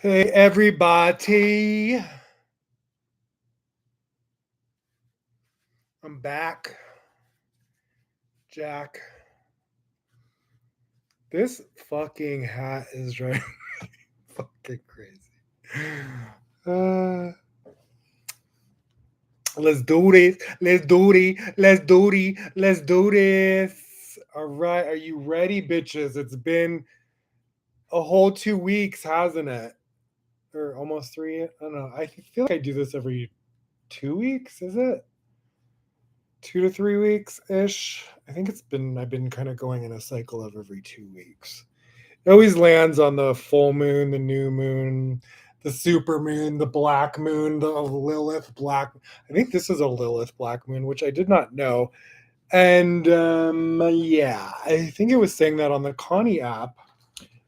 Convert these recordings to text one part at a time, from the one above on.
Hey everybody, I'm back. Jack, this fucking hat is driving me fucking crazy. Uh, let's do this. Let's do this. Let's do this. Let's do this. All right, are you ready, bitches? It's been a whole 2 weeks, hasn't it? Or almost three. I don't know. I feel like I do this every 2 weeks. Is it 2 to 3 weeks ish? I think I've been kind of going in a cycle of every 2 weeks. It always lands on the full moon, the new moon, the super moon, the black moon, the Lilith black. I think this is a Lilith black moon, which I did not know. And yeah, I think it was saying that on the Connie app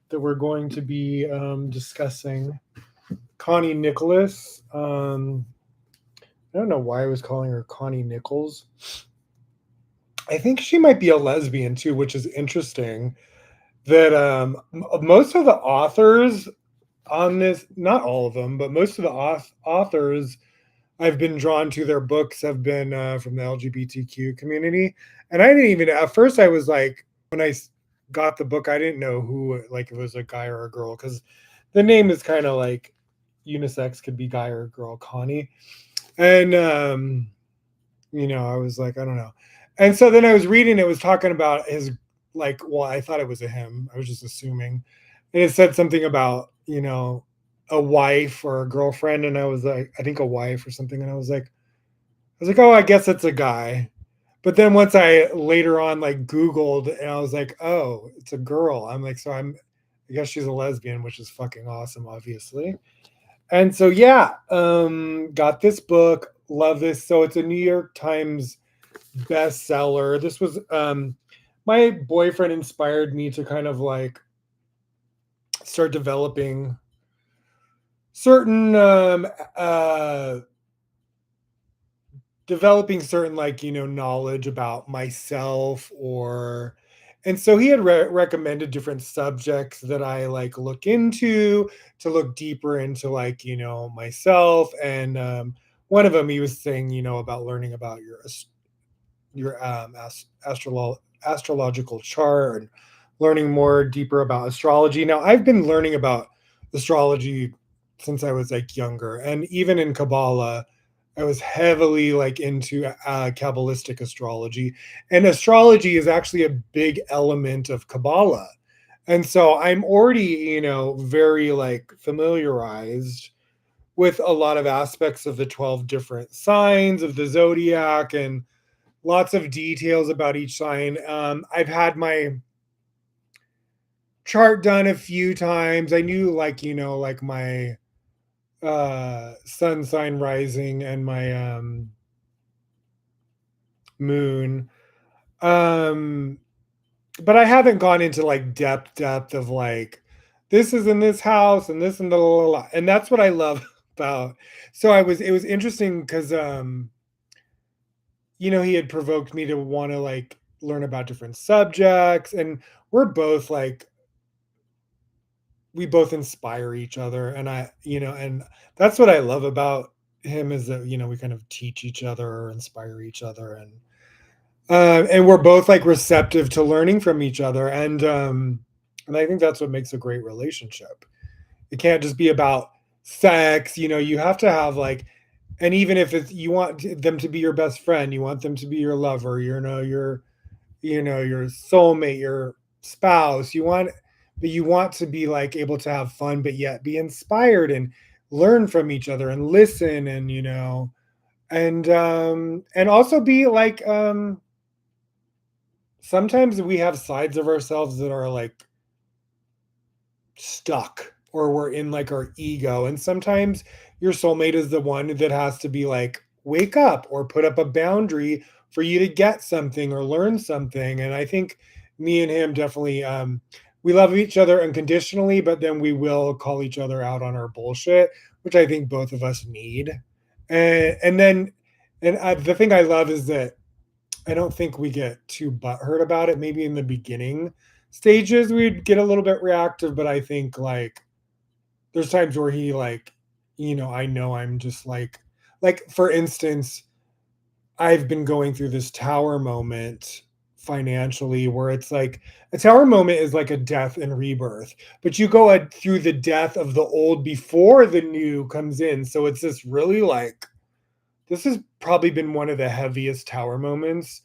that we're going to be discussing Connie Nicholas. I don't know why I was calling her Connie Nichols. I think she might be a lesbian too, which is interesting. That most of the authors on this, not all of them, but most of the authors I've been drawn to their books have been from the LGBTQ community. And I didn't even, at first, I was like, when got the book, I didn't know who, like, it was a guy or a girl, because the name is kind of like unisex, could be guy or girl, Connie. And, I was like, I don't know. And so then I was reading, it was talking about his, like, well, I thought it was a him. I was just assuming. And it said something about, a wife or a girlfriend. And I was like, I think a wife or something. And I was like, oh, I guess it's a guy. But then once I later on like Googled and I was like, oh, it's a girl. I'm like, I guess she's a lesbian, which is fucking awesome, obviously. And so yeah, got this book, love this. So it's a New York Times bestseller. This was my boyfriend inspired me to kind of like start certain uh developing certain like knowledge about myself, or and so he had recommended different subjects that I like look into, to look deeper into like myself. And one of them, he was saying about learning about your astrological chart, and learning more deeper about astrology. Now, I've been learning about astrology since I was like younger, and even in Kabbalah, I was heavily like into Kabbalistic astrology, and astrology is actually a big element of Kabbalah. And so I'm already, very like familiarized with a lot of aspects of the 12 different signs of the zodiac, and lots of details about each sign. I've had my chart done a few times. I knew like, like my sun sign rising and my moon. Um but I haven't gone into like depth of like this is in this house and this and the la, la, la. And that's what I love about. So it was interesting because he had provoked me to want to like learn about different subjects, and we're both like we both inspire each other. And and that's what I love about him, is that we kind of teach each other or inspire each other. And we're both like receptive to learning from each other. And I think that's what makes a great relationship. It can't just be about sex. You have to have like, and even if it's, you want them to be your best friend, you want them to be your lover, your soulmate, your spouse. You want to be like able to have fun, but yet be inspired and learn from each other and listen, and and also be like sometimes we have sides of ourselves that are like stuck, or we're in like our ego, and sometimes your soulmate is the one that has to be like, wake up or put up a boundary for you to get something or learn something. And I think me and him definitely we love each other unconditionally, but then we will call each other out on our bullshit, which I think both of us need. And then the thing I love is that I don't think we get too butthurt about it. Maybe in the beginning stages we'd get a little bit reactive, but I think like there's times where he like, I know I'm just like for instance, I've been going through this tower moment financially where it's like a tower moment is like a death and rebirth, but you go through the death of the old before the new comes in. So it's this really like, this has probably been one of the heaviest tower moments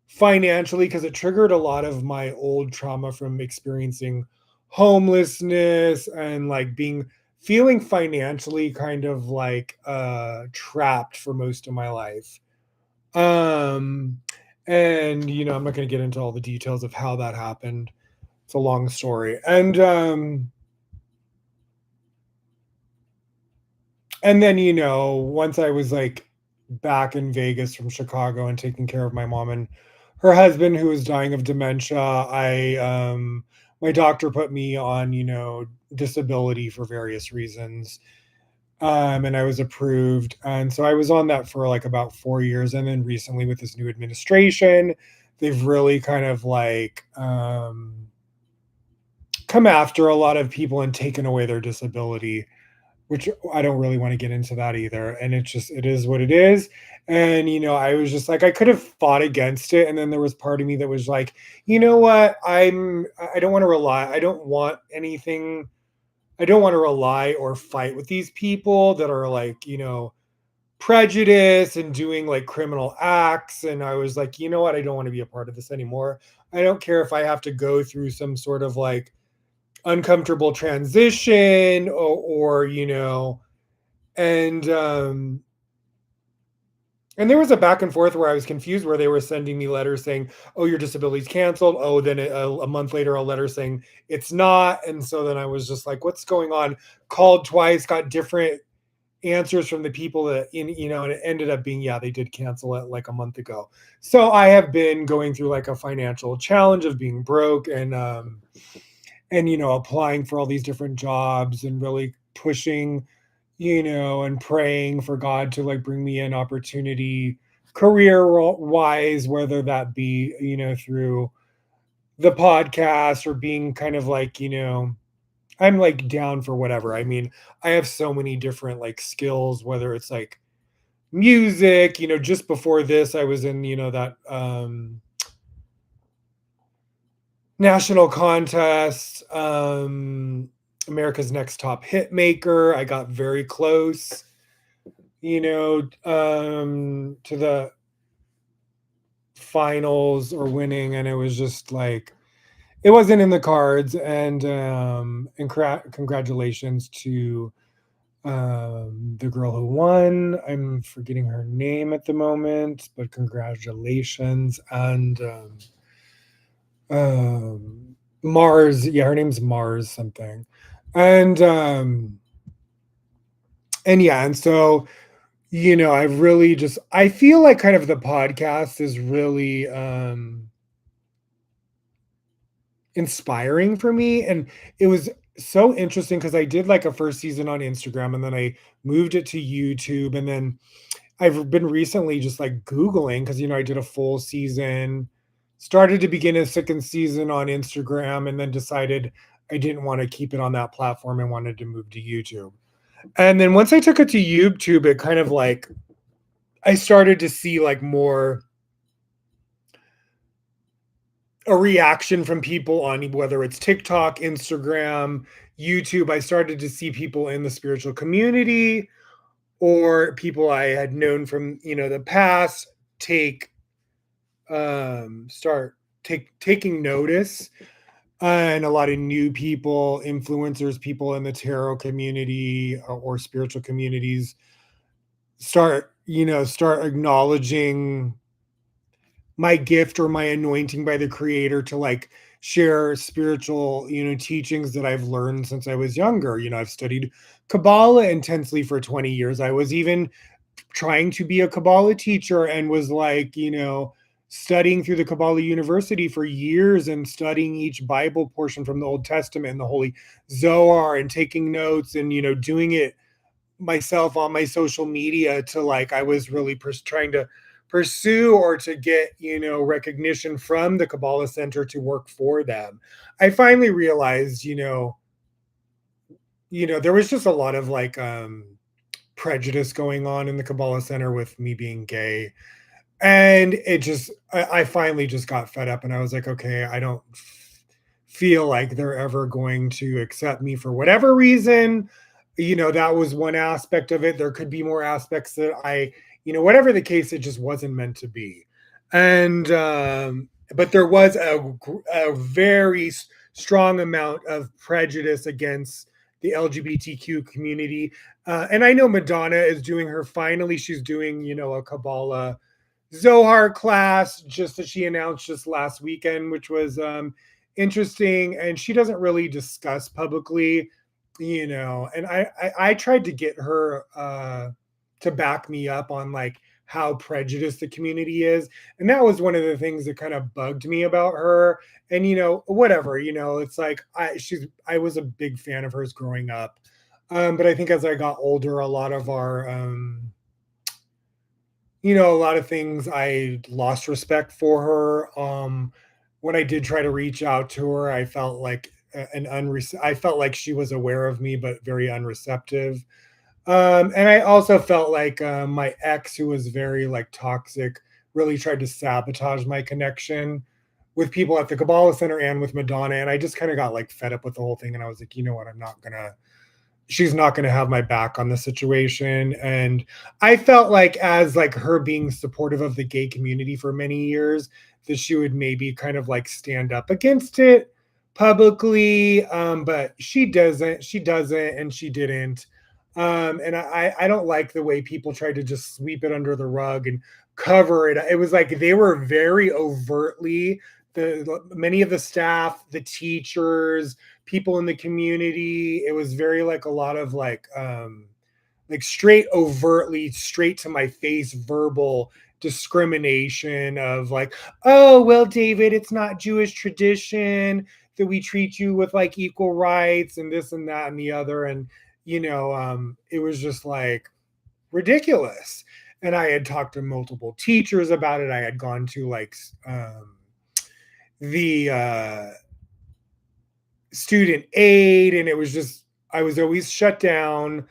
financially because it triggered a lot of my old trauma from experiencing homelessness and like being feeling financially kind of like trapped for most of my life. um, and I'm not going to get into all the details of how that happened. It's a long story. And then, once I was like back in Vegas from Chicago and taking care of my mom and her husband who was dying of dementia, my doctor put me on, disability for various reasons. And I was approved. And so I was on that for like about 4 years. And then recently with this new administration, they've really kind of like come after a lot of people and taken away their disability, which I don't really want to get into that either. And it's just, it is what it is. And, I was just like, I could have fought against it. And then there was part of me that was like, you know what? I don't want to rely, I don't want anything, I don't want to rely or fight with these people that are like, prejudice and doing like criminal acts. And I was like, you know what? I don't want to be a part of this anymore. I don't care if I have to go through some sort of like uncomfortable transition or and and there was a back and forth where I was confused where they were sending me letters saying, oh, your disability's canceled. Oh, then a month later a letter saying it's not. And so then I was just like, what's going on? Called twice, got different answers from the people that and it ended up being, yeah, they did cancel it like a month ago. So I have been going through like a financial challenge of being broke and applying for all these different jobs and really pushing, and praying for God to like bring me an opportunity career wise, whether that be through the podcast or being kind of like I'm like down for whatever. I mean, I have so many different like skills, whether it's like music, just before this I was in that national contest, America's Next Top Hit Maker. I got very close, to the finals or winning, and it was just like it wasn't in the cards. And congratulations to the girl who won. I'm forgetting her name at the moment, but congratulations. And Mars, yeah, her name's Mars something. And and yeah, and so I've really just I feel like kind of the podcast is really inspiring for me. And it was so interesting because I did like a first season on Instagram and then I moved it to YouTube. And then I've been recently just like Googling because I did a full season, started to begin a second season on Instagram, and then decided I didn't want to keep it on that platform and wanted to move to YouTube. And then once I took it to YouTube, it kind of like I started to see like more a reaction from people on whether it's TikTok, Instagram, YouTube. I started to see people in the spiritual community or people I had known from, the past take start taking notice, and a lot of new people, influencers, people in the tarot community or spiritual communities start acknowledging my gift or my anointing by the creator to like share spiritual teachings that I've learned since I was younger. I've studied Kabbalah intensely for 20 years. I was even trying to be a Kabbalah teacher and was like, studying through the Kabbalah University for years and studying each Bible portion from the Old Testament and the Holy Zohar and taking notes and, doing it myself on my social media to like, I was really trying to pursue or to get, recognition from the Kabbalah Center to work for them. I finally realized, there was just a lot of like prejudice going on in the Kabbalah Center with me being gay. And I finally just got fed up and I was like, okay, I don't feel like they're ever going to accept me for whatever reason. That was one aspect of it. There could be more aspects that whatever the case, it just wasn't meant to be. And, but there was a very strong amount of prejudice against the LGBTQ community. And I know Madonna is doing she's doing, a Kabbalah Zohar class just that she announced just last weekend, which was interesting. And she doesn't really discuss publicly, And I tried to get her to back me up on like how prejudiced the community is, and that was one of the things that kind of bugged me about her. And whatever, it's like I was a big fan of hers growing up, but I think as I got older, a lot of our a lot of things I lost respect for her. When I did try to reach out to her, I felt like I felt like she was aware of me, but very unreceptive. And I also felt like my ex, who was very like toxic, really tried to sabotage my connection with people at the Kabbalah Center and with Madonna. And I just kind of got like fed up with the whole thing. And I was like, you know what? She's not going to have my back on the situation. And I felt like, as like her being supportive of the gay community for many years, that she would maybe kind of like stand up against it publicly. But she doesn't and she didn't. And I don't like the way people try to just sweep it under the rug and cover it. It was like they were very overtly, the many of the staff, the teachers, people in the community. It was very like a lot of like straight overtly, straight to my face verbal discrimination of like, oh well, David, it's not Jewish tradition that we treat you with like equal rights and this and that and the other. And it was just like ridiculous. And I had talked to multiple teachers about it. I had gone to like the student aid, and it was just, I was always shut down,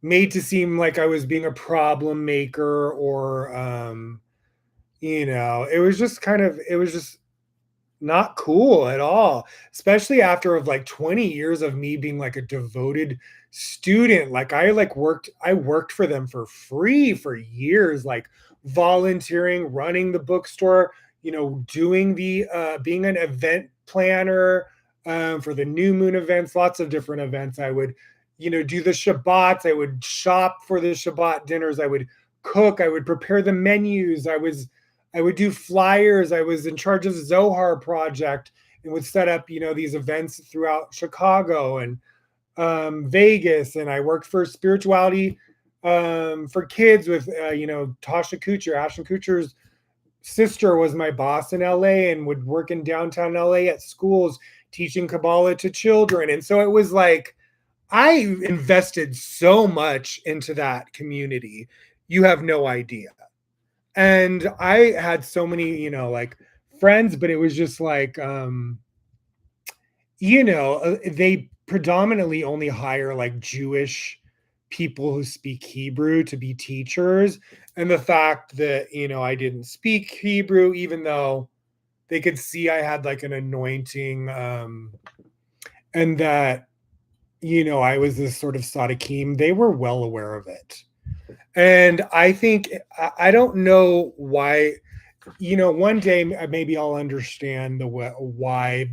made to seem like I was being a problem maker, or it was just not cool at all, especially after of like 20 years of me being like a devoted student. Like I worked for them for free for years, like volunteering, running the bookstore, doing the being an event planner for the new moon events, lots of different events. I would do the Shabbats, I would shop for the Shabbat dinners, I would cook, I would prepare the menus, I would do flyers. I was in charge of the Zohar project and would set up, these events throughout Chicago and Vegas. And I worked for spirituality for kids with, Tasha Kucher. Ashton Kutcher's sister was my boss in LA and would work in downtown LA at schools teaching Kabbalah to children. And so it was like, I invested so much into that community. You have no idea. And I had so many, like friends, but it was just like, they predominantly only hire like Jewish people who speak Hebrew to be teachers. And the fact that, I didn't speak Hebrew, even though they could see I had like an anointing, and that, I was this sort of Sadiqim, they were well aware of it. And I think I don't know why. One day maybe I'll understand why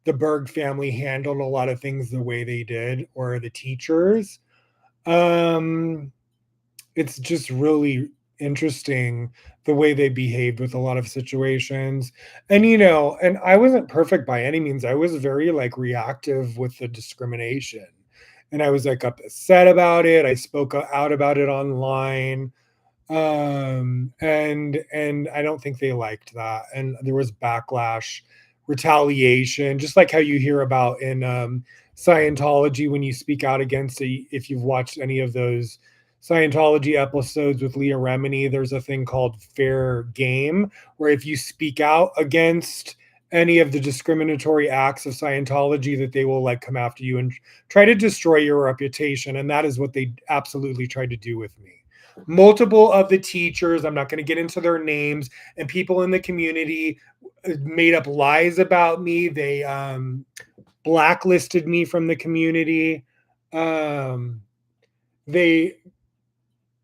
the Berg family handled a lot of things the way they did, or the teachers. Um, it's just really interesting the way they behaved with a lot of situations. And and I wasn't perfect by any means. I was very like reactive with the discrimination, and I was like upset about it. I spoke out about it online, and I don't think they liked that, and there was backlash, retaliation, just like how you hear about in Scientology when you speak out against it. If you've watched any of those Scientology episodes with Leah Remini, there's a thing called fair game, where if you speak out against any of the discriminatory acts of Scientology, that they will like come after you and try to destroy your reputation. And that is what they absolutely tried to do with me. Multiple of the teachers, I'm not going to get into their names, and people in the community made up lies about me. They blacklisted me from the community. Um, they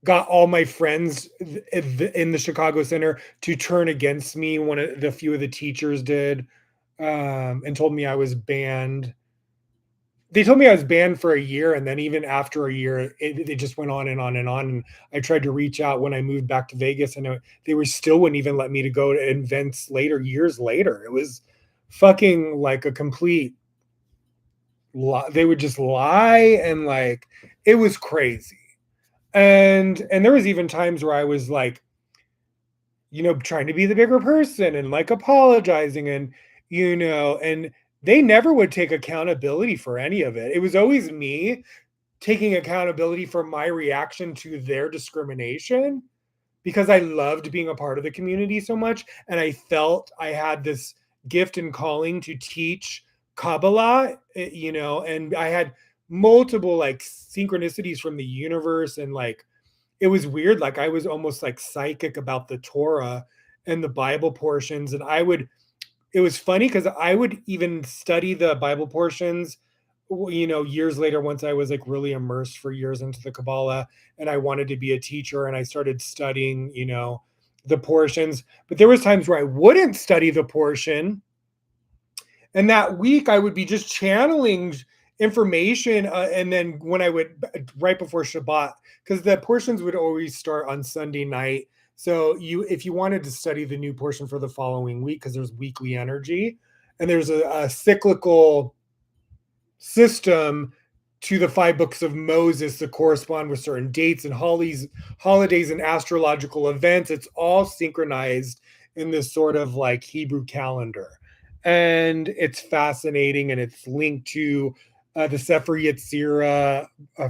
got all my friends in the Chicago Center to turn against me. One of the few of the teachers did, and told me I was banned. They told me I was banned for a year, and then even after a year, it just went on and on and on. And I tried to reach out when I moved back to Vegas, and they were still wouldn't even let me to go to events later, years later. It was fucking like a complete lie. They would just lie, and like it was crazy. And there was even times where I was like, trying to be the bigger person and like apologizing, and they never would take accountability for any of it. It was always me taking accountability for my reaction to their discrimination, because I loved being a part of the community so much. And I felt I had this gift and calling to teach Kabbalah, and I had multiple like synchronicities from the universe. And like, it was weird. Like, I was almost like psychic about the Torah and the Bible portions. And it was funny because I would even study the Bible portions, years later, once I was like really immersed for years into the Kabbalah, and I wanted to be a teacher, and I started studying, the portions. But there was times where I wouldn't study the portion, and that week I would be just channeling information, and then when I would, right before Shabbat, because the portions would always start on Sunday night. So if you wanted to study the new portion for the following week, because there's weekly energy, and there's a cyclical system to the five books of Moses that correspond with certain dates and holidays and astrological events. It's all synchronized in this sort of like Hebrew calendar. And it's fascinating, and it's linked to the Sefer Yetzirah,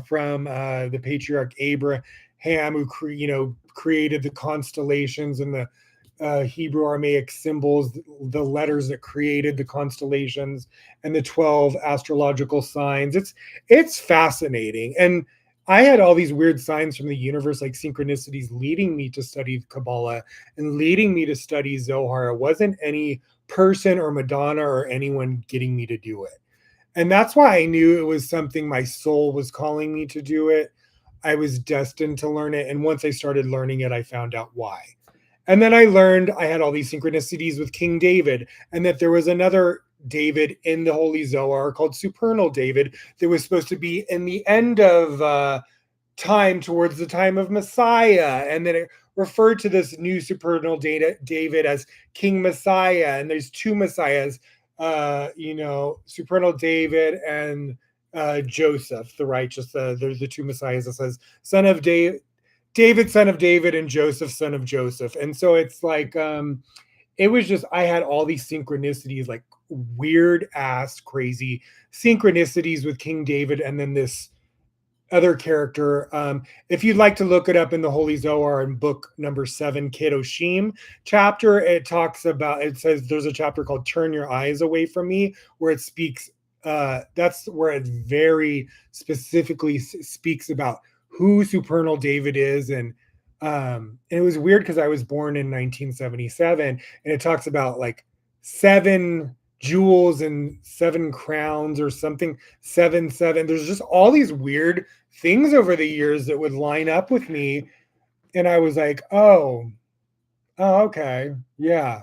from the patriarch Abraham, who created the constellations and the Hebrew Aramaic symbols, the letters that created the constellations, and the 12 astrological signs. It's fascinating. And I had all these weird signs from the universe, like synchronicities, leading me to study Kabbalah and leading me to study Zohar. It wasn't any person or Madonna or anyone getting me to do it. And that's why I knew it was something my soul was calling me to do it. I was destined to learn it. And once I started learning it, I found out why. And then I learned I had all these synchronicities with King David, and that there was another David in the Holy Zohar called Supernal David that was supposed to be in the end of time, towards the time of Messiah. And then it referred to this new supernal David as King Messiah. And there's two Messiahs, supernal David and Joseph, the righteous. There's the two Messiahs that says son of David, son of David, and Joseph, son of Joseph. And so it's like, it was just, I had all these synchronicities, like weird ass, crazy synchronicities with King David, and then this other character. If you'd like to look it up in the Holy Zohar in book number 7, Kedoshim chapter, it says there's a chapter called Turn Your Eyes Away from Me, where it speaks, that's where it very specifically speaks about who Supernal David is. And it was weird because I was born in 1977, and it talks about like 7 jewels and 7 crowns or something, 7. There's just all these weird things over the years that would line up with me. And I was like, oh, okay. Yeah.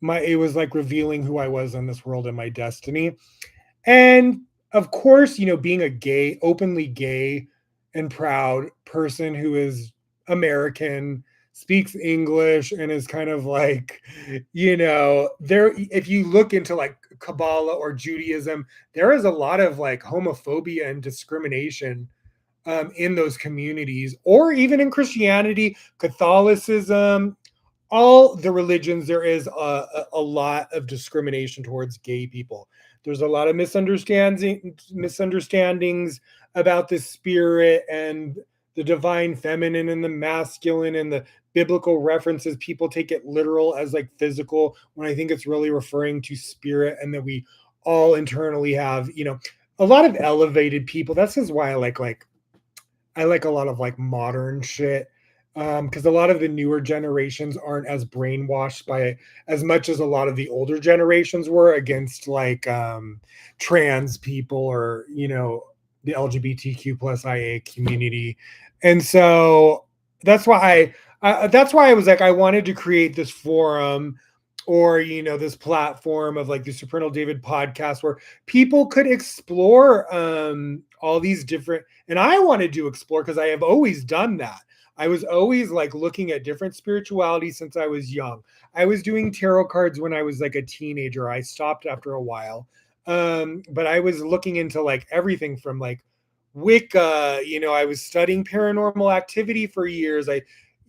It was like revealing who I was in this world and my destiny. And of course, being a openly gay and proud person who is American, speaks English, and is kind of like, there, if you look into like Kabbalah or Judaism, there is a lot of like homophobia and discrimination in those communities, or even in Christianity, Catholicism, all the religions. There is a lot of discrimination towards gay people. There's a lot of misunderstandings about the spirit and the divine feminine and the masculine and the biblical references, people take it literal as like physical, when I think it's really referring to spirit, and that we all internally have, a lot of elevated people. That's just why I like a lot of like modern shit, because a lot of the newer generations aren't as brainwashed by it as much as a lot of the older generations were against like trans people, or the LGBTQ plus IA community. And so that's why I was like, I wanted to create this forum, or this platform of like the Supernal David podcast, where people could explore all these different, and I wanted to explore because I have always done that. I was always like looking at different spirituality since I was young. I was doing tarot cards when I was like a teenager. I stopped after a while. But I was looking into like everything from like Wicca. I was studying paranormal activity for years.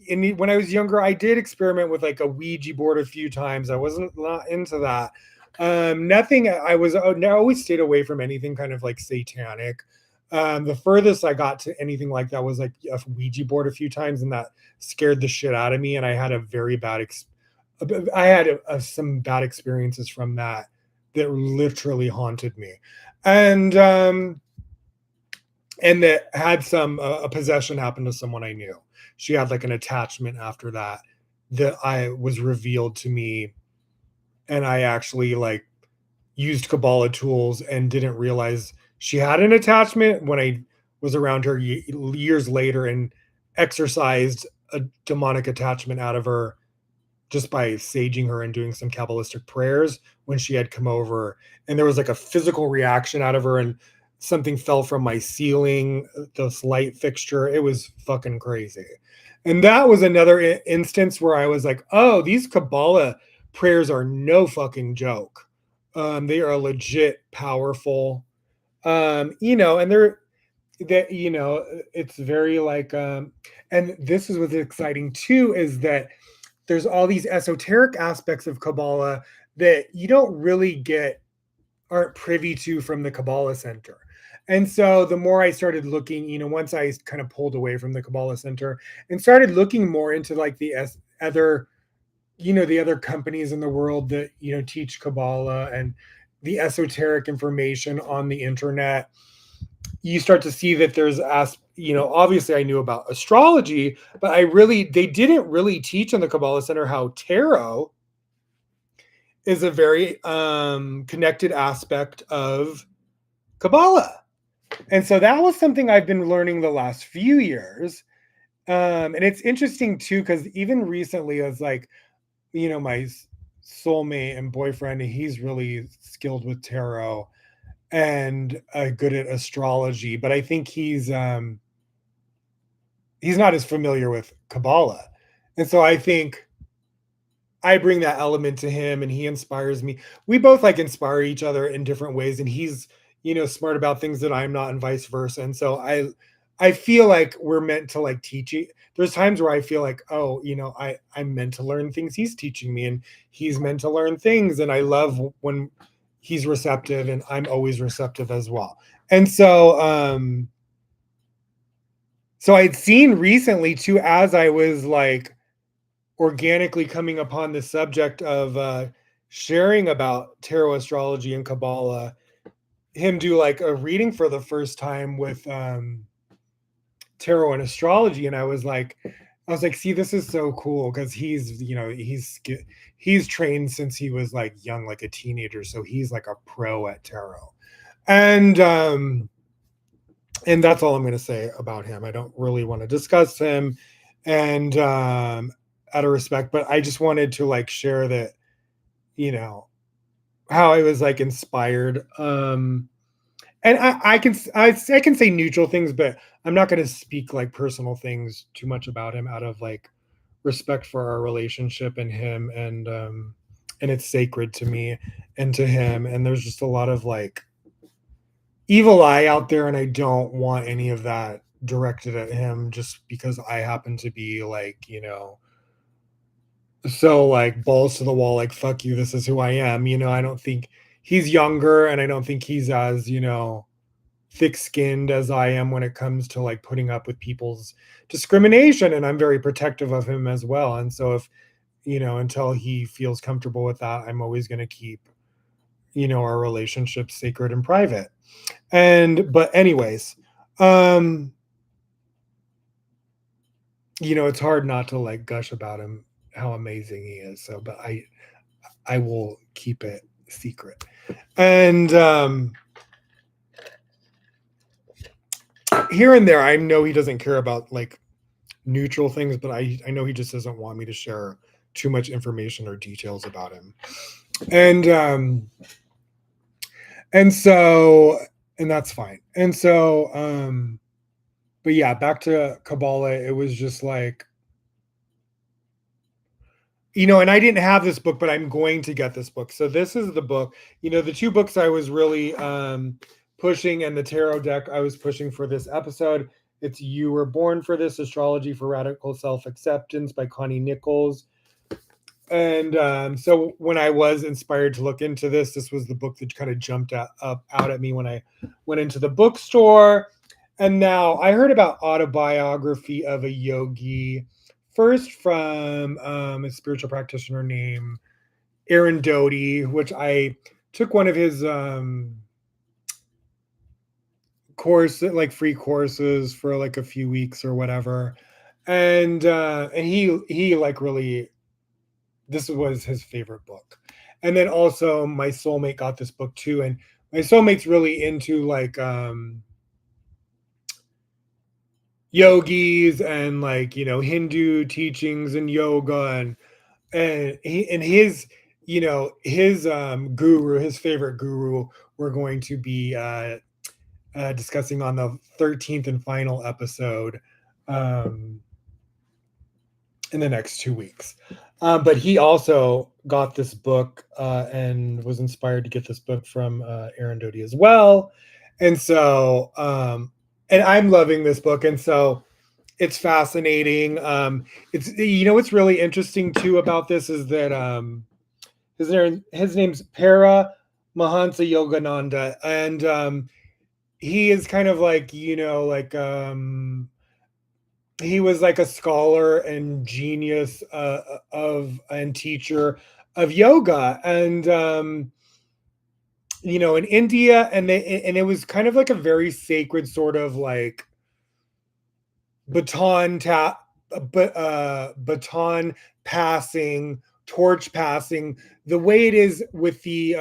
When I was younger, I did experiment with like a Ouija board a few times. I wasn't not into that. Nothing. I always stayed away from anything kind of like satanic. The furthest I got to anything like that was like a Ouija board a few times, and that scared the shit out of me. And I had a very bad, I had some bad experiences from that that literally haunted me, and that had some a possession happen to someone I knew. She had like an attachment after that I was revealed to me, and I actually like used Kabbalah tools and didn't realize she had an attachment when I was around her years later, and exercised a demonic attachment out of her just by saging her and doing some Kabbalistic prayers when she had come over. And there was like a physical reaction out of her, and something fell from my ceiling, this light fixture. It was fucking crazy. And that was another instance where I was like, oh, these Kabbalah prayers are no fucking joke. They are legit powerful. And it's very like, and this is what's exciting too, is that there's all these esoteric aspects of Kabbalah that you don't really aren't privy to from the Kabbalah Center. And so the more I started looking, once I kind of pulled away from the Kabbalah Center and started looking more into like other, the other companies in the world that, teach Kabbalah and the esoteric information on the internet, you start to see that obviously I knew about astrology, but they didn't really teach in the Kabbalah Center how tarot is a very connected aspect of Kabbalah. And so that was something I've been learning the last few years. And it's interesting too, because even recently I was like, my soulmate and boyfriend, he's really skilled with tarot and good at astrology, but I think he's not as familiar with Kabbalah. And so I think I bring that element to him, and he inspires me. We both like inspire each other in different ways, and he's, smart about things that I'm not, and vice versa. And so I feel like we're meant to like teach it. There's times where I feel like, oh, I'm meant to learn things he's teaching me, and he's meant to learn things. And I love when he's receptive, and I'm always receptive as well. And so I'd seen recently too, as I was like organically coming upon the subject of sharing about tarot, astrology, and Kabbalah, him do like a reading for the first time with tarot and astrology. And I was like, see, this is so cool, because he's trained since he was like young, like a teenager. So he's like a pro at tarot. And that's all I'm going to say about him. I don't really want to discuss him, and out of respect, but I just wanted to like share that, how I was like inspired. And I can say neutral things, but I'm not going to speak like personal things too much about him, out of like respect for our relationship and him, and it's sacred to me and to him. And there's just a lot of like evil eye out there, and I don't want any of that directed at him, just because I happen to be like, so like balls to the wall, like fuck you, this is who I am. I don't think he's younger, and I don't think he's as, thick-skinned as I am when it comes to like putting up with people's discrimination, and I'm very protective of him as well. And so if, until he feels comfortable with that, I'm always going to keep, our relationship sacred and private. But anyways, um, it's hard not to like gush about him, how amazing he is. So, but I will keep it secret. And here and there, I know he doesn't care about like neutral things, but I know he just doesn't want me to share too much information or details about him. And so and that's fine. And so but yeah, back to Kabbalah, it was just like, and I didn't have this book, but I'm going to get this book. So this is the book. The two books I was really pushing, and the tarot deck I was pushing for this episode. It's You Were Born for This: Astrology for Radical Self-Acceptance by Connie Nichols. And so when I was inspired to look into this was the book that kind of jumped out at me when I went into the bookstore. And now I heard about Autobiography of a Yogi first from a spiritual practitioner named Aaron Doty, which I took one of his like free courses for like a few weeks or whatever. And he like really, this was his favorite book. And then also my soulmate got this book too. And my soulmate's really into like yogis and like, Hindu teachings and yoga, and his, his guru, his favorite guru, we're going to be discussing on the 13th and final episode in the next 2 weeks. But he also got this book and was inspired to get this book from Aaron Doty as well. And so, and I'm loving this book. And so it's fascinating. It's, what's really interesting too about this is that his name's Para Mahansa Yogananda. And he is kind of like, he was like a scholar and genius and teacher of yoga, and in India, and it was kind of like a very sacred sort of like baton passing, torch passing, the way it is with the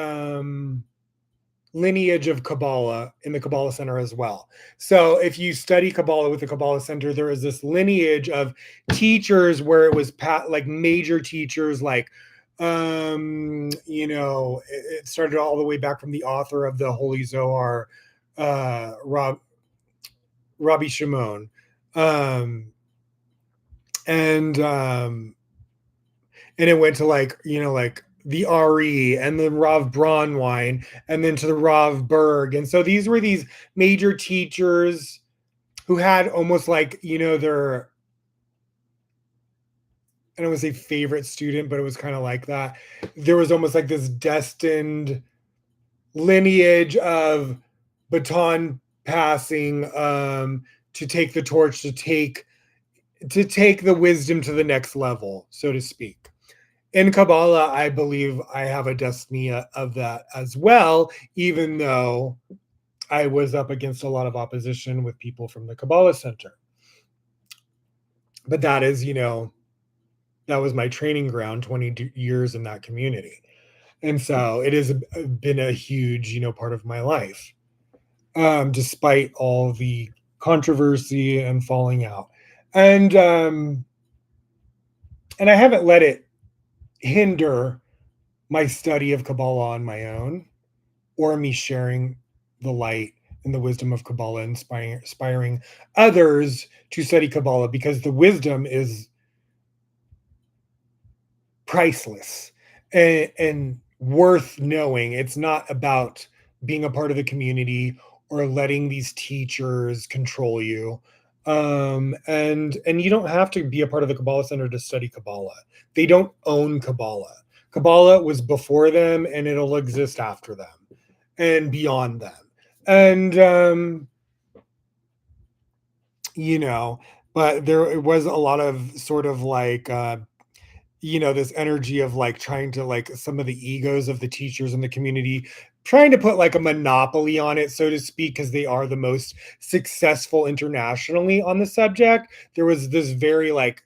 lineage of Kabbalah in the Kabbalah Center as well. So if you study Kabbalah with the Kabbalah Center, there is this lineage of teachers where it was like major teachers, like it started all the way back from the author of the Holy Zohar, Rabbi Shimon, and it went to like the Ari and the Rav Braunwein, and then to the Rav Berg. And so these were these major teachers who had almost like, their, I don't want to say favorite student, but it was kind of like that. There was almost like this destined lineage of baton passing to take the torch, to take the wisdom to the next level, so to speak. In Kabbalah, I believe I have a destiny of that as well, even though I was up against a lot of opposition with people from the Kabbalah Center. But that is, that was my training ground, 20 years in that community. And so it has been a huge, part of my life, despite all the controversy and falling out. And I haven't let it hinder my study of Kabbalah on my own, or me sharing the light and the wisdom of Kabbalah, inspiring others to study Kabbalah, because the wisdom is priceless and worth knowing. It's not about being a part of the community or letting these teachers control you. And you don't have to be a part of the Kabbalah Center to study Kabbalah. They don't own Kabbalah. Kabbalah was before them, and it'll exist after them and beyond them. And you know, but there was a lot of sort of like this energy of like trying to like some of the egos of the teachers in the community trying to put like a monopoly on it, so to speak, because they are the most successful internationally on the subject. There was this very like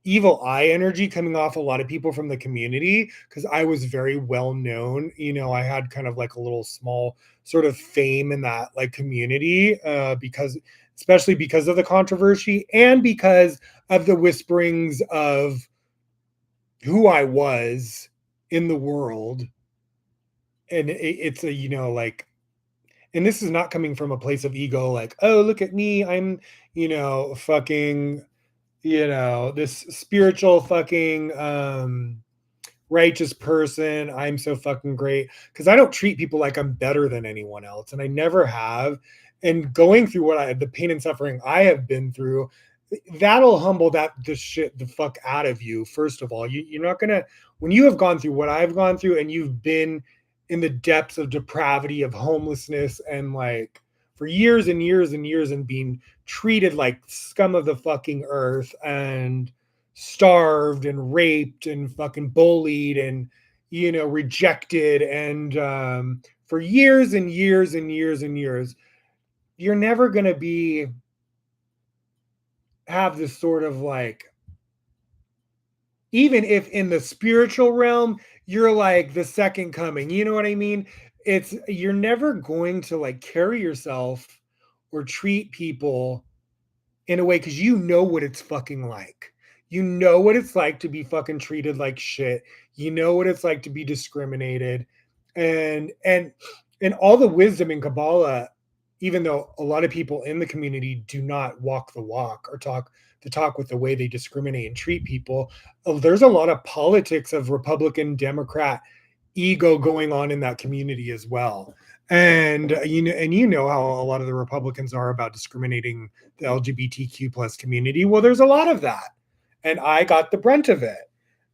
evil eye energy coming off a lot of people from the community because I was very well known. I had kind of like a little small sort of fame in that like community, because especially because of the controversy and because of the whisperings of who I was in the world. And it's a, like, and this is not coming from a place of ego, like, oh, look at me. I'm, fucking, this spiritual fucking righteous person. I'm so fucking great. Because I don't treat people like I'm better than anyone else. And I never have. And going through the pain and suffering I have been through, that'll humble the shit the fuck out of you. First of all, you're not gonna, when you have gone through what I've gone through and you've been in the depths of depravity of homelessness and like for years and years and years and being treated like scum of the fucking earth and starved and raped and fucking bullied and rejected and for years and years and years and years, you're never going to be have this sort of like, even if in the spiritual realm you're like the second coming, you know what I mean? It's, you're never going to like carry yourself or treat people in a way because you know what it's fucking like. You know what it's like to be fucking treated like shit. You know what it's like to be discriminated. And all the wisdom in Kabbalah, even though a lot of people in the community do not walk the walk or talk the talk with the way they discriminate and treat people, there's a lot of politics of Republican, Democrat ego going on in that community as well. And how a lot of the Republicans are about discriminating the LGBTQ plus community. Well, there's a lot of that, and I got the brunt of it.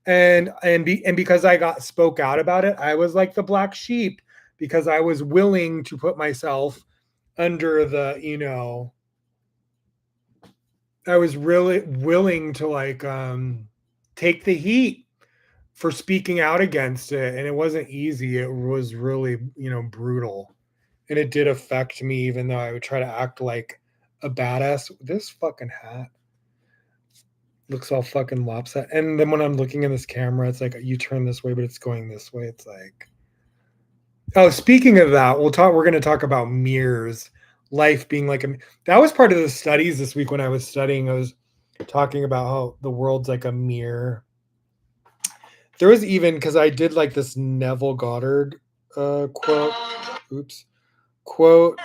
And because I got spoke out about it, I was like the black sheep because I was willing to put myself under the, I was really willing to like take the heat for speaking out against it, and it wasn't easy. It was really, brutal. And it did affect me, even though I would try to act like a badass. This fucking hat looks all fucking lopsided. And then when I'm looking in this camera, it's like you turn this way, but it's going this way. It's like, oh, speaking of that, we're gonna talk about mirrors. Life being like that was part of the studies this week when I was studying. I was talking about how the world's like a mirror. There was even, because I did like this Neville Goddard quote. Oops. Quote.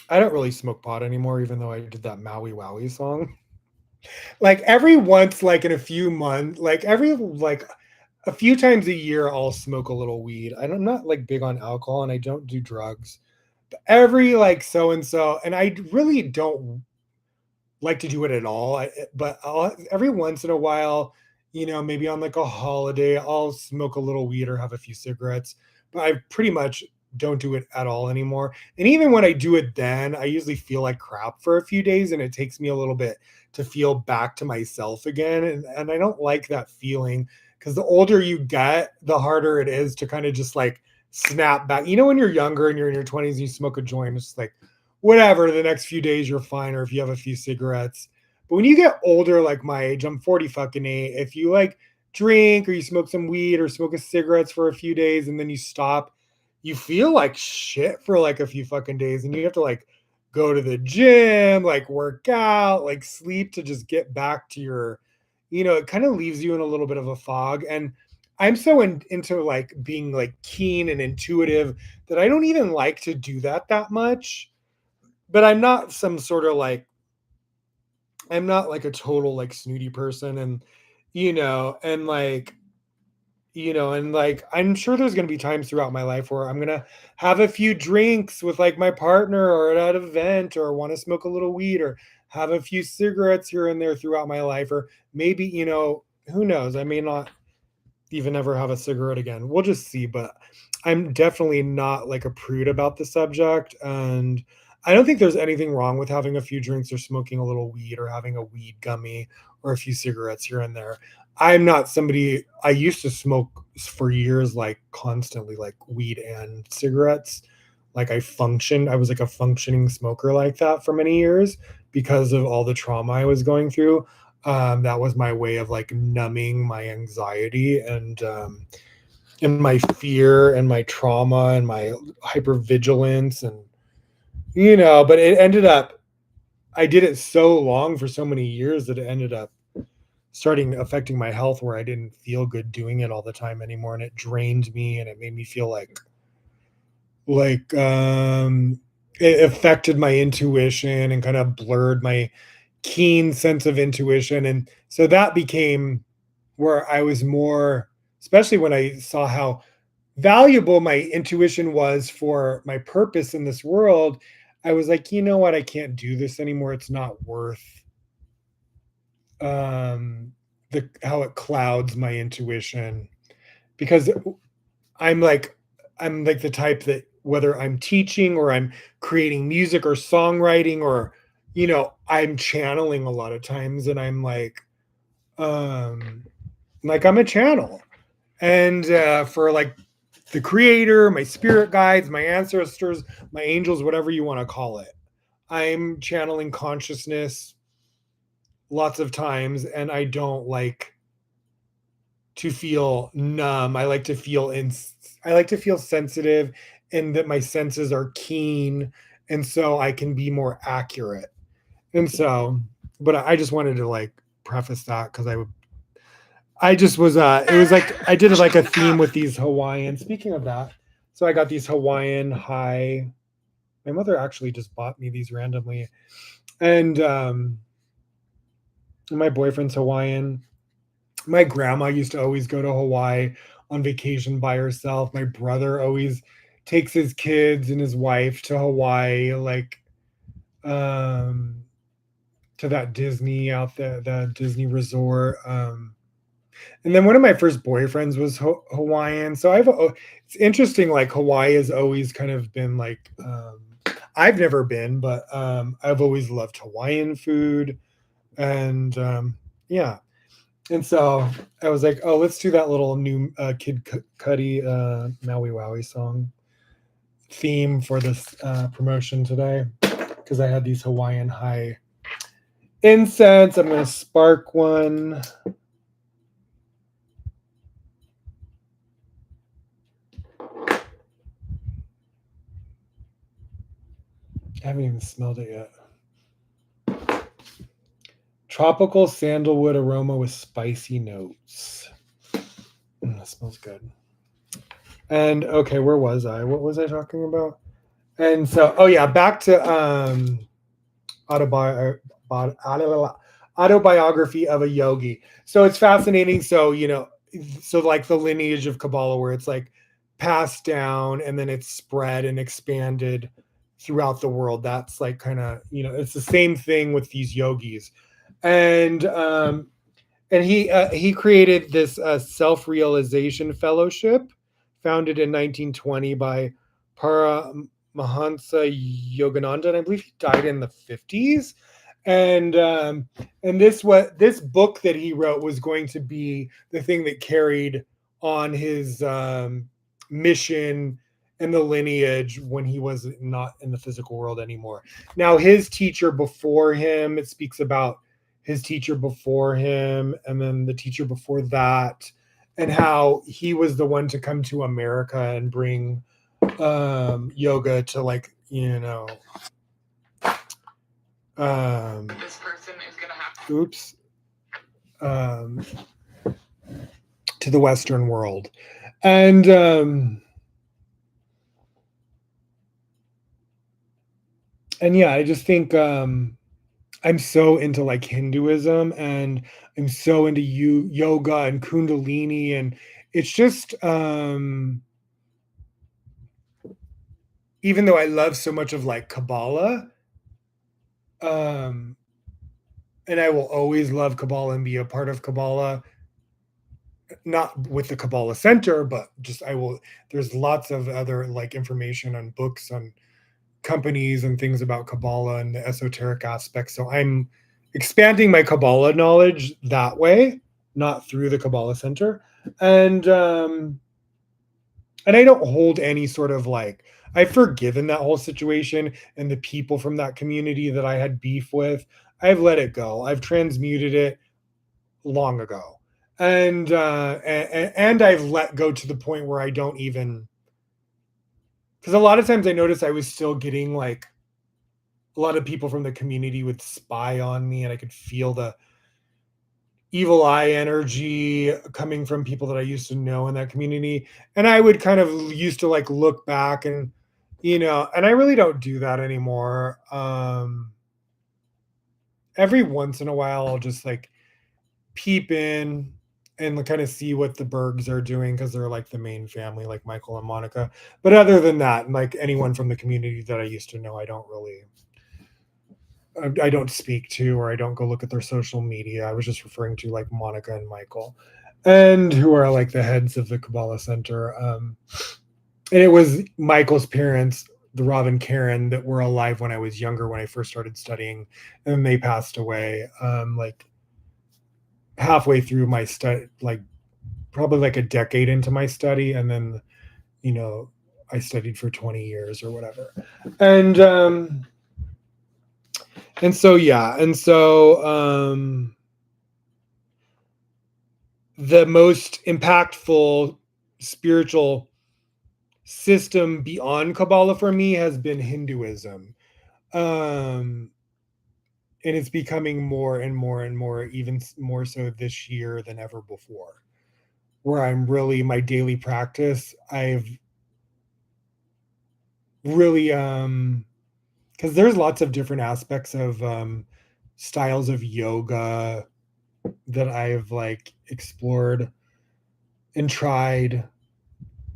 I don't really smoke pot anymore, even though I did that Maui Wowie song. Like every once, like in a few months, like every like a few times a year, I'll smoke a little weed. I'm not like big on alcohol, and I don't do drugs. But every like so and so, and I really don't like to do it at all. But every once in a while, maybe on like a holiday, I'll smoke a little weed or have a few cigarettes. But I pretty much don't do it at all anymore. And even when I do it, then I usually feel like crap for a few days, and it takes me a little bit to feel back to myself again. And I don't like that feeling because the older you get, the harder it is to kind of just like snap back. When you're younger and you're in your 20s and you smoke a joint, it's like, whatever, the next few days you're fine, or if you have a few cigarettes. But when you get older, like my age, I'm 40 fucking 8. If you like drink or you smoke some weed or smoke a cigarettes for a few days and then you stop, you feel like shit for like a few fucking days, and you have to like go to the gym, like work out, like sleep to just get back to your, it kind of leaves you in a little bit of a fog. And I'm so into like being like keen and intuitive that I don't even like to do that much. But I'm not some sort of like, I'm not like a total like snooty person. And and like, and like I'm sure there's going to be times throughout my life where I'm going to have a few drinks with like my partner or at an event, or want to smoke a little weed, or have a few cigarettes here and there throughout my life. Or maybe, who knows, I may not, even ever have a cigarette again. We'll just see, but I'm definitely not like a prude about the subject. And I don't think there's anything wrong with having a few drinks or smoking a little weed or having a weed gummy or a few cigarettes here and there. I'm not somebody, I used to smoke for years, like constantly, like weed and cigarettes. Like I was like a functioning smoker like that for many years because of all the trauma I was going through. That was my way of like numbing my anxiety and my fear and my trauma and my hypervigilance and but it ended up I did it so long for so many years that it ended up starting affecting my health where I didn't feel good doing it all the time anymore, and it drained me and it made me feel like it affected my intuition and kind of blurred my keen sense of intuition. And so that became where I was more, especially when I saw how valuable my intuition was for my purpose in this world. I was like, you know what? I can't do this anymore. It's not worth um the how it clouds my intuition because I'm like I'm like the type that whether I'm teaching or I'm creating music or songwriting or I'm channeling a lot of times and I'm like I'm a channel. And for like the creator, my spirit guides, my ancestors, my angels, whatever you want to call it. I'm channeling consciousness lots of times and I don't like to feel numb. I like to feel sensitive and that my senses are keen and so I can be more accurate. And so, but I just wanted to like preface that because I just was it was like I did like a theme with these Hawaiian. Speaking of that, so I got these Hawaiian high. My mother actually just bought me these randomly. And my boyfriend's Hawaiian. My grandma used to always go to Hawaii on vacation by herself. My brother always takes his kids and his wife to Hawaii, like um, to that Disney out there, the Disney resort. And then one of my first boyfriends was Hawaiian. So it's interesting. Like Hawaii has always kind of been like, I've never been, but I've always loved Hawaiian food. And yeah. And so I was like, oh, let's do that little new Kid Cudi Maui Wowie song theme for this promotion today because I had these Hawaiian high incense. I'm going to spark one. I haven't even smelled it yet. Tropical sandalwood aroma with spicy notes. That smells good. And okay, where was I? What was I talking about? And so, oh yeah, back to autobi- autobiography of a yogi. So it's fascinating. So so like the lineage of Kabbalah, where it's like passed down and then it's spread and expanded throughout the world. That's like kind of it's the same thing with these yogis, and he created this self-realization fellowship founded in 1920 by Paramahansa Yogananda, and I believe he died in the 50s. And this book that he wrote was going to be the thing that carried on his mission and the lineage when he was not in the physical world anymore. Now his teacher before him, it speaks about his teacher before him and then the teacher before that, and how he was the one to come to America and bring yoga to this person is gonna have oops to the Western world. And yeah, I just think I'm so into like Hinduism and I'm so into yoga and Kundalini, and it's just even though I love so much of like Kabbalah, um, and I will always love Kabbalah and be a part of Kabbalah, not with the Kabbalah Center, but just I will. There's lots of other like information on books on companies and things about Kabbalah and the esoteric aspects. So I'm expanding my Kabbalah knowledge that way, not through the Kabbalah Center. And and I don't hold any sort of like I've forgiven that whole situation and the people from that community that I had beef with. I've let it go. I've transmuted it long ago. And I've let go to the point where I don't even, because a lot of times I noticed I was still getting like a lot of people from the community would spy on me and I could feel the evil eye energy coming from people that I used to know in that community. And I would kind of used to like look back and, and I really don't do that anymore. Every once in a while, I'll just like peep in and kind of see what the Bergs are doing because they're like the main family, like Michael and Monica. But other than that, like anyone from the community that I used to know, I don't speak to, or I don't go look at their social media. I was just referring to like Monica and Michael, and who are like the heads of the Kabbalah Center. And it was Michael's parents, the Rob and Karen, that were alive when I was younger, when I first started studying, and they passed away like halfway through my study, like probably like a decade into my study, and then you know I studied for 20 years or whatever, and and so yeah, and so the most impactful spiritual system beyond Kabbalah for me has been Hinduism. Um, and it's becoming more and more and more, even more so this year than ever before, where I'm really my daily practice. I've really, because there's lots of different aspects of styles of yoga that I've like explored and tried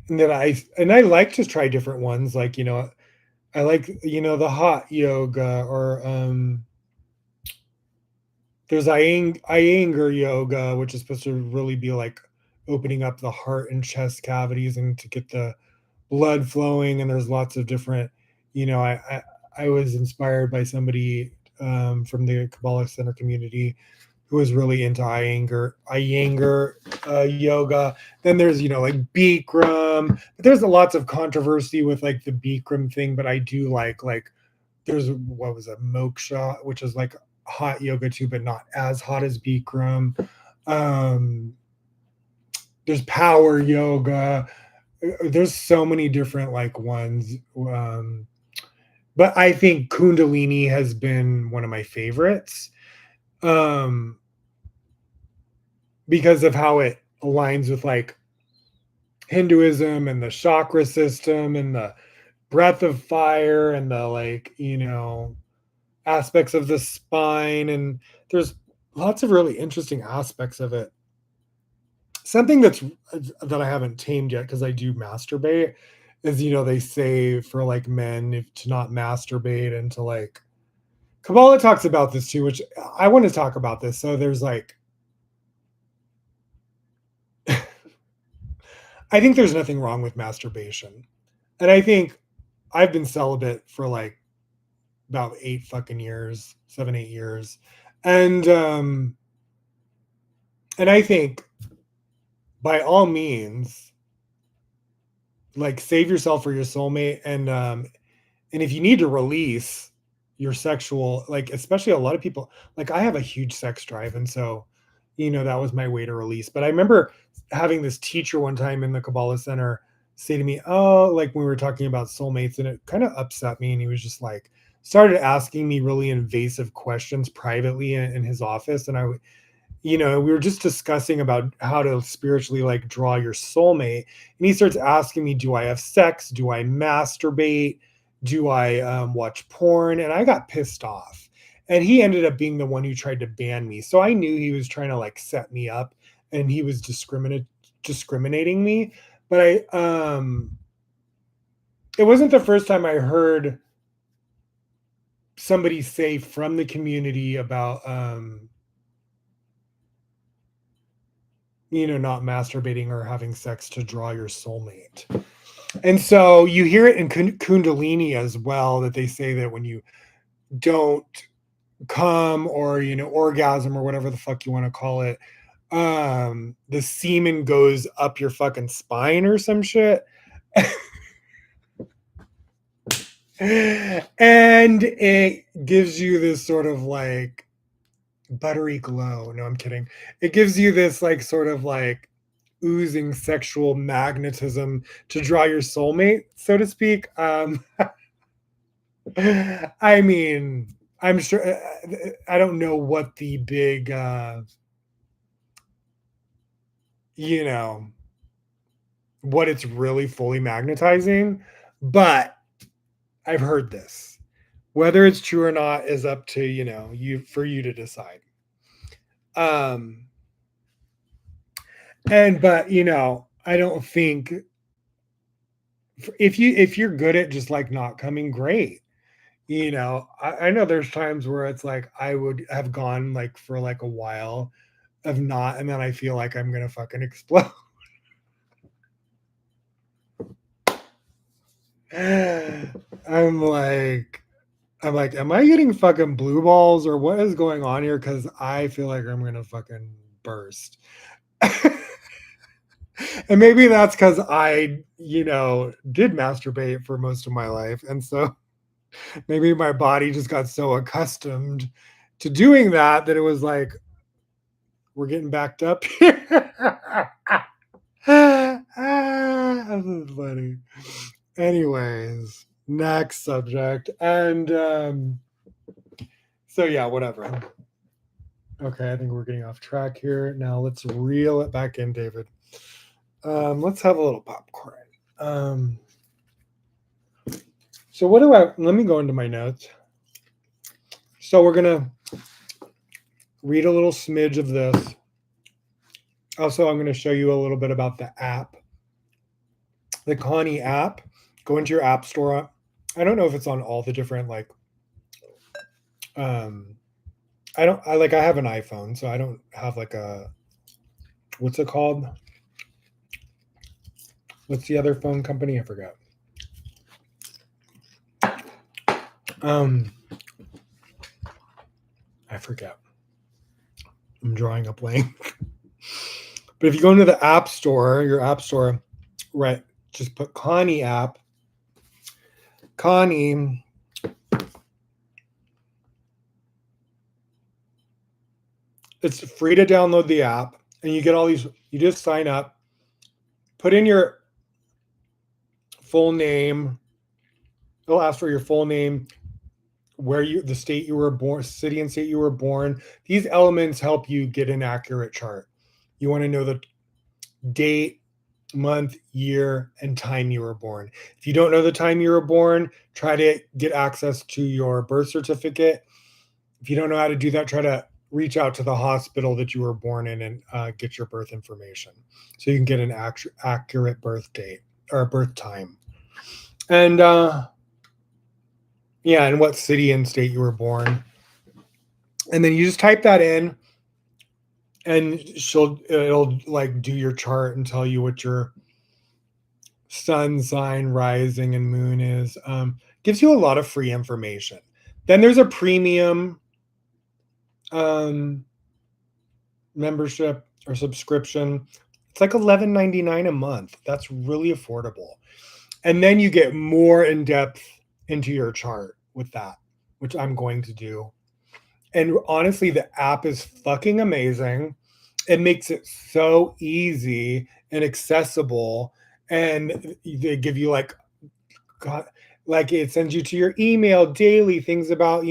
and I like to try different ones, like I like the hot yoga, or there's Iyengar yoga, which is supposed to really be like opening up the heart and chest cavities and to get the blood flowing. And there's lots of different, I was inspired by somebody from the Kabbalah Center community who was really into Iyengar yoga. Then there's like Bikram. But there's lots of controversy with like the Bikram thing, but I do like there's what was it, Moksha, which is like hot yoga too, but not as hot as Bikram. Um, there's power yoga. There's so many different like ones. But I think Kundalini has been one of my favorites. Um, because of how it aligns with like Hinduism and the chakra system and the breath of fire and the like, aspects of the spine. And there's lots of really interesting aspects of it. Something that I haven't tamed yet because I do masturbate is they say for like men to not masturbate and to like Kabbalah talks about this too, which I want to talk about this. So there's like I think there's nothing wrong with masturbation. And I think I've been celibate for like about 8 fucking years, 7, 8 years. And I think by all means, like save yourself for your soulmate. And if you need to release your sexual, like especially a lot of people, like I have a huge sex drive, and so that was my way to release. But I remember having this teacher one time in the Kabbalah Center say to me, oh, like when we were talking about soulmates, and it kind of upset me. And he was just like started asking me really invasive questions privately in his office. And we were just discussing about how to spiritually like draw your soulmate. And he starts asking me, do I have sex? Do I masturbate? Do I watch porn? And I got pissed off. And he ended up being the one who tried to ban me. So I knew he was trying to like set me up and he was discriminating me. But it wasn't the first time I heard somebody say from the community about not masturbating or having sex to draw your soulmate. And so you hear it in Kundalini as well, that they say that when you don't come or, orgasm or whatever the fuck you want to call it, the semen goes up your fucking spine or some shit. And it gives you this sort of like buttery glow. No, I'm kidding. It gives you this like sort of like oozing sexual magnetism to draw your soulmate, so to speak. I mean, I'm sure I don't know what the big you know what it's really fully magnetizing, but I've heard this. Whether it's true or not is up to, you to decide. Um but I don't think, if you're good at just like not coming, great. I know there's times where it's like I would have gone like for like a while of not, and then I feel like I'm gonna fucking explode. I'm like, am I getting fucking blue balls or what is going on here? Because I feel like I'm gonna fucking burst. And maybe that's because I, did masturbate for most of my life. And so maybe my body just got so accustomed to doing that it was like, we're getting backed up here. This is funny. Anyways, next subject. And so yeah, whatever. Okay, I think we're getting off track here. Now let's reel it back in, David. Let's have a little popcorn. So let me go into my notes. So we're gonna read a little smidge of this. Also, I'm going to show you a little bit about the app, the Connie app. Go into your app store. I don't know if it's on all the different I have an iPhone, so I don't have like what's it called? What's the other phone company? I forgot. I forget. I'm drawing a blank. But if you go into the app store, your app store, right, just put Connie app. Connie. It's free to download the app, and you get all these. You just sign up, put in your full name. It'll ask for your full name, the state you were born, city and state you were born. These elements help you get an accurate chart. You want to know the date, month, year, and time you were born. If you don't know the time you were born, try to get access to your birth certificate. If you don't know how to do that, try to reach out to the hospital that you were born in and get your birth information so you can get an accurate birth date or birth time. And yeah, and what city and state you were born. And then you just type that in, and it'll like do your chart and tell you what your sun sign, rising, and moon is. Gives you a lot of free information. Then there's a premium membership or subscription. It's like $11.99 a month. That's really affordable. And then you get more in depth into your chart with that, which I'm going to do. And honestly, the app is fucking amazing. It makes it so easy and accessible. And they give you like it sends you to your email daily things about,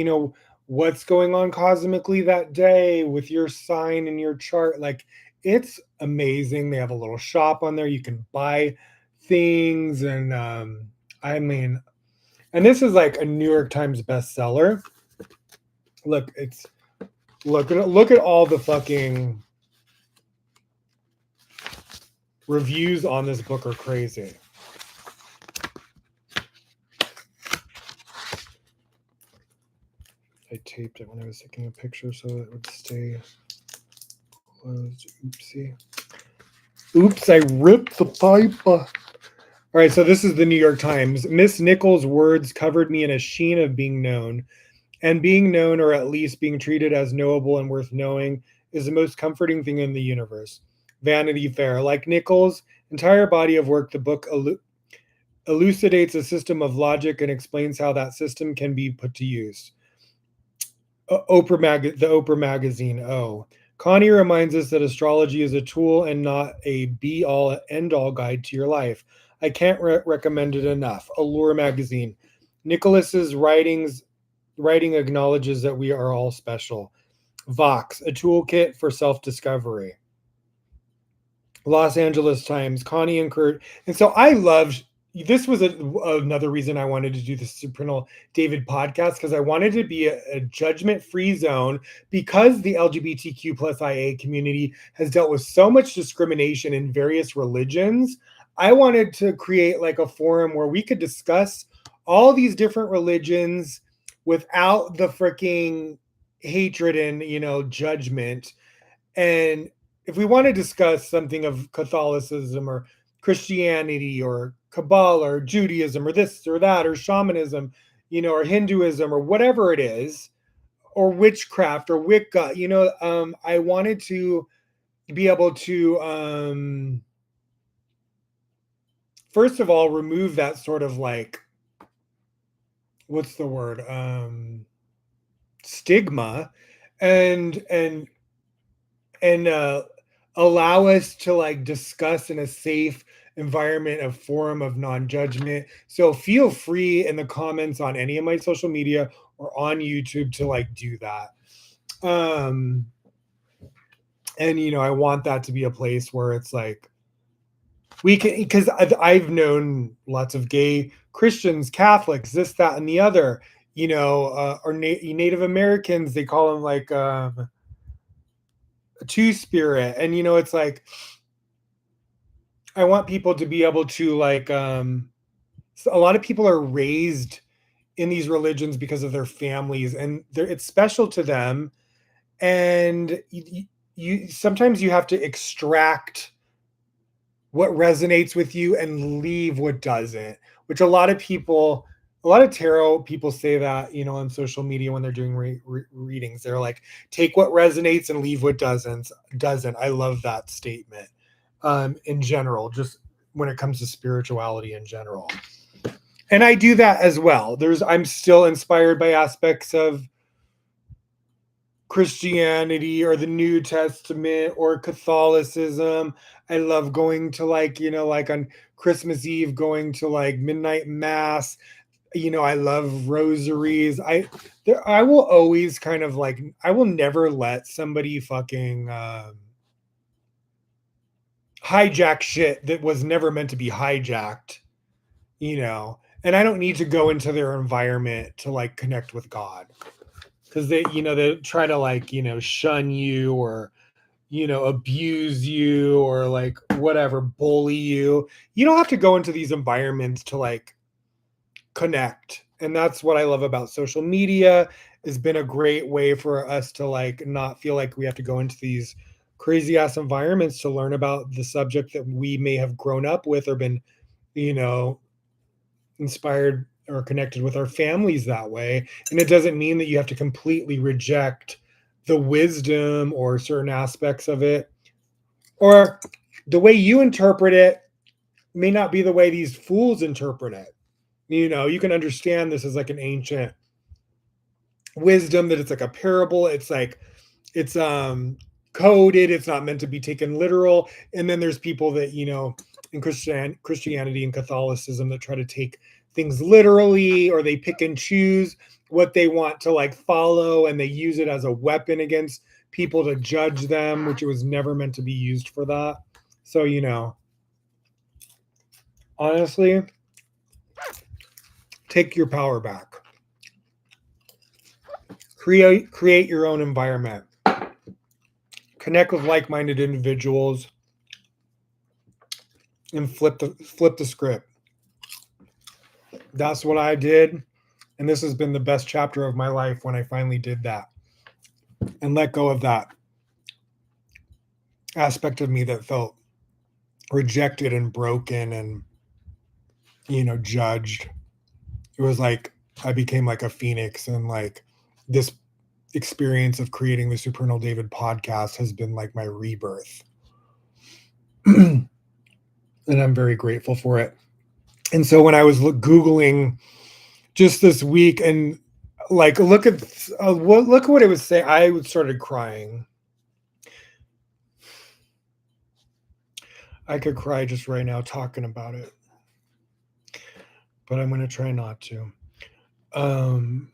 what's going on cosmically that day with your sign and your chart. Like, it's amazing. They have a little shop on there. You can buy things. And I mean, and this is like a New York Times bestseller. Look at all the fucking reviews on this book are crazy. I taped it when I was taking a picture so it would stay closed. Oopsie. Oops, I ripped the pipe. All right, so this is the New York Times. Miss Nichols' words covered me in a sheen of being known. And being known, or at least being treated as knowable and worth knowing, is the most comforting thing in the universe. Vanity Fair. Like Nichols' entire body of work, the book elucidates a system of logic and explains how that system can be put to use. The Oprah magazine. Oh, Connie reminds us that astrology is a tool and not a be all end all guide to your life. I can't recommend it enough. Allure magazine. Nicholas's writing acknowledges that we are all special. Vox, a toolkit for self discovery. Los Angeles Times, Connie and Kurt. And so I loved this was another reason I wanted to do the Supernal David podcast, because I wanted to be a judgment free zone, because the LGBTQ plus IA community has dealt with so much discrimination in various religions. I wanted to create like a forum where we could discuss all these different religions without the freaking hatred and judgment. And if we want to discuss something of Catholicism or Christianity or Kabbalah or Judaism or this or that or shamanism, or Hinduism or whatever it is, or witchcraft or Wicca, I wanted to be able to, first of all, remove that sort of like, what's the word? Stigma, and allow us to like discuss in a safe environment, a forum of non-judgment. So feel free in the comments on any of my social media or on YouTube to like do that. And I want that to be a place where it's like we can, because I've known lots of gay Christians, Catholics, this, that, and the other, or Native Americans, they call them like a two spirit. And it's like I want people to be able to like a lot of people are raised in these religions because of their families, and it's special to them. And you sometimes you have to extract what resonates with you and leave what doesn't, which a lot of tarot people say that, on social media when they're doing readings, they're like, take what resonates and leave what doesn't. I love that statement. In general, just when it comes to spirituality in general, and I do that as well. I'm still inspired by aspects of Christianity or the New Testament or Catholicism. I love going to like on Christmas Eve, going to like midnight mass. I love rosaries. I will always kind of like, I will never let somebody fucking hijack shit that was never meant to be hijacked, and I don't need to go into their environment to like connect with God, because they try to like shun you or abuse you or like whatever, bully you. You don't have to go into these environments to like connect. And that's what I love about social media. Has been a great way for us to like not feel like we have to go into these crazy ass environments to learn about the subject that we may have grown up with or been you know inspired or connected with our families that way. And it doesn't mean that you have to completely reject the wisdom or certain aspects of it, or the way you interpret it may not be the way these fools interpret it. You can understand this as like an ancient wisdom, that it's like a parable. It's like it's coded, it's not meant to be taken literal. And then there's people that in Christianity and Catholicism that try to take things literally, or they pick and choose what they want to like follow, and they use it as a weapon against people to judge them, which it was never meant to be used for that. So honestly, take your power back. Create your own environment. Connect with like-minded individuals and flip the script. That's what I did, and this has been the best chapter of my life when I finally did that and let go of that aspect of me that felt rejected and broken and, you know, judged. It was like I became like a phoenix, and like this experience of creating the Supernal David podcast has been like my rebirth. And I'm very grateful for it. And so when I was Googling just this week and like look at what it was saying, I started crying. I could cry just right now talking about it, but I'm going to try not to. Um,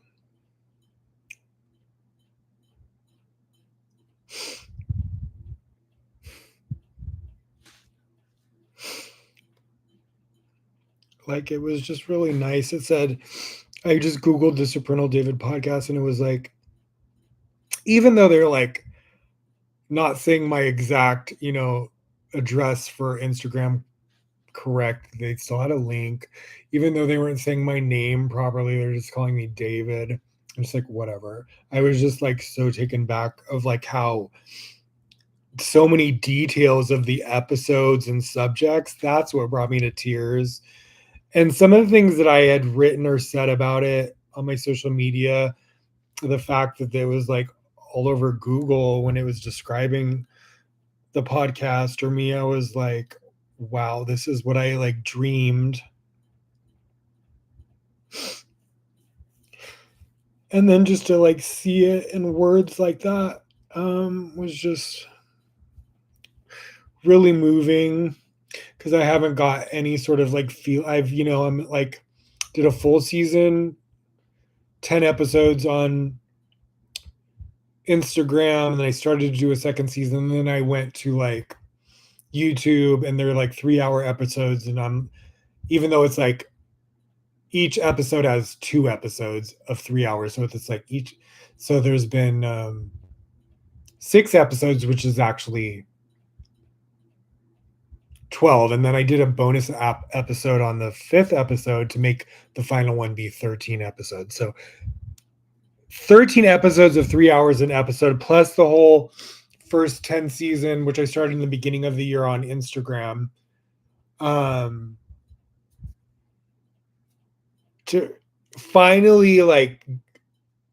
like it was just really nice. It said, I just Googled the Supernal David podcast, and it was like, even though they're like not saying my exact, you know, address for Instagram correct, they still had a link. Even though they weren't saying my name properly, they're just calling me David. I'm just like, whatever. I was just like so taken back of like how so many details of the episodes and subjects, that's what brought me to tears. And some of the things that I had written or said about it on my social media, the fact that it was like all over Google when it was describing the podcast or me, I was like, wow, this is what I like dreamed. And then just to like see it in words like that was just really moving, because I haven't got any sort of like feel. I've, you know, I'm like did a full season, 10 episodes on Instagram, and then I started to do a second season, and then I went to like YouTube, and they're like 3-hour episodes, and I'm, even though it's like each episode has 2 episodes of 3 hours, so it's like each, so there's been 6 episodes, which is actually 12, and then I did a bonus episode on the 5th episode to make the final one be 13 episodes. So 13 episodes of 3 hours an episode, plus the whole first 10 season, which I started in the beginning of the year on Instagram. To finally like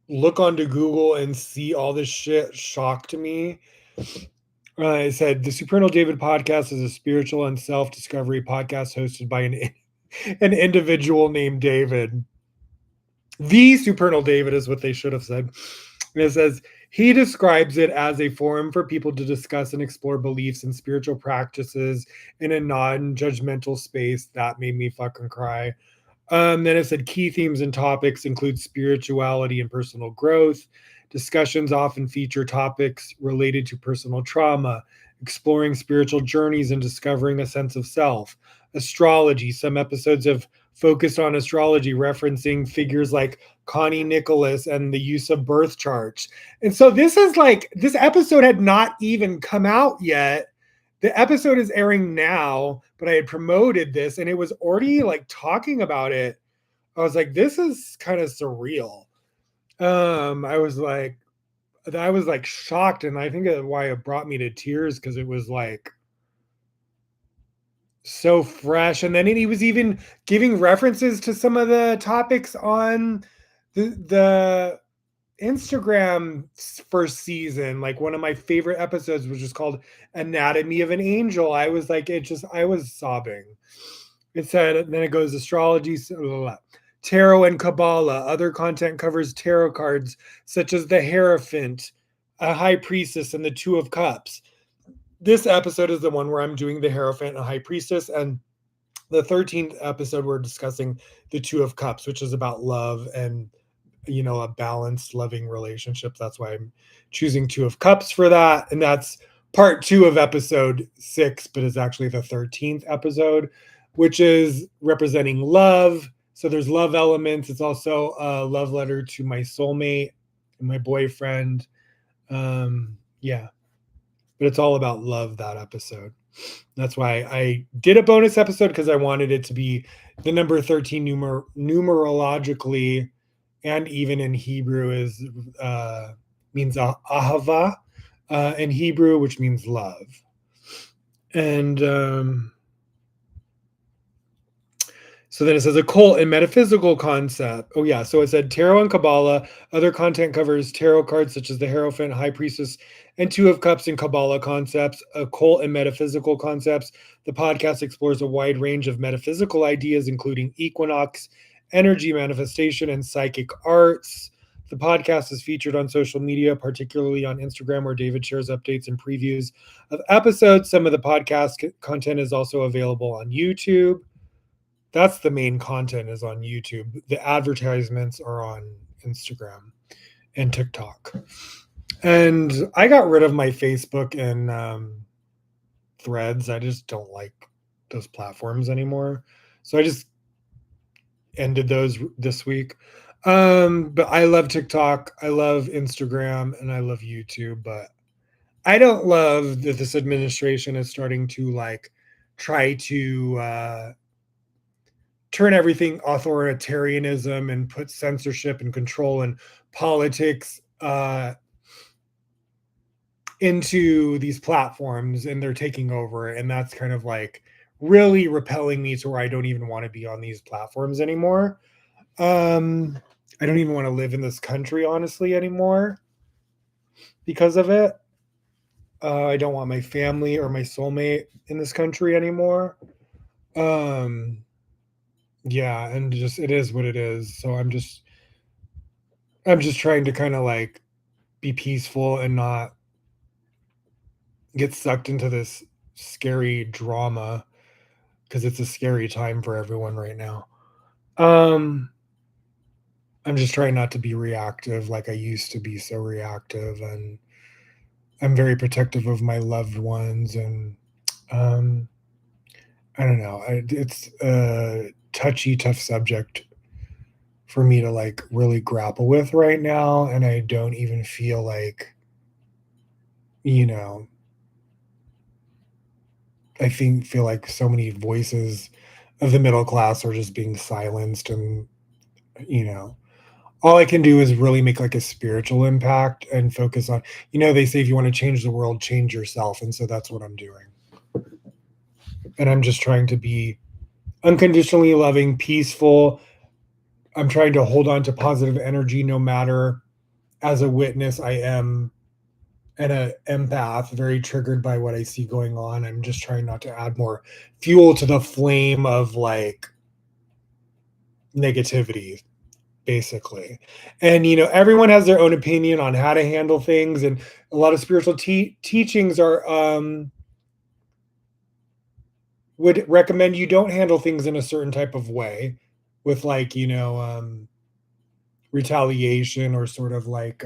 look onto Google and see all this shit shocked me. It said the Supernal David podcast is a spiritual and self-discovery podcast hosted by an individual named David. The Supernal David is what they should have said. And it says he describes it as a forum for people to discuss and explore beliefs and spiritual practices in a non-judgmental space. That made me fucking cry. Then it said key themes and topics include spirituality and personal growth. Discussions often feature topics related to personal trauma, exploring spiritual journeys and discovering a sense of self. Astrology. Some episodes have focused on astrology, referencing figures like Connie Nicholas and the use of birth charts. And so this is like, this episode had not even come out yet. The episode is airing now, but I had promoted this and it was already like talking about it. I was like, this is kind of surreal. I was like shocked, and I think that's why it brought me to tears, because it was like so fresh. And then he was even giving references to some of the topics on the Instagram first season. Like one of my favorite episodes was just called Anatomy of an Angel. I was like, I was sobbing. It said, then it goes astrology, blah, blah, blah. Tarot and Kabbalah. Other content covers tarot cards such as the Hierophant, a High Priestess, and the Two of Cups. This episode is the one where I'm doing the Hierophant and High Priestess, and the 13th episode we're discussing the Two of Cups, which is about love and, you know, a balanced, loving relationship. That's why I'm choosing Two of Cups for that, and that's part 2 of episode 6, but it's actually the 13th episode, which is representing love. So there's love elements. It's also a love letter to my soulmate and my boyfriend. Yeah, but it's all about love, that episode. That's why I did a bonus episode, because I wanted it to be the number 13 numerologically, and even in Hebrew is means ahava in Hebrew, which means love. And So then it says occult and metaphysical concept. Oh yeah. So it said tarot and Kabbalah. Other content covers tarot cards such as the Hierophant, High Priestess, and Two of Cups and Kabbalah concepts, occult and metaphysical concepts. The podcast explores a wide range of metaphysical ideas, including equinox, energy manifestation, and psychic arts. The podcast is featured on social media, particularly on Instagram, where David shares updates and previews of episodes. Some of the podcast content is also available on YouTube. That's the main content is on YouTube. The advertisements are on Instagram and TikTok. And I got rid of my Facebook and Threads. I just don't like those platforms anymore. So I just ended those this week. But I love TikTok, I love Instagram, and I love YouTube. But I don't love that this administration is starting to like try to turn everything authoritarianism and put censorship and control and politics into these platforms, and they're taking over, and that's kind of like really repelling me to where I don't even want to be on these platforms anymore. I don't even want to live in this country honestly anymore because of it. I don't want my family or my soulmate in this country anymore. um yeah, and just it is what it is. So I'm just trying to kind of like be peaceful and not get sucked into this scary drama because it's a scary time for everyone right now. Um, I'm just trying not to be reactive like I used to be so reactive, and I'm very protective of my loved ones, and um, I don't know. It's a touchy, tough subject for me to like really grapple with right now, and I don't even feel like, you know, I feel like so many voices of the middle class are just being silenced, and you know, all I can do is really make like a spiritual impact and focus on, they say if you want to change the world, change yourself, and so that's what I'm doing. And I'm just trying to be unconditionally loving, peaceful. I'm trying to hold on to positive energy no matter. As a witness, I am an empath, very triggered by what I see going on. I'm just trying not to add more fuel to the flame of like negativity, basically. And everyone has their own opinion on how to handle things, and a lot of spiritual teachings are would recommend you don't handle things in a certain type of way with like retaliation or sort of like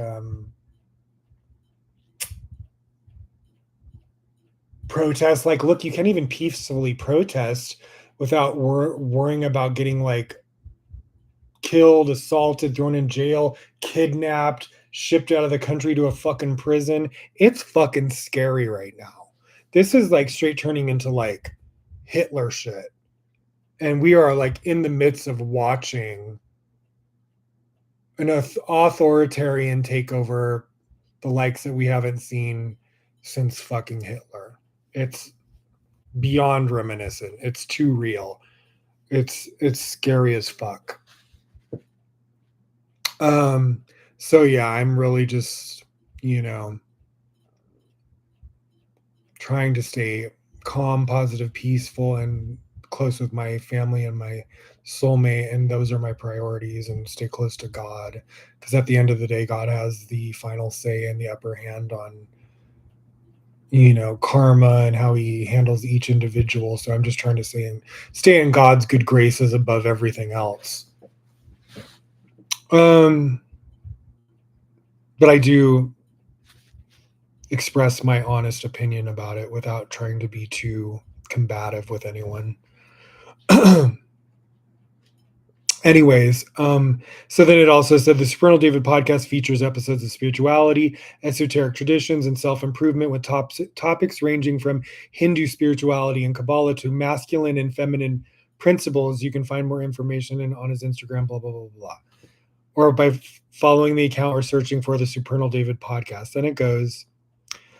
protest. Like, look, you can't even peacefully protest without worrying about getting like killed, assaulted, thrown in jail, kidnapped, shipped out of the country to a fucking prison. It's fucking scary right now. This is like straight turning into like Hitler shit. And we are like in the midst of watching an authoritarian takeover, the likes that we haven't seen since fucking Hitler. It's beyond reminiscent. It's too real. It's scary as fuck. Um, so yeah, I'm really just, trying to stay calm, positive, peaceful, and close with my family and my soulmate, and those are my priorities, and stay close to God, because at the end of the day, God has the final say and the upper hand on karma and how he handles each individual. So I'm just trying to stay in God's good graces above everything else. But I do express my honest opinion about it without trying to be too combative with anyone. Anyways, so then it also said the Supernal David podcast features episodes of spirituality, esoteric traditions, and self-improvement with topics ranging from Hindu spirituality and Kabbalah to masculine and feminine principles. You can find more information on his Instagram, blah, blah, blah, blah. Or by following the account or searching for the Supernal David podcast. Then it goes,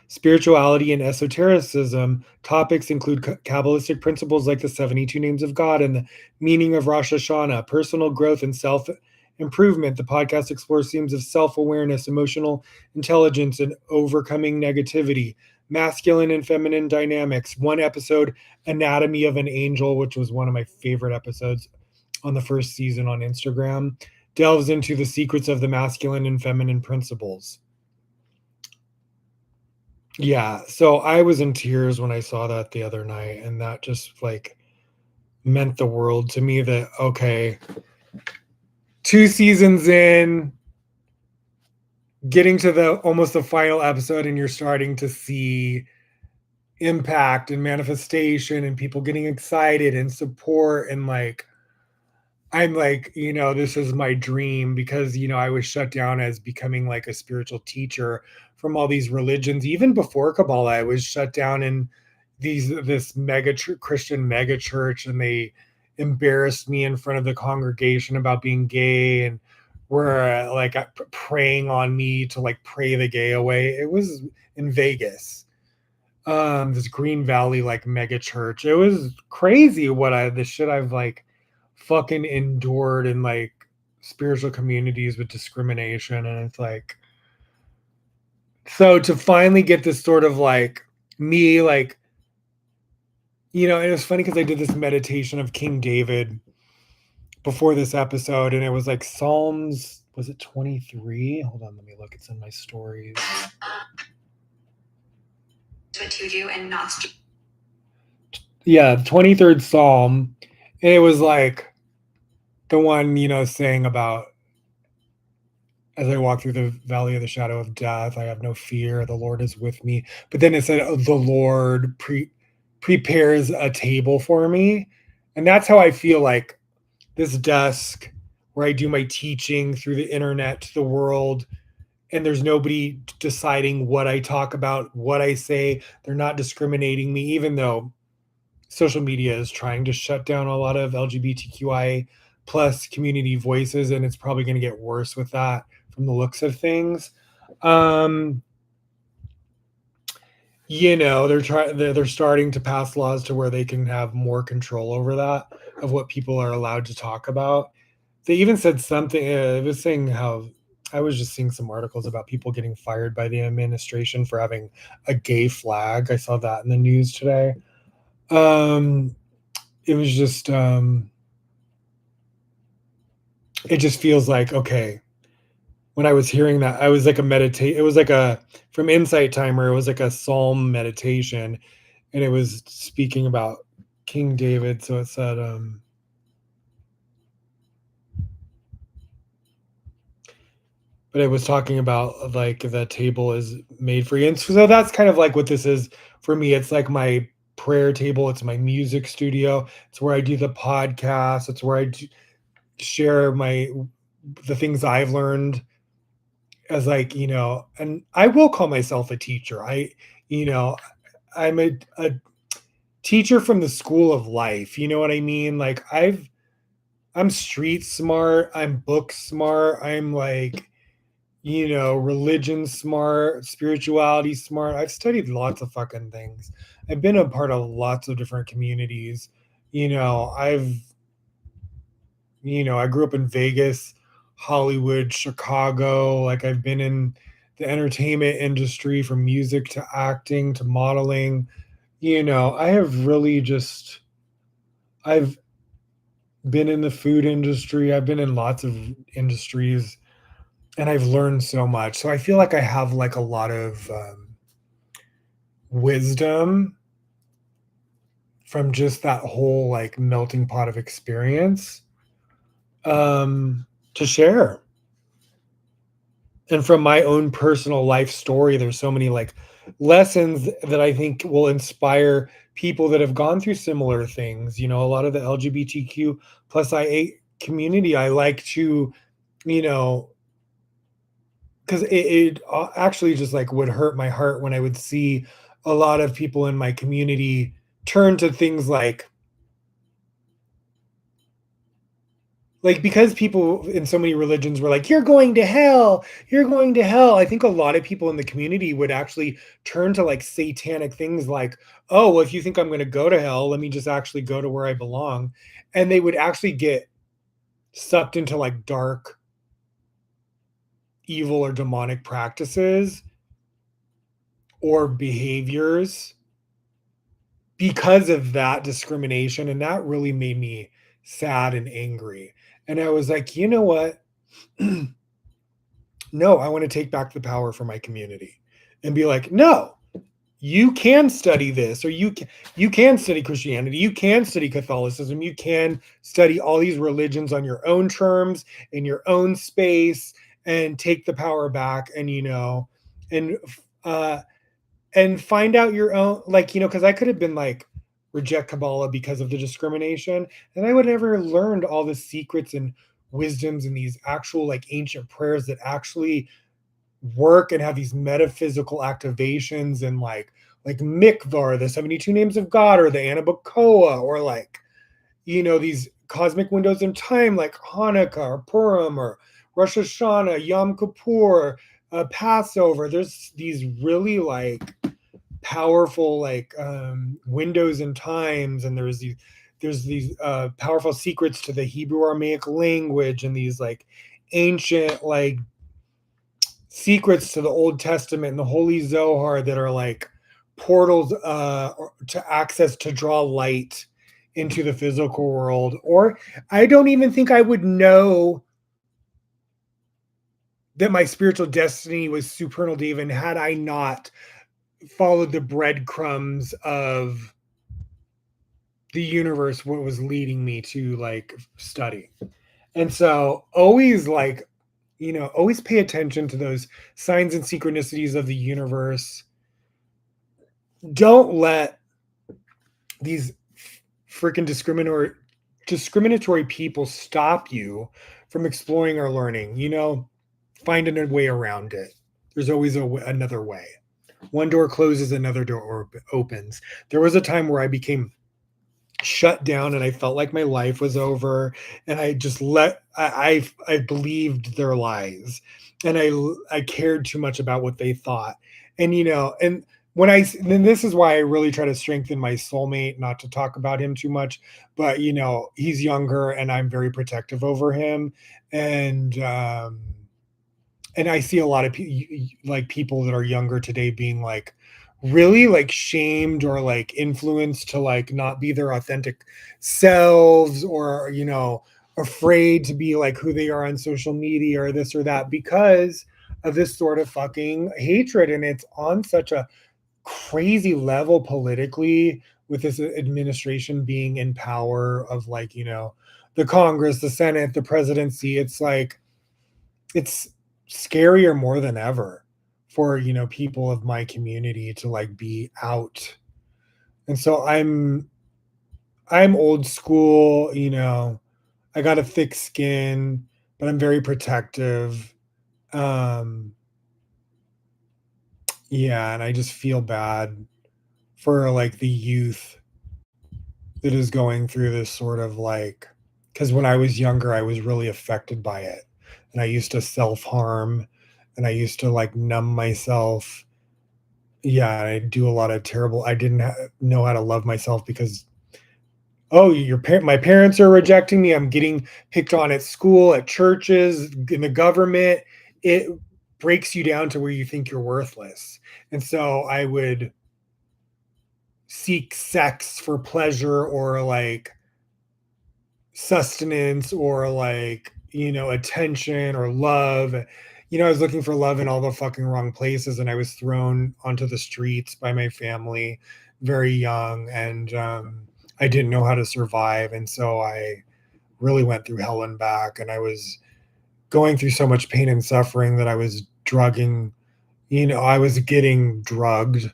spirituality and esotericism. Topics include Kabbalistic principles like the 72 names of God and the meaning of Rosh Hashanah, personal growth and self improvement. The podcast explores themes of self awareness, emotional intelligence, and overcoming negativity, masculine and feminine dynamics. One episode, Anatomy of an Angel, which was one of my favorite episodes on the first season on Instagram, delves into the secrets of the masculine and feminine principles. Yeah, so I was in tears when I saw that the other night, and that just like meant the world to me that okay, 2 seasons in, getting to the almost the final episode, and you're starting to see impact and manifestation and people getting excited and support and like I'm like, this is my dream because, I was shut down as becoming like a spiritual teacher from all these religions. Even before Kabbalah, I was shut down in this Christian mega church, and they embarrassed me in front of the congregation about being gay and were preying on me to like pray the gay away. It was in Vegas, this Green Valley like mega church. It was crazy the shit I've like fucking endured in like spiritual communities with discrimination. And it's like, so to finally get this sort of like me like, and it was funny because I did this meditation of King David before this episode, and it was like Psalms, was it 23? Hold on, let me look. It's in my stories. What to do and not to. Yeah, 23rd Psalm. And it was like the one, saying about, as I walk through the valley of the shadow of death, I have no fear. The Lord is with me. But then it said, oh, the Lord prepares a table for me. And that's how I feel like this desk where I do my teaching through the internet to the world. And there's nobody deciding what I talk about, what I say. They're not discriminating me, even though social media is trying to shut down a lot of LGBTQI plus community voices, and it's probably going to get worse with that from the looks of things. They're starting to pass laws to where they can have more control over that, of what people are allowed to talk about. They even said something, it was saying how, I was just seeing some articles about people getting fired by the administration for having a gay flag. I saw that in the news today. It was just it just feels like, okay, when I was hearing that, I was like it was like a, from Insight Timer, it was like a psalm meditation, and it was speaking about King David. So it said but it was talking about like the table is made for you. And so that's kind of like what this is for me. It's like my prayer table, it's my music studio, it's where I do the podcast, it's where I share the things I've learned as like, and I will call myself a teacher. You know, I'm a teacher from the school of life. You know what I mean? Like I'm street smart, I'm book smart, I'm like, religion smart, spirituality smart. I've studied lots of fucking things. I've been a part of lots of different communities. You know, I've I grew up in Vegas, Hollywood, Chicago. Like I've been in the entertainment industry from music to acting to modeling. I have really just, I've been in the food industry. I've been in lots of industries, and I've learned so much. So I feel like I have like a lot of wisdom from just that whole like melting pot of experience to share. And from my own personal life story, there's so many like lessons that I think will inspire people that have gone through similar things. A lot of the LGBTQ plus IA community, I like to, because it actually just like would hurt my heart when I would see a lot of people in my community turn to things like like, because people in so many religions were like, "You're going to hell, you're going to hell." I think a lot of people in the community would actually turn to, like, satanic things like, "Oh, well, if you think I'm gonna go to hell, let me just actually go to where I belong." And they would actually get sucked into, like, dark, evil, or demonic practices or behaviors because of that discrimination, and that really made me sad and angry. And I was like, "You know what? No, I want to take back the power for my community and be like, no, you can study this, or you can study Christianity, you can study Catholicism, you can study all these religions on your own terms in your own space and take the power back, and and uh and find out your own, like, because I could have been like reject Kabbalah because of the discrimination, and I would never learned all the secrets and wisdoms and these actual like ancient prayers that actually work and have these metaphysical activations, and like Mikvar, the 72 names of God, or the Anabacoa, or like, these cosmic windows in time like Hanukkah or Purim or Rosh Hashanah, Yom Kippur, Passover. There's these really like powerful like windows and times, and there's these powerful secrets to the Hebrew Aramaic language, and these like ancient like secrets to the Old Testament and the Holy Zohar that are like portals to access to draw light into the physical world. Or I don't even think I would know that my spiritual destiny was supernal, David, had I not followed the breadcrumbs of the universe, what was leading me to like study. And so always like, always pay attention to those signs and synchronicities of the universe. Don't let these freaking discriminatory people stop you from exploring or learning. Find a way around it. There's always another way. One door closes, another door opens. There was a time where I became shut down and I felt like my life was over, and I just I believed their lies, and I cared too much about what they thought. And and then this is why I really try to strengthen my soulmate, not to talk about him too much, but he's younger and I'm very protective over him. And I see a lot of like people that are younger today being like really like shamed or like influenced to like not be their authentic selves, or afraid to be like who they are on social media or this or that because of this sort of fucking hatred. And it's on such a crazy level politically, with this administration being in power of like the Congress, the Senate, the presidency. It's like it's scarier more than ever for people of my community to like be out. And so I'm old school. I got a thick skin, but I'm very protective. um yeah, and I just feel bad for like the youth that is going through this sort of like, because when I was younger I was really affected by it, and I used to self-harm, and I used to like numb myself. Yeah, I do a lot of terrible. I didn't know how to love myself because, oh, my parents are rejecting me. I'm getting picked on at school, at churches, in the government. It breaks you down to where you think you're worthless. And so I would seek sex for pleasure, or like sustenance, or like attention or love. I was looking for love in all the fucking wrong places, and I was thrown onto the streets by my family very young, and I didn't know how to survive. And so I really went through hell and back, and I was going through so much pain and suffering that I was drugging. I was getting drugged,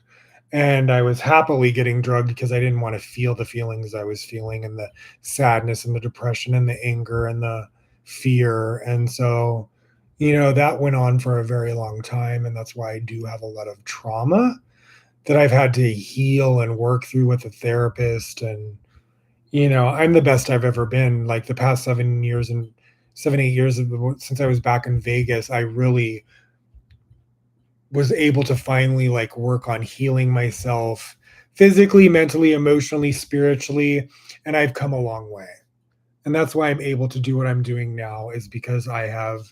and I was happily getting drugged because I didn't want to feel the feelings I was feeling, and the sadness and the depression and the anger and the fear. And so, that went on for a very long time. And that's why I do have a lot of trauma that I've had to heal and work through with a therapist. And, I'm the best I've ever been. Like the past 7 years and 7, 8 years since I was back in Vegas, I really was able to finally like work on healing myself physically, mentally, emotionally, spiritually, and I've come a long way. And that's why I'm able to do what I'm doing now, is because I have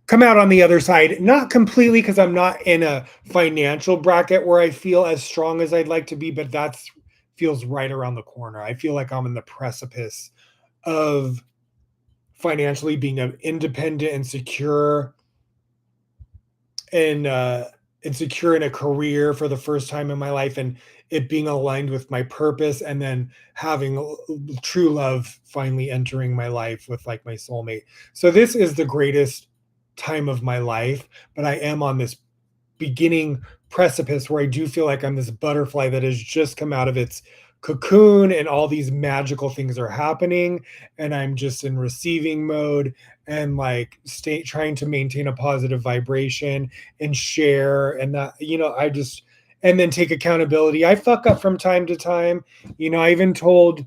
come out on the other side, not completely, because I'm not in a financial bracket where I feel as strong as I'd like to be, but that's feels right around the corner. I feel like I'm in the precipice of financially being independent and secure, and secure in a career for the first time in my life, and it being aligned with my purpose, and then having true love finally entering my life with like my soulmate. So this is the greatest time of my life, but I am on this beginning precipice where I do feel like I'm this butterfly that has just come out of its cocoon, and all these magical things are happening, and I'm just in receiving mode, and like stay trying to maintain a positive vibration and share, and that, I just, and then take accountability. I fuck up from time to time. I even told,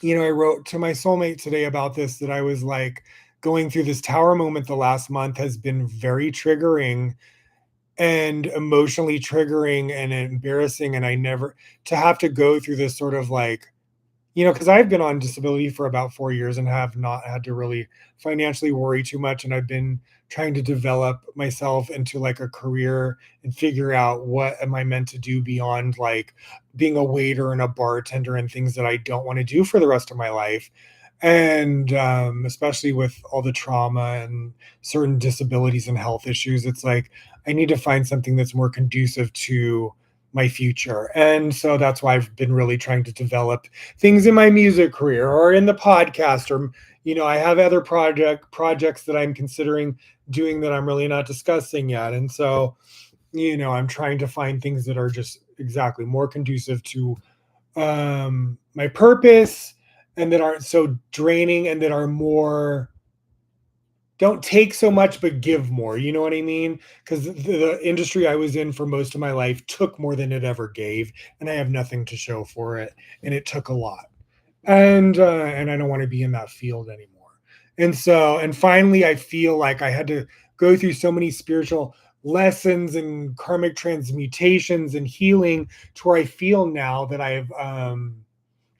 I wrote to my soulmate today about this, that I was like going through this tower moment the last month has been very triggering and emotionally triggering and embarrassing, and I never to have to go through this sort of like, because I've been on disability for about 4 years and have not had to really financially worry too much, and I've been trying to develop myself into like a career and figure out what am I meant to do beyond like being a waiter and a bartender and things that I don't want to do for the rest of my life. And especially with all the trauma and certain disabilities and health issues, it's like I need to find something that's more conducive to my future. And so that's why I've been really trying to develop things in my music career or in the podcast, or I have other projects that I'm considering doing that I'm really not discussing yet. And so I'm trying to find things that are just exactly more conducive to my purpose, and that aren't so draining, and that are more, don't take so much but give more, you know what I mean? Because the industry I was in for most of my life took more than it ever gave, and I have nothing to show for it, and it took a lot. And I don't want to be in that field anymore. And finally I feel like I had to go through so many spiritual lessons and karmic transmutations and healing, to where I feel now that I've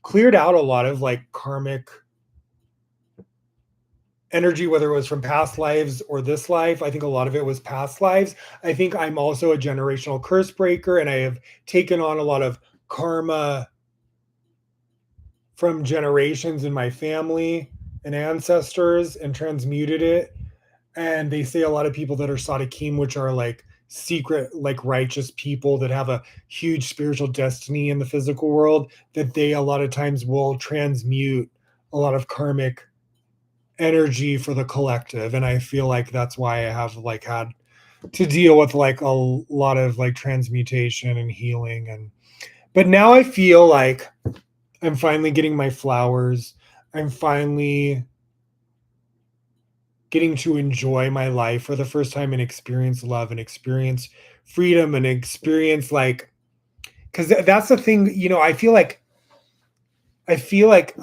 cleared out a lot of like karmic energy, whether it was from past lives or this life. I think a lot of it was past lives. I think I'm also a generational curse breaker, and I have taken on a lot of karma from generations in my family and ancestors and transmuted it. And they say a lot of people that are Sadiqim, which are like secret, like righteous people that have a huge spiritual destiny in the physical world, that they a lot of times will transmute a lot of karmic energy for the collective. And I feel like that's why I have like had to deal with like a lot of like transmutation and healing. And but now I feel like I'm finally getting my flowers. I'm finally getting to enjoy my life for the first time, and experience love and experience freedom and experience like, because that's the thing, I feel like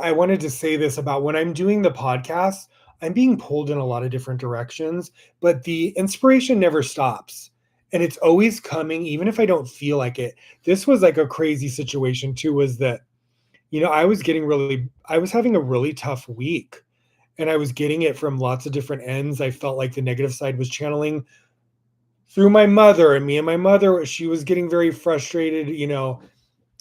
I wanted to say this about when I'm doing the podcast, I'm being pulled in a lot of different directions, but the inspiration never stops. And it's always coming, even if I don't feel like it. This was like a crazy situation too, was that, I was having a really tough week, and I was getting it from lots of different ends. I felt like the negative side was channeling through my mother, and me and my mother, she was getting very frustrated.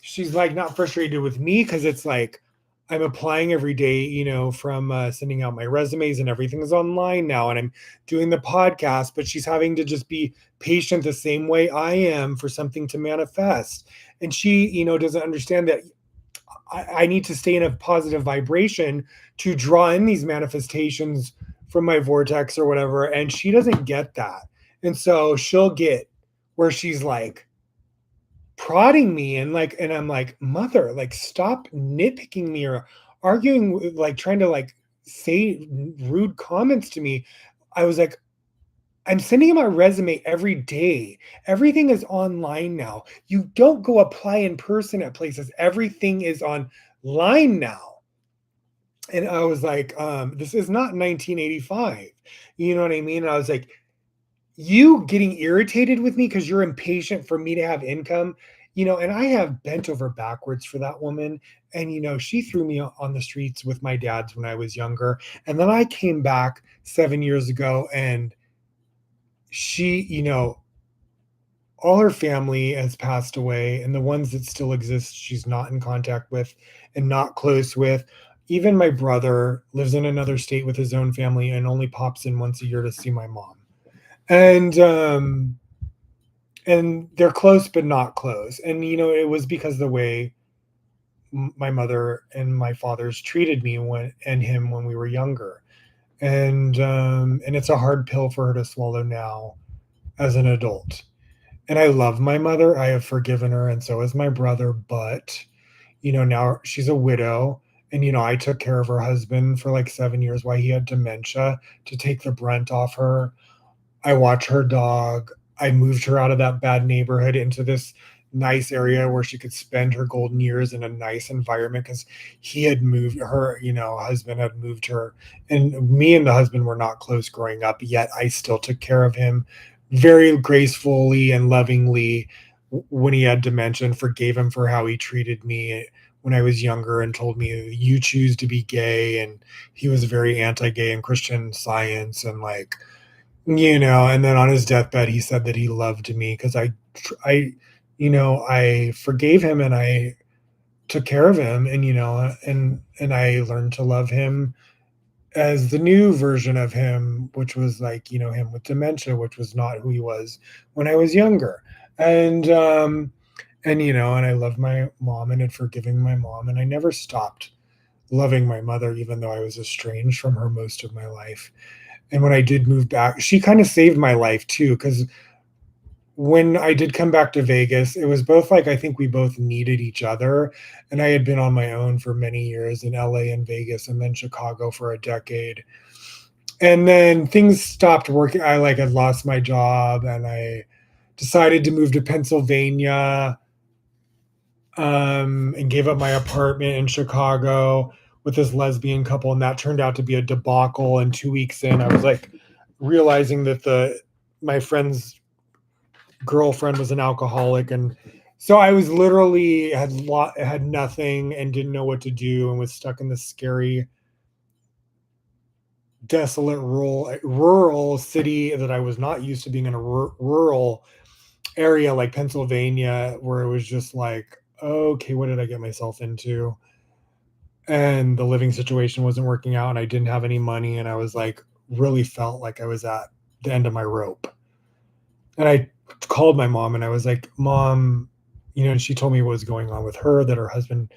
She's like not frustrated with me, because it's like I'm applying every day, from sending out my resumes, and everything is online now, and I'm doing the podcast, but she's having to just be patient the same way I am for something to manifest. And she, doesn't understand that I need to stay in a positive vibration to draw in these manifestations from my vortex or whatever. And she doesn't get that. And so she'll get where she's like prodding me, and I'm like, mother, like stop nitpicking me or arguing, like trying to like say rude comments to me. I was like, I'm sending him my resume every day. Everything is online now. You don't go apply in person at places. Everything is online now. And I was like, this is not 1985. You know what I mean? And I was like, you getting irritated with me because you're impatient for me to have income, and I have bent over backwards for that woman. And, she threw me on the streets with my dad's when I was younger. And then I came back 7 years ago and she, all her family has passed away. And the ones that still exist, she's not in contact with and not close with. Even my brother lives in another state with his own family and only pops in once a year to see my mom. And they're close but not close. And it was because the way my mother and my father's treated me and him when we were younger. And it's a hard pill for her to swallow now as an adult. And I love my mother. I have forgiven her, and so has my brother. But now she's a widow. And I took care of her husband for like 7 years while he had dementia to take the brunt off her. I watch her dog. I moved her out of that bad neighborhood into this nice area where she could spend her golden years in a nice environment because he had moved her, husband had moved her. And me and the husband were not close growing up, yet I still took care of him very gracefully and lovingly when he had dementia, and forgave him for how he treated me when I was younger and told me, you choose to be gay. And he was very anti gay and Christian Science. And like, and then on his deathbed, he said that he loved me because I forgave him and I took care of him, and and I learned to love him as the new version of him, which was like him with dementia, which was not who he was when I was younger, and I loved my mom and had forgiven my mom, and I never stopped loving my mother, even though I was estranged from her most of my life. And when I did move back, she kind of saved my life too, because when I did come back to Vegas, it was both like I think we both needed each other. And I had been on my own for many years in LA and Vegas and then Chicago for a decade. And then things stopped working. I like had lost my job and I decided to move to Pennsylvania, and gave up my apartment in Chicago with this lesbian couple. And that turned out to be a debacle. And 2 weeks in, I was like realizing that my friend's girlfriend was an alcoholic, and so I was literally had nothing and didn't know what to do and was stuck in this scary, desolate rural city that I was not used to being in a rural area like Pennsylvania, where it was just like, okay, what did I get myself into? And the living situation wasn't working out, and I didn't have any money, and I was like, really felt like I was at the end of my rope. And I called my mom and I was like, Mom, and she told me what was going on with her, that her husband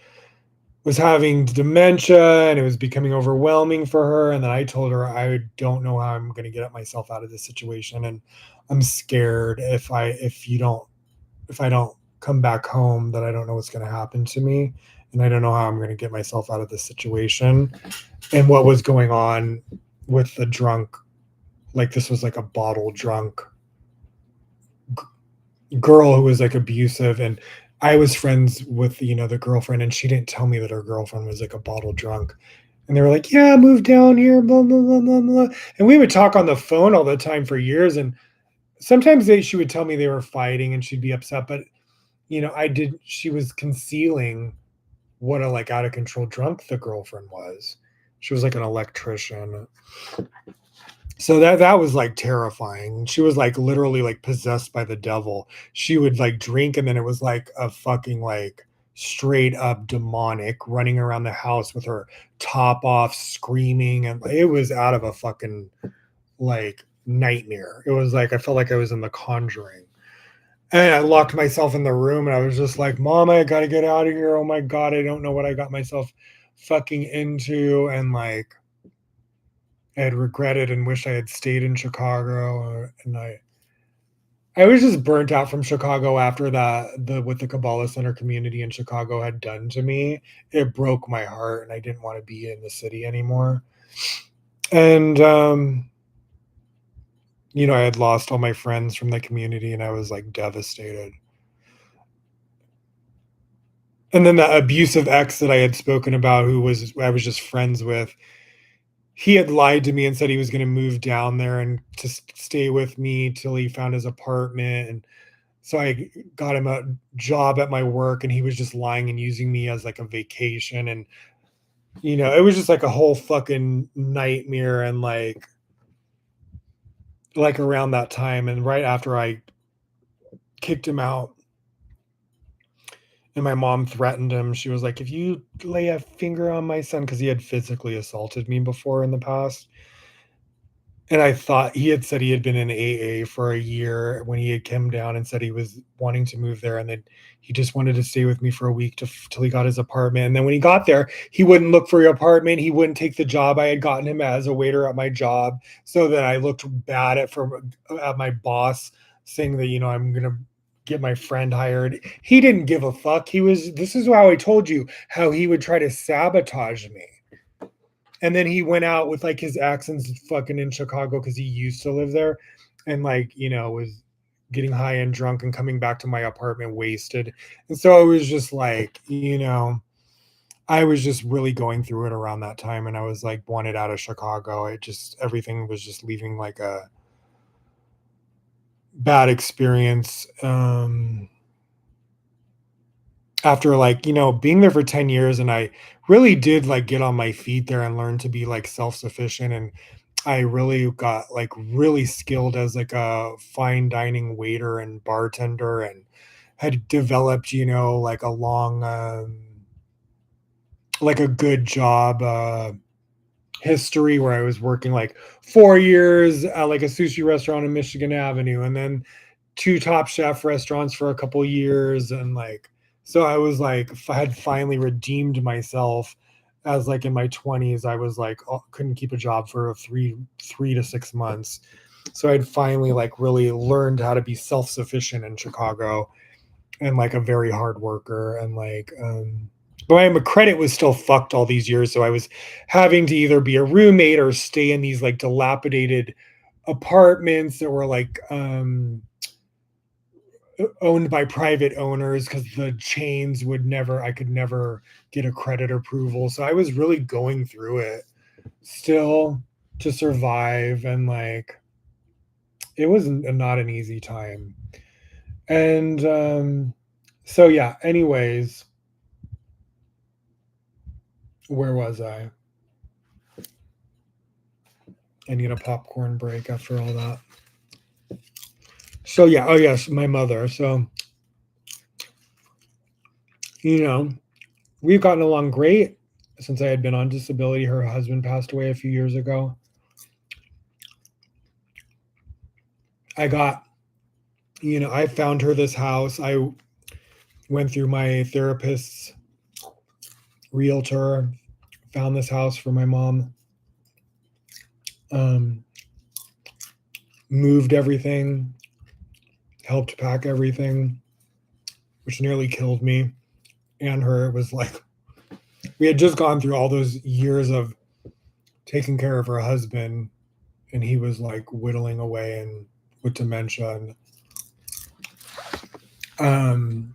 was having dementia and it was becoming overwhelming for her. And then I told her, I don't know how I'm going to get myself out of this situation. And I'm scared if I don't come back home, that I don't know what's going to happen to me. And I don't know how I'm going to get myself out of this situation. And what was going on with the drunk, like this was like a bottle drunk girl who was like abusive, and I was friends with the girlfriend, and she didn't tell me that her girlfriend was like a bottle drunk. And they were like, yeah, move down here, blah blah blah blah blah. And we would talk on the phone all the time for years, and sometimes she would tell me they were fighting and she'd be upset, but I did she was concealing what a like out of control drunk the girlfriend was. She was like an electrician. So that was like terrifying. She was like literally like possessed by the devil. She would like drink, and then it was like a fucking like straight up demonic running around the house with her top off screaming, and it was out of a fucking like nightmare. It was like I felt like I was in The Conjuring. And I locked myself in the room and I was just like, Mom, I gotta get out of here. Oh my God, I don't know what I got myself fucking into. And like I had regretted and wished I had stayed in Chicago. And I was just burnt out from Chicago after what the Kabbalah Center community in Chicago had done to me. It broke my heart, and I didn't want to be in the city anymore. And I had lost all my friends from the community, and I was like devastated. And then the abusive ex that I had spoken about, I was just friends with, he had lied to me and said he was going to move down there and to stay with me till he found his apartment. And so I got him a job at my work, and he was just lying and using me as like a vacation. And, it was just like a whole fucking nightmare. And like around that time, and right after I kicked him out, and my mom threatened him. She was like, if you lay a finger on my son, because he had physically assaulted me before in the past. And I thought he had said he had been in AA for a year when he had come down and said he was wanting to move there. And then he just wanted to stay with me for a week till he got his apartment. And then when he got there, he wouldn't look for your apartment. He wouldn't take the job I had gotten him as a waiter at my job. So that I looked bad at my boss, saying that, I'm going to get my friend hired. He didn't give a fuck. This is how I told you how he would try to sabotage me. And then he went out with like his accents fucking in Chicago because he used to live there, and was getting high and drunk and coming back to my apartment wasted. And so it was just like, I was just really going through it around that time, and I was like wanted out of Chicago. Everything was just leaving like a bad experience. After being there for 10 years, and I really did like get on my feet there and learn to be like self-sufficient. And I really got like really skilled as like a fine dining waiter and bartender, and had developed, like a long, like a good job, history where I was working like 4 years at like a sushi restaurant in Michigan Avenue, and then two Top Chef restaurants for a couple years. And so I was like, I had finally redeemed myself. As like in my 20s, I was like, couldn't keep a job for 3 to 6 months. So I'd finally like really learned how to be self-sufficient in Chicago, and like a very hard worker. And but my credit was still fucked all these years. So I was having to either be a roommate or stay in these like dilapidated apartments that were like owned by private owners, because the chains I could never get a credit approval. So I was really going through it still to survive. And it was not an easy time. And so yeah, anyways, where was I need a popcorn break after all that. So yeah, oh yes, my mother. So we've gotten along great since I had been on disability. Her husband passed away a few years ago. I found her this house. I went through my therapist's realtor, found this house for my mom, moved everything, helped pack everything, which nearly killed me and her. It was like, we had just gone through all those years of taking care of her husband, and he was like whittling away and with dementia, and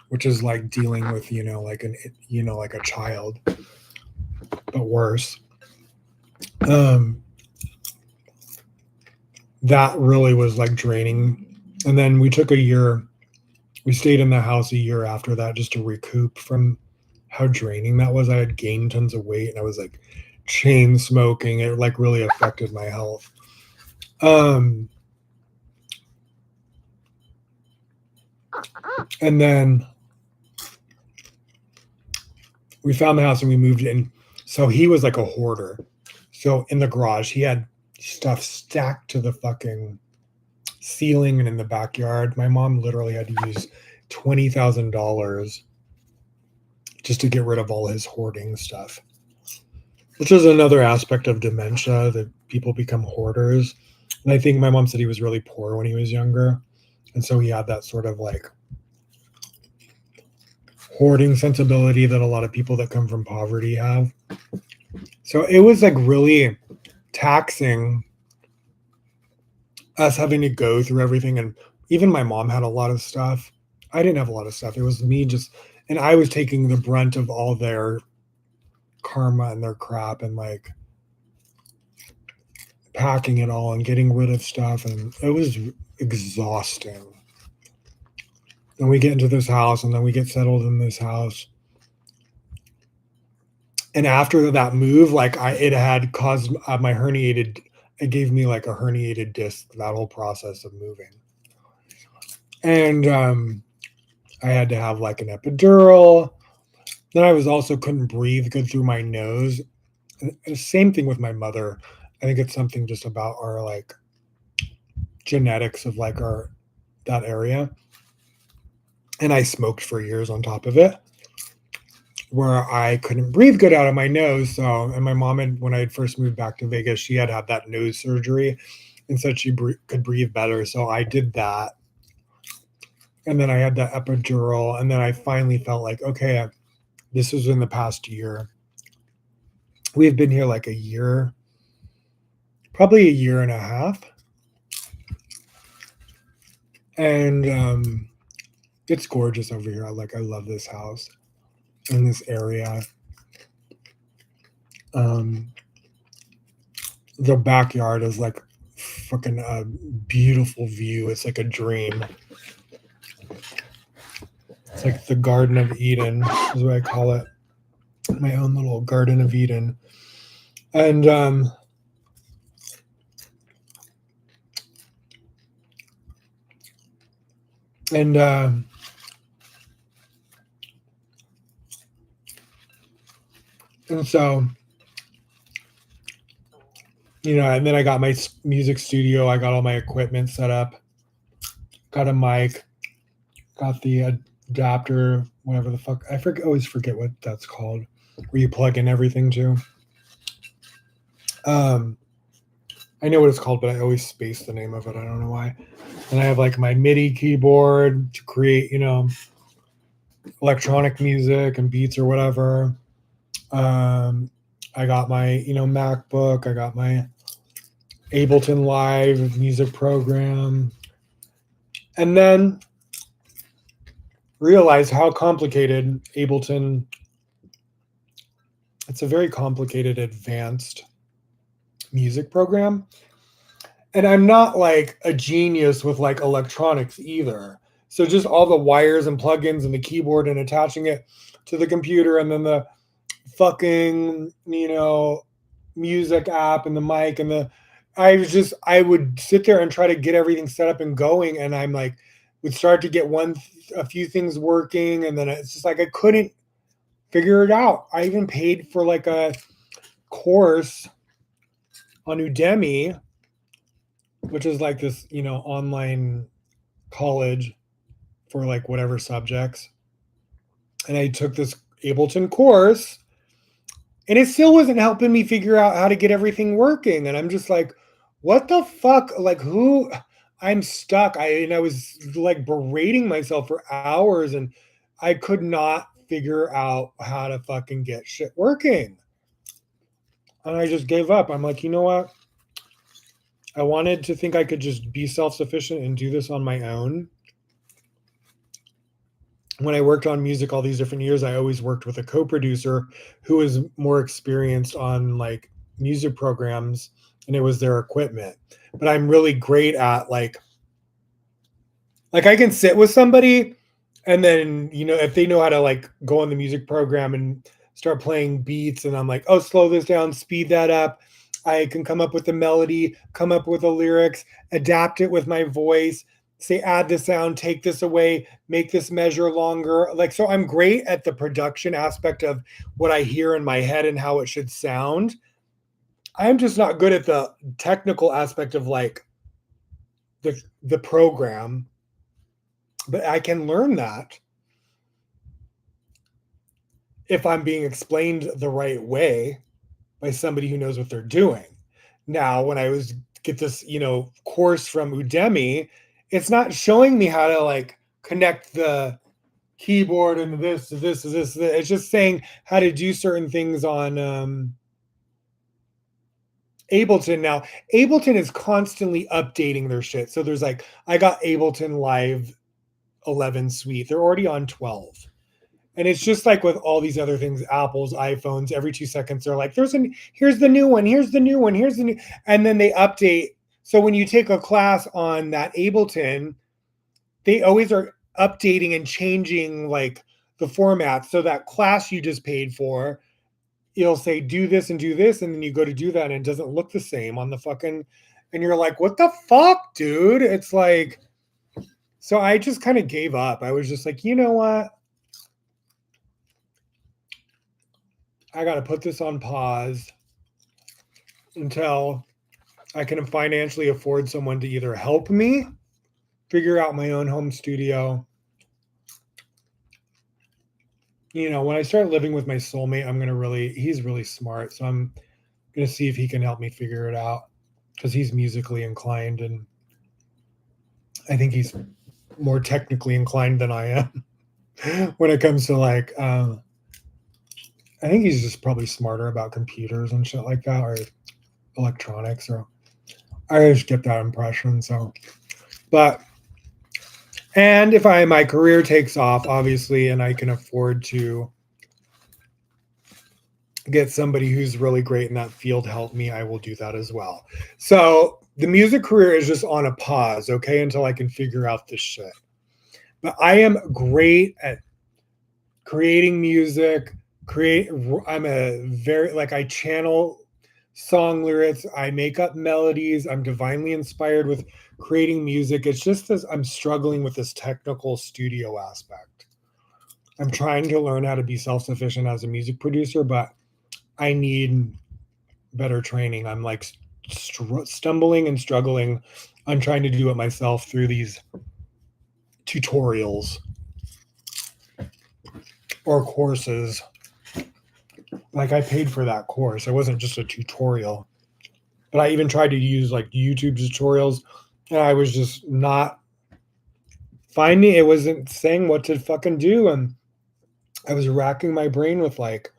which is like dealing with like like a child, but worse. That really was like draining. And then we stayed in the house a year after that just to recoup from how draining that was. I had gained tons of weight, and I was like chain smoking. It like really affected my health. And then we found the house and we moved in. So he was like a hoarder. So in the garage, he had stuff stacked to the fucking ceiling, and in the backyard, my mom literally had to use $20,000 just to get rid of all his hoarding stuff, which is another aspect of dementia, that people become hoarders. And I think my mom said he was really poor when he was younger, and so he had that sort of like hoarding sensibility that a lot of people that come from poverty have. So it was like really taxing, us having to go through everything. And even my mom had a lot of stuff. I didn't have a lot of stuff. It was me just And I was taking the brunt of all their karma and their crap and like packing it all and getting rid of stuff. And it was exhausting. And we get into this house and then we get settled in this house. And after that move, like it had caused my herniated, it gave me like a herniated disc, that whole process of moving. And I had to have like an epidural. Then I was also couldn't breathe good through my nose. And same thing with my mother. I think it's something just about our like genetics of like that area. And I smoked for years on top of it, where I couldn't breathe good out of my nose. So, and my mom had, when I had first moved back to Vegas, she had had that nose surgery and said she could breathe better. So I did that. And then I had the epidural. And then I finally felt like, okay, this was in the past year. We've been here like a year, probably a year and a half. And it's gorgeous over here. I love this house in this area. The backyard is like fucking a beautiful view. It's like a dream. It's like the Garden of Eden is what I call it. My own little Garden of Eden. And so, you know, and then I got my music studio. I got all my equipment set up, got a mic, got the adapter, whatever the fuck. Always forget what that's called, where you plug in everything to. I know what it's called, but I always space the name of it. I don't know why. And I have like my MIDI keyboard to create, you know, electronic music and beats or whatever. I got my, you know, MacBook. I got my Ableton Live music program. And then realize how complicated Ableton, it's a very complicated, advanced music program. And I'm not like a genius with like electronics either. So just all the wires and plugins and the keyboard and attaching it to the computer and then the fucking, you know, music app and the mic and I would sit there and try to get everything set up and going. And I'm like, would start to get a few things working. And then it's just like, I couldn't figure it out. I even paid for like a course on Udemy, which is like this, you know, online college for like whatever subjects. And I took this Ableton course and it still wasn't helping me figure out how to get everything working. And I'm just like, what the fuck? Like who? I'm stuck. I was like berating myself for hours and I could not figure out how to fucking get shit working. And I just gave up. I'm like, you know what? I wanted to think I could just be self-sufficient and do this on my own. When I worked on music all these different years, I always worked with a co-producer who was more experienced on like music programs and it was their equipment. But I'm really great at like I can sit with somebody and then, you know, if they know how to like go on the music program and start playing beats and I'm like, oh, slow this down, speed that up. I can come up with the melody, come up with the lyrics, adapt it with my voice, say, add the sound, take this away, make this measure longer. Like, so I'm great at the production aspect of what I hear in my head and how it should sound. I'm just not good at the technical aspect of like the program, but I can learn that if I'm being explained the right way by somebody who knows what they're doing. Now, when I get this, you know, course from Udemy, it's not showing me how to like connect the keyboard and this. It's just saying how to do certain things on Ableton. Now, Ableton is constantly updating their shit. So there's I got Ableton Live 11 Suite. They're already on 12. And it's just like with all these other things, Apple's, iPhones, every 2 seconds, they're like, here's the new one, here's the new one, here's the new, and then they update. So when you take a class on that Ableton, they always are updating and changing like the format. So that class you just paid for, it'll say do this and do this, and then you go to do that and it doesn't look the same on the fucking, and you're like, what the fuck, dude? It's like, so I just kind of gave up. I was just like, you know what? I got to put this on pause until I can financially afford someone to either help me figure out my own home studio. You know, when I start living with my soulmate, he's really smart. So I'm going to see if he can help me figure it out because he's musically inclined. And I think he's more technically inclined than I am when it comes to like, I think he's just probably smarter about computers and shit like that, or electronics, or I just get that impression. So, but, and if my career takes off, obviously, and I can afford to get somebody who's really great in that field help me, I will do that as well. So the music career is just on a pause, okay, until I can figure out this shit. But I am great at creating music. I'm a very, like, I channel song lyrics, I make up melodies, I'm divinely inspired with creating music. It's just this, I'm struggling with this technical studio aspect. I'm trying to learn how to be self-sufficient as a music producer, but I need better training. I'm like stumbling and struggling on trying to do it myself through these tutorials or courses. Like, I paid for that course. It wasn't just a tutorial, but I even tried to use like YouTube tutorials, and I was just not finding, it wasn't saying what to fucking do. And I was racking my brain with like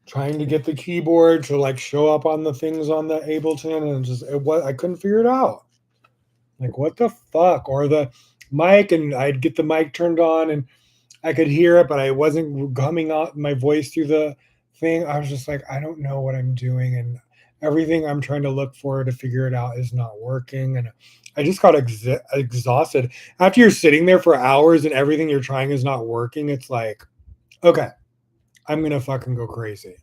trying to get the keyboard to like show up on the things on the Ableton, and just I couldn't figure it out. Like, what the fuck? Or the mic, and I'd get the mic turned on and I could hear it, but I wasn't coming out my voice through the thing. I was just like, I don't know what I'm doing, and everything I'm trying to look for to figure it out is not working. And I just got exhausted after you're sitting there for hours and everything you're trying is not working. It's like, okay, I'm gonna fucking go crazy.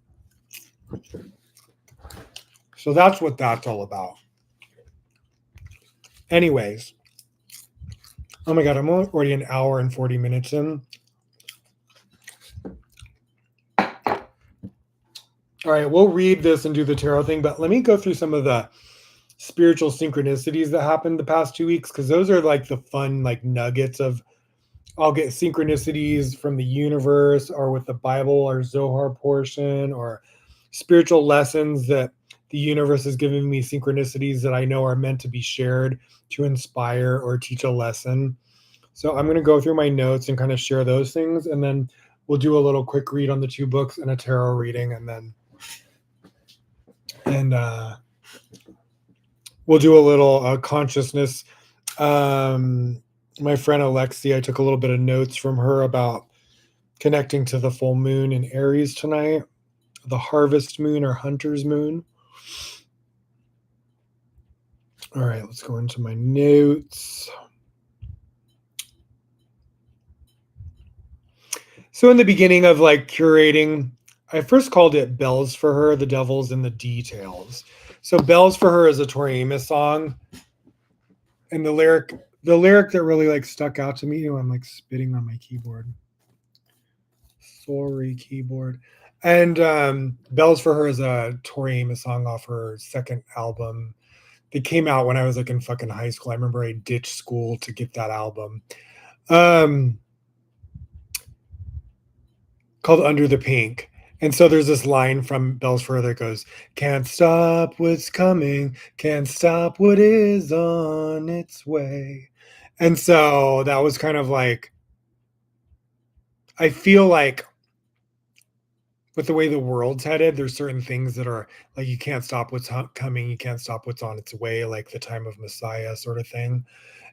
So that's what that's all about. Anyways, oh my god, I'm already an hour and 40 minutes in. All right, we'll read this and do the tarot thing, but let me go through some of the spiritual synchronicities that happened the past 2 weeks, because those are like the fun like nuggets of, I'll get synchronicities from the universe or with the Bible or Zohar portion, or spiritual lessons that the universe is giving me, synchronicities that I know are meant to be shared to inspire or teach a lesson. So I'm going to go through my notes and kind of share those things, and then we'll do a little quick read on the 2 books and a tarot reading, and then we'll do a little consciousness. My friend Alexi, I took a little bit of notes from her about connecting to the full moon in Aries tonight, the harvest moon or hunter's moon. All right, let's go into my notes. So in the beginning of like curating, I first called it Bells for Her, the Devil's in the Details. So Bells for Her is a Tori Amos song. And the lyric that really like stuck out to me, I'm like spitting on my keyboard. Sorry, keyboard. And Bells for Her is a Tori Amos song off her second album. It came out when I was like in fucking high school. I remember I ditched school to get that album. Called Under the Pink. And so there's this line from Bells for Her that goes, can't stop what's coming, can't stop what is on its way. And so that was kind of like, I feel like with the way the world's headed, there's certain things that are like, you can't stop what's coming, you can't stop what's on its way, like the time of Messiah sort of thing.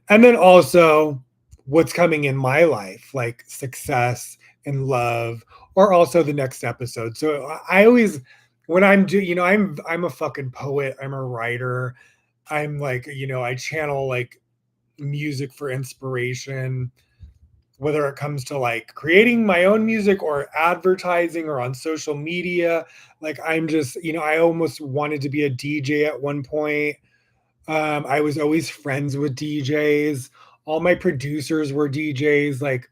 And then also what's coming in my life, like success, and love, or also the next episode. So I always, when I'm do, I'm a fucking poet. I'm a writer. I'm like, I channel like music for inspiration, whether it comes to like creating my own music or advertising or on social media. Like I'm just, I almost wanted to be a DJ at one point. I was always friends with DJs. All my producers were DJs. Like,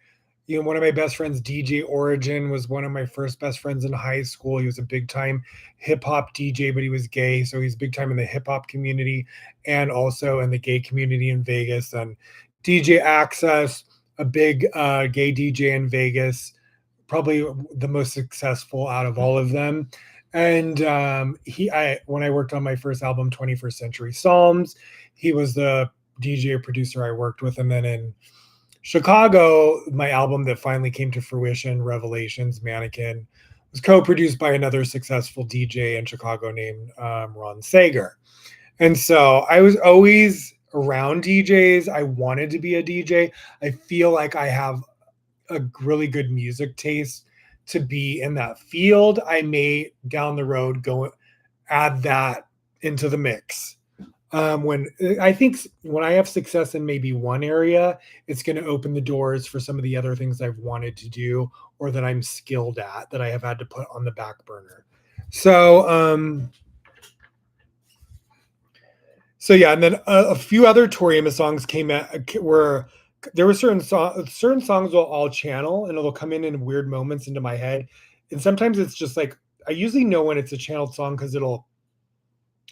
one of my best friends, DJ Origin, was one of my first best friends in high school. He was a big time hip hop DJ, but he was gay. So he's big time in the hip hop community and also in the gay community in Vegas. And DJ Access, a big gay DJ in Vegas, probably the most successful out of all of them. And when I worked on my first album, 21st Century Psalms, he was the DJ producer I worked with. And then in Chicago, my album that finally came to fruition, Revelations, Manakin, was co-produced by another successful DJ in Chicago named Ron Sager. And so I was always around DJs. I wanted to be a DJ. I feel like I have a really good music taste to be in that field. I may down the road go add that into the mix. When I think when I have success in maybe one area, it's going to open the doors for some of the other things I've wanted to do or that I'm skilled at that I have had to put on the back burner. So yeah, and then a few other Tori Amos songs came out where there were certain songs will all channel and it'll come in weird moments into my head, and sometimes it's just like I usually know when it's a channeled song because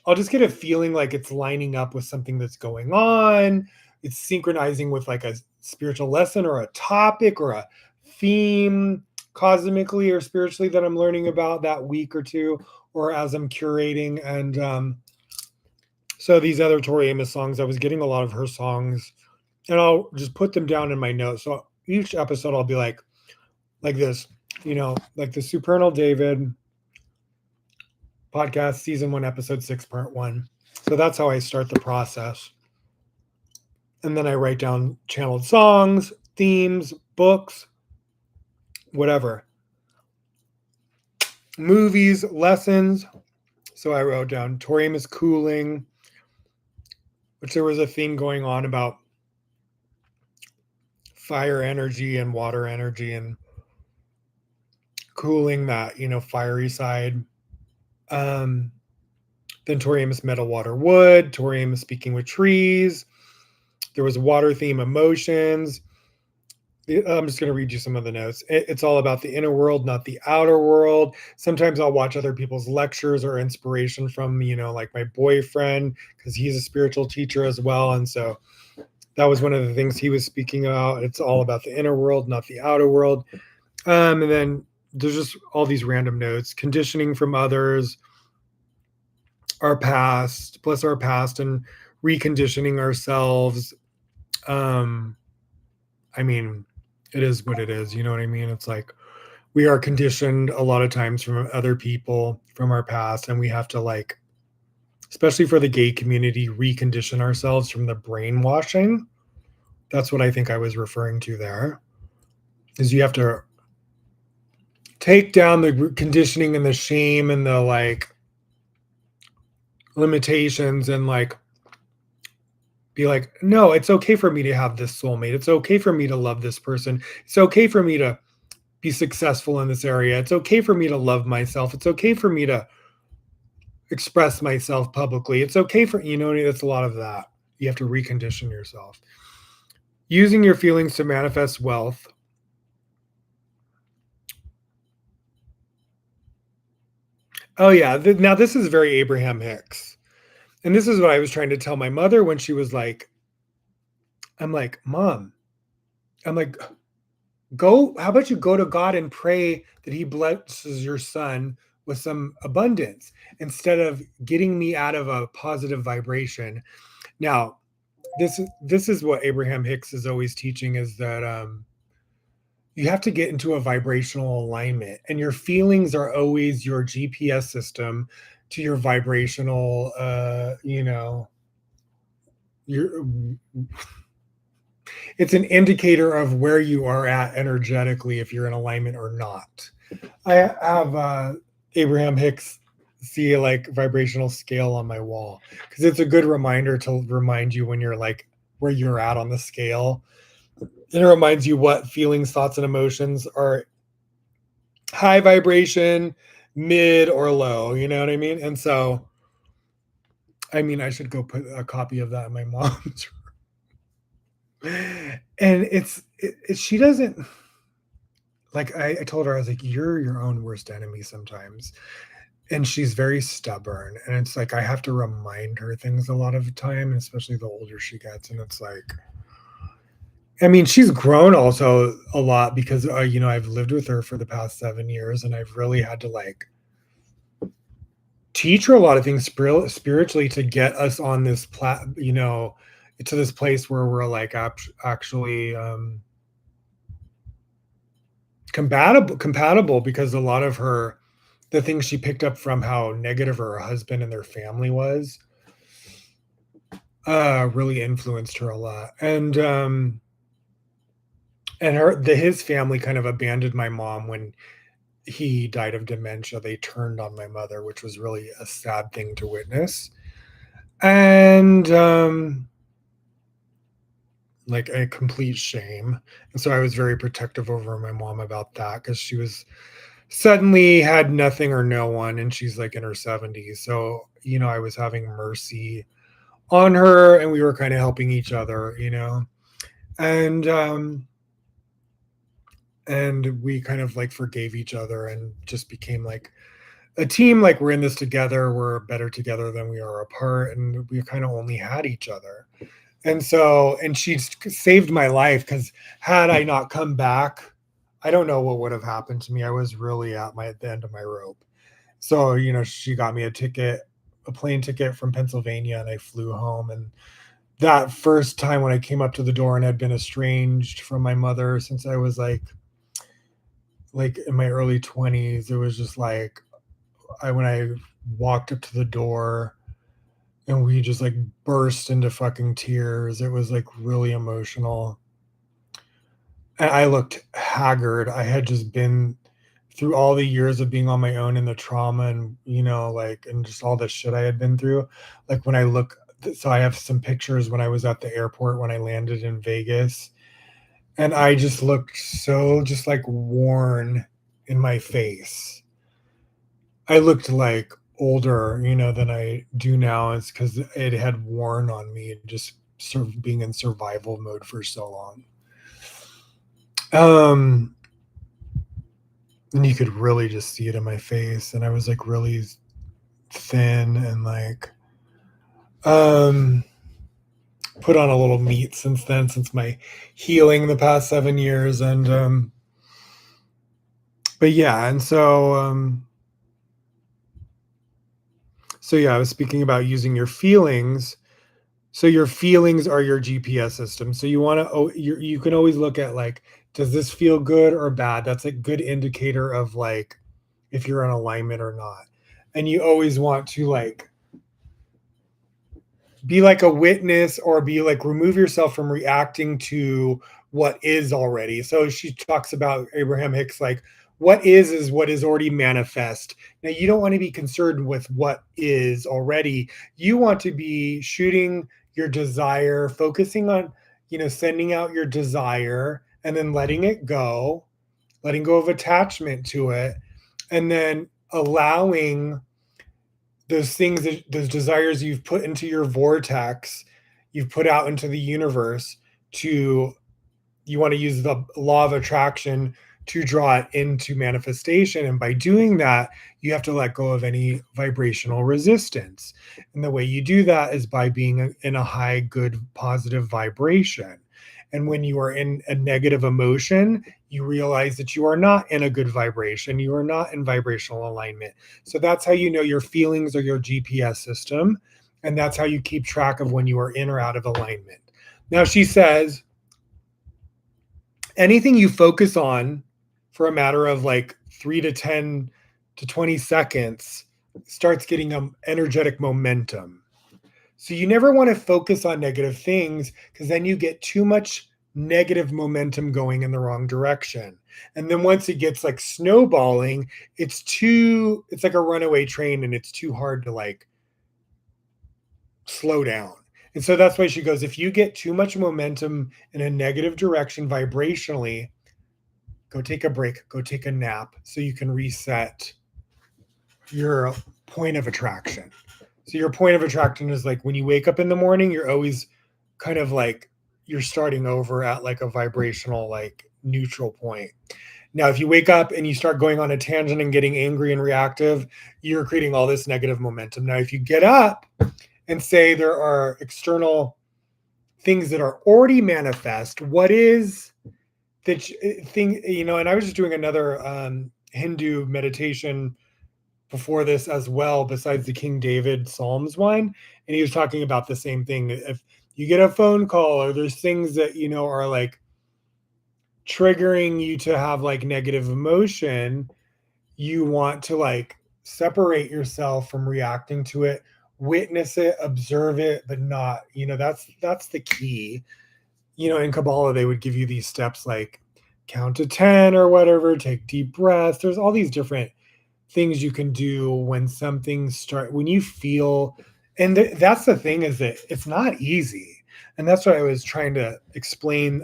I'll just get a feeling like it's lining up with something that's going on. It's synchronizing with like a spiritual lesson or a topic or a theme cosmically or spiritually that I'm learning about that week or two, or as I'm curating. And so these other Tori Amos songs, I was getting a lot of her songs, and I'll just put them down in my notes. So each episode, I'll be like this, like the Supernal David podcast, season 1, episode 6, part 1. So that's how I start the process. And then I write down channeled songs, themes, books, whatever. Movies, lessons. So I wrote down Tori Amos cooling, which there was a theme going on about fire energy and water energy and cooling that, fiery side. Then Tori Amos metal, water, wood. Tori Amos speaking with trees. There was water theme, emotions. I'm just going to read you some of the notes. It's all about the inner world, not the outer world. Sometimes I'll watch other people's lectures or inspiration from, like my boyfriend, because he's a spiritual teacher as well. And so that was one of the things he was speaking about. It's all about the inner world, not the outer world. And then there's just all these random notes, conditioning from others, our past, plus our past, and reconditioning ourselves. I mean, it is what it is. You know what I mean? It's like we are conditioned a lot of times from other people from our past, and we have to, like, especially for the gay community, recondition ourselves from the brainwashing. That's what I think I was referring to there, is you have to take down the conditioning and the shame and the like limitations and like be like, no, it's okay for me to have this soulmate. It's okay for me to love this person. It's okay for me to be successful in this area. It's okay for me to love myself. It's okay for me to express myself publicly. It's okay for, it's a lot of that. You have to recondition yourself. Using your feelings to manifest wealth. Oh, yeah. Now, this is very Abraham Hicks. And this is what I was trying to tell my mother when she was like, I'm like, Mom, I'm like, how about you go to God and pray that he blesses your son with some abundance instead of getting me out of a positive vibration. Now, this is what Abraham Hicks is always teaching, is that you have to get into a vibrational alignment, and your feelings are always your GPS system to your vibrational, your It's an indicator of where you are at energetically, if you're in alignment or not. I have Abraham Hicks see like vibrational scale on my wall because it's a good reminder to remind you when you're like where you're at on the scale. And it reminds you what feelings, thoughts, and emotions are high vibration, mid, or low. You know what I mean? And so, I mean, I should go put a copy of that in my mom's. And she doesn't like. I told her, I was like, you're your own worst enemy sometimes. And she's very stubborn, and it's like I have to remind her things a lot of the time, and especially the older she gets. And it's like, I mean, she's grown also a lot because I've lived with her for the past 7 years, and I've really had to like teach her a lot of things spiritually to get us on this to this place where we're like actually compatible, because a lot of her the things she picked up from how negative her husband and their family was really influenced her a lot. And his family kind of abandoned my mom when he died of dementia. They turned on my mother, which was really a sad thing to witness. And like a complete shame. And so I was very protective over my mom about that, because she was suddenly had nothing or no one, and she's like in her 70s. So, I was having mercy on her, and we were kind of helping each other. And and we kind of like forgave each other and just became like a team. Like, we're in this together, we're better together than we are apart, and we kind of only had each other. And she saved my life, because had I not come back, I don't know what would have happened to me. I was really at the end of my rope. So, she got me a plane ticket from Pennsylvania, and I flew home. And that first time when I came up to the door and had been estranged from my mother since I was like in my early 20s, it was just like when I walked up to the door and we just like burst into fucking tears. It was like really emotional. And I looked haggard. I had just been through all the years of being on my own, and the trauma, and like, and just all the shit I had been through. Like, when I look, so I have some pictures when I was at the airport when I landed in Vegas, and I just looked so just like worn in my face. I looked like older, than I do now. It's because it had worn on me, just sort of being in survival mode for so long. And you could really just see it in my face, and I was like really thin, and like put on a little meat since then, since my healing the past 7 years. And but yeah, and so yeah, I was speaking about using your feelings. So your feelings are your GPS system. So you can always look at like, does this feel good or bad? That's a good indicator of like if you're in alignment or not. And you always want to like be like a witness, or be like, remove yourself from reacting to what is already. So she talks about Abraham Hicks, like, what is what is already manifest. Now, you don't want to be concerned with what is already. You want to be shooting your desire, focusing on, sending out your desire, and then letting go of attachment to it, and then allowing those things, those desires you've put into your vortex, you've put out into the universe, to you want to use the law of attraction to draw it into manifestation. And by doing that, you have to let go of any vibrational resistance. And the way you do that is by being in a high, good, positive vibration. And when you are in a negative emotion, you realize that you are not in a good vibration. You are not in vibrational alignment. So that's how you know your feelings are your GPS system. And that's how you keep track of when you are in or out of alignment. Now, she says, anything you focus on for a matter of like 3 to 10 to 20 seconds starts getting energetic momentum. So you never want to focus on negative things, because then you get too much negative momentum going in the wrong direction. And then once it gets like snowballing, it's like a runaway train and it's too hard to like slow down. And so that's why she goes, if you get too much momentum in a negative direction vibrationally, go take a break, go take a nap so you can reset your point of attraction. So your point of attraction is like when you wake up in the morning, you're always kind of like you're starting over at like a vibrational, like neutral point. Now, if you wake up and you start going on a tangent and getting angry and reactive, you're creating all this negative momentum. Now, if you get up and say there are external things that are already manifest, what is the thing, and I was just doing another Hindu meditation before this as well, besides the King David Psalms one. And he was talking about the same thing. If you get a phone call or there's things that, are like triggering you to have like negative emotion, you want to like separate yourself from reacting to it, witness it, observe it, but not, that's the key. In Kabbalah, they would give you these steps like count to 10 or whatever, take deep breaths. There's all these different things you can do when you feel, and that's the thing is that it's not easy. And that's what I was trying to explain,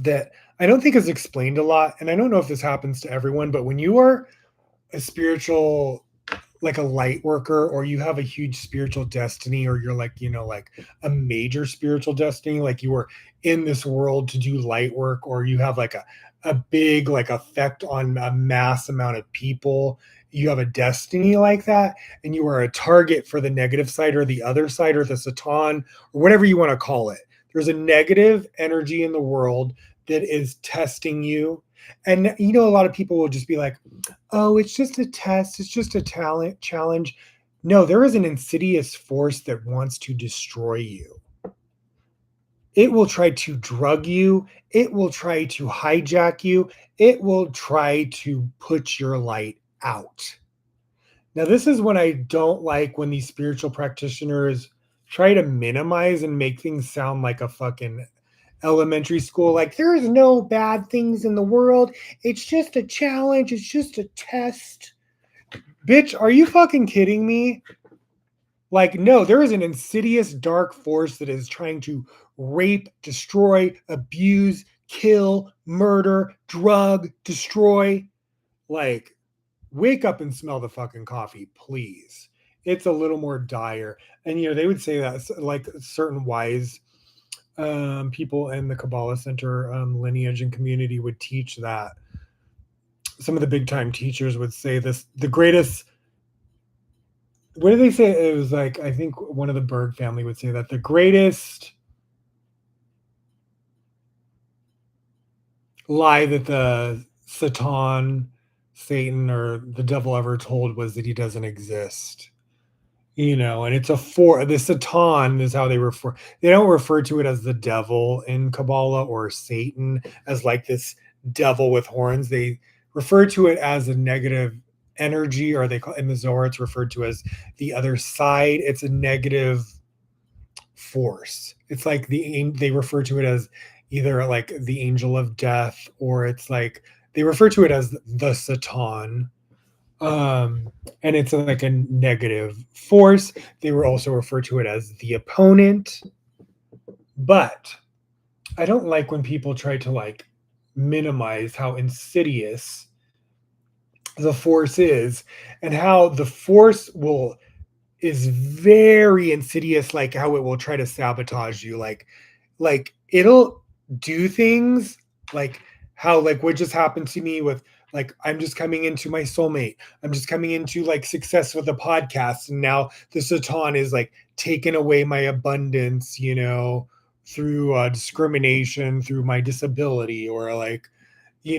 that I don't think is explained a lot. And I don't know if this happens to everyone, but when you are a spiritual, like a light worker, or you have a huge spiritual destiny, or you're like, like a major spiritual destiny, like you were in this world to do light work, or you have like a big like effect on a mass amount of people, you have a destiny like that, and you are a target for the negative side or the other side or the Satan or whatever you want to call it. There's a negative energy in the world that is testing you. And a lot of people will just be like, oh, it's just a test, it's just a talent challenge. No, there is an insidious force that wants to destroy you. It will try to drug you, it will try to hijack you, it will try to put your light out. Now, this is what I don't like, when these spiritual practitioners try to minimize and make things sound like a fucking elementary school, like there's no bad things in the world, it's just a challenge, it's just a test. Bitch, are you fucking kidding me? Like, no, there is an insidious dark force that is trying to rape, destroy, abuse, kill, murder, drug, destroy. Like, wake up and smell the fucking coffee, please. It's a little more dire. And they would say that like certain wise people in the Kabbalah Center lineage and community would teach that. Some of the big time teachers would say this: the greatest. What did they say? It was like, I think one of the Berg family would say that the greatest lie that the Satan, or the devil ever told was that he doesn't exist. And it's the Satan is how they don't refer to it as the devil in Kabbalah, or Satan as like this devil with horns. They refer to it as a negative energy, or they call in the Zohar, it's referred to as the other side. It's a negative force. It's like they refer to it as either like the angel of death, or it's like they refer to it as the Satan. And it's like a negative force. They were also referred to it as the opponent. But I don't like when people try to like minimize how insidious the force is, and how the force is very insidious, like how it will try to sabotage you, like it'll do things like how, like what just happened to me with, like, I'm just coming into my soulmate, I'm just coming into like success with the podcast, and now the Satan is like taking away my abundance, through discrimination, through my disability, or like,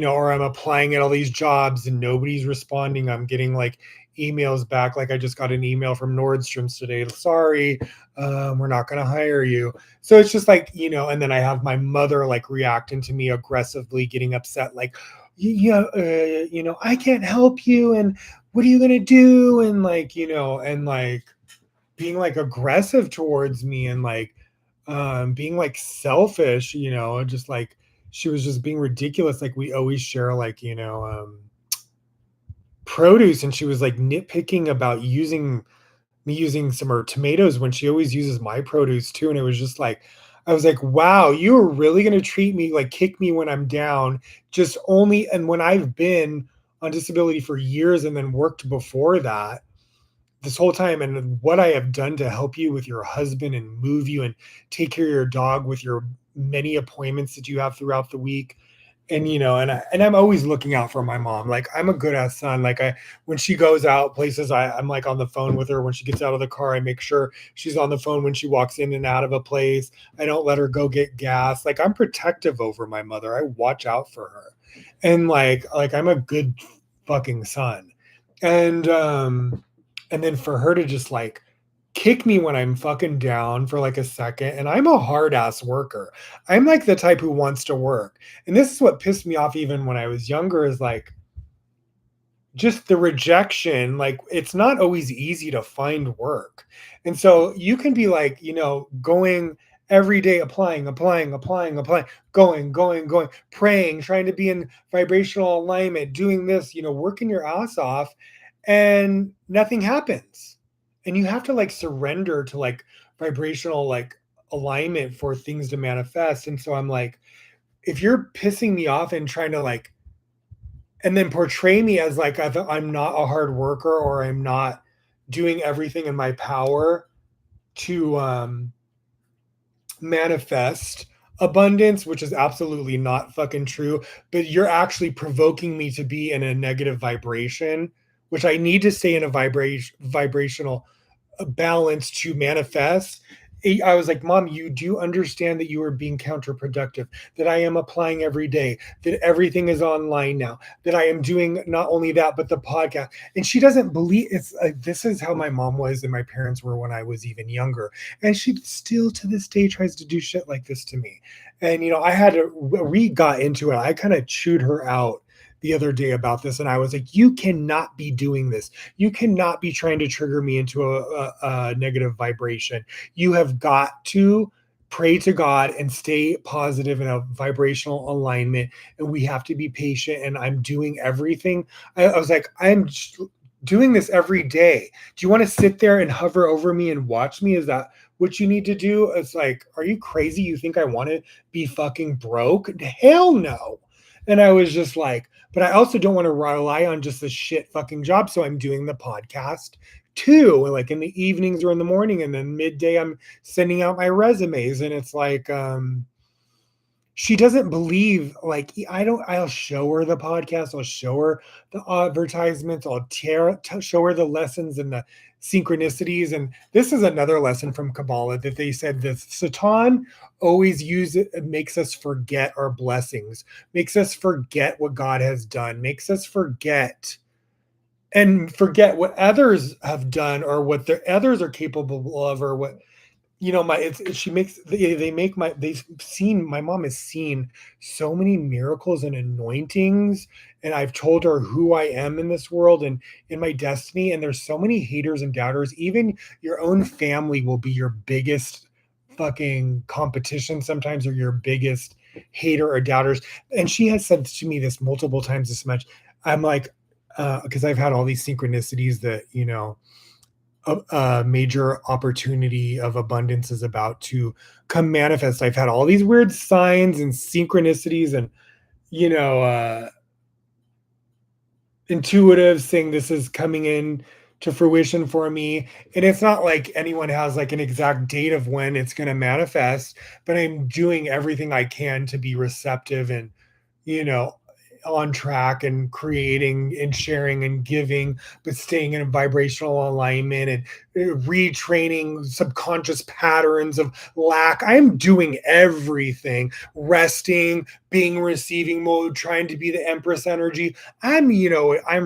or I'm applying at all these jobs and nobody's responding. I'm getting like emails back. Like I just got an email from Nordstrom's today. Sorry, we're not going to hire you. So it's just like, and then I have my mother like reacting to me aggressively, getting upset. Like, I can't help you. And what are you going to do? And like, and like being like aggressive towards me, and like, being like selfish, just like she was just being ridiculous. Like we always share like, produce, and she was like nitpicking about using some her tomatoes when she always uses my produce too. And it was just like, I was like, wow, you are really going to treat me like kick me when I'm down, just only. And when I've been on disability for years and then worked before that, this whole time, and what I have done to help you with your husband and move you and take care of your dog with your many appointments that you have throughout the week. And I'm always looking out for my mom. Like I'm a good ass son. Like when she goes out places, I'm like on the phone with her. When she gets out of the car, I make sure she's on the phone when she walks in and out of a place. I don't let her go get gas. Like I'm protective over my mother. I watch out for her. And like I'm a good fucking son. And then for her to just like kick me when I'm fucking down for like a second. And I'm a hard ass worker. I'm like the type who wants to work. And this is what pissed me off even when I was younger, is like just the rejection. Like it's not always easy to find work. And so you can be like, going every day, applying, going, praying, trying to be in vibrational alignment, doing this, working your ass off, and nothing happens. And you have to like surrender to like vibrational like alignment for things to manifest. And so I'm like, if you're pissing me off and trying to like, and then portray me as like I'm not a hard worker, or I'm not doing everything in my power to manifest abundance, which is absolutely not fucking true, but you're actually provoking me to be in a negative vibration, which I need to stay in a vibrational balance to manifest. I was like, Mom, you do understand that you are being counterproductive, that I am applying every day, that everything is online now, that I am doing not only that, but the podcast. And she doesn't believe it's like, this is how my mom was and my parents were when I was even younger. And she still to this day tries to do shit like this to me. And, I had to, we got into it. I kind of chewed her out the other day about this. And I was like, you cannot be doing this. You cannot be trying to trigger me into a negative vibration. You have got to pray to God and stay positive in a vibrational alignment. And we have to be patient. And I'm doing everything. I was like, I'm doing this every day. Do you want to sit there and hover over me and watch me? Is that what you need to do? It's like, are you crazy? You think I want to be fucking broke? Hell no. And I was just like, but I also don't want to rely on just a shit fucking job. So I'm doing the podcast too, like in the evenings or in the morning. And then midday, I'm sending out my resumes. And it's like, she doesn't believe, like, I'll show her the podcast, I'll show her the advertisements, show her the lessons and the synchronicities. And this is another lesson from Kabbalah, that they said that Satan always makes us forget our blessings, makes us forget what God has done, makes us forget what others have done, or what the others are capable of, or what my she makes they make they've seen, my mom has seen so many miracles and anointings, and I've told her who I am in this world and in my destiny. And there's so many haters and doubters. Even your own family will be your biggest fucking competition sometimes, or your biggest hater or doubters. And she has said to me this multiple times this much. I'm like, because I've had all these synchronicities that a major opportunity of abundance is about to come manifest. I've had all these weird signs and synchronicities, and you know, uh, intuitive saying this is coming in to fruition for me. And it's not like anyone has like an exact date of when it's going to manifest, but I'm doing everything I can to be receptive and, you know, on track, and creating and sharing and giving, but staying in a vibrational alignment, and retraining subconscious patterns of lack. I'm doing everything, resting, being receiving mode, trying to be the Empress energy. I'm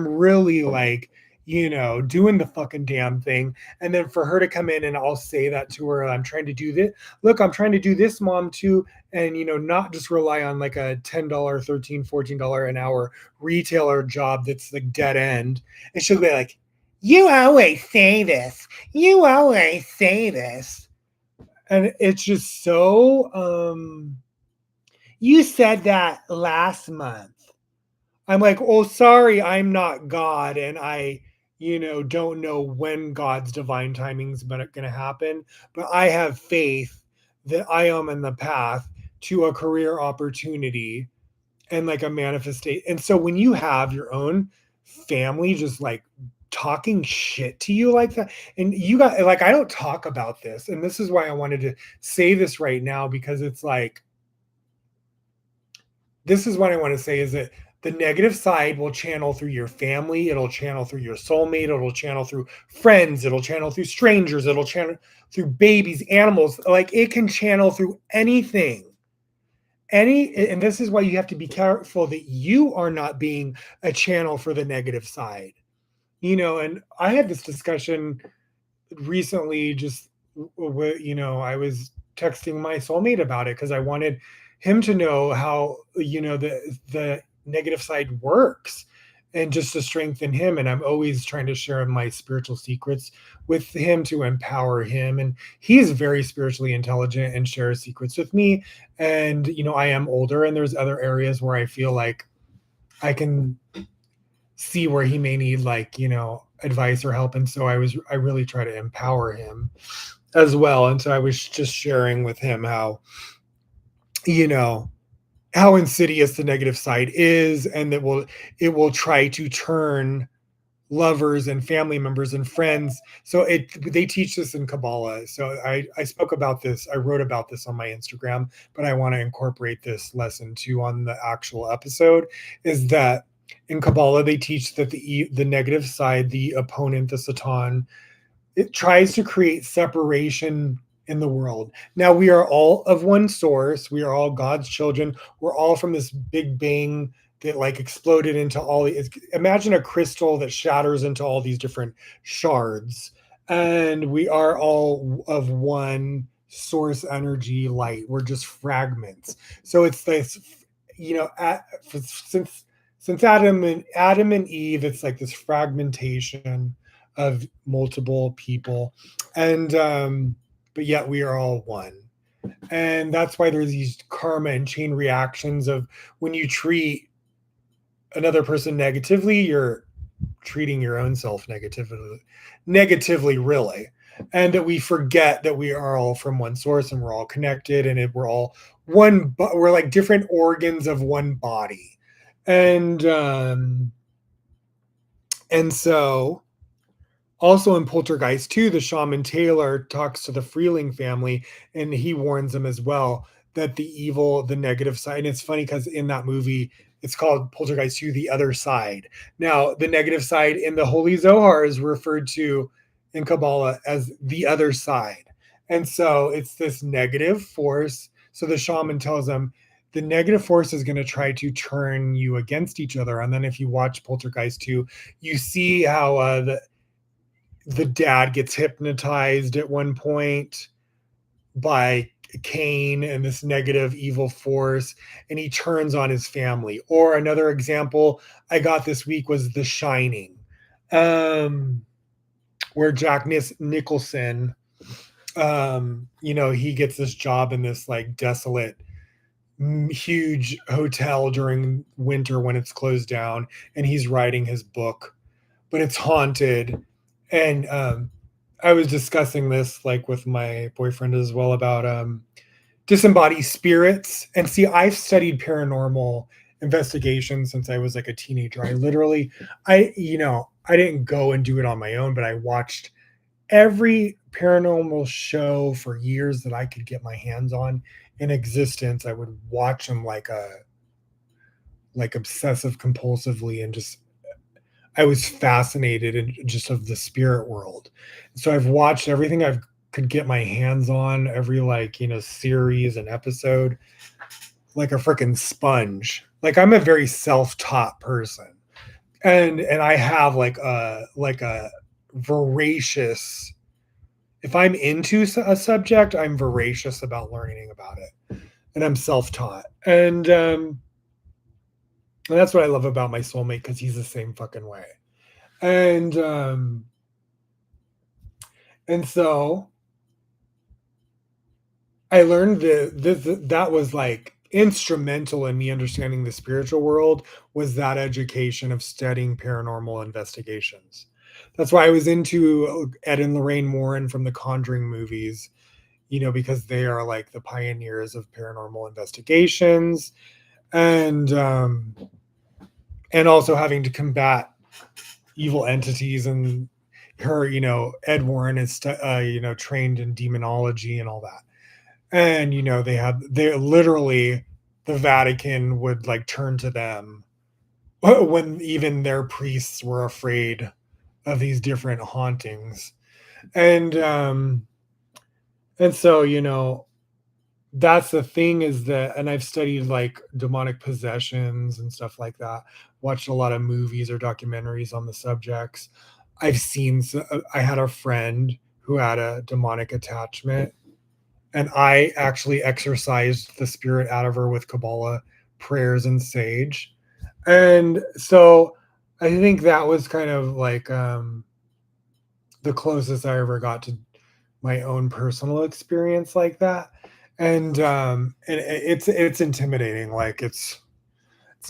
really like, doing the fucking damn thing. And then for her to come in and I'll say that to her, I'm trying to do this. Look, I'm trying to do this, Mom, too. And, not just rely on like a $10, $13, $14 an hour retailer job that's like dead end. And she'll be like, you always say this. You always say this. And it's just so, you said that last month. I'm like, "Oh, sorry, I'm not God, and I, don't know when God's divine timing's gonna happen, but I have faith that I am in the path to a career opportunity and like a manifestation." And so when you have your own family just like talking shit to you like that, and you got like, I don't talk about this, and this is why I wanted to say this right now, because it's like, this is what I want to say is that the negative side will channel through your family, it'll channel through your soulmate, it'll channel through friends, it'll channel through strangers, it'll channel through babies, animals, like it can channel through anything. And this is why you have to be careful that you are not being a channel for the negative side. And I had this discussion recently, just I was texting my soulmate about it because I wanted him to know how, the negative side works, and just to strengthen him. And I'm always trying to share my spiritual secrets with him to empower him. And he is very spiritually intelligent and shares secrets with me. And I am older, and there's other areas where I feel like I can see where he may need, like, advice or help. And so I really try to empower him as well. And so I was just sharing with him how, you know, how insidious the negative side is, and that it will try to turn lovers and family members and friends. So they teach this in Kabbalah. So I spoke about this, I wrote about this on my Instagram, but I want to incorporate this lesson too on the actual episode. Is that in Kabbalah they teach that the negative side, the opponent, the Satan, it tries to create separation in the world. Now we are all of one source. We are all God's children. We're all from this big bang that like exploded into all the, imagine a crystal that shatters into all these different shards. And we are all of one source energy light. We're just fragments. So it's this, since Adam and Eve, it's like this fragmentation of multiple people. And but yet we are all one. And that's why there's these karma and chain reactions of, when you treat another person negatively, you're treating your own self negatively, really. And that we forget that we are all from one source, and we're all connected, and we're all one, we're like different organs of one body. And so also in Poltergeist 2, the shaman Taylor talks to the Freeling family, and he warns them as well that the negative side, and it's funny because in that movie, it's called Poltergeist 2, The Other Side. Now, the negative side in the Holy Zohar is referred to in Kabbalah as the other side. And so it's this negative force. So the shaman tells them the negative force is going to try to turn you against each other. And then if you watch Poltergeist 2, you see how the dad gets hypnotized at one point by Cain and this negative evil force, and he turns on his family. Or another example I got this week was The Shining, where Jack Nicholson, he gets this job in this like desolate, huge hotel during winter when it's closed down, and he's writing his book, but it's haunted. And I was discussing this like with my boyfriend as well about disembodied spirits. And see, I've studied paranormal investigation since I was like a teenager. I didn't go and do it on my own, but I watched every paranormal show for years that I could get my hands on in existence. I would watch them like obsessive compulsively, and just I was fascinated in just of the spirit world. So I've watched everything I could get my hands on, every like, series and episode, like a freaking sponge. Like I'm a very self-taught person. And I have like a voracious, if I'm into a subject, I'm voracious about learning about it. And I'm self-taught. And that's what I love about my soulmate, because he's the same fucking way. And and so I learned that was, like, instrumental in me understanding the spiritual world was that education of studying paranormal investigations. That's why I was into Ed and Lorraine Warren from the Conjuring movies, because they are, like, the pioneers of paranormal investigations, and, also having to combat evil entities, and Ed Warren is trained in demonology and all that. And they literally, the Vatican would like turn to them when even their priests were afraid of these different hauntings. And so that's the thing, is that, and I've studied like demonic possessions and stuff like that, watched a lot of movies or documentaries on the subjects. I had a friend who had a demonic attachment, and I actually exorcised the spirit out of her with Kabbalah prayers and sage. And so I think that was kind of like the closest I ever got to my own personal experience like that. And it's intimidating. Like it's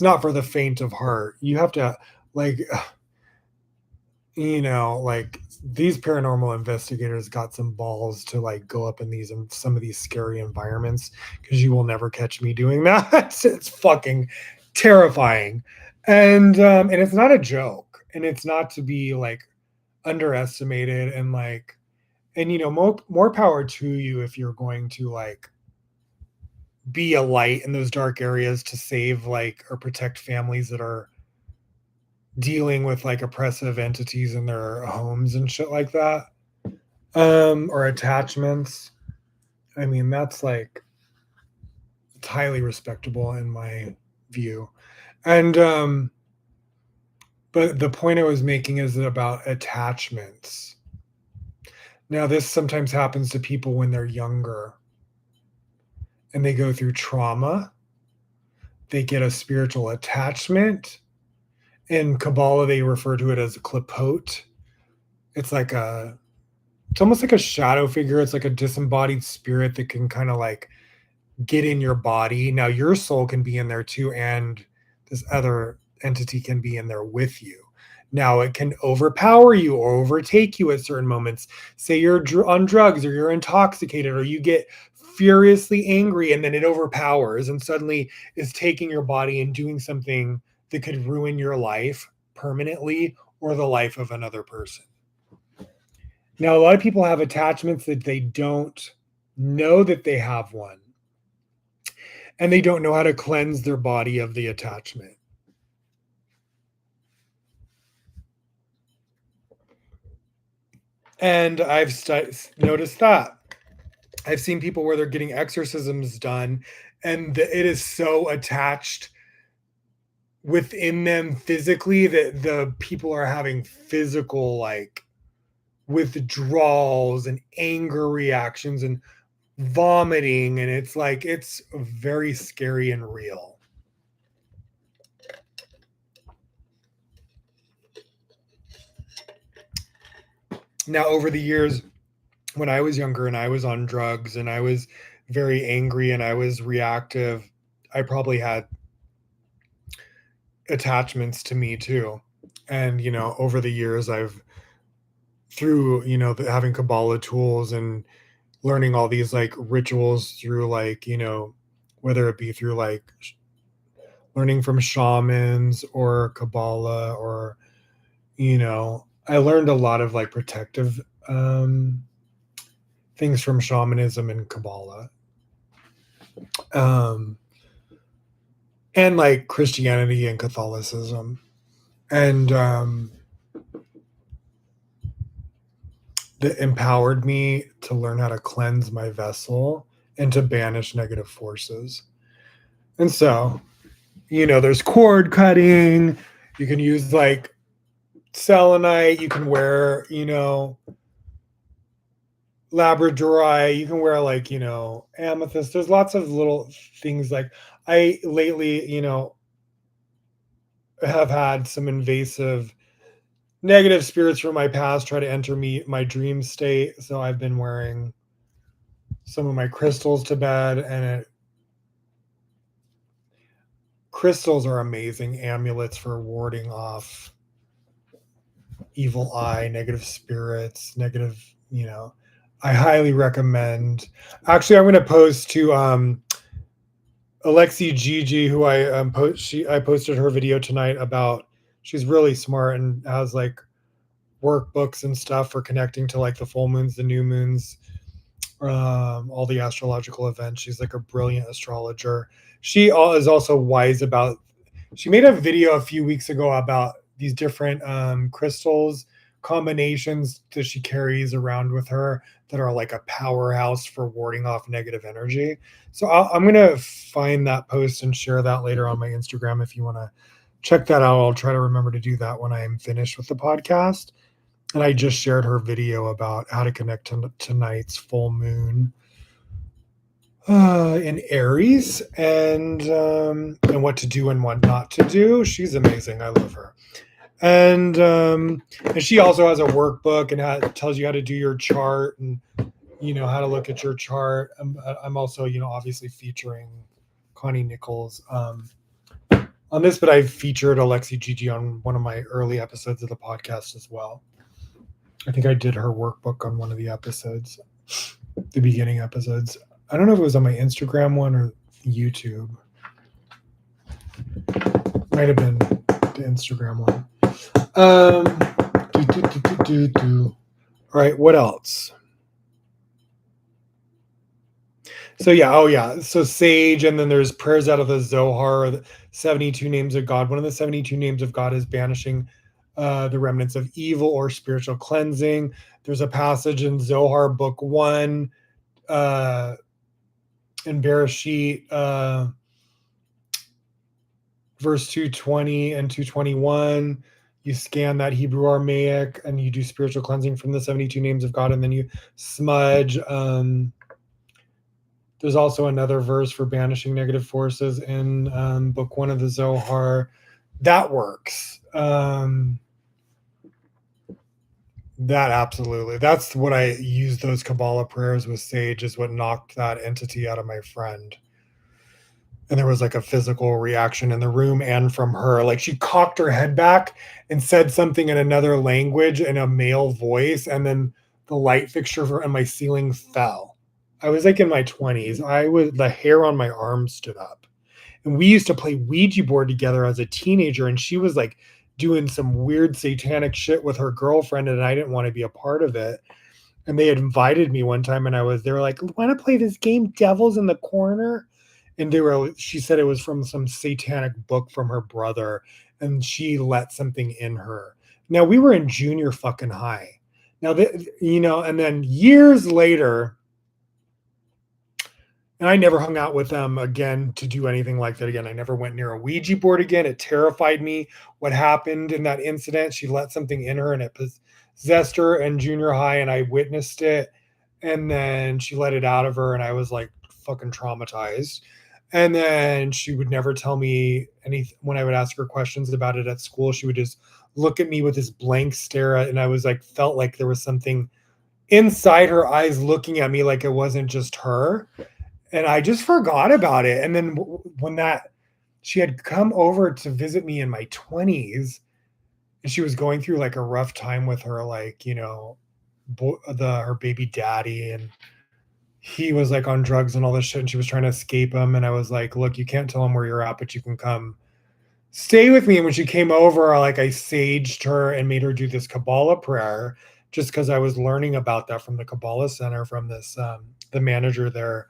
not for the faint of heart. You have to, like, like, these paranormal investigators got some balls to like go up in these some of these scary environments, because you will never catch me doing that. It's fucking terrifying. And it's not a joke, and it's not to be like underestimated, and like, and more power to you if you're going to like be a light in those dark areas to save like or protect families that are dealing with like oppressive entities in their homes and shit like that, or attachments. I mean, that's like, it's highly respectable in my view. And but the point I was making is about attachments. Now, this sometimes happens to people when they're younger and they go through trauma. They get a spiritual attachment. In Kabbalah, they refer to it as a klipot. It's like it's almost like a shadow figure. It's like a disembodied spirit that can kind of like get in your body. Now, your soul can be in there too, and this other entity can be in there with you. Now, it can overpower you or overtake you at certain moments. Say you're on drugs, or you're intoxicated, or you get furiously angry, and then it overpowers and suddenly is taking your body and doing something that could ruin your life permanently or the life of another person. Now, a lot of people have attachments that they don't know that they have one, and they don't know how to cleanse their body of the attachment. And I've noticed that. I've seen people where they're getting exorcisms done, and it is so attached within them physically that the people are having physical like withdrawals and anger reactions and vomiting, and it's like, it's very scary and real. Now, over the years, when I was younger and I was on drugs and I was very angry and I was reactive, I probably had attachments to me too. And over the years, I've, through having Kabbalah tools and learning all these like rituals through like whether it be through like learning from shamans or Kabbalah, or I learned a lot of like protective things from shamanism and Kabbalah, um, and like Christianity and Catholicism, and that empowered me to learn how to cleanse my vessel and to banish negative forces. And so, there's cord cutting. You can use like selenite. You can wear, labradorite. You can wear like, amethyst. There's lots of little things. Like, I lately, have had some invasive negative spirits from my past try to enter my dream state. So I've been wearing some of my crystals to bed, and crystals are amazing amulets for warding off evil eye, negative spirits, negative, I highly recommend. Actually, I'm going to post to Alexi Gigi, who I posted her video tonight about. She's really smart and has like workbooks and stuff for connecting to like the full moons, the new moons, all the astrological events. She's like a brilliant astrologer. She is also wise about. She made a video a few weeks ago about these different crystals combinations that she carries around with her that are like a powerhouse for warding off negative energy. So I'm going to find that post and share that later on my Instagram if you want to check that out. I'll try to remember to do that when I'm finished with the podcast. And I just shared her video about how to connect to tonight's full moon in Aries, and what to do and what not to do. She's amazing. I love her. And she also has a workbook and tells you how to do your chart and how to look at your chart. I'm also obviously featuring Connie Nichols on this, but I've featured Alexi Gigi on one of my early episodes of the podcast as well. I think I did her workbook on one of the episodes, the beginning episodes. I don't know if it was on my Instagram one or YouTube. Might have been the Instagram one. All right, what else? So yeah, so sage, and then there's prayers out of the Zohar, the 72 names of God. One of the 72 names of God is banishing the remnants of evil or spiritual cleansing. There's a passage in Zohar book 1 in Bereshit, verse 220 and 221. You scan that Hebrew Aramaic and you do spiritual cleansing from the 72 names of God, and then you smudge. There's also another verse for banishing negative forces in book 1 of the Zohar. That works. That absolutely. That's what I use those Kabbalah prayers with sage, is what knocked that entity out of my friend. And there was like a physical reaction in the room and from her. Like she cocked her head back and said something in another language in a male voice, and then the light fixture and my ceiling fell. I was like in my 20s. The hair on my arm stood up. And we used to play Ouija board together as a teenager, and she was like doing some weird satanic shit with her girlfriend, and I didn't want to be a part of it. And they had invited me one time, and they were like, "Want to play this game, Devils in the Corner?" And she said it was from some satanic book from her brother, and she let something in her. Now we were in junior fucking high. Now and then years later, and I never hung out with them again to do anything like that again. I never went near a Ouija board again. It terrified me what happened in that incident. She let something in her and it possessed her in junior high, and I witnessed it. And then she let it out of her, and I was like fucking traumatized. And then she would never tell me anything. When I would ask her questions about it at school, she would just look at me with this blank stare. And I was like, felt like there was something inside her eyes looking at me, like it wasn't just her. And I just forgot about it. And then when she had come over to visit me in my 20s, and she was going through like a rough time with her, like, her baby daddy, and he was like on drugs and all this shit, and she was trying to escape him. And I was like, look, you can't tell him where you're at, but you can come stay with me. And when she came over, like I saged her and made her do this Kabbalah prayer, just because I was learning about that from the Kabbalah Center, from this the manager there.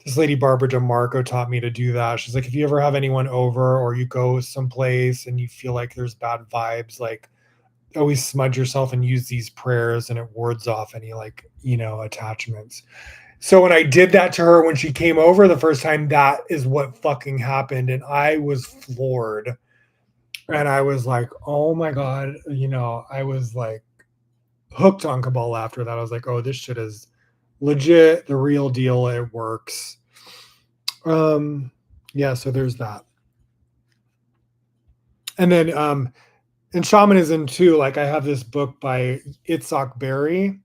This lady, Barbara DeMarco, taught me to do that. She's like, if you ever have anyone over or you go someplace and you feel like there's bad vibes, like always smudge yourself and use these prayers, and it wards off any attachments. So when I did that to her when she came over the first time, that is what fucking happened. And I was floored. And I was like, oh my God, I was like hooked on Kabbalah after that. I was like, oh, this shit is legit, the real deal. It works. Yeah, so there's that. And then in shamanism too, like I have this book by Itzhak Berry,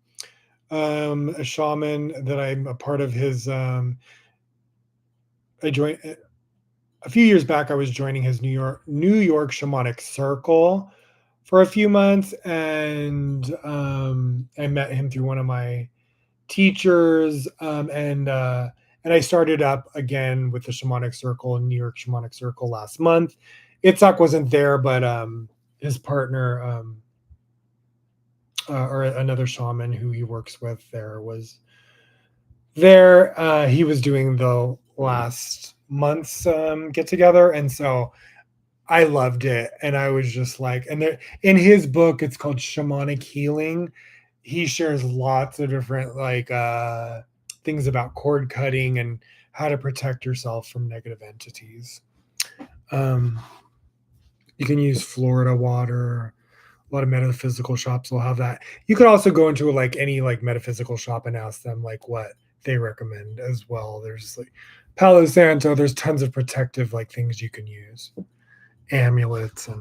a shaman that I'm a part of his. I joined a few years back. I was joining his New York shamanic circle for a few months, and I met him through one of my teachers, and I started up again with the shamanic circle in New York shamanic circle last month. Itzhak wasn't there, but his partner, or another shaman who he works with there, was there. He was doing the last month's get together, and so I loved it. And I was just like, and there, in his book, it's called Shamanic Healing. He shares lots of different like things about cord cutting and how to protect yourself from negative entities. Um, you can use Florida water. A lot of metaphysical shops will have that. You could also go into like any like metaphysical shop and ask them like what they recommend as well. There's like Palo Santo. There's tons of protective like things you can use, amulets and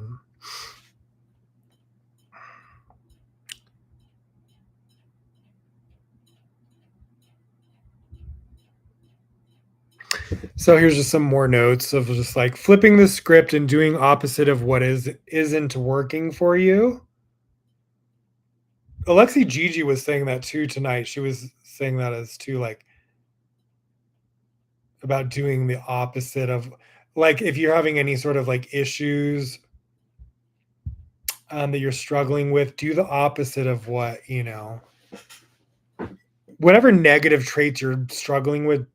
so here's just some more notes of just like flipping the script and doing opposite of what isn't working for you. Alexi Gigi was saying that too tonight. She was saying that as too, like about doing the opposite of like if you're having any sort of like issues that you're struggling with, do the opposite of what, whatever negative traits you're struggling with,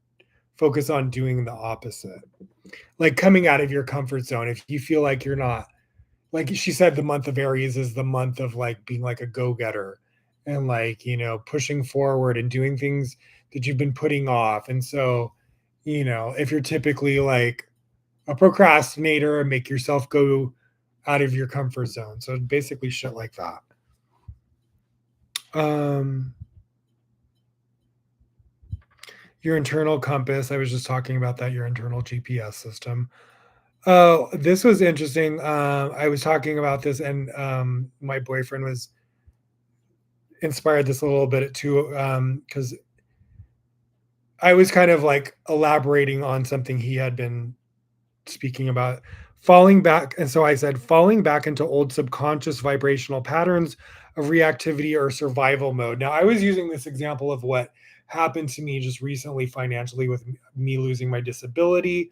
focus on doing the opposite. Like coming out of your comfort zone. If you feel like you're not, like she said, the month of Aries is the month of like being like a go-getter and like, pushing forward and doing things that you've been putting off. And so, if you're typically like a procrastinator, make yourself go out of your comfort zone. So basically shit like that. Um your internal compass, I was just talking about that, your internal GPS system. Oh, this was interesting. I was talking about this, and my boyfriend was inspired this a little bit too, because I was kind of like elaborating on something he had been speaking about, falling back. And so I said, falling back into old subconscious vibrational patterns of reactivity or survival mode. Now, I was using this example of what happened to me just recently financially with me losing my disability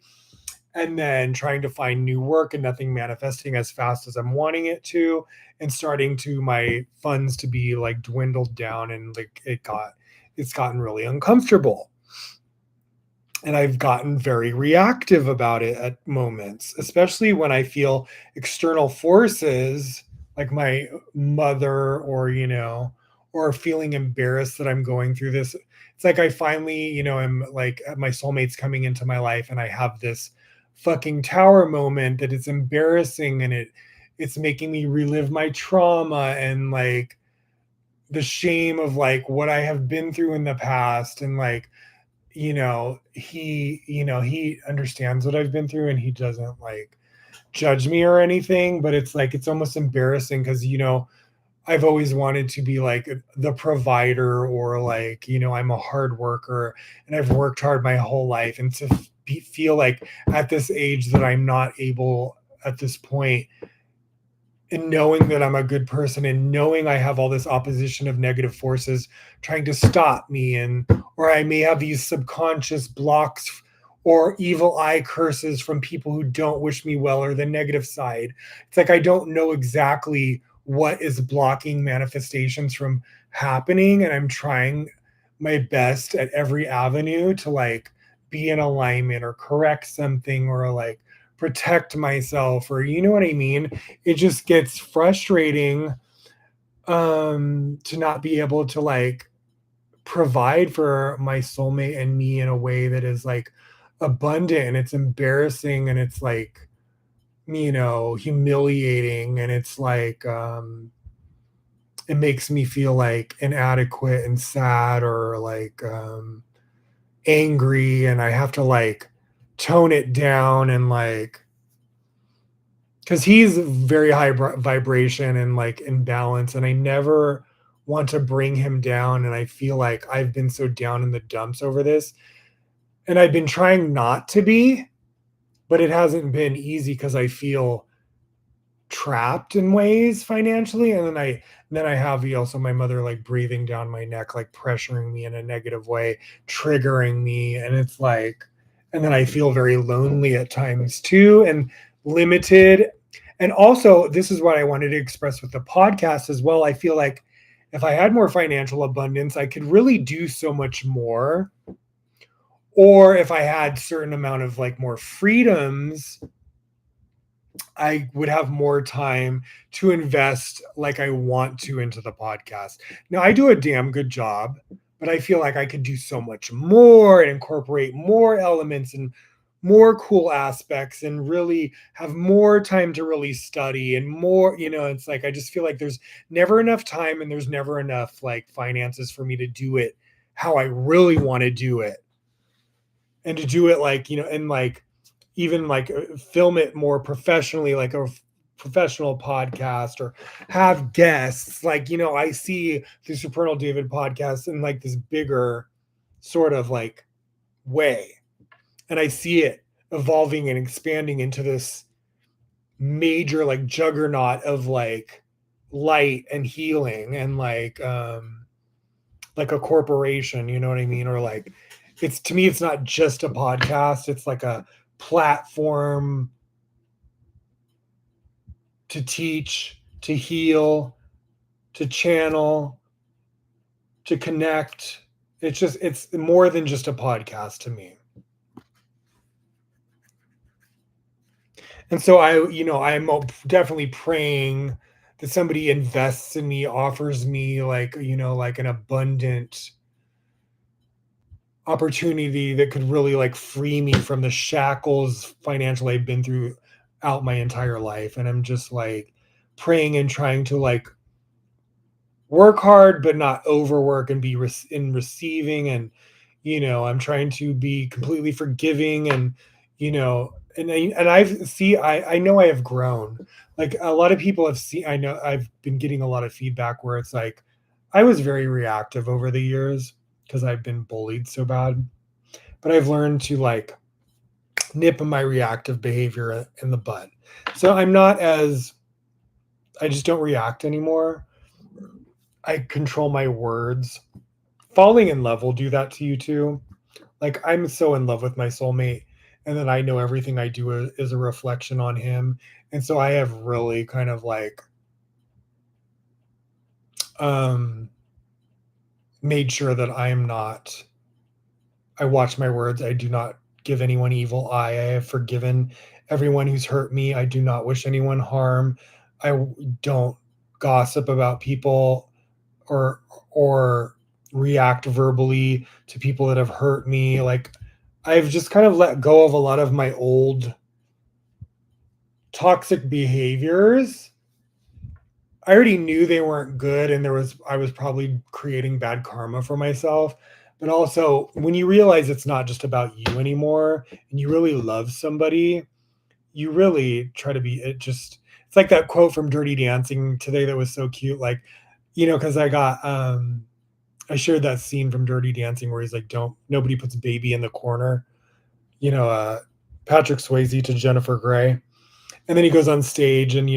and then trying to find new work and nothing manifesting as fast as I'm wanting it to, and starting to my funds to be like dwindled down, and like it's gotten really uncomfortable. And I've gotten very reactive about it at moments, especially when I feel external forces like my mother, or feeling embarrassed that I'm going through this. It's like I finally, am like my soulmate's coming into my life and I have this fucking tower moment that it's embarrassing, and it's making me relive my trauma and like the shame of like what I have been through in the past, and like he understands what I've been through and he doesn't like judge me or anything, but it's like it's almost embarrassing because I've always wanted to be like the provider, or like I'm a hard worker and I've worked hard my whole life, and to feel like at this age that I'm not able at this point, and knowing that I'm a good person and knowing I have all this opposition of negative forces trying to stop me, and or I may have these subconscious blocks or evil eye curses from people who don't wish me well, or the negative side. It's like I don't know exactly what is blocking manifestations from happening, and I'm trying my best at every avenue to like be in alignment or correct something, or like protect myself, or you know what I mean. It just gets frustrating to not be able to like provide for my soulmate and me in a way that is like abundant, and it's embarrassing, and it's like humiliating, and it's like it makes me feel like inadequate and sad, or like angry, and I have to like tone it down, and like because he's very high vibration and like in balance, and I never want to bring him down, and I feel like I've been so down in the dumps over this, and I've been trying not to be, but it hasn't been easy because I feel trapped in ways financially, and then I have also my mother like breathing down my neck, like pressuring me in a negative way, triggering me, and it's like, and then I feel very lonely at times too, and limited. And also, this is what I wanted to express with the podcast as well. I feel like if I had more financial abundance, I could really do so much more. Or if I had certain amount of like more freedoms, I would have more time to invest like I want to into the podcast. Now, I do a damn good job, but I feel like I could do so much more and incorporate more elements and more cool aspects and really have more time to really study and more, it's like I just feel like there's never enough time and there's never enough like finances for me to do it how I really want to do it. And to do it like, and like even like film it more professionally, like a professional podcast, or have guests. Like, I see the Supernal David podcast in like this bigger sort of like way. And I see it evolving and expanding into this major like juggernaut of like light and healing and like a corporation, you know what I mean? Or like, it's, to me, it's not just a podcast, it's like a platform to teach, to heal, to channel, to connect. It's more than just a podcast to me. And so I'm definitely praying that somebody invests in me, offers me like, like an abundant opportunity that could really like free me from the shackles financially I've been through out my entire life. And I'm just like praying and trying to like work hard but not overwork and be in receiving. And I'm trying to be completely forgiving, and I know I have grown. Like a lot of people have seen, I know I've been getting a lot of feedback where it's like I was very reactive over the years because I've been bullied so bad, but I've learned to like nip my reactive behavior in the bud. So I just don't react anymore. I control my words. Falling in love will do that to you too. Like I'm so in love with my soulmate, and then I know everything I do is a reflection on him. And so I have really kind of like um made sure that I watch my words. I do not give anyone evil eye. I have forgiven everyone who's hurt me. I do not wish anyone harm. Don't gossip about people or or react verbally to people that have hurt me. Like I've just kind of let go of a lot of my old toxic behaviors. I already knew they weren't good, and I was probably creating bad karma for myself. But also, when you realize it's not just about you anymore and you really love somebody, you really try to be it's like that quote from Dirty Dancing today that was so cute. Like, because I shared that scene from Dirty Dancing where he's like, don't nobody puts baby in the corner, you know, uh Patrick Swayze to Jennifer Grey. And then he goes on stage, and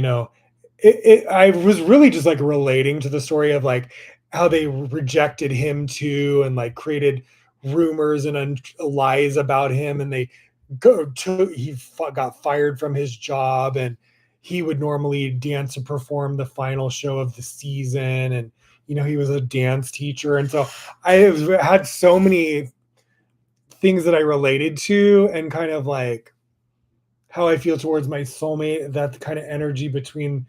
I was really just like relating to the story of like how they rejected him too, and like created rumors and lies about him, and they got fired from his job, and he would normally dance and perform the final show of the season, and he was a dance teacher. And so had so many things that I related to, and kind of like how I feel towards my soulmate, that kind of energy between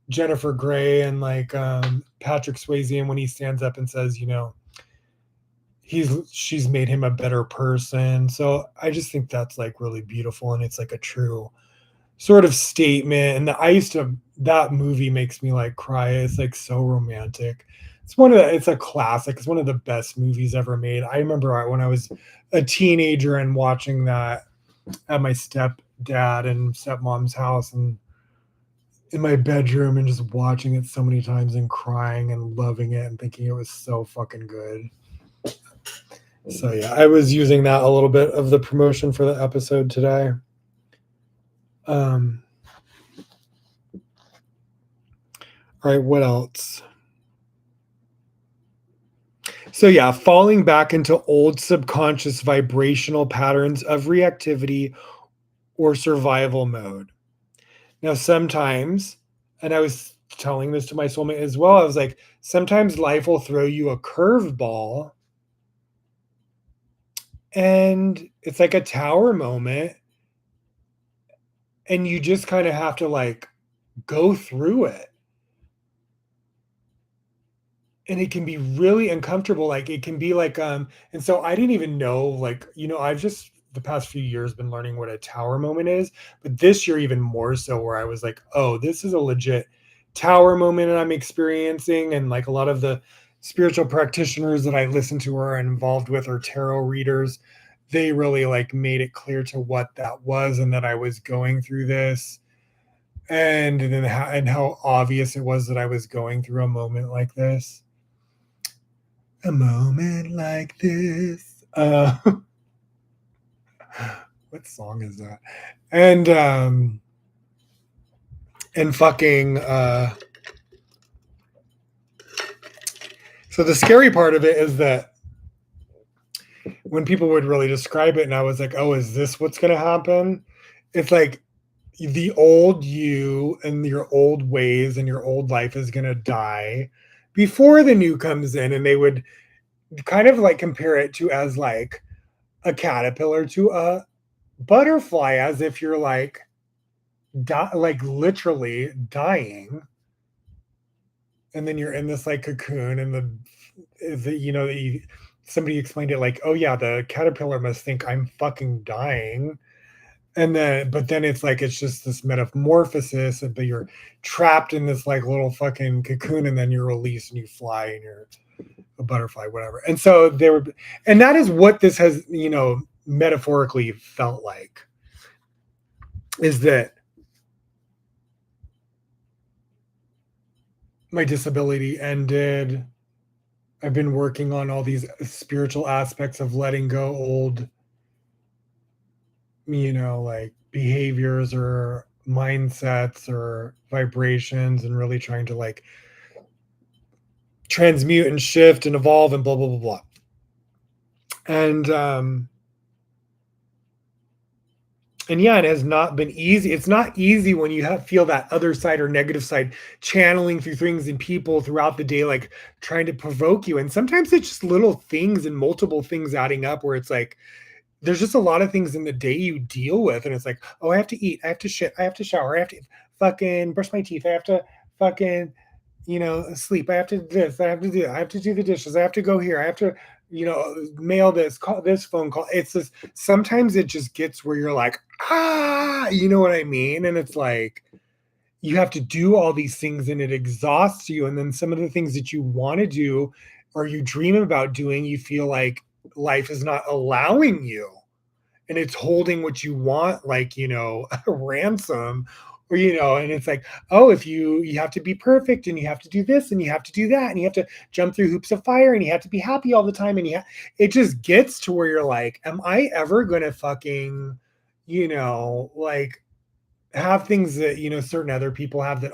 Jennifer Grey and like Patrick Swayze, and when he stands up and says, she's made him a better person. So I just think that's like really beautiful, and it's like a true sort of statement. And that movie makes me like cry. It's like so romantic. It's a classic. It's one of the best movies ever made. I remember when I was a teenager and watching that at my stepdad and stepmom's house, and in my bedroom and just watching it so many times and crying and loving it and thinking it was so fucking good. So yeah, I was using that a little bit of the promotion for the episode today. All right, what else? So yeah, falling back into old subconscious vibrational patterns of reactivity or survival mode. Now sometimes, and I was telling this to my soulmate as well, I was like, sometimes life will throw you a curveball and it's like a tower moment and you just kind of have to like go through it. And it can be really uncomfortable, like, it can be like, and so I didn't even know, like, I've just the past few years been learning what a tower moment is, but this year even more so where I was like, "Oh, this is a legit tower moment that I'm experiencing," and, like, a lot of the spiritual practitioners that I listen to or are involved with or tarot readers, they really, like, made it clear to what that was and that I was going through this, and then how obvious it was that I was going through a moment like this. A moment like this. What song is that? And and fucking so the scary part of it is that when people would really describe it and I was like, "Oh, is this what's going to happen?" It's like the old you and your old ways and your old life is going to die before the new comes in, and they would kind of like compare it to as like a caterpillar to a butterfly, as if you're like literally dying, and then you're in this like cocoon, and somebody explained it like, oh yeah, the caterpillar must think I'm fucking dying, and then but then it's like it's just this metamorphosis, but you're trapped in this like little fucking cocoon, and then you're released and you fly and you're a butterfly, whatever. And so they were, and that is what this has metaphorically felt like, is that my disability ended. I've been working on all these spiritual aspects of letting go old, like behaviors or mindsets or vibrations, and really trying to like transmute and shift and evolve and blah blah blah blah. And yeah, it has not been easy. It's not easy when you feel that other side or negative side channeling through things and people throughout the day, like trying to provoke you. And sometimes it's just little things and multiple things adding up where it's like, there's just a lot of things in the day you deal with, and it's like, oh, I have to eat, I have to shit, I have to shower, I have to fucking brush my teeth, I have to fucking, sleep, I have to this, I have to do that, I have to do the dishes, I have to go here, I have to, mail this, call this phone call. It's just sometimes it just gets where you're like, you know what I mean? And it's like you have to do all these things and it exhausts you. And then some of the things that you want to do or you dream about doing, you feel like life is not allowing you, and it's holding what you want, like, a ransom, or, and it's like, oh, if you have to be perfect and you have to do this and you have to do that and you have to jump through hoops of fire and you have to be happy all the time. And it just gets to where you're like, am I ever going to fucking, like have things that certain other people have, that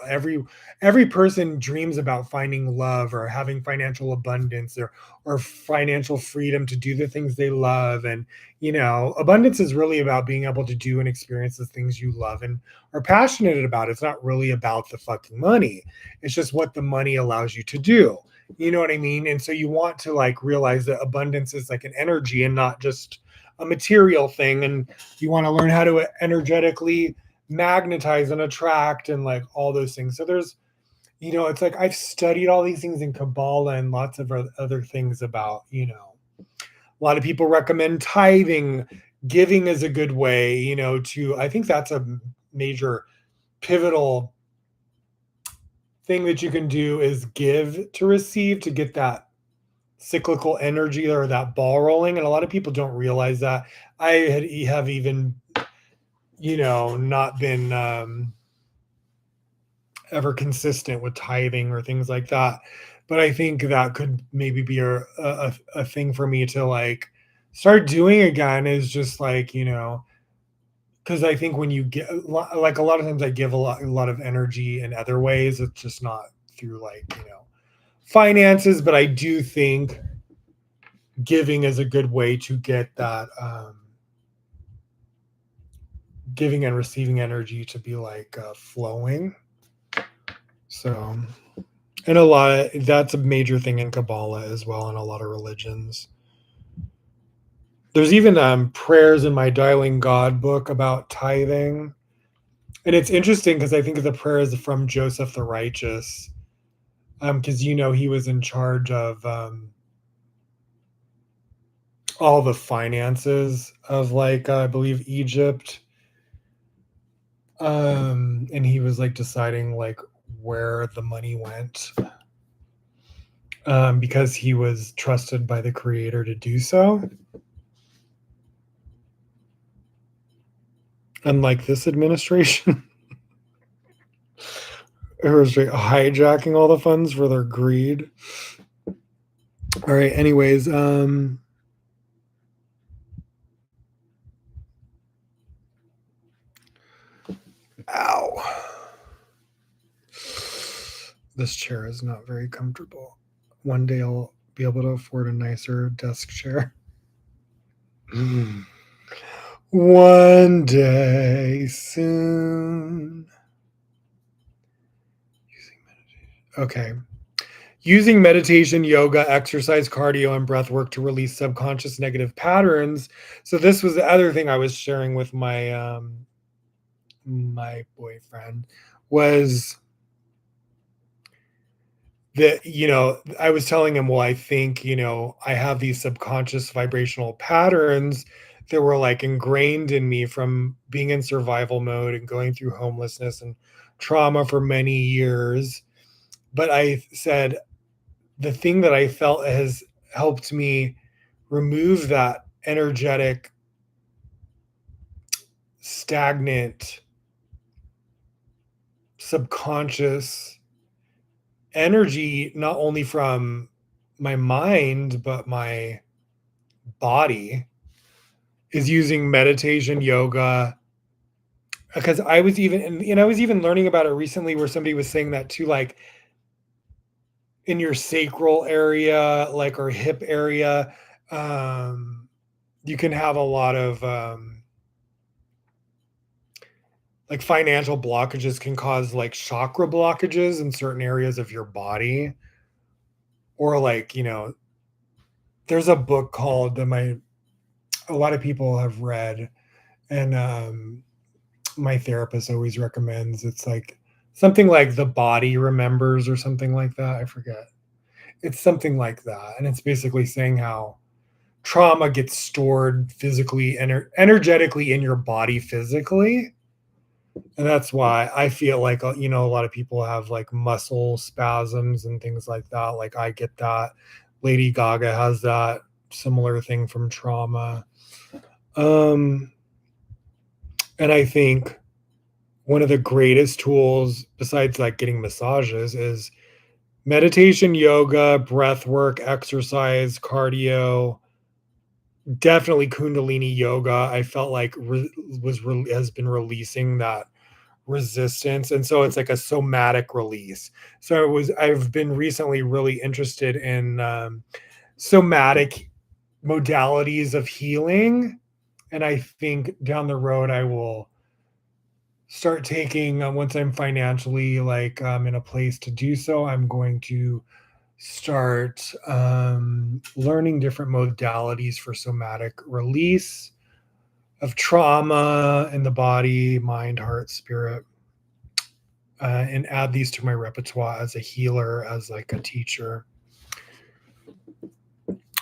every person dreams about finding love or having financial abundance or financial freedom to do the things they love. And abundance is really about being able to do and experience the things you love and are passionate about. It's not really about the fucking money. It's just what the money allows you to do. You know what I mean? And so you want to like realize that abundance is like an energy and not just a material thing, and you want to learn how to energetically magnetize and attract and like all those things. So there's, it's like I've studied all these things in Kabbalah and lots of other things about, a lot of people recommend tithing, giving is a good way, to, I think that's a major pivotal thing that you can do, is give to receive, to get that cyclical energy or that ball rolling. And a lot of people don't realize that. Have even, not been, ever consistent with tithing or things like that. But I think that could maybe be a thing for me to like start doing again, is just like, because I think when you get like a lot of times I give a lot of energy in other ways. It's just not through like, finances, but I do think giving is a good way to get that giving and receiving energy to be like flowing. So, and a lot of that's a major thing in Kabbalah as well, in a lot of religions. There's even prayers in my Dialing God book about tithing. And it's interesting because I think the prayer is from Joseph the Righteous, because he was in charge of all the finances of like I believe Egypt, and he was like deciding like where the money went, because he was trusted by the Creator to do so. Unlike this administration, who was hijacking all the funds for their greed. All right. Anyways, ow. This chair is not very comfortable. One day I'll be able to afford a nicer desk chair. One day soon. Okay. Using meditation, yoga, exercise, cardio, and breath work to release subconscious negative patterns. So this was the other thing I was sharing with my boyfriend, was that I was telling him, well, I think I have these subconscious vibrational patterns that were like ingrained in me from being in survival mode and going through homelessness and trauma for many years. But I said the thing that I felt has helped me remove that energetic, stagnant, subconscious energy, not only from my mind, but my body, is using meditation, yoga. Because I was even, and I was even learning about it recently, where somebody was saying that too, like in your sacral area, like, or hip area, um, you can have a lot of like financial blockages can cause like chakra blockages in certain areas of your body. Or like, there's a book called that a lot of people have read, and my therapist always recommends. It's like something like The Body Remembers or something like that. I forget. It's something like that. And it's basically saying how trauma gets stored physically, energetically in your body physically. And that's why I feel like, a lot of people have like muscle spasms and things like that. Like I get that. Lady Gaga has that similar thing from trauma. And I think one of the greatest tools, besides like getting massages, is meditation, yoga, breath work, exercise, cardio, definitely Kundalini yoga. I felt like has been releasing that resistance, and so it's like a somatic release. So I've been recently really interested in somatic modalities of healing, and I think down the road I will start taking, once I'm financially like in a place to do so, I'm going to start learning different modalities for somatic release of trauma in the body, mind, heart, spirit, and add these to my repertoire as a healer, as like a teacher.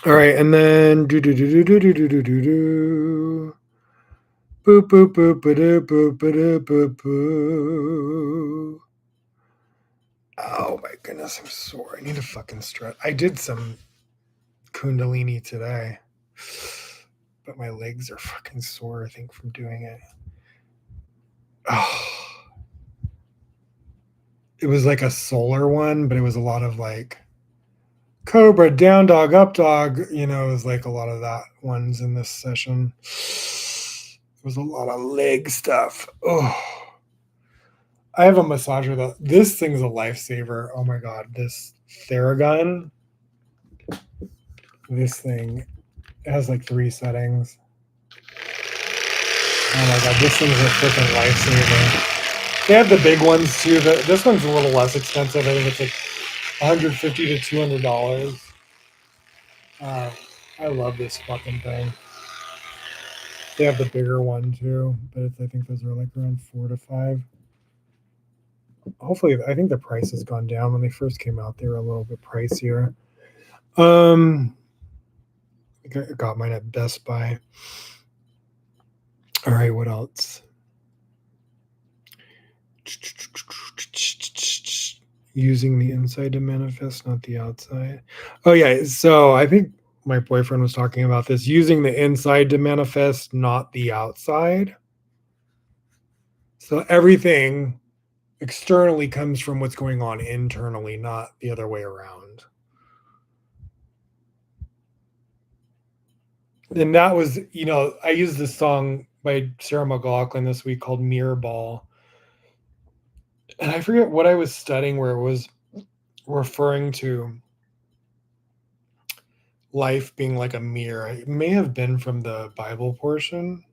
All right, and then do do do do do do do do do. Boop boop boop boop boop boop boop boop. Oh my goodness, I'm sore. I need to fucking stretch. I did some Kundalini today, but my legs are fucking sore, I think, from doing it. Oh. it was like a solar one, but it was a lot of like Cobra, down dog, up dog. You know, it was like a lot of that ones in this session. It was a lot of leg stuff. Oh, I have a massager that this thing's a lifesaver. Oh my god, this Theragun. This thing has like 3 settings. Oh my god, this thing's a freaking lifesaver. They have the big ones too. This one's a little less expensive. I think it's like $150 to $200. Uh, I love this fucking thing. They have the bigger one too, but I think those are like around 4 to 5. Hopefully, I think the price has gone down. When they first came out, they were a little bit pricier. I got mine at Best Buy. All right, what else? Using the inside to manifest, not the outside. Oh yeah, so I think my boyfriend was talking about this, using the inside to manifest, not the outside. So everything externally comes from what's going on internally, not the other way around. And that was, I used this song by Sarah McLachlan this week called Mirror Ball. And I forget what I was studying where it was referring to life being like a mirror. It may have been from the Bible portion.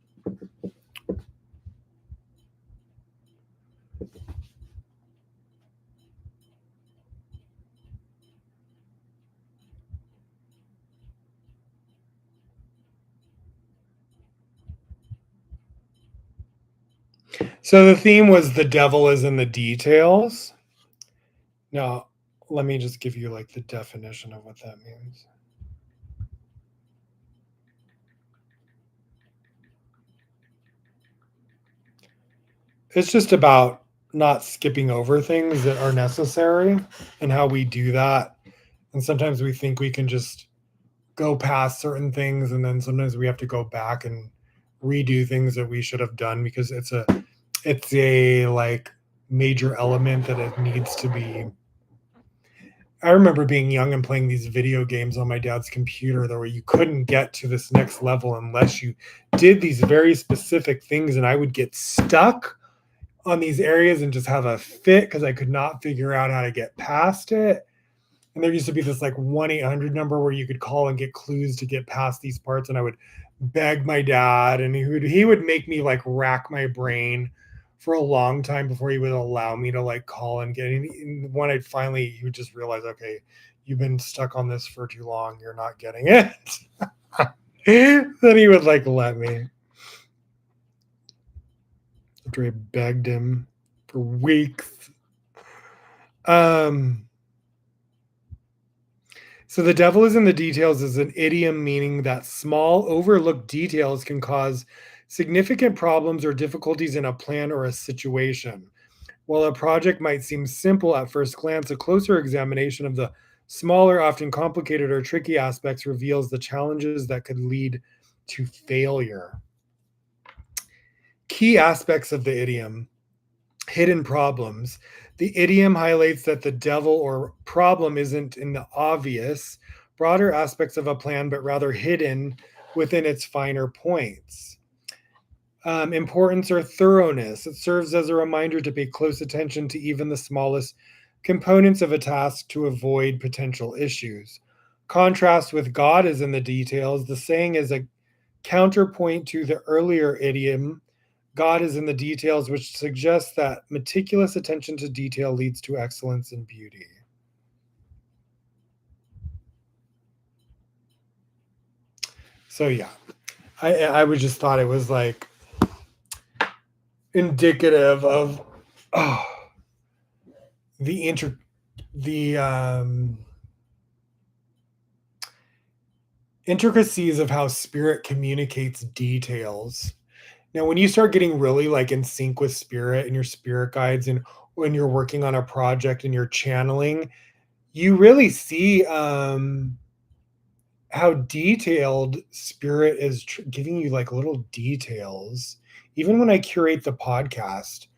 So the theme was the devil is in the details. Now, let me just give you like the definition of what that means. It's just about not skipping over things that are necessary and how we do that. And sometimes we think we can just go past certain things, and then sometimes we have to go back and redo things that we should have done because it's a like major element that it needs to be. I remember being young and playing these video games on my dad's computer where you couldn't get to this next level unless you did these very specific things, and I would get stuck on these areas and just have a fit because I could not figure out how to get past it. And there used to be this like 1-800 number where you could call and get clues to get past these parts. And I would beg my dad, and he would make me like rack my brain for a long time before he would allow me to like call and get in. And when I finally, he would just realize, okay, you've been stuck on this for too long. You're not getting it. Then he would like let me. After I begged him for weeks. So the devil is in the details is an idiom meaning that small, overlooked details can cause significant problems or difficulties in a plan or a situation. While a project might seem simple at first glance, a closer examination of the smaller, often complicated or tricky aspects reveals the challenges that could lead to failure. Key aspects of the idiom: hidden problems. The idiom highlights that the devil or problem isn't in the obvious, broader aspects of a plan, but rather hidden within its finer points. Importance or thoroughness. It serves as a reminder to pay close attention to even the smallest components of a task to avoid potential issues. Contrast with God is in the details. The saying is a counterpoint to the earlier idiom, God is in the details, which suggests that meticulous attention to detail leads to excellence and beauty. So yeah, I would just thought it was like indicative of the inter the intricacies of how spirit communicates details. Now, when you start getting really like in sync with spirit and your spirit guides, and when you're working on a project and you're channeling, you really see how detailed spirit is giving you like little details. Even when I curate the podcast,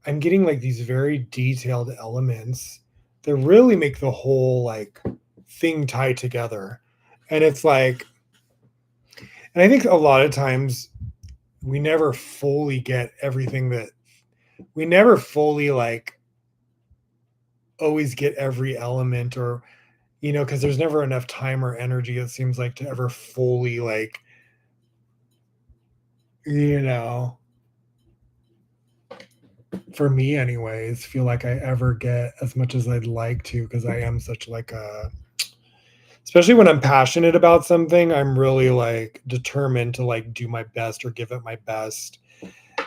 I'm getting like these very detailed elements that really make the whole like thing tie together. And it's like, and I think a lot of times we never fully get everything that we never fully like always get every element, or because there's never enough time or energy, it seems like, to ever fully like you know for me anyways, feel like I ever get as much as I'd like to, because I am such like a especially when I'm passionate about something, I'm really like determined to like do my best or give it my best.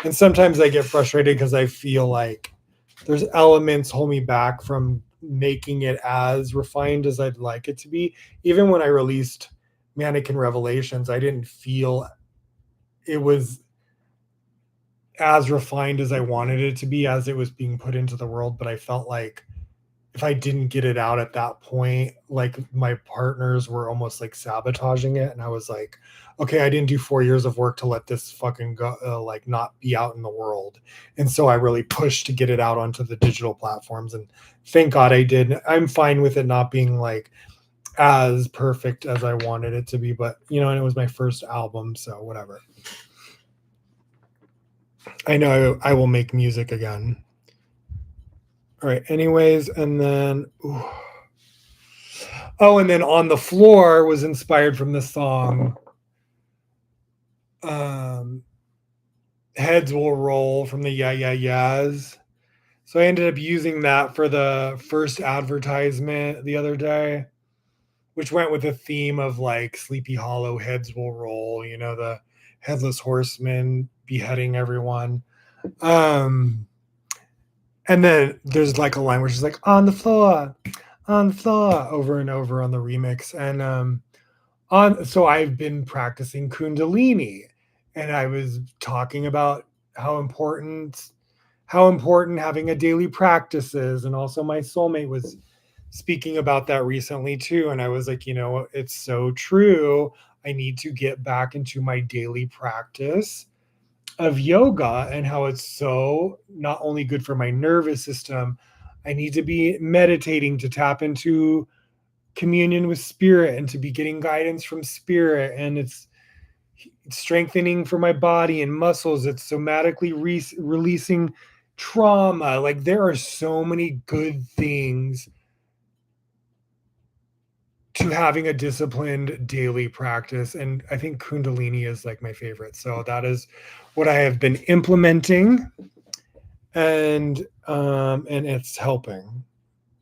And sometimes I get frustrated because I feel like there's elements hold me back from making it as refined as I'd like it to be. Even when I released Mannequin Revelations, I didn't feel it was as refined as I wanted it to be as it was being put into the world. But I felt like if I didn't get it out at that point, like my partners were almost like sabotaging it. And I was like, okay, I didn't do 4 years of work to let this fucking go, like not be out in the world. And so I really pushed to get it out onto the digital platforms. And thank God I did. I'm fine with it not being like as perfect as I wanted it to be, but and it was my first album. So whatever. I know I will make music again. All right. Anyways, and then, and then On the Floor was inspired from the song um, Heads Will Roll from the Yeah Yeah Yeahs. So I ended up using that for the first advertisement the other day, which went with the theme of like Sleepy Hollow, Heads Will Roll, the headless horseman beheading everyone. And then there's like a line where she's like, on the floor, over and over on the remix. And so I've been practicing Kundalini, and I was talking about how important having a daily practice is. And also my soulmate was speaking about that recently too. And I was like, it's so true. I need to get back into my daily practice of yoga, and how it's so not only good for my nervous system. I need to be meditating to tap into communion with spirit and to be getting guidance from spirit, and it's strengthening for my body and muscles. It's somatically releasing trauma. Like, there are so many good things to having a disciplined daily practice, and I think Kundalini is like my favorite. So that is what I have been implementing, and it's helping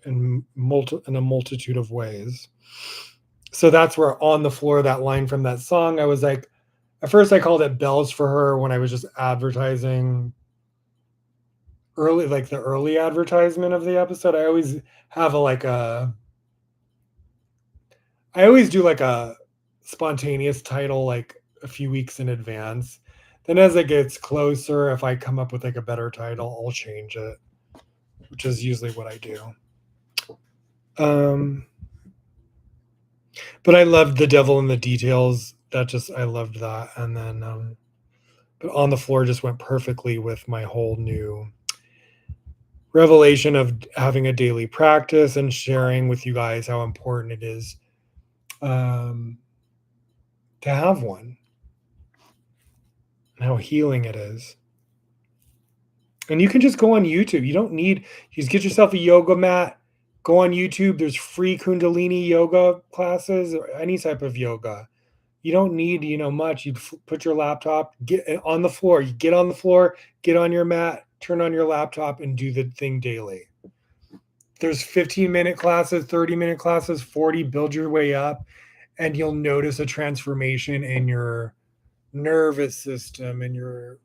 in a multitude of ways. So that's where On the Floor, that line from that song, I was like, at first I called it Bells for Her when I was just advertising early, like the early advertisement of the episode. I always have I always do like a spontaneous title like a few weeks in advance. Then as it gets closer, if I come up with like a better title, I'll change it, which is usually what I do. But I loved The Devil in the Details. I loved that. And then but On the Floor just went perfectly with my whole new revelation of having a daily practice and sharing with you guys how important it is to have one, and how healing it is. And you can just go on YouTube. You don't need, you just get yourself a yoga mat, go on YouTube. There's free Kundalini yoga classes or any type of yoga. You don't need, much. You put your laptop, get on the floor. You get on the floor, get on your mat, turn on your laptop, and do the thing daily. There's 15-minute classes, 30-minute classes, 40, build your way up, and you'll notice a transformation in your nervous system and your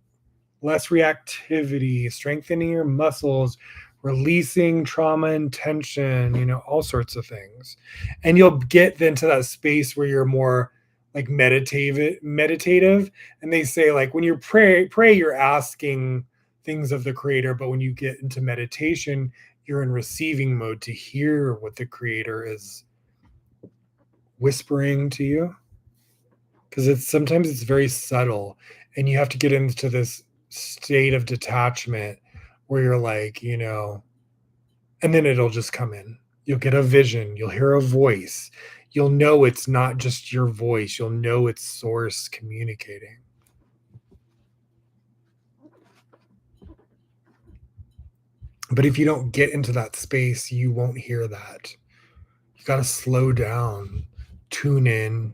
less reactivity, strengthening your muscles, releasing trauma and tension, all sorts of things. And you'll get into that space where you're more like meditative. And they say, like, when you pray, you're asking things of the creator, but when you get into meditation, you're in receiving mode to hear what the creator is whispering to you, because sometimes it's very subtle, and you have to get into this state of detachment where you're like, and then it'll just come in. You'll get a vision, you'll hear a voice. You'll know it's not just your voice, you'll know it's source communicating. But if you don't get into that space, you won't hear that. You got to slow down, tune in.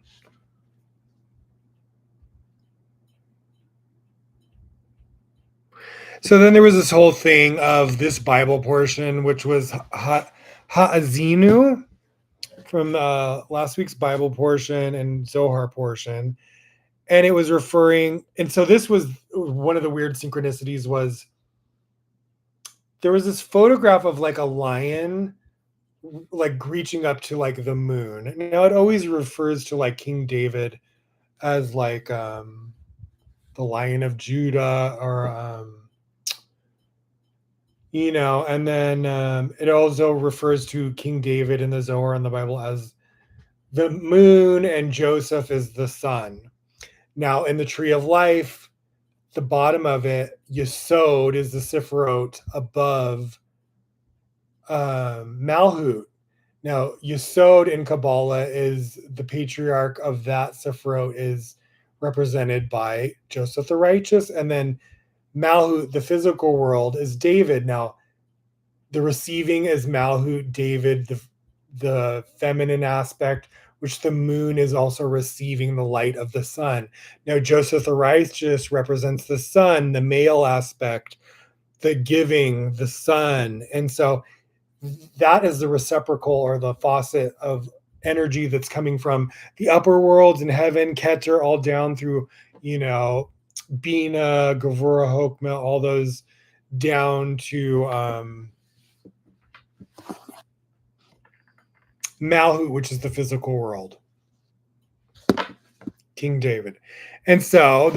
So then there was this whole thing of this Bible portion, which was Ha'azinu from last week's Bible portion and Zohar portion. And it was referring, and so this was one of the weird synchronicities was there was this photograph of like a lion like reaching up to like the moon. Now it always refers to like King David as like the Lion of Judah or and then it also refers to King David in the Zohar in the Bible as the moon and Joseph is the sun. Now in the tree of life, the bottom of it, Yesod is the Sifrot above Malhut. Now, Yesod in Kabbalah is the patriarch of that Sifrot is represented by Joseph the Righteous, and then Malhut, the physical world, is David. Now, the receiving is Malhut, David, the feminine aspect, which the moon is also receiving the light of the sun. Now, Joseph the Righteous represents the sun, the male aspect, the giving, the sun. And so that is the reciprocal or the faucet of energy that's coming from the upper worlds in heaven, Keter, all down through, Bina, Gavura, Hokmah, all those down to Malhut, which is the physical world, King David. And so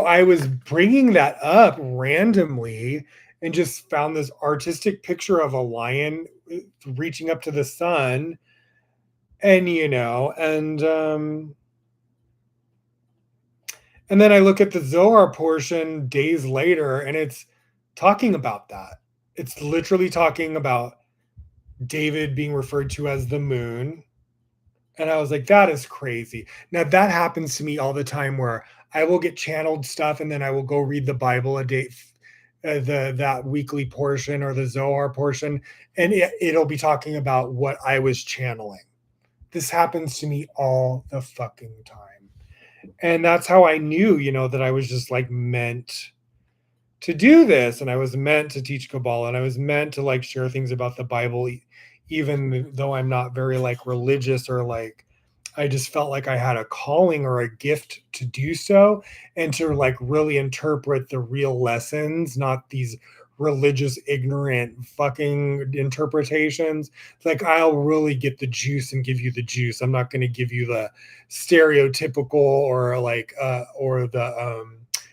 I was bringing that up randomly and just found this artistic picture of a lion reaching up to the sun, and and then I look at the Zohar portion days later, and it's talking about that. It's literally talking about David being referred to as the moon. And I was like, that is crazy. Now that happens to me all the time where I will get channeled stuff and then I will go read the Bible a day, that weekly portion or the Zohar portion, and it'll be talking about what I was channeling. This happens to me all the fucking time. And that's how I knew, that I was just like meant to do this. And I was meant to teach Kabbalah and I was meant to like share things about the Bible, even though I'm not very like religious or like, I just felt like I had a calling or a gift to do so and to like really interpret the real lessons, not these religious, ignorant fucking interpretations. Like I'll really get the juice and give you the juice. I'm not going to give you the stereotypical or like or the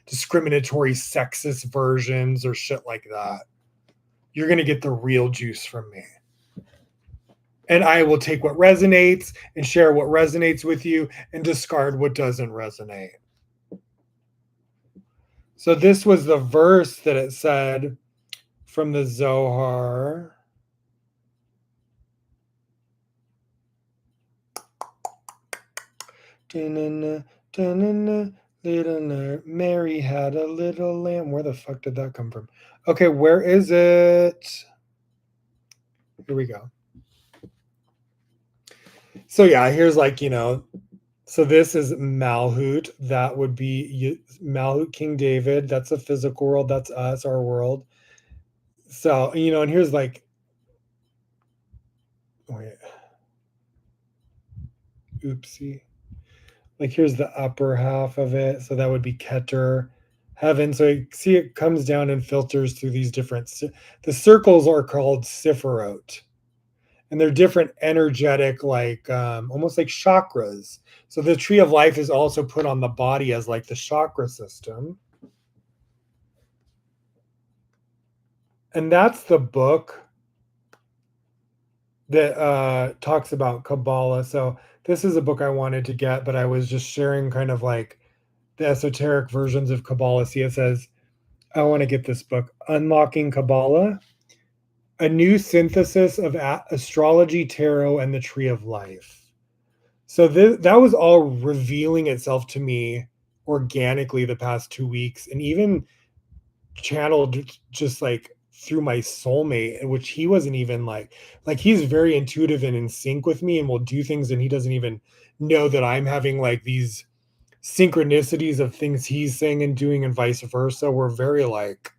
discriminatory sexist versions or shit like that. You're going to get the real juice from me. And I will take what resonates and share what resonates with you and discard what doesn't resonate. So this was the verse that it said from the Zohar. Mary had a little lamb. Where the fuck did that come from? Okay, where is it? Here we go. So yeah, here's like, so this is Malhut. That would be Malhut, King David. That's a physical world. That's us, our world. So, and here's like, wait, oopsie. Like here's the upper half of it. So that would be Keter, heaven. So you see it comes down and filters through these different, the circles are called Sifrot. And they're different energetic, like almost like chakras. So the tree of life is also put on the body as like the chakra system. And that's the book that talks about Kabbalah. So this is a book I wanted to get, but I was just sharing kind of like the esoteric versions of Kabbalah. See, it says I want to get this book, Unlocking Kabbalah, a new synthesis of astrology, tarot, and the tree of life. So that was all revealing itself to me organically the past 2 weeks, and even channeled just like through my soulmate, which he wasn't even like he's very intuitive and in sync with me and will do things, and he doesn't even know that I'm having like these synchronicities of things he's saying and doing, and vice versa. We're very like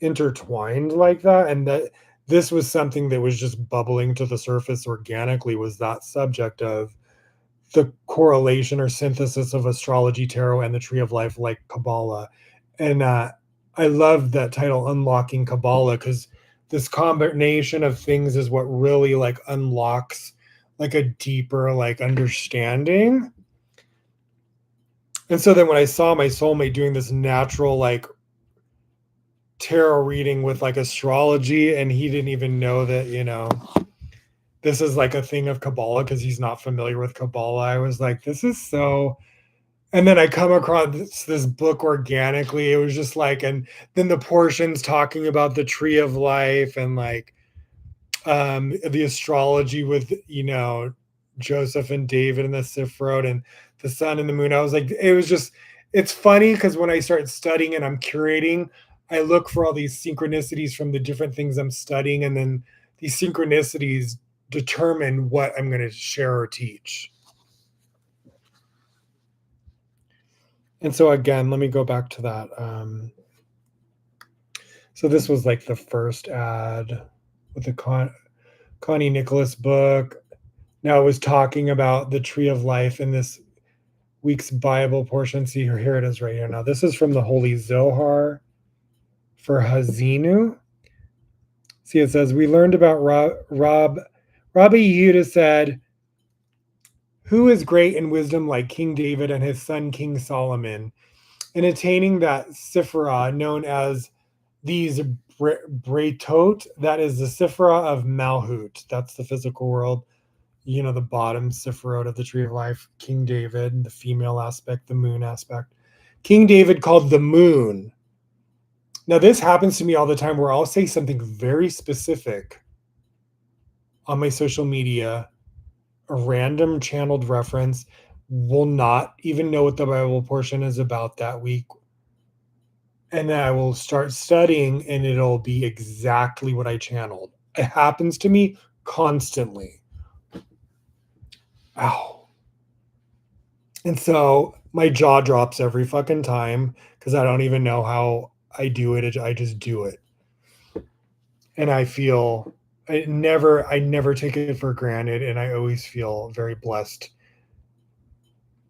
intertwined like that, and that this was something that was just bubbling to the surface organically, was that subject of the correlation or synthesis of astrology, tarot, and the tree of life, like Kabbalah. And I love that title, Unlocking Kabbalah, because this combination of things is what really like unlocks like a deeper like understanding. And so then when I saw my soulmate doing this natural like tarot reading with like astrology, and he didn't even know that, this is like a thing of Kabbalah because he's not familiar with Kabbalah, I was like, this is so. And then I come across this book organically. It was just like, and then the portions talking about the tree of life and like the astrology with Joseph and David and the Sifrod and the sun and the moon. I was like, it was just, it's funny because when I start studying and I'm curating, I look for all these synchronicities from the different things I'm studying, and then these synchronicities determine what I'm going to share or teach. And so again, let me go back to that. So this was like the first ad with the Connie Nicholas book. Now I was talking about the tree of life in this week's Bible portion. See here it is right here. Now this is from the Holy Zohar for Hazinu. See, it says, we learned about Rabbi Yehuda said, who is great in wisdom like King David and his son King Solomon, in attaining that Sifra known as these Breitot, that is the Sifra of Malhut. That's the physical world. The bottom Sifrot of the Tree of Life, King David, the female aspect, the moon aspect. King David called the moon. Now, this happens to me all the time where I'll say something very specific on my social media, a random channeled reference, will not even know what the Bible portion is about that week. And then I will start studying and it'll be exactly what I channeled. It happens to me constantly. Ow. And so my jaw drops every fucking time because I don't even know how I do it. I just do it. And I feel I never take it for granted. And I always feel very blessed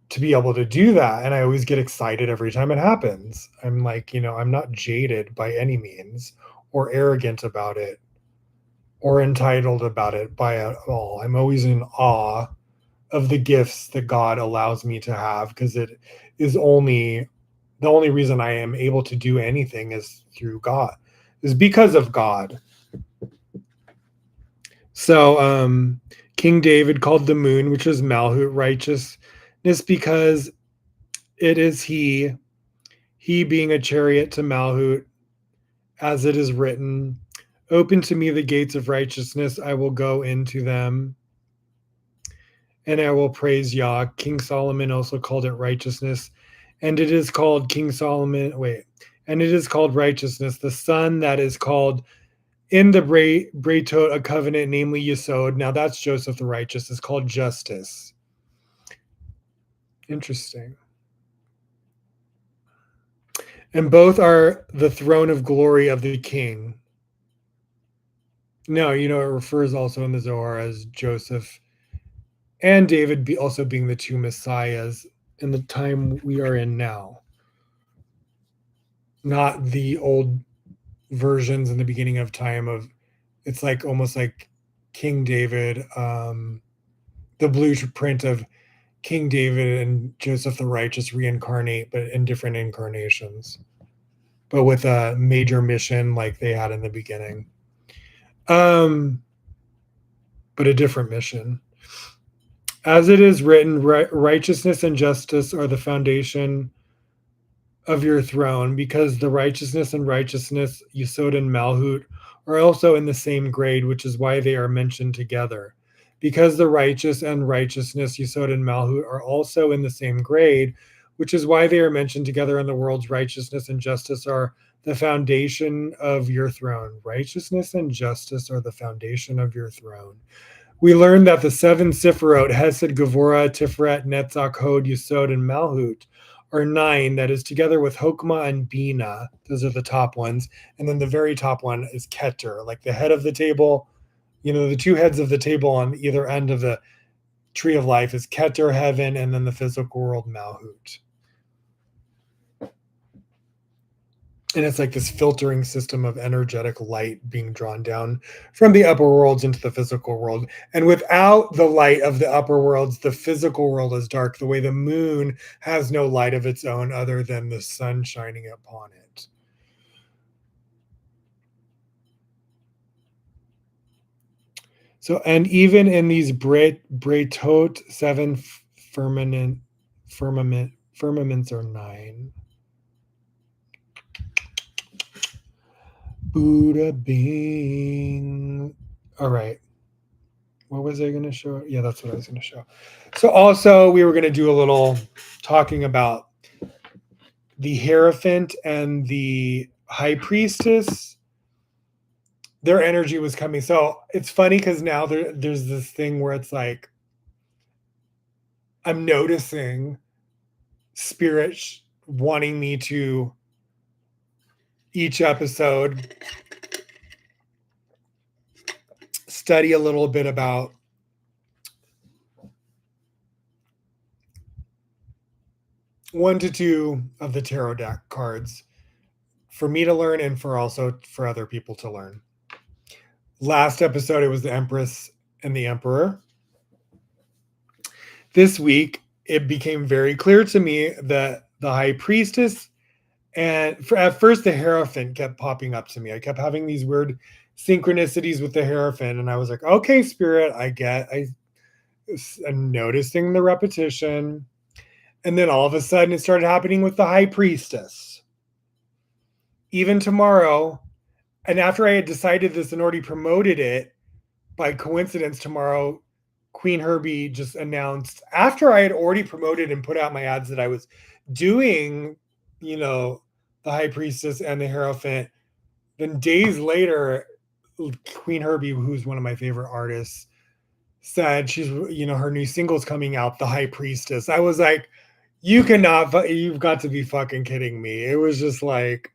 to be able to do that. And I always get excited every time it happens. I'm like, I'm not jaded by any means or arrogant about it or entitled about it by at all. I'm always in awe of the gifts that God allows me to have, because it is the only reason I am able to do anything is through God, is because of God. So King David called the moon, which is Malhut, righteousness, because it is he being a chariot to Malhut, as it is written, open to me the gates of righteousness, I will go into them, and I will praise Yah. King Solomon also called it righteousness, and it is called and it is called righteousness. The son that is called in the Breitot a covenant, namely Yesod. Now that's Joseph the righteous, is called justice. Interesting. And both are the throne of glory of the king. No, it refers also in the Zohar as Joseph and David also being the two messiahs in the time we are in now. Not the old versions in the beginning of time of, it's like almost like King David, the blueprint of King David and Joseph the righteous reincarnate, but in different incarnations, but with a major mission like they had in the beginning. But a different mission. As it is written, righteousness and justice are the foundation of your throne, because the righteousness and righteousness, Yesod and Malhut, are also in the same grade, which is why they are mentioned together. Because the righteous and righteousness, Yesod and Malhut, are also in the same grade, which is why they are mentioned together, in the world's righteousness and justice are the foundation of your throne. Righteousness and justice are the foundation of your throne. We learned that the seven Sifrot, Hesed, Gevurah, Tiferet, Netzach, Hod, Yesod, and Malhut, are nine. That is together with Hokmah and Bina. Those are the top ones. And then the very top one is Keter, like the head of the table. The two heads of the table on either end of the tree of life is Keter, heaven, and then the physical world, Malhut. And it's like this filtering system of energetic light being drawn down from the upper worlds into the physical world. And without the light of the upper worlds, the physical world is dark, the way the moon has no light of its own other than the sun shining upon it. So, and even in these Bretot, seven firmaments are nine. Buddha Bing. All right. What was I going to show? Yeah, that's what I was going to show. So also we were going to do a little talking about the Hierophant and the High Priestess. Their energy was coming. So it's funny because now there's this thing where it's like I'm noticing spirit wanting me to each episode study a little bit about one to two of the tarot deck cards for me to learn and for other people to learn. Last episode, it was the Empress and the Emperor. This week, it became very clear to me that the High Priestess and at first the Hierophant kept popping up to me. I kept having these weird synchronicities with the Hierophant, and I was like, okay, Spirit, I'm noticing the repetition. And then all of a sudden, it started happening with the High Priestess. Even tomorrow, and after I had decided this and already promoted it, by coincidence, tomorrow, Queen Herbie just announced, after I had already promoted and put out my ads, that I was doing, the High Priestess and the Hierophant. Then days later, Queen Herbie, who's one of my favorite artists, said she's, her new single's coming out, The High Priestess. I was like, you've got to be fucking kidding me. It was just like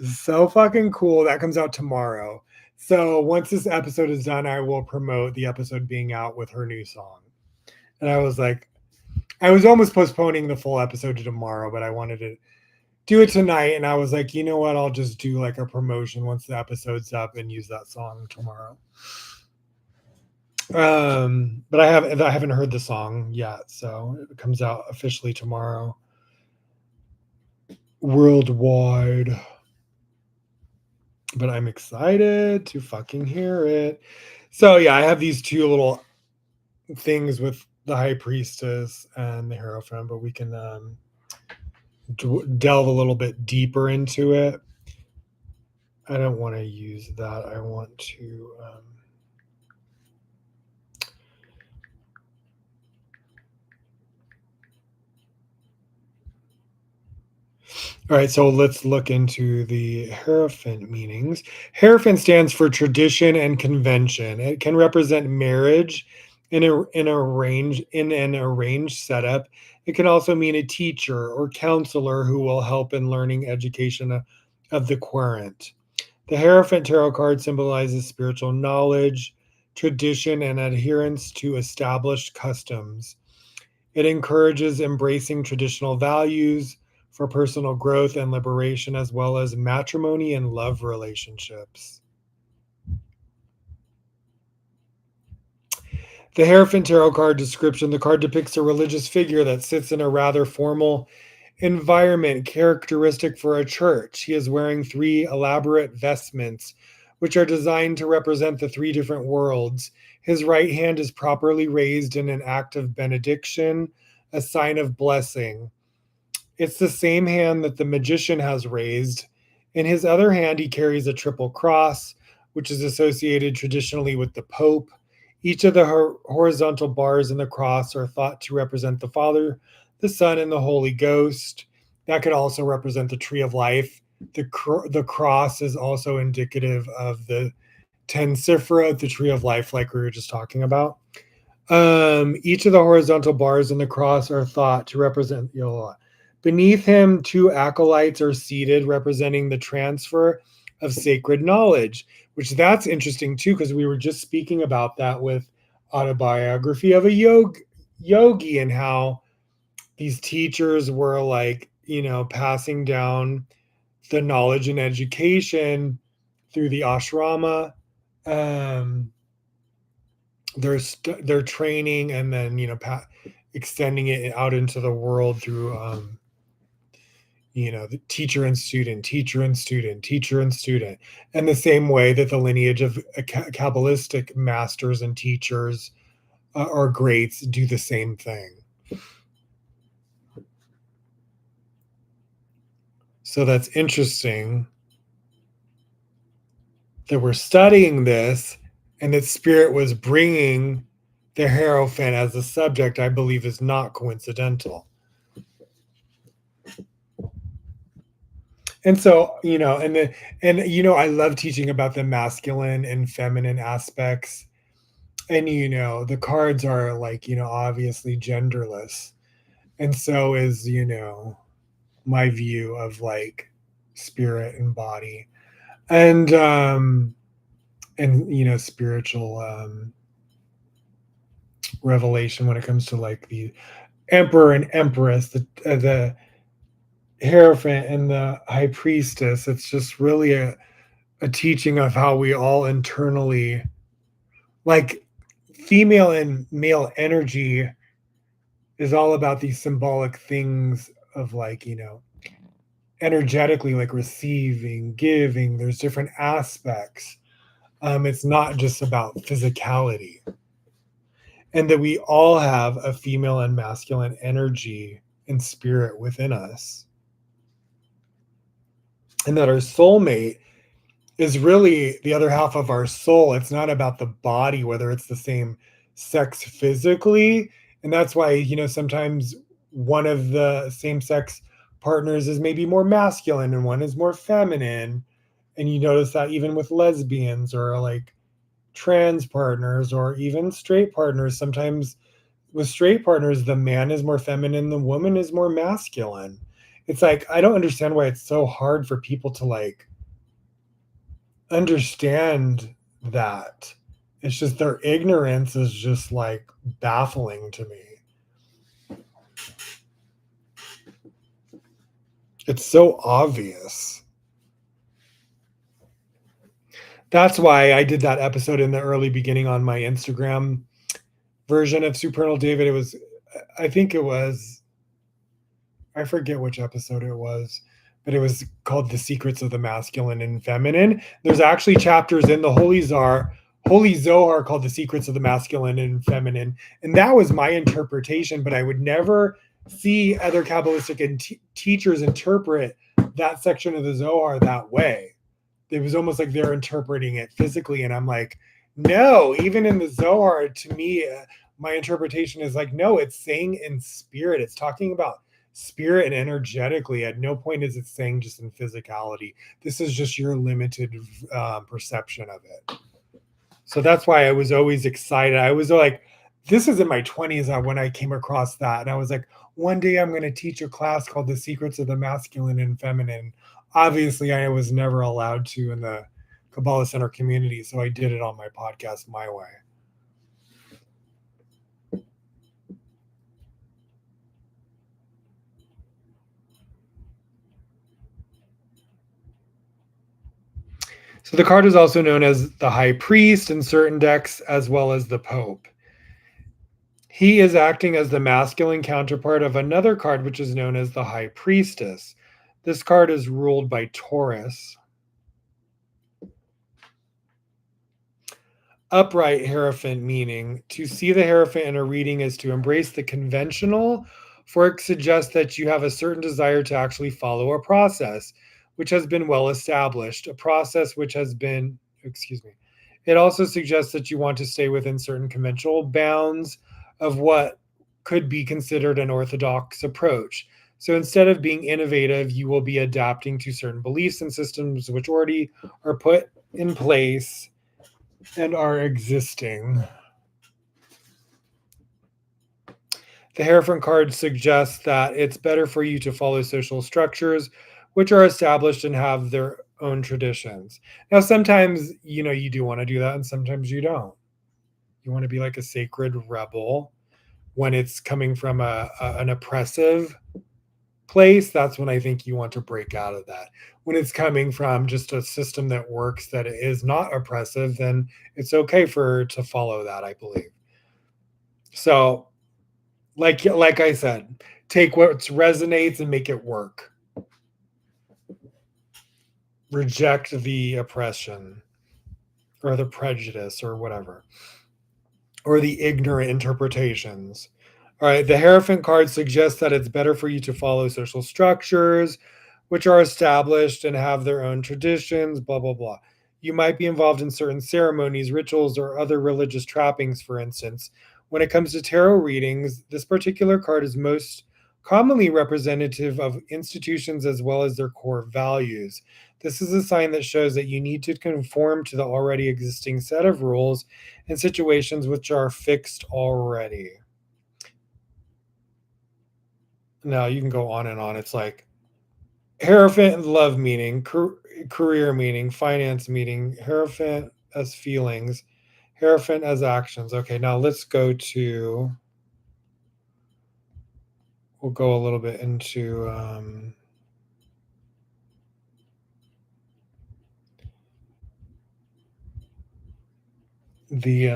so fucking cool. That comes out tomorrow. So once this episode is done, I will promote the episode being out with her new song. And I was almost postponing the full episode to tomorrow, but I wanted to do it tonight. And I was like, you know what? I'll just do like a promotion once the episode's up and use that song tomorrow. But I haven't heard the song yet, so it comes out officially tomorrow. Worldwide. But I'm excited to fucking hear it. So yeah, I have these two little things with the High Priestess and the Hierophant, but we can delve a little bit deeper into it. I don't want to use that. I want to all right, so let's look into the Hierophant meanings. Hierophant stands for tradition and convention. It can represent marriage in an arranged setup. It can also mean a teacher or counselor who will help in learning education of the querent. The Hierophant tarot card symbolizes spiritual knowledge, tradition, and adherence to established customs. It encourages embracing traditional values for personal growth and liberation, as well as matrimony and love relationships. The Hierophant Tarot card description. The card depicts a religious figure that sits in a rather formal environment characteristic for a church. He is wearing three elaborate vestments, which are designed to represent the three different worlds. His right hand is properly raised in an act of benediction, a sign of blessing. It's the same hand that the magician has raised. In his other hand, he carries a triple cross, which is associated traditionally with the Pope. Each of the horizontal bars in the cross are thought to represent the Father, the Son, and the Holy Ghost. That could also represent the tree of life. The cross is also indicative of the ten Sifra, the tree of life, like we were just talking about. Each of the horizontal bars in the cross are thought to represent Yola. Beneath him, two acolytes are seated, representing the transfer of sacred knowledge, which that's interesting too, because we were just speaking about that with Autobiography of a Yogi and how these teachers were like, passing down the knowledge and education through the ashrama. Um, their training and then extending it out into the world through the teacher and student, and the same way that the lineage of Kabbalistic masters and teachers or greats do the same thing. So that's interesting that we're studying this and that Spirit was bringing the Hierophant as a subject, I believe, is not coincidental. And so, I love teaching about the masculine and feminine aspects. And, the cards are like, obviously genderless. And so is, my view of like spirit and body and spiritual revelation when it comes to like the emperor and empress, the Hierophant and the high priestess. It's just really a teaching of how we all internally, like, female and male energy is all about these symbolic things of like, energetically, like receiving, giving. There's different aspects. It's not just about physicality. And that we all have a female and masculine energy and spirit within us. And that our soulmate is really the other half of our soul. It's not about the body, whether it's the same sex physically. And that's why, sometimes one of the same sex partners is maybe more masculine and one is more feminine. And you notice that even with lesbians or like trans partners or even straight partners, sometimes with straight partners, the man is more feminine, the woman is more masculine. It's like, I don't understand why it's so hard for people to like understand that. It's just their ignorance is just like baffling to me. It's so obvious. That's why I did that episode in the early beginning on my Instagram version of Supernal David. I forget which episode it was, but it was called The Secrets of the Masculine and Feminine. There's actually chapters in the Holy Zohar called The Secrets of the Masculine and Feminine. And that was my interpretation, but I would never see other Kabbalistic teachers interpret that section of the Zohar that way. It was almost like they're interpreting it physically. And I'm like, no, even in the Zohar, to me, my interpretation is like, no, it's saying in spirit. It's talking about spirit and energetically. At no point is it saying just in physicality. This is just your limited perception of it. So that's why I was always excited. I was like, this is in my 20s when I came across that. And I was like, one day I'm going to teach a class called The Secrets of the Masculine and Feminine. Obviously, I was never allowed to in the Kabbalah Center community. So I did it on my podcast my way. So the card is also known as the High Priest in certain decks, as well as the Pope. He is acting as the masculine counterpart of another card, which is known as the High Priestess. This card is ruled by Taurus. Upright Hierophant, meaning to see the Hierophant in a reading is to embrace the conventional for it suggests that you have a certain desire to actually follow a process which has been well established, a process which has been, excuse me. It also suggests that you want to stay within certain conventional bounds of what could be considered an orthodox approach. So instead of being innovative, you will be adapting to certain beliefs and systems which already are put in place and are existing. The Hierophant card suggests that it's better for you to follow social structures which are established and have their own traditions. Now, sometimes, you do want to do that, and sometimes you don't. You want to be like a sacred rebel when it's coming from an oppressive place. That's when I think you want to break out of that. When it's coming from just a system that works, that is not oppressive, then it's okay to follow that, I believe. So, like I said, take what resonates and make it work. Reject the oppression or the prejudice or whatever, or the ignorant interpretations. All right, the Hierophant card suggests that it's better for you to follow social structures, which are established and have their own traditions, blah, blah, blah. You might be involved in certain ceremonies, rituals, or other religious trappings, for instance. When it comes to tarot readings, this particular card is most commonly representative of institutions as well as their core values. This is a sign that shows that you need to conform to the already existing set of rules and situations which are fixed already. Now you can go on and on. It's like Hierophant love meaning, career meaning, finance meaning, Hierophant as feelings, Hierophant as actions. Okay, now we'll go a little bit into the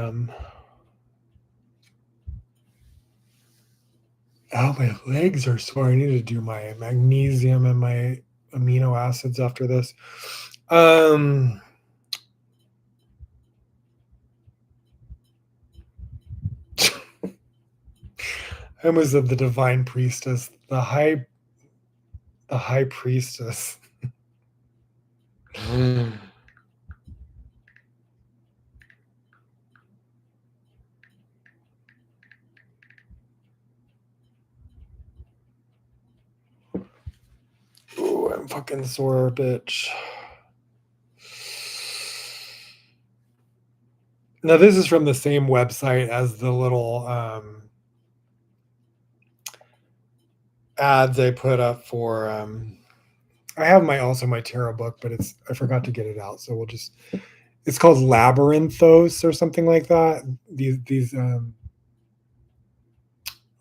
oh, my legs are sore. I need to do my magnesium and my amino acids after this. I almost said the divine priestess, the high priestess. Ooh, I'm fucking sore, bitch. Now, this is from the same website as the little ads I put up for. I have my tarot book, but I forgot to get it out, so it's called Labyrinthos or something like that. These oh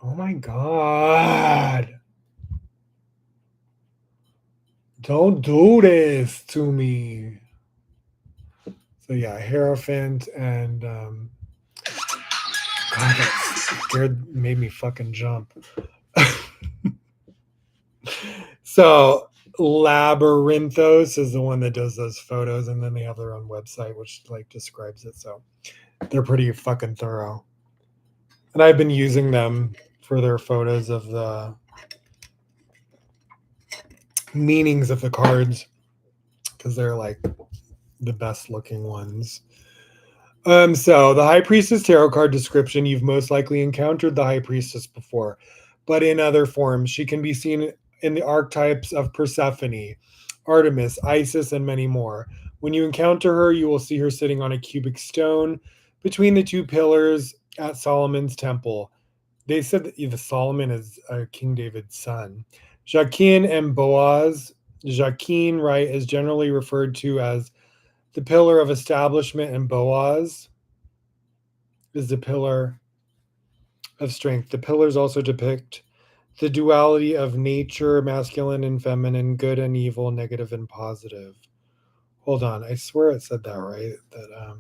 my god. Don't do this to me. So yeah, Hierophant and God, that made me fucking jump. So Labyrinthos is the one that does those photos, and then they have their own website which like describes it. So they're pretty fucking thorough. And I've been using them for their photos of the meanings of the cards because they're like the best looking ones. So the High Priestess tarot card description, you've most likely encountered the High Priestess before, but in other forms. She can be seen in the archetypes of Persephone, Artemis, Isis, and many more. When you encounter her, you will see her sitting on a cubic stone between the two pillars at Solomon's temple. They said that the Solomon is King David's son. Jachin and Boaz. Jachin, right, is generally referred to as the pillar of establishment, and Boaz is the pillar of strength. The pillars also depict the duality of nature, masculine and feminine, good and evil, negative and positive. Hold on, I swear it said that right. That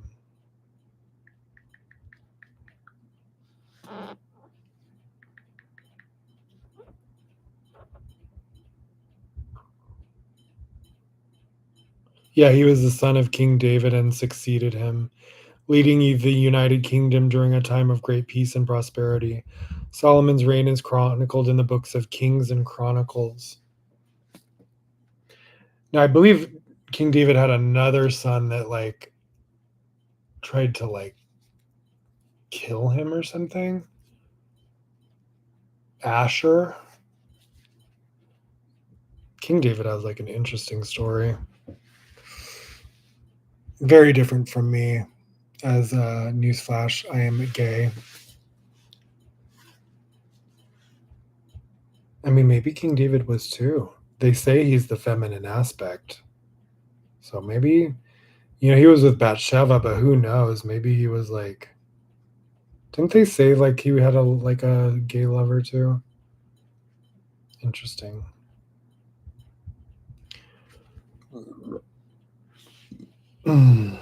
yeah, he was the son of King David and succeeded him, leading the United Kingdom during a time of great peace and prosperity. Solomon's reign is chronicled in the books of Kings and Chronicles. Now, I believe King David had another son that like tried to like kill him or something. Asher. King David has like an interesting story. Very different from me. As a newsflash, I am gay. I mean, maybe King David was too. They say he's the feminine aspect. So maybe, he was with Bathsheba, but who knows? Maybe he was like, didn't they say like he had a gay lover too? Interesting. On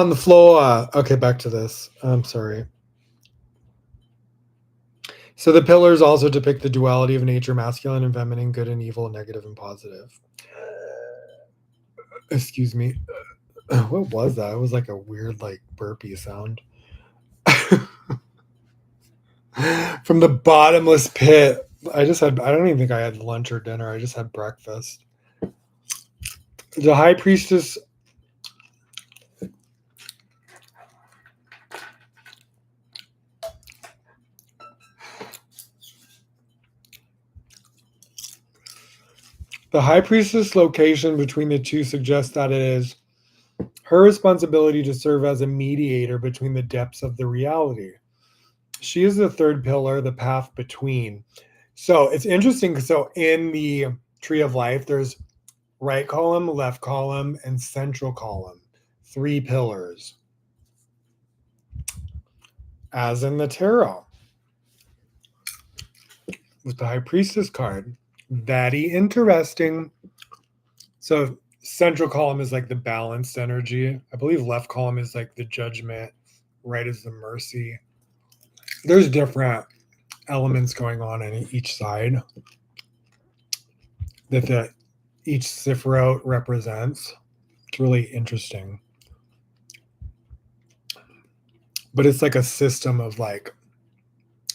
the floor. Okay, back to this. I'm sorry. So the pillars also depict the duality of nature, masculine and feminine, good and evil, negative and positive. Excuse me. What was that? It was like a weird, like burpee sound. From the bottomless pit. I don't even think I had lunch or dinner. I just had breakfast. The high priestess. The high priestess location between the two suggests that it is her responsibility to serve as a mediator between the depths of the reality. She is the third pillar, the path between. So it's interesting. So in the tree of life, there's right column, left column, and central column. 3 pillars. As in the tarot. With the high priestess card. Very interesting. So central column is like the balanced energy. I believe left column is like the judgment. Right is the mercy. There's different elements going on in each side that each Sephiroth represents. It's really interesting. But it's like a system of like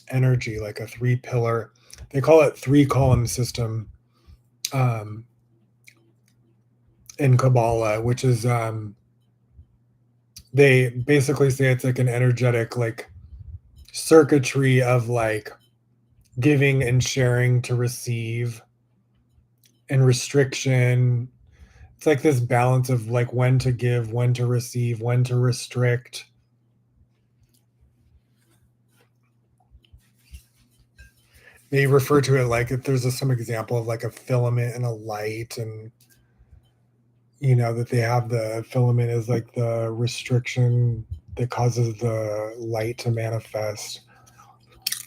energy, like a 3 pillar. They call it 3 column system in Kabbalah, which is they basically say it's like an energetic like circuitry of like giving and sharing to receive and restriction. It's like this balance of like when to give, when to receive, when to restrict. They refer to it like if there's some example of like a filament and a light, and that they have the filament is like the restriction that causes the light to manifest.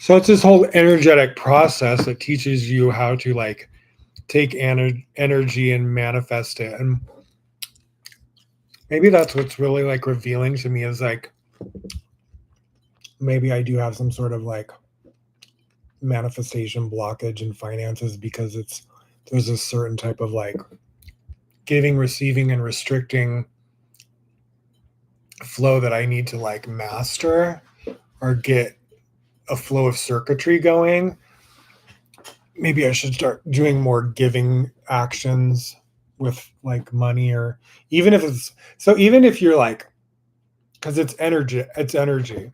So it's this whole energetic process that teaches you how to like take energy and manifest it. And maybe that's what's really like revealing to me is like maybe I do have some sort of like manifestation blockage in finances because there's a certain type of like giving, receiving, and restricting flow that I need to like master or get a flow of circuitry going. Maybe I should start doing more giving actions with like money, or even if you're like, because it's energy.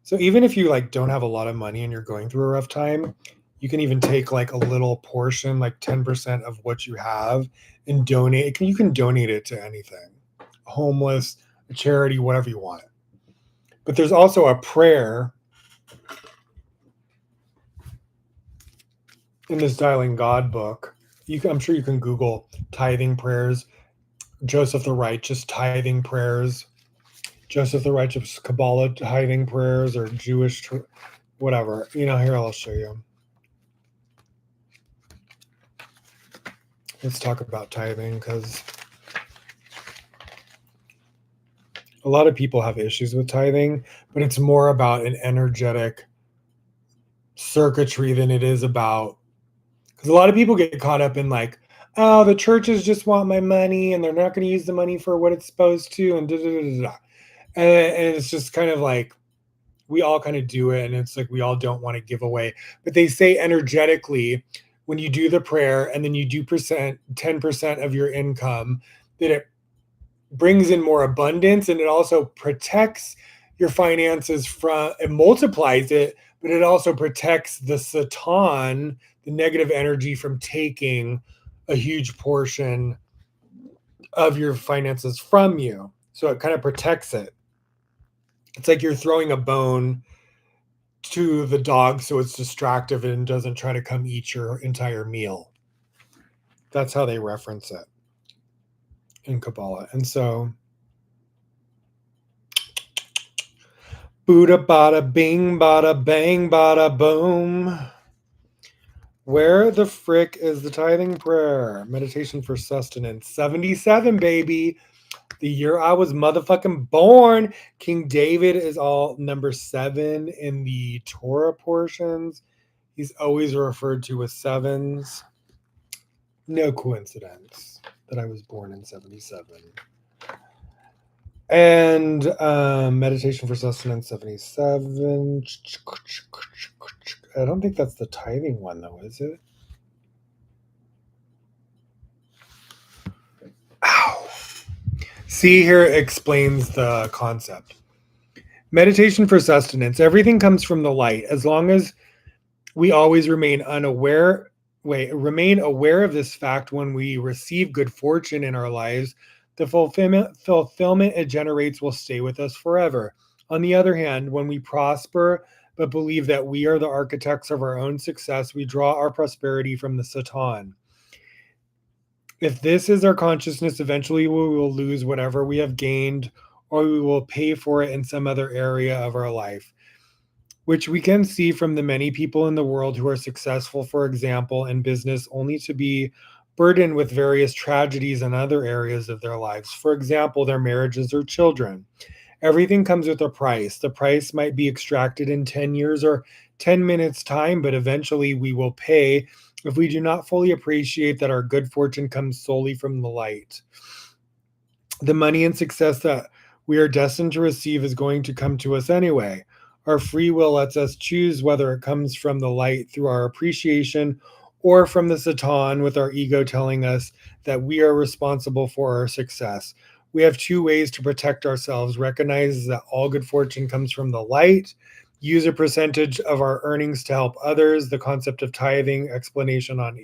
So even if you like don't have a lot of money and you're going through a rough time, you can even take like a little portion, like 10% of what you have, and donate. You can donate it to anything, homeless, a charity, whatever you want. But there's also a prayer in this Dialing God book. I'm sure you can Google tithing prayers, Joseph the Righteous tithing prayers, Joseph the Righteous Kabbalah tithing prayers, or Jewish, whatever. Here, I'll show you. Let's talk about tithing, because a lot of people have issues with tithing, but it's more about an energetic circuitry than it is about, because a lot of people get caught up in like, oh, the churches just want my money and they're not going to use the money for what it's supposed to, and da da da da. And it's just kind of like, we all kind of do it, and it's like we all don't want to give away. But they say energetically, when you do the prayer and then you do 10% of your income, that it brings in more abundance, and it also protects your finances from, it multiplies it, but it also protects the Satan, the negative energy, from taking a huge portion of your finances from you. So it kind of protects it. It's like you're throwing a bone to the dog so it's distractive and doesn't try to come eat your entire meal. That's how they reference it in Kabbalah. And so, Buddha bada bing bada bang bada boom. Where the frick is the tithing prayer? Meditation for sustenance. 77, baby. The year I was motherfucking born. King David is all number 7 in the Torah portions. He's always referred to as sevens. No coincidence that I was born in 77. And meditation for sustenance 77. I don't think that's the tithing one, though, is it? Ow. See, here it explains the concept. Meditation for sustenance. Everything comes from the light. As long as we always remain aware of this fact, when we receive good fortune in our lives, the fulfillment it generates will stay with us forever. On the other hand, when we prosper but believe that we are the architects of our own success, we draw our prosperity from the Satan. If this is our consciousness, eventually we will lose whatever we have gained, or we will pay for it in some other area of our life, which we can see from the many people in the world who are successful, for example, in business, only to be burdened with various tragedies in other areas of their lives. For example, their marriages or children. Everything comes with a price. The price might be extracted in 10 years or 10 minutes' time, but eventually we will pay if we do not fully appreciate that our good fortune comes solely from the light. The money and success that we are destined to receive is going to come to us anyway. Our free will lets us choose whether it comes from the light through our appreciation, or from the Satan with our ego telling us that we are responsible for our success. We have 2 ways to protect ourselves. Recognize that all good fortune comes from the light. Use a percentage of our earnings to help others. The concept of tithing, explanation on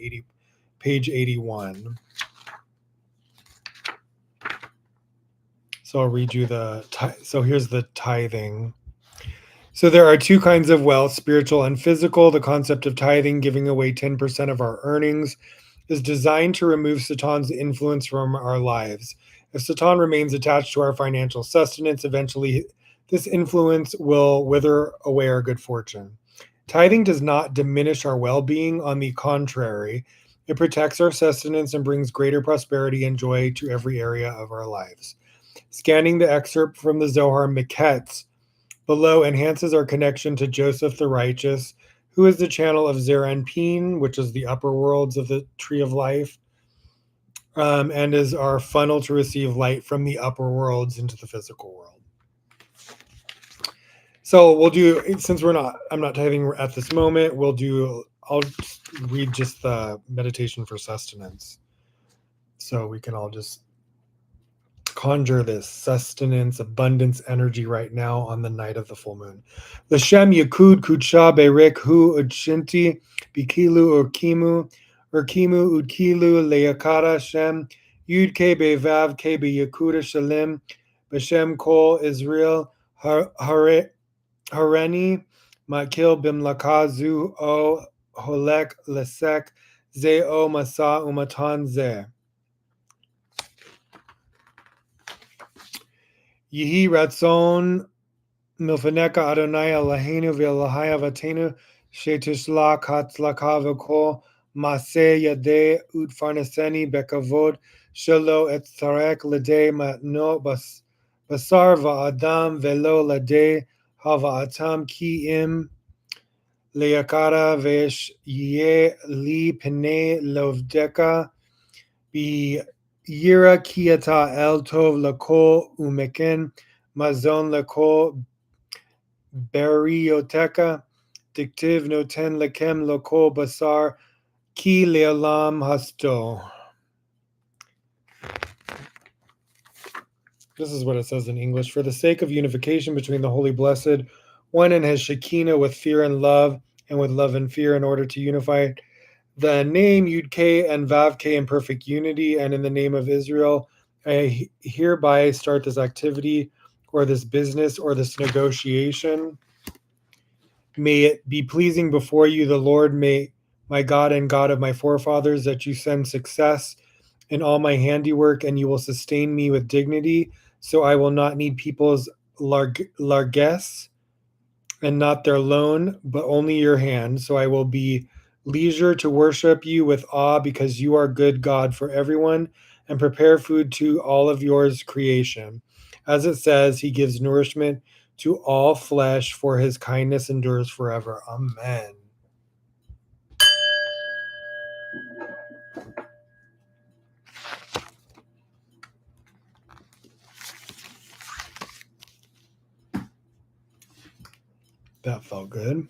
page 81. So I'll read you so here's the tithing. So there are 2 kinds of wealth, spiritual and physical. The concept of tithing, giving away 10% of our earnings, is designed to remove Satan's influence from our lives. If Satan remains attached to our financial sustenance, eventually this influence will wither away our good fortune. Tithing does not diminish our well-being. On the contrary, it protects our sustenance and brings greater prosperity and joy to every area of our lives. Scanning the excerpt from the Zohar Miketz below enhances our connection to Joseph the Righteous, who is the channel of Zeranpin, which is the upper worlds of the Tree of Life, and is our funnel to receive light from the upper worlds into the physical world. So we'll do, since I'm not tithing at this moment, I'll read just the meditation for sustenance. So we can all just conjure this sustenance, abundance energy right now on the night of the full moon. L'shem Yakud Kudsha Berik Hu Udshinti Bikilu Urkimu Udkilu Leakara Shem Yud Ke Bevav Ke Yakuda Shalim Beshem Kol Israel Hareni Makil Bimlakazu O Holek Lesek Ze O Masa Umatan Ze. Yehi Ratzon Milfaneka Adonai Eloheinu v'Elohai Avatenu Shetishlach Hatzlaka v'Kol Maseh Yadei Utfarneseni Bekavod Shelo Etzarek Ladei Matno Basar Va'adam Velo Ladei Hava'atam Ki Im Leakara Vesh Ye Li Pene Lovdeka Bi Yira Kiata El Tov Lakol Umeken Mazon Lakol Berioteca, Dictiv Noten Lekem Loko Basar, Ki Leolam Hasto. This is what it says in English. For the sake of unification between the Holy Blessed One and his Shekinah with fear and love, and with love and fear, in order to unify the name Yud K and Vav K in perfect unity, and in the name of Israel, I hereby start this activity or this business or this negotiation. May it be pleasing before you, the Lord, may my God and God of my forefathers, that you send success in all my handiwork, and you will sustain me with dignity, so I will not need people's largesse and not their loan, but only your hand. So I will be leisure to worship you with awe, because you are good God for everyone, and prepare food to all of yours creation. As it says, he gives nourishment to all flesh, for his kindness endures forever. Amen. That felt good.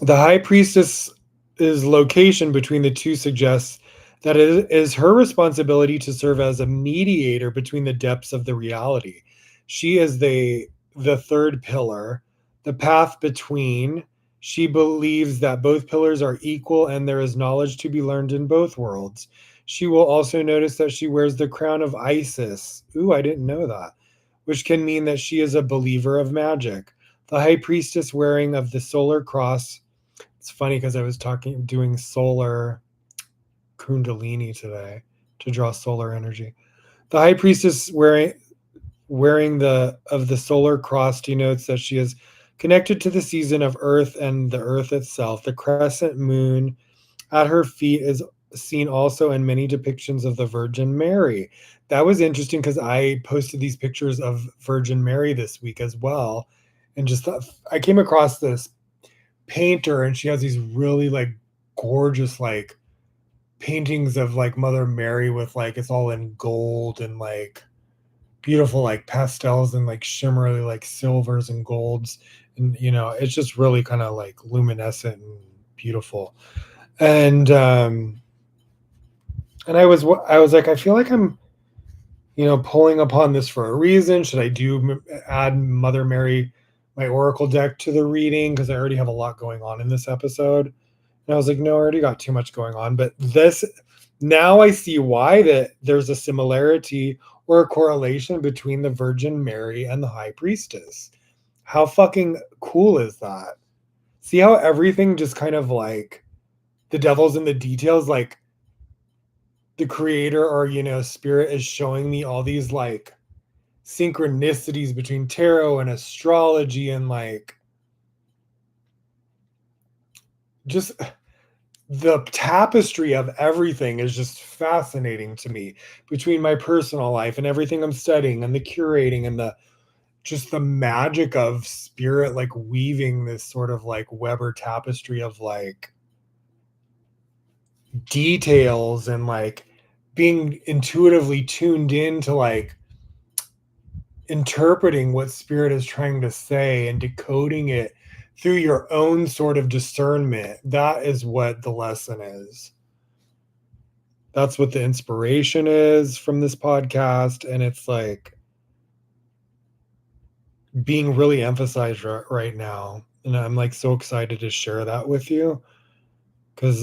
The high priestess's location between the two suggests that it is her responsibility to serve as a mediator between the depths of the reality. She is the third pillar, the path between. She believes that both pillars are equal and there is knowledge to be learned in both worlds. She will also notice that she wears the crown of Isis. Ooh, I didn't know that. Which can mean that she is a believer of magic. The high priestess wearing of the solar cross. It's funny because I was doing solar kundalini today to draw solar energy. The high priestess wearing the solar cross denotes that she is connected to the season of Earth and the Earth itself. The crescent moon at her feet is seen also in many depictions of the Virgin Mary. That was interesting because I posted these pictures of Virgin Mary this week as well, and just thought, I came across this painter, and she has these really like gorgeous like paintings of like Mother Mary with like it's all in gold and like beautiful like pastels and like shimmery like silvers and golds, and it's just really kind of like luminescent and beautiful. And I was like, I feel like I'm pulling upon this for a reason. Should I add Mother Mary, my oracle deck, to the reading, because I already have a lot going on in this episode? And I was like, no, I already got too much going on. But this, now I see why that there's a similarity or a correlation between the Virgin Mary and the High Priestess. How fucking cool is that? See how everything just kind of like the devil's in the details, like the creator or spirit is showing me all these like synchronicities between tarot and astrology, and like just the tapestry of everything is just fascinating to me, between my personal life and everything I'm studying and the curating and the just the magic of spirit like weaving this sort of like Weber tapestry of like details, and like being intuitively tuned in to like interpreting what spirit is trying to say and decoding it through your own sort of discernment. That is what the lesson is. That's what the inspiration is from this podcast. And it's like being really emphasized right now. And I'm like so excited to share that with you, because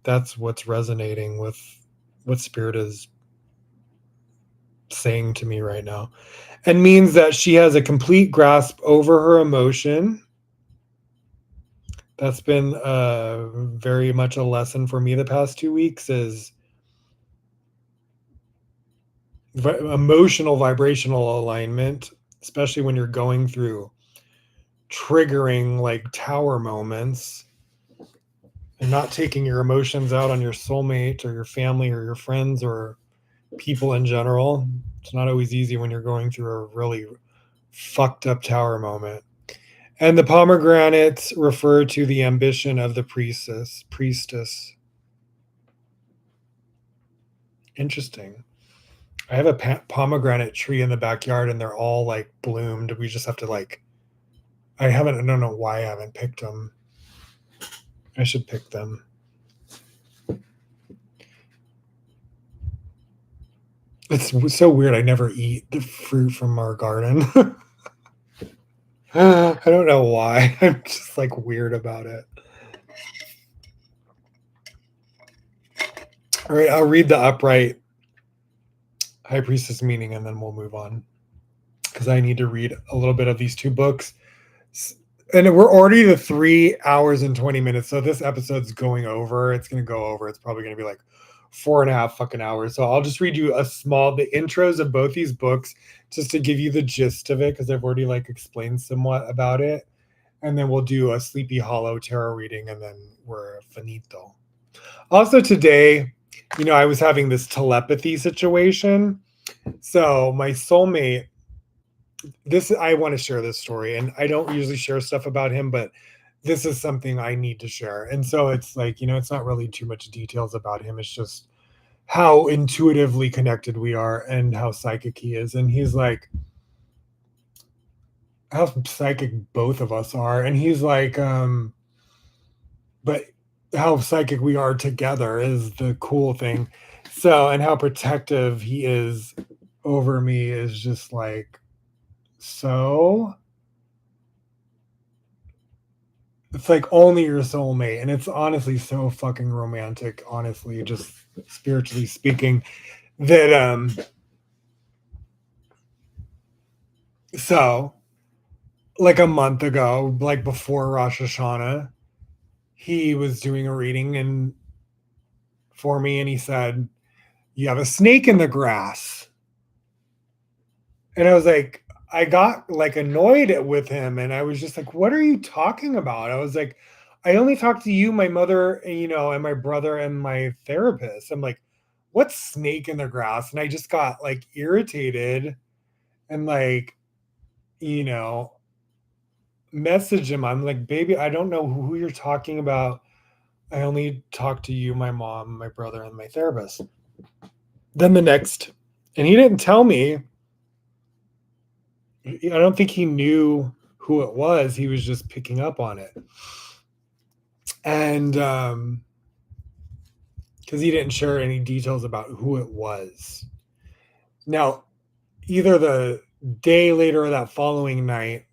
that's what's resonating with what spirit is saying to me right now, and means that she has a complete grasp over her emotion. That's been very much a lesson for me the past 2 weeks, is emotional vibrational alignment, especially when you're going through triggering like tower moments, and not taking your emotions out on your soulmate or your family or your friends or people in general. It's not always easy when you're going through a really fucked up tower moment. And the pomegranates refer to the ambition of the priestess. Interesting. I have a pomegranate tree in the backyard, and they're all like bloomed. We just have to like I don't know why I haven't picked them. I should pick them. It's so weird. I never eat the fruit from our garden. I don't know why. I'm just like weird about it. All right, I'll read the upright high priestess meaning and then we'll move on because I need to read a little bit of these two books. And we're already to 3 hours and 20 minutes. So this episode's going over. It's going to go over. It's probably going to be like 4.5 fucking hours. So I'll just read you the intros of both these books just to give you the gist of it because I've already like explained somewhat about it. And then we'll do a Sleepy Hollow tarot reading and then we're finito. Also today, I was having this telepathy situation. So my soulmate, I want to share this story, and I don't usually share stuff about him, but this is something I need to share. And so it's like, it's not really too much details about him. It's just how intuitively connected we are and how psychic he is. And he's like, how psychic both of us are. And he's like, but how psychic we are together is the cool thing. So, and how protective he is over me is just like, so it's like only your soulmate. And it's honestly so fucking romantic, honestly, just spiritually speaking, that, so like a month ago, like before Rosh Hashanah, he was doing a reading and for me, and he said, "You have a snake in the grass." And I was like, I got like annoyed with him, and I was just like, "What are you talking about?" I was like, "I only talked to you, my mother, and my brother and my therapist." I'm like, "What snake in the grass?" And I just got like irritated and like, you know, message him. I'm like, "Baby, I don't know who you're talking about. I only talked to you, my mom, my brother, and my therapist." Then and he didn't tell me. I don't think he knew who it was. He was just picking up on it. And because he didn't share any details about who it was. Now, either the day later or that following night,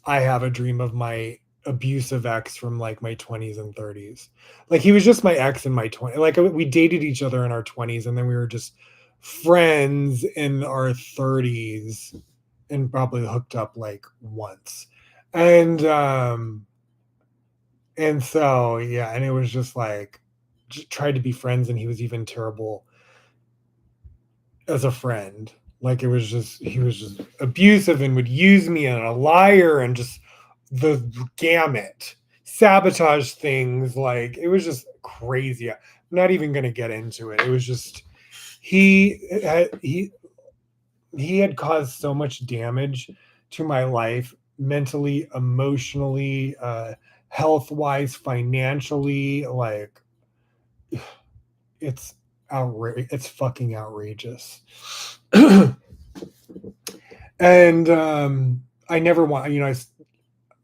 I have a dream of my abusive ex from like my 20s and 30s. Like he was just my ex in my 20s. Like we dated each other in our 20s and then we were just friends in our 30s and probably hooked up like once. And so yeah, and it was just like tried to be friends and he was even terrible as a friend. Like he was just abusive and would use me and a liar and just the gamut, sabotage things. Like it was just crazy. I'm not even going to get into it. It was just he he had caused so much damage to my life mentally, emotionally, health wise, financially. Like it's it's fucking outrageous. And I never want,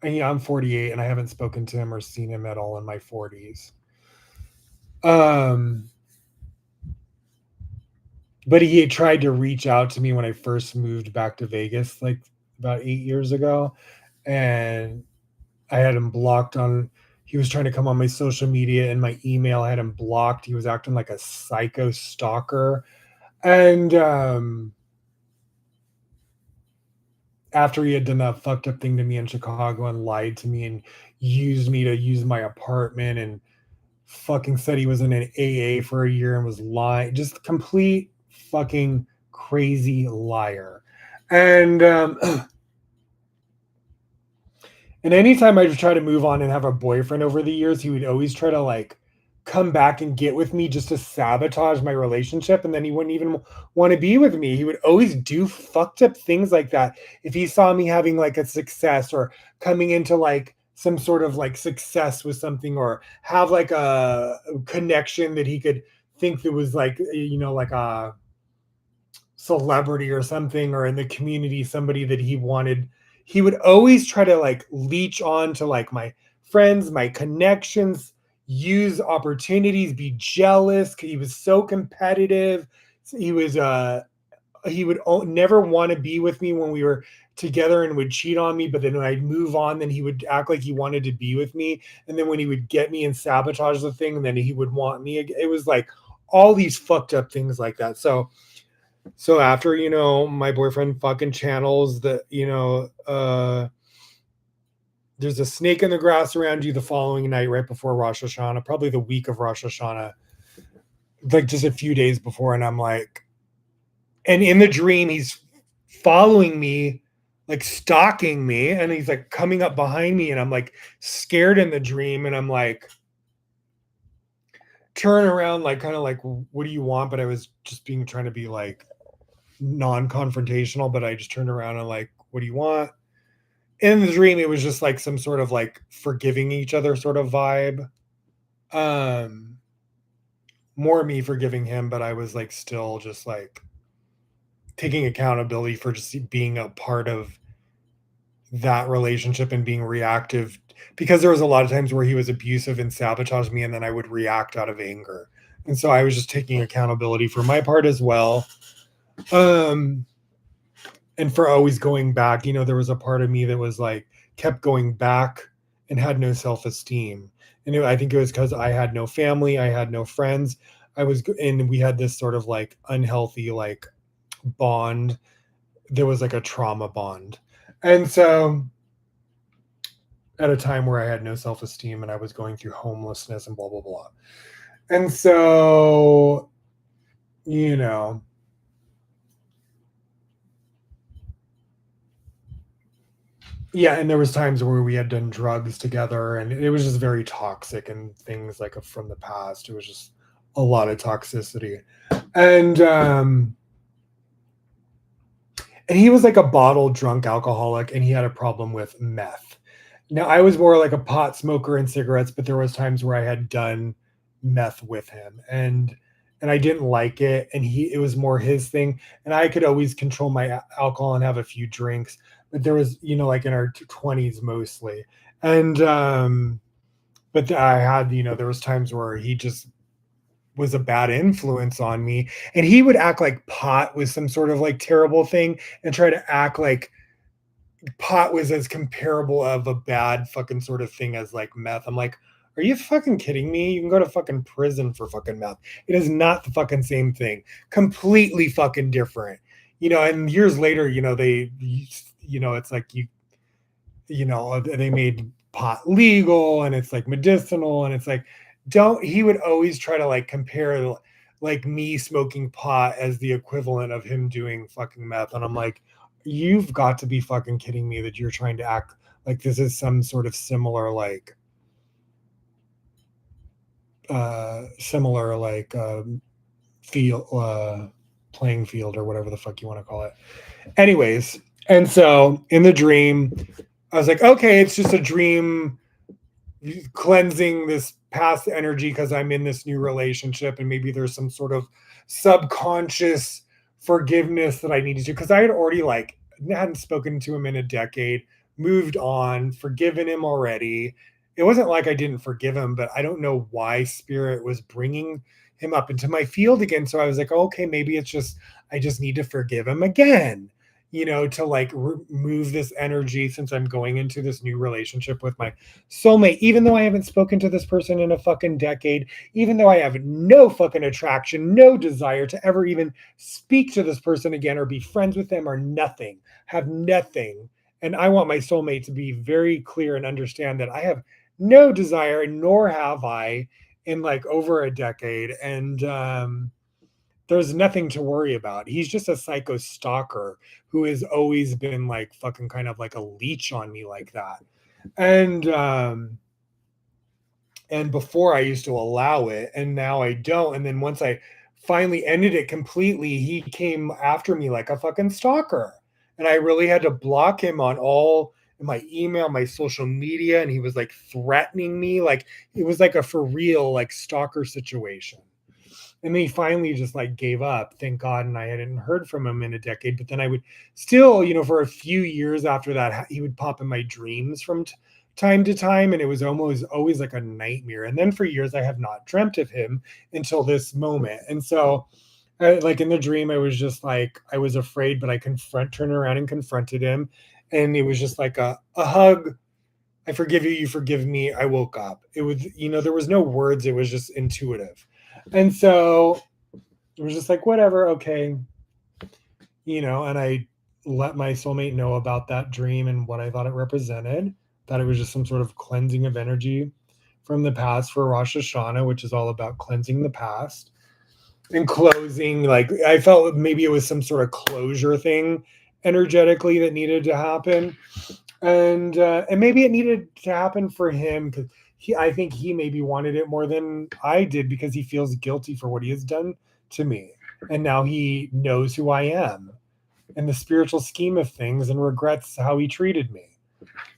I'm 48 and I haven't spoken to him or seen him at all in my 40s. But he had tried to reach out to me when I first moved back to Vegas, like about 8 years ago. And I had him blocked he was trying to come on my social media and my email. I had him blocked. He was acting like a psycho stalker. And after he had done that fucked up thing to me in Chicago and lied to me and used me to use my apartment and fucking said he was in an AA for a year and was lying, just complete fucking crazy liar. And and anytime I would try to move on and have a boyfriend over the years, he would always try to like come back and get with me just to sabotage my relationship. And then he wouldn't even want to be with me. He would always do fucked up things like that. If he saw me having like a success or coming into like some sort of like success with something or have like a connection that he could think that was like, like a celebrity or something or in the community, somebody that he wanted, he would always try to like leech on to like my friends, my connections, use opportunities, be jealous. He was so competitive. He was he would never want to be with me when we were together and would cheat on me, but then when I'd move on, then he would act like he wanted to be with me, and then when he would get me and sabotage the thing, then he would want me again. It was like all these fucked up things like that. So after, my boyfriend fucking channels that, there's a snake in the grass around you the following night, right before Rosh Hashanah, probably the week of Rosh Hashanah, like just a few days before. And I'm like, and in the dream, he's following me, like stalking me, and he's like coming up behind me, and I'm like scared in the dream, and I'm like, turn around, like kind of like, what do you want? But I was just trying to be like non-confrontational, but I just turned around and like, what do you want? In the dream, it was just like some sort of like forgiving each other sort of vibe. Um, More me forgiving him, but I was like still just like taking accountability for just being a part of that relationship and being reactive, because there was a lot of times where he was abusive and sabotaged me, and then I would react out of anger. And so I was just taking accountability for my part as well. Um, and for always going back, there was a part of me that was like kept going back and had no self-esteem. And I think it was because I had no family, I had no friends. And we had this sort of like unhealthy like bond. There was like a trauma bond. And so at a time where I had no self-esteem and I was going through homelessness and blah blah blah. And so, you know, yeah, and there was times where we had done drugs together, and it was just very toxic and things like from the past. It was just a lot of toxicity. And he was like a bottle drunk alcoholic, and he had a problem with meth. Now I was more like a pot smoker and cigarettes, but there was times where I had done meth with him, and I didn't like it, and it was more his thing, and I could always control my alcohol and have a few drinks, but there was, like in our 20s mostly. And but I had, there was times where he just was a bad influence on me, and he would act like pot was some sort of like terrible thing and try to act like pot was as comparable of a bad fucking sort of thing as like meth. I'm like, are you fucking kidding me? You can go to fucking prison for fucking meth. It is not the fucking same thing. Completely fucking different. And years later, it's like they made pot legal, and it's like medicinal, and it's like, he would always try to like compare like me smoking pot as the equivalent of him doing fucking meth. And I'm like, you've got to be fucking kidding me that you're trying to act like this is some sort of similar like field playing field, or whatever the fuck you want to call it. Anyways, and so in the dream, I was like, okay, it's just a dream, cleansing this past energy because I'm in this new relationship, and maybe there's some sort of subconscious forgiveness that I needed to, because I had already like hadn't spoken to him in a decade, moved on, forgiven him already. It wasn't like I didn't forgive him, but I don't know why spirit was bringing him up into my field again. So I was like, okay, maybe it's just I just need to forgive him again, to like remove this energy, since I'm going into this new relationship with my soulmate, even though I haven't spoken to this person in a fucking decade, even though I have no fucking attraction, no desire to ever even speak to this person again or be friends with them or nothing, have nothing. And I want my soulmate to be very clear and understand that I have no desire, nor have I, in like over a decade. And there's nothing to worry about. He's just a psycho stalker who has always been like fucking kind of like a leech on me like that. And before I used to allow it, and now I don't. And then once I finally ended it completely, he came after me like a fucking stalker. And I really had to block him on all my email, my social media, and he was like threatening me. Like it was like a for real like stalker situation. And then he finally just like gave up, thank God. And I hadn't heard from him in a decade. But then I would still, for a few years after that, he would pop in my dreams from time to time. And it was almost always like a nightmare. And then for years, I have not dreamt of him until this moment. And so, like in the dream, I was just like, I was afraid, but I turned around and confronted him. And it was just like a hug. I forgive you, you forgive me. I woke up. It was, there was no words. It was just intuitive. And so it was just like, whatever, okay. And I let my soulmate know about that dream and what I thought it represented, that it was just some sort of cleansing of energy from the past for Rosh Hashanah, which is all about cleansing the past and closing. Like, I felt maybe it was some sort of closure thing energetically that needed to happen. And maybe it needed to happen for him because I think he maybe wanted it more than I did because he feels guilty for what he has done to me. And now he knows who I am in the spiritual scheme of things and regrets how he treated me.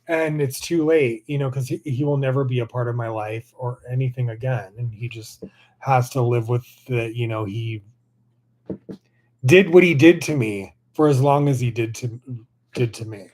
And it's too late, because he will never be a part of my life or anything again. And he just has to live with he did what he did to me for as long as he did to me.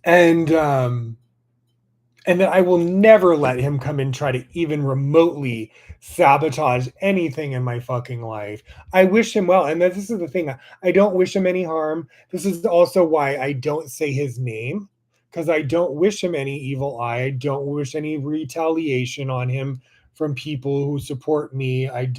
And that I will never let him come and try to even remotely sabotage anything in my fucking life. I wish him well. And this is the thing. I don't wish him any harm. This is also why I don't say his name, because I don't wish him any evil eye. I don't wish any retaliation on him from people who support me. I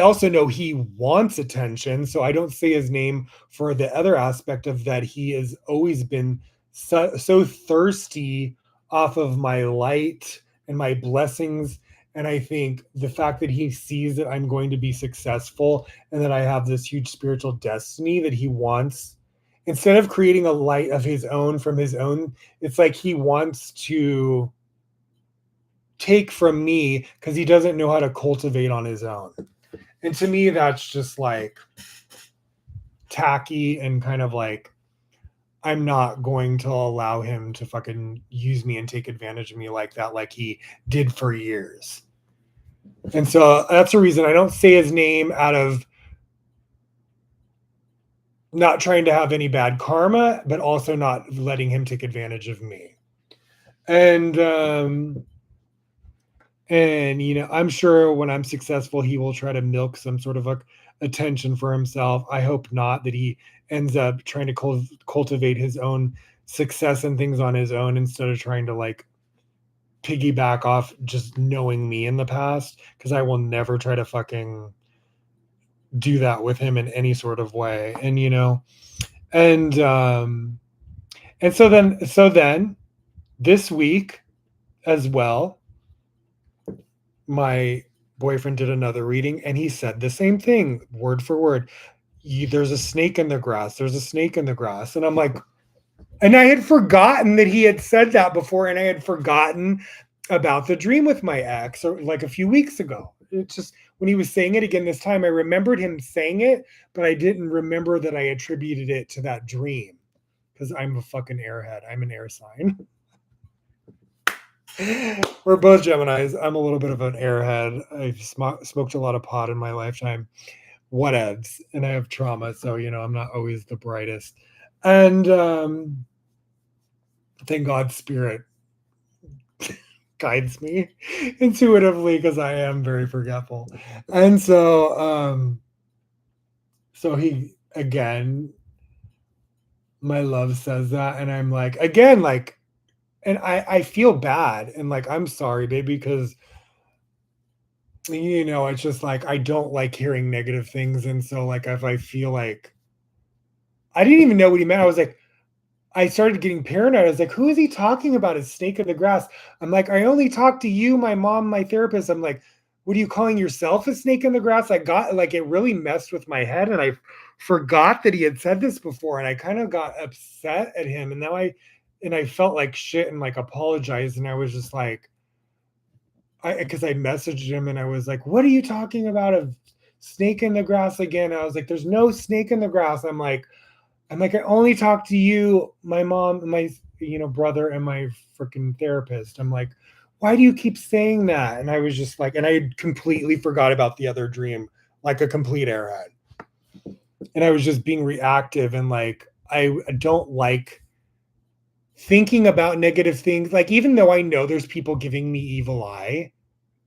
also know he wants attention, so I don't say his name for the other aspect of that. He has always been so thirsty off of my light and my blessings. And I think the fact that he sees that I'm going to be successful and that I have this huge spiritual destiny that he wants, instead of creating a light of his own from his own, it's like he wants to take from me because he doesn't know how to cultivate on his own. And to me, that's just like tacky and kind of like, I'm not going to allow him to fucking use me and take advantage of me like that, like he did for years. And so that's the reason I don't say his name out of not trying to have any bad karma, but also not letting him take advantage of me. And I'm sure when I'm successful, he will try to milk some sort of attention for himself. I hope not, that he ends up trying to cultivate his own success and things on his own instead of trying to like piggyback off just knowing me in the past, because I will never try to fucking do that with him in any sort of way. And so then this week as well, my boyfriend did another reading and he said the same thing word for word. There's a snake in the grass. There's a snake in the grass. And I'm like, and I had forgotten that he had said that before. And I had forgotten about the dream with my ex, or like a few weeks ago. It's just when he was saying it again this time, I remembered him saying it, but I didn't remember that I attributed it to that dream because I'm a fucking airhead. I'm an air sign. We're both Geminis. I'm a little bit of an airhead. I've smoked a lot of pot in my lifetime. Whatevs. And I have trauma, so I'm not always the brightest. And thank God spirit guides me intuitively because I am very forgetful. And so he again, my love says that, and I'm like, again, like, and I feel bad and like, I'm sorry, baby, because it's just like I don't like hearing negative things. And so like if I feel like I didn't even know what he meant, I started getting paranoid. I was like, who is he talking about? A snake in the grass? I'm like, I only talk to you, my mom, my therapist. I'm like, what are you calling yourself, a snake in the grass? I got like, it really messed with my head. And I forgot that he had said this before. And I kind of got upset at him. And now I felt like shit and like apologized. And I was just like, because I messaged him and I was like, what are you talking about? A snake in the grass again? I was like, there's no snake in the grass. I'm like, I only talk to you, my mom, my brother, and my freaking therapist. I'm like, why do you keep saying that? And I was just like, and I completely forgot about the other dream, like a complete airhead. And I was just being reactive and like, I don't like thinking about negative things. Like, even though I know there's people giving me evil eye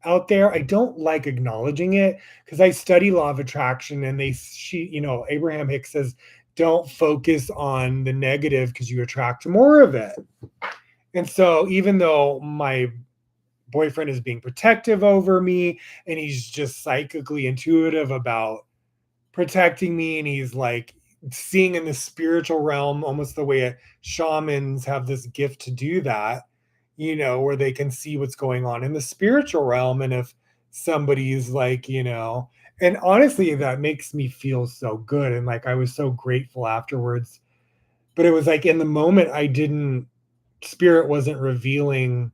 out there, I don't like acknowledging it because I study law of attraction and Abraham Hicks says, don't focus on the negative because you attract more of it. And so even though my boyfriend is being protective over me and he's just psychically intuitive about protecting me, and he's like seeing in the spiritual realm almost the way shamans have this gift to do that, where they can see what's going on in the spiritual realm. And if somebody's like, and honestly, that makes me feel so good. And like, I was so grateful afterwards. But it was like in the moment, spirit wasn't revealing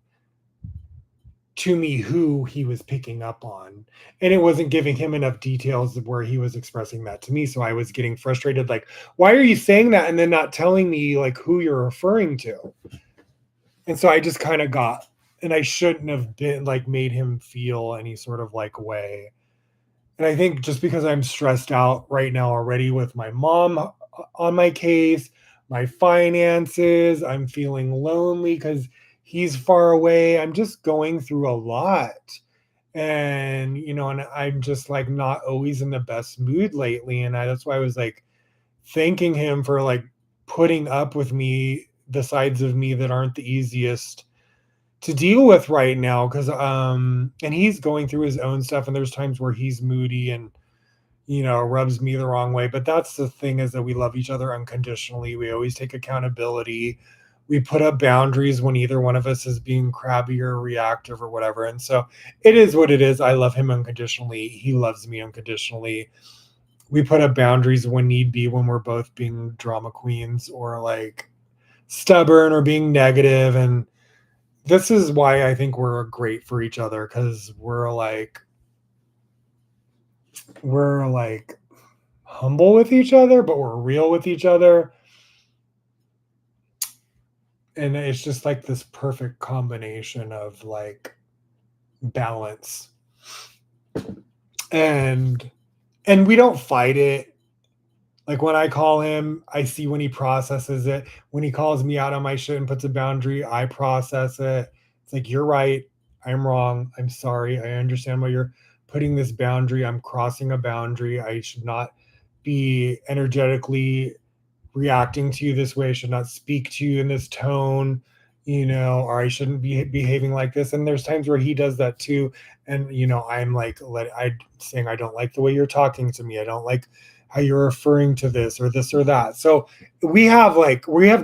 to me who he was picking up on, and it wasn't giving him enough details of where he was expressing that to me. So I was getting frustrated, like, why are you saying that and then not telling me like who you're referring to? And so I just kind of got, and I shouldn't have been like made him feel any sort of like way. And I think just because I'm stressed out right now already with my mom on my case, my finances, I'm feeling lonely because he's far away. I'm just going through a lot. And I'm just like not always in the best mood lately. And that's why I was like thanking him for like putting up with me, the sides of me that aren't the easiest to deal with right now. And he's going through his own stuff, and there's times where he's moody and rubs me the wrong way. But that's the thing, is that we love each other unconditionally. We always take accountability. We put up boundaries when either one of us is being crabby or reactive or whatever. And so it is what it is. I love him unconditionally. He loves me unconditionally. We put up boundaries when need be, when we're both being drama queens or like stubborn or being negative. And this is why I think we're great for each other, because we're like humble with each other, but we're real with each other. And it's just like this perfect combination of like balance. And we don't fight it. Like when I call him, I see when he processes it. When he calls me out on my shit and puts a boundary, I process it. It's like, you're right. I'm wrong. I'm sorry. I understand why you're putting this boundary. I'm crossing a boundary. I should not be energetically reacting to you this way. I should not speak to you in this tone, or I shouldn't be behaving like this. And there's times where he does that too. And, I'm like, I saying, I don't like the way you're talking to me. I don't like how you're referring to this or this or that. So we have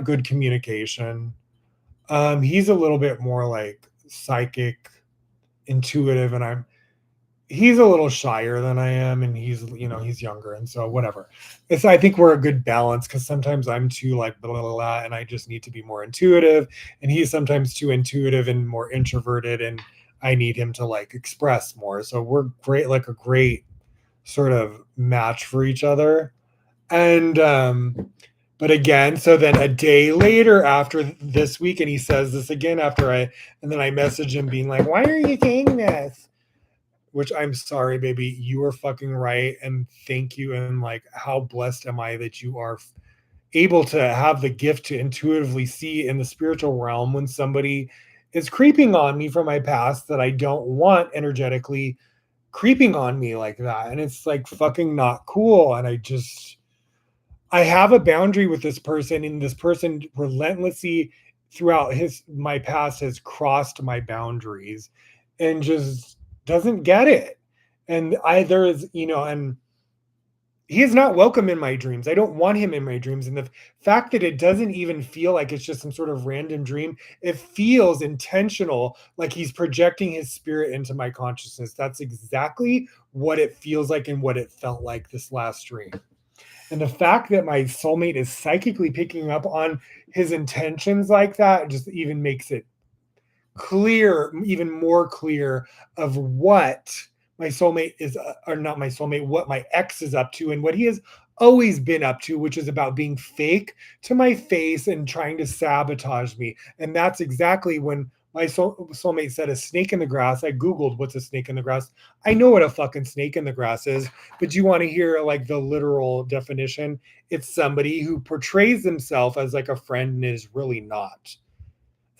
good communication. He's a little bit more like psychic, intuitive, and he's a little shyer than I am, and he's younger, and so whatever. I think we're a good balance, because sometimes I'm too like blah, blah, blah, and I just need to be more intuitive, and he's sometimes too intuitive and more introverted, and I need him to like express more. So we're great, like a great sort of match for each other. And but again, so then a day later after this week, and he says this again and then I message him being like, why are you saying this? Which, I'm sorry, baby, you are fucking right. And thank you. And like, how blessed am I that you are able to have the gift to intuitively see in the spiritual realm when somebody is creeping on me from my past that I don't want energetically creeping on me like that. And it's like fucking not cool. And I have a boundary with this person, and this person relentlessly throughout my past has crossed my boundaries and just doesn't get it. And and he is not welcome in my dreams. I don't want him in my dreams. And the fact that it doesn't even feel like it's just some sort of random dream, it feels intentional, like he's projecting his spirit into my consciousness. That's exactly what it feels like and what it felt like this last dream. And the fact that my soulmate is psychically picking up on his intentions like that just even makes it clear, even more clear, of what my soulmate is, or not my soulmate, what my ex is up to and what he has always been up to, which is about being fake to my face and trying to sabotage me. And that's exactly when My soulmate said a snake in the grass. I Googled what's a snake in the grass. I know what a fucking snake in the grass is, but you want to hear like the literal definition? It's somebody who portrays himself as like a friend and is really not.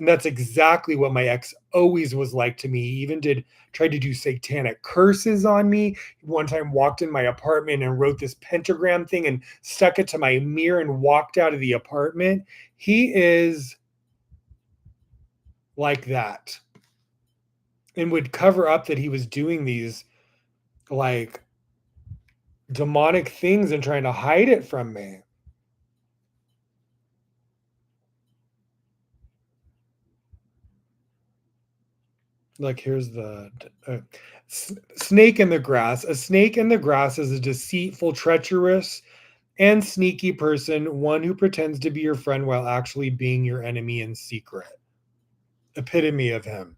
And that's exactly what my ex always was like to me. He even did tried to do satanic curses on me. One time walked in my apartment and wrote this pentagram thing and stuck it to my mirror and walked out of the apartment. He is like that and would cover up that he was doing these like demonic things and trying to hide it from me. Like here's the snake in the grass. A snake in the grass is a deceitful, treacherous, and sneaky person, one who pretends to be your friend while actually being your enemy in secret. Epitome of him.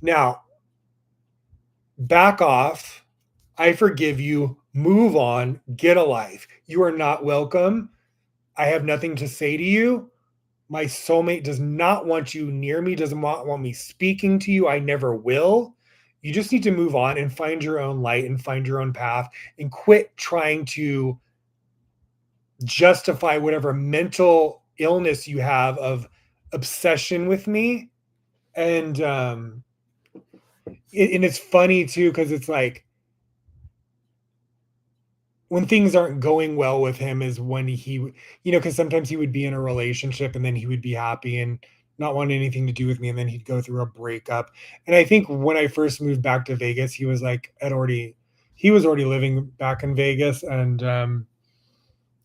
Now, back off. I forgive you. Move on. Get a life. You are not welcome. I have nothing to say to you. My soulmate does not want you near me, doesn't want me speaking to you. I never will. You just need to move on and find your own light and find your own path and quit trying to justify whatever mental illness you have of obsession with me. And and it's funny too because it's like when things aren't going well with him is when because sometimes he would be in a relationship and then he would be happy and not want anything to do with me, and then he'd go through a breakup. And I think when I first moved back to Vegas, he was already living back in Vegas, and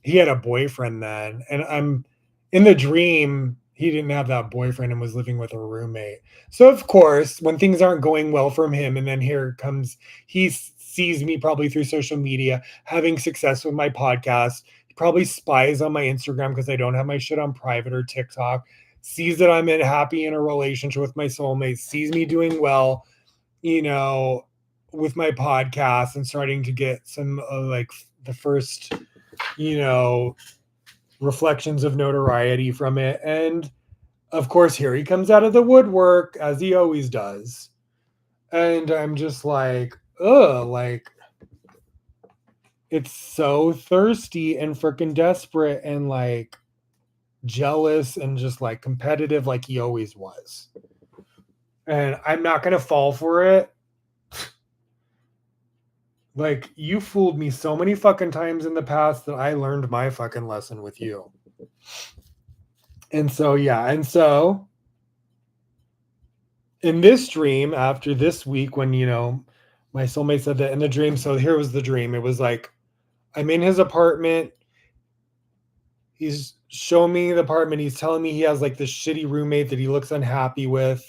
he had a boyfriend then, and I'm in the dream he didn't have that boyfriend and was living with a roommate. So of course, when things aren't going well from him, and then here comes he sees me probably through social media having success with my podcast. He probably spies on my Instagram because I don't have my shit on private or TikTok. Sees that I'm happy in a relationship with my soulmate. Sees me doing well, you know, with my podcast and starting to get some like the first you know, reflections of notoriety from it. And of course, here he comes out of the woodwork as he always does. And I'm just like, ugh, like it's so thirsty and freaking desperate and like jealous and just like competitive like he always was. And I'm not going to fall for it. Like you fooled me so many fucking times in the past that I learned my fucking lesson with you. And so, yeah. And so in this dream, after this week, when, my soulmate said that in the dream. So here was the dream. It was like, I'm in his apartment. He's showing me the apartment. He's telling me he has like this shitty roommate that he looks unhappy with.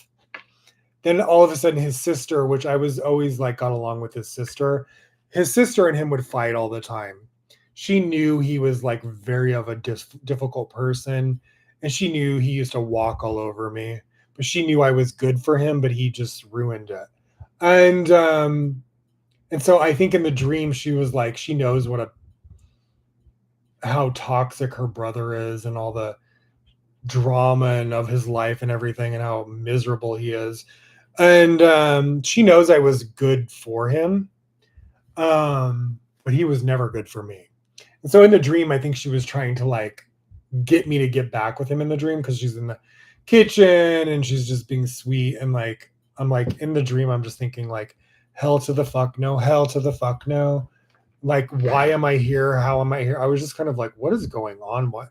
Then all of a sudden, his sister, which I was always like got along with his sister and him would fight all the time. She knew he was like very of a difficult person, and she knew he used to walk all over me. But she knew I was good for him, but he just ruined it. And so I think in the dream she was like, she knows how toxic her brother is and all the drama and of his life and everything and how miserable he is. And she knows I was good for him, but he was never good for me. And so in the dream, I think she was trying to like get me to get back with him in the dream because she's in the kitchen and she's just being sweet. And like, I'm like in the dream, I'm just thinking like, hell to the fuck no, hell to the fuck no. Like, why am I here? How am I here? I was just kind of like, what is going on? What?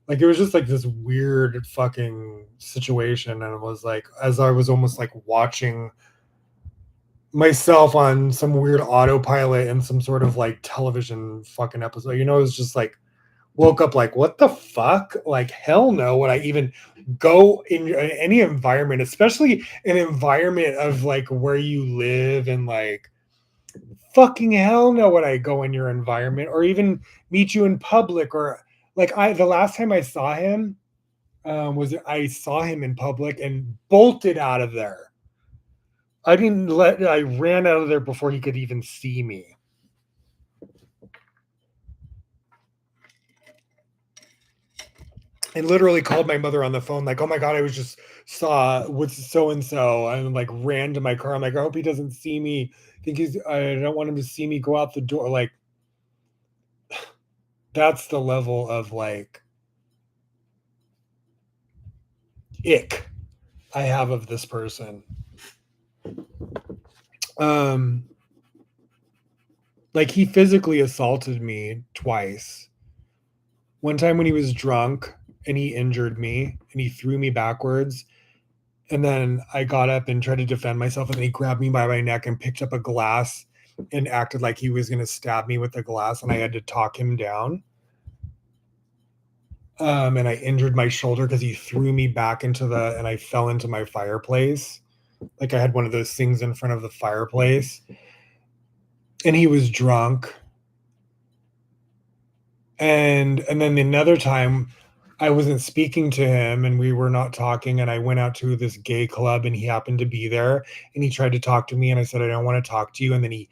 Like, it was just like this weird fucking situation. And it was like, as I was almost like watching myself on some weird autopilot in some sort of like television fucking episode, it was just like, woke up like, what the fuck? Like, hell no would I even go in any environment, especially an environment of like where you live, and like fucking hell no would I go in your environment or even meet you in public. Or like the last time I saw him I saw him in public and bolted out of there. I ran out of there before he could even see me. and literally called my mother on the phone, like, "Oh my god, I was just saw with so and so," and like ran to my car. I'm like, "I hope he doesn't see me. I don't want him to see me go out the door." Like, that's the level of like ick I have of this person. Um, like he physically assaulted me twice. One time when he was drunk and he injured me and he threw me backwards. And then I got up and tried to defend myself, and then he grabbed me by my neck and picked up a glass and acted like he was going to stab me with the glass, and I had to talk him down. And I injured my shoulder because he threw me back and I fell into my fireplace. Like I had one of those things in front of the fireplace, and he was drunk. And then another time I wasn't speaking to him and we were not talking, and I went out to this gay club and he happened to be there, and he tried to talk to me and I said I don't want to talk to you, and then he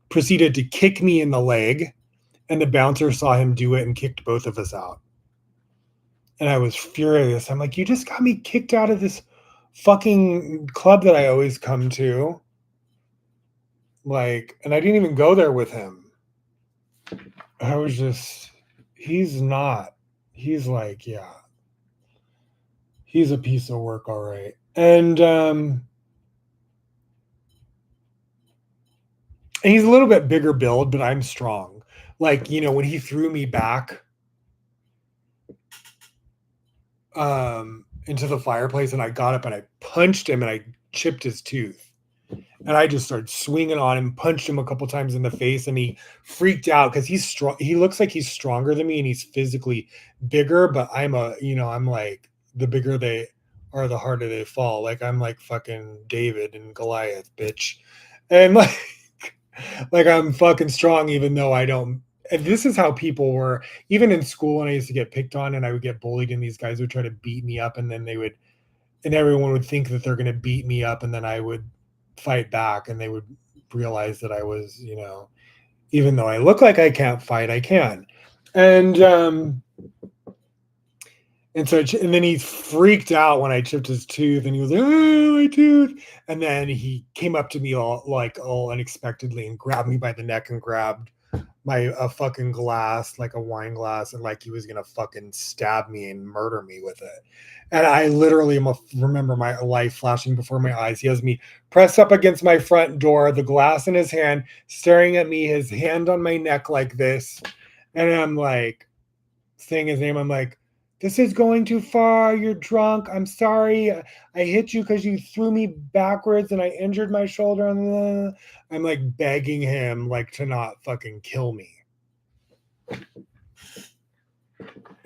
proceeded to kick me in the leg, and the bouncer saw him do it and kicked both of us out. And I was furious. I'm like, "You just got me kicked out of this fucking club that I always come to." Like, and I didn't even go there with him. I was just he's not. He's like, yeah. He's a piece of work, all right. And he's a little bit bigger build, but I'm strong. Like, when he threw me back into the fireplace, and I got up and I punched him and I chipped his tooth. And I just started swinging on him, punched him a couple times in the face, and he freaked out because he's strong. He looks like he's stronger than me, and he's physically bigger. But I'm like, the bigger they are, the harder they fall. Like I'm like fucking David and Goliath, bitch, and like I'm fucking strong, even though I don't. And this is how people were, even in school when I used to get picked on and I would get bullied, and these guys would try to beat me up, and then and everyone would think that they're going to beat me up, and then I would fight back, and they would realize that I was, even though I look like I can't fight, I can. And and then he freaked out when I chipped his tooth, and he was like, "Oh, my tooth!" And then he came up to me all unexpectedly and grabbed me by the neck and grabbed a fucking glass, like a wine glass, and like he was gonna fucking stab me and murder me with it. And I literally remember my life flashing before my eyes. He has me pressed up against my front door, the glass in his hand, staring at me, his hand on my neck like this. And I'm like saying his name. I'm like, "This is going too far. You're drunk. I'm sorry. I hit you because you threw me backwards and I injured my shoulder." And I'm like begging him like to not fucking kill me.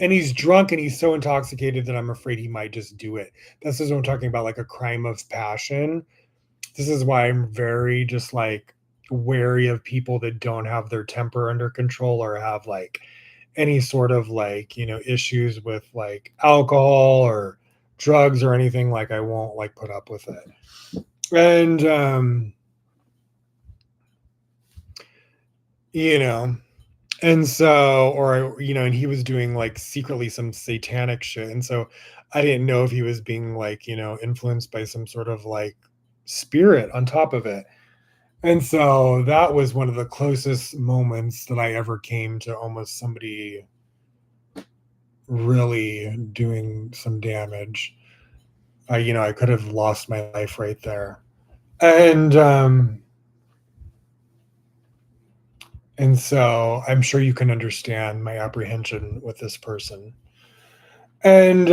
And he's drunk and he's so intoxicated that I'm afraid he might just do it. This is what I'm talking about, like a crime of passion. This is why I'm very just like wary of people that don't have their temper under control or have like any sort of like, issues with like alcohol or drugs or anything. Like I won't like put up with it. And you know, and so, and he was doing like secretly some satanic shit. And so I didn't know if he was being like, influenced by some sort of like spirit on top of it. And so that was one of the closest moments that I ever came to almost somebody really doing some damage. I could have lost my life right there. And so I'm sure you can understand my apprehension with this person. And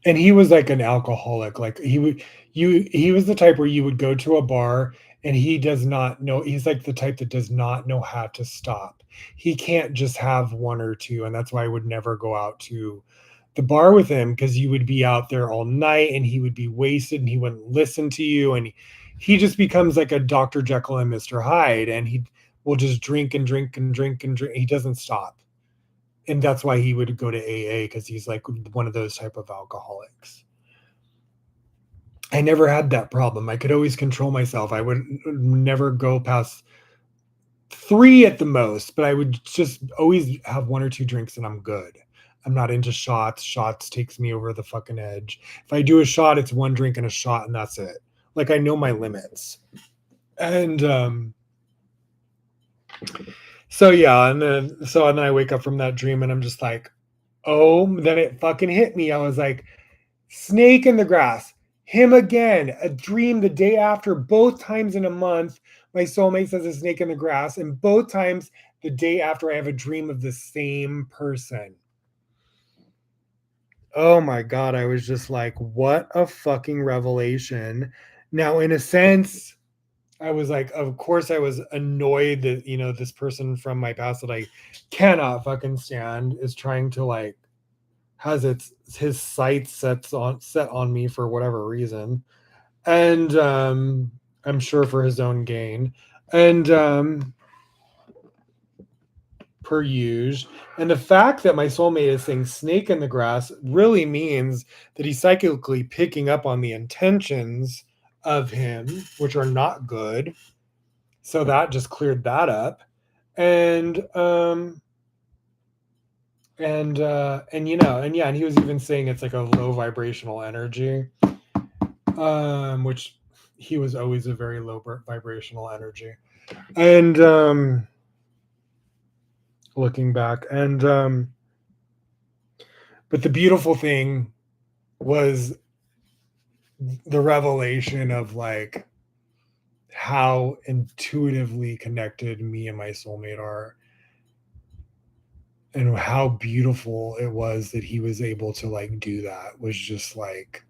and he was like an alcoholic. Like he was the type where you would go to a bar and he does not know, he's like the type that does not know how to stop. He can't just have one or two, and that's why I would never go out to the bar with him, because you would be out there all night and he would be wasted and he wouldn't listen to you, and he just becomes like a Dr. Jekyll and Mr. Hyde, and he will just drink and drink and drink and drink. He doesn't stop. And that's why he would go to AA, because he's like one of those type of alcoholics. I never had that problem. I could always control myself. I would never go past 3 at the most, but I would just always have 1 or 2 drinks and I'm good. I'm not into shots. Shots takes me over the fucking edge. If I do a shot, it's 1 drink and a shot and that's it. Like I know my limits. And so yeah, and then I wake up from that dream and I'm just like, "Oh," then it fucking hit me. I was like, "Snake in the grass. Him again. A dream the day after, both times in a month. My soulmate says a snake in the grass, and both times the day after I have a dream of the same person." Oh my God. I was just like, what a fucking revelation. Now, in a sense, I was like, of course, I was annoyed that, this person from my past that I cannot fucking stand is trying to like, has his sights set on me for whatever reason. And I'm sure for his own gain. And per usual. And the fact that my soulmate is saying snake in the grass really means that he's psychically picking up on the intentions of him, which are not good. So that just cleared that up. And and he was even saying it's like a low vibrational energy, which he was always a very low vibrational energy. And looking back, and but the beautiful thing was the revelation of like how intuitively connected me and my soulmate are, and how beautiful it was that he was able to like do that was just like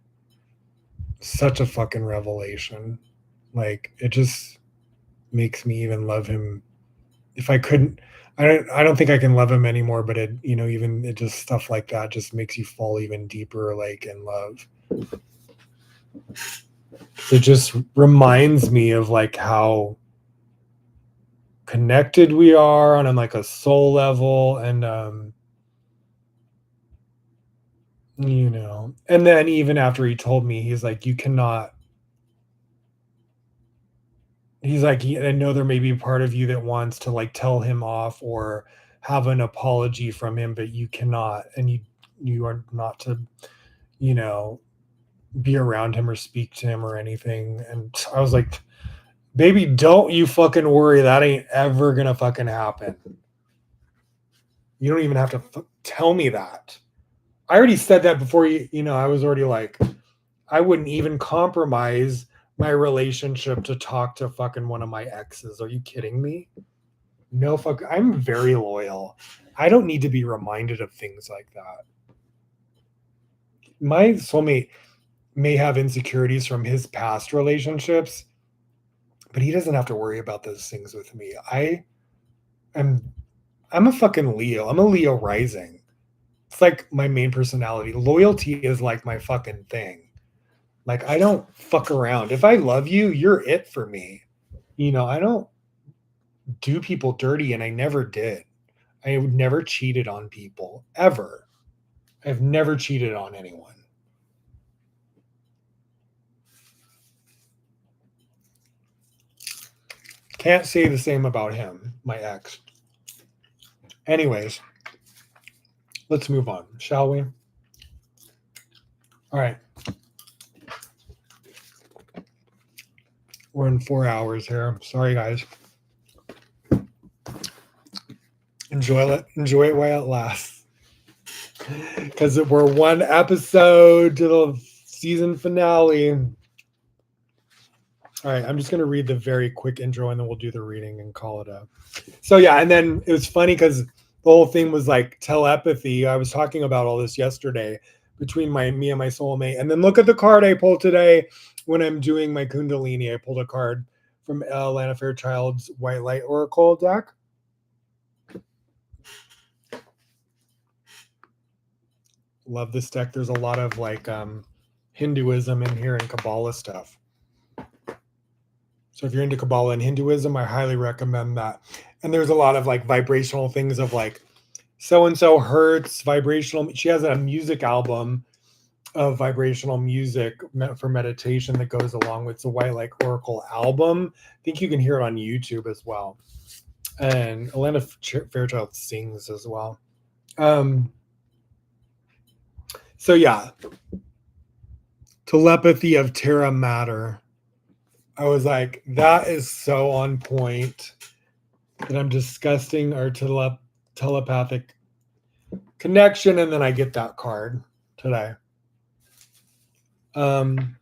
such a fucking revelation. Like it just makes me even love him. If I couldn't, I don't think I can love him anymore, but even it just stuff like that just makes you fall even deeper like in love. It just reminds me of like how connected we are on like a soul level, and and then even after he told me, he's like, you cannot, he's like, I know there may be a part of you that wants to like tell him off or have an apology from him, but you cannot, and you are not to, you know, be around him or speak to him or anything. And I was like, baby, don't you fucking worry. That ain't ever gonna fucking happen. You don't even have to tell me that. I already said that before I was already like, I wouldn't even compromise my relationship to talk to fucking one of my exes. Are you kidding me? No, fuck. I'm very loyal. I don't need to be reminded of things like that. My soulmate may have insecurities from his past relationships, but he doesn't have to worry about those things with me. I'm a fucking Leo. I'm a Leo rising. It's like my main personality. Loyalty is like my fucking thing. Like I don't fuck around. If I love you, you're it for me. I don't do people dirty, and I never did. I would never cheated on people ever. I've never cheated on anyone. Can't say the same about him, my ex. Anyways, let's move on, shall we? All right. We're in 4 hours here. Sorry, guys. Enjoy it while it lasts. Because we're 1 episode to the season finale. All right, I'm just going to read the very quick intro and then we'll do the reading and call it up. So yeah, and then it was funny because the whole thing was like telepathy. I was talking about all this yesterday between me and my soulmate. And then look at the card I pulled today when I'm doing my Kundalini. I pulled a card from Lana Fairchild's White Light Oracle deck. Love this deck. There's a lot of like Hinduism in here and Kabbalah stuff. So if you're into Kabbalah and Hinduism, I highly recommend that. And there's a lot of like vibrational things of like so-and-so hertz, vibrational. She has a music album of vibrational music for meditation that goes along with the White Light Oracle album. I think you can hear it on YouTube as well. And Atlanta Fairchild sings as well. Um, so yeah, telepathy of Terra Mater. I was like, that is so on point that I'm discussing our telepathic connection, and then I get that card today. Um,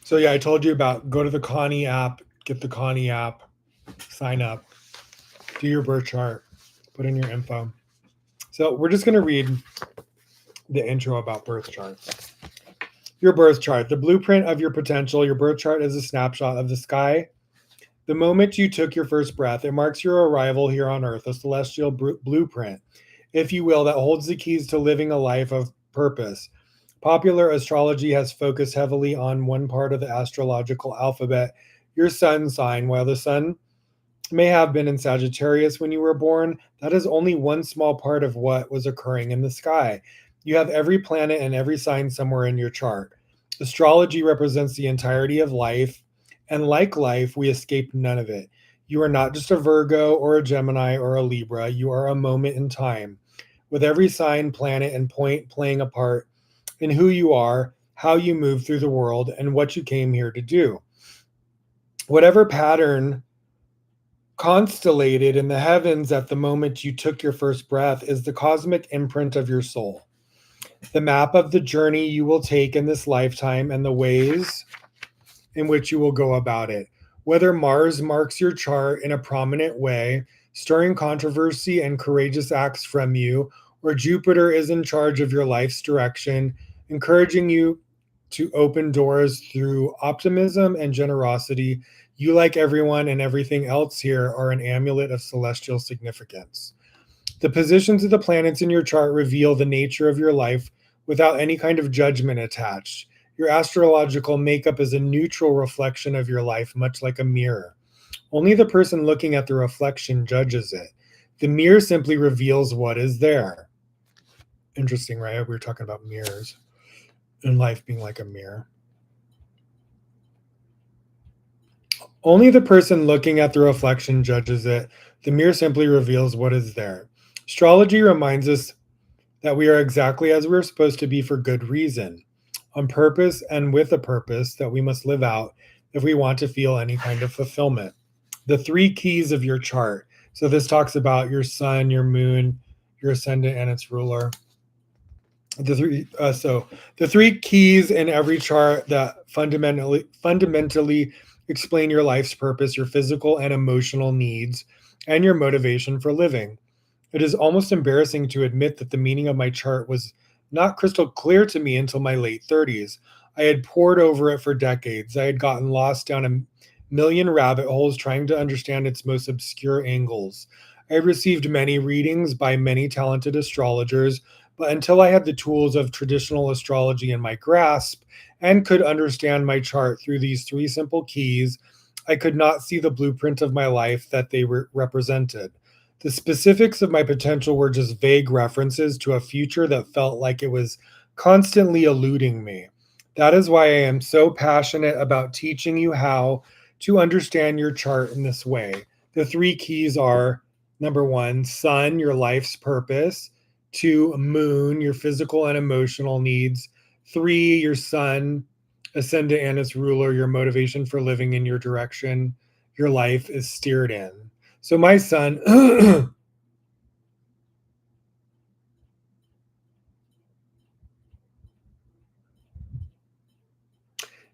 so yeah, I told you about go to the Connie app, get the Connie app, sign up, do your birth chart, put in your info. So we're just going to read the intro about birth charts. Your birth chart, the blueprint of your potential. Your birth chart is a snapshot of the sky. The moment you took your first breath, it marks your arrival here on Earth, a celestial blueprint, if you will, that holds the keys to living a life of purpose. Popular astrology has focused heavily on one part of the astrological alphabet, your sun sign. While the sun may have been in Sagittarius when you were born, that is only one small part of what was occurring in the sky. You have every planet and every sign somewhere in your chart. Astrology represents the entirety of life, and like life, we escape none of it. You are not just a Virgo or a Gemini or a Libra, you are a moment in time, with every sign, planet, and point playing a part in who you are, how you move through the world, and what you came here to do. Whatever pattern constellated in the heavens at the moment you took your first breath is the cosmic imprint of your soul, the map of the journey you will take in this lifetime and the ways in which you will go about it. Whether Mars marks your chart in a prominent way, stirring controversy and courageous acts from you, or Jupiter is in charge of your life's direction, encouraging you to open doors through optimism and generosity, you, like everyone and everything else here, are an amulet of celestial significance. The positions of the planets in your chart reveal the nature of your life without any kind of judgment attached. Your astrological makeup is a neutral reflection of your life, much like a mirror. Only the person looking at the reflection judges it. The mirror simply reveals what is there. Interesting, right? We were talking about mirrors and life being like a mirror. Only the person looking at the reflection judges it. The mirror simply reveals what is there. Astrology reminds us that we are exactly as we're supposed to be for good reason, on purpose and with a purpose that we must live out if we want to feel any kind of fulfillment. The three keys of your chart. So this talks about your sun, your moon, your ascendant, and its ruler. The three keys in every chart that fundamentally explain your life's purpose, your physical and emotional needs, and your motivation for living. It is almost embarrassing to admit that the meaning of my chart was not crystal clear to me until my late 30s. I had pored over it for decades. I had gotten lost down a million rabbit holes trying to understand its most obscure angles. I had received many readings by many talented astrologers, but until I had the tools of traditional astrology in my grasp and could understand my chart through these three simple keys, I could not see the blueprint of my life that they represented. The specifics of my potential were just vague references to a future that felt like it was constantly eluding me. That is why I am so passionate about teaching you how to understand your chart in this way. The three keys are: number one, sun, your life's purpose; two, moon, your physical and emotional needs; three, your sun, ascendant and its ruler, your motivation for living in your direction your life is steered in. So my son,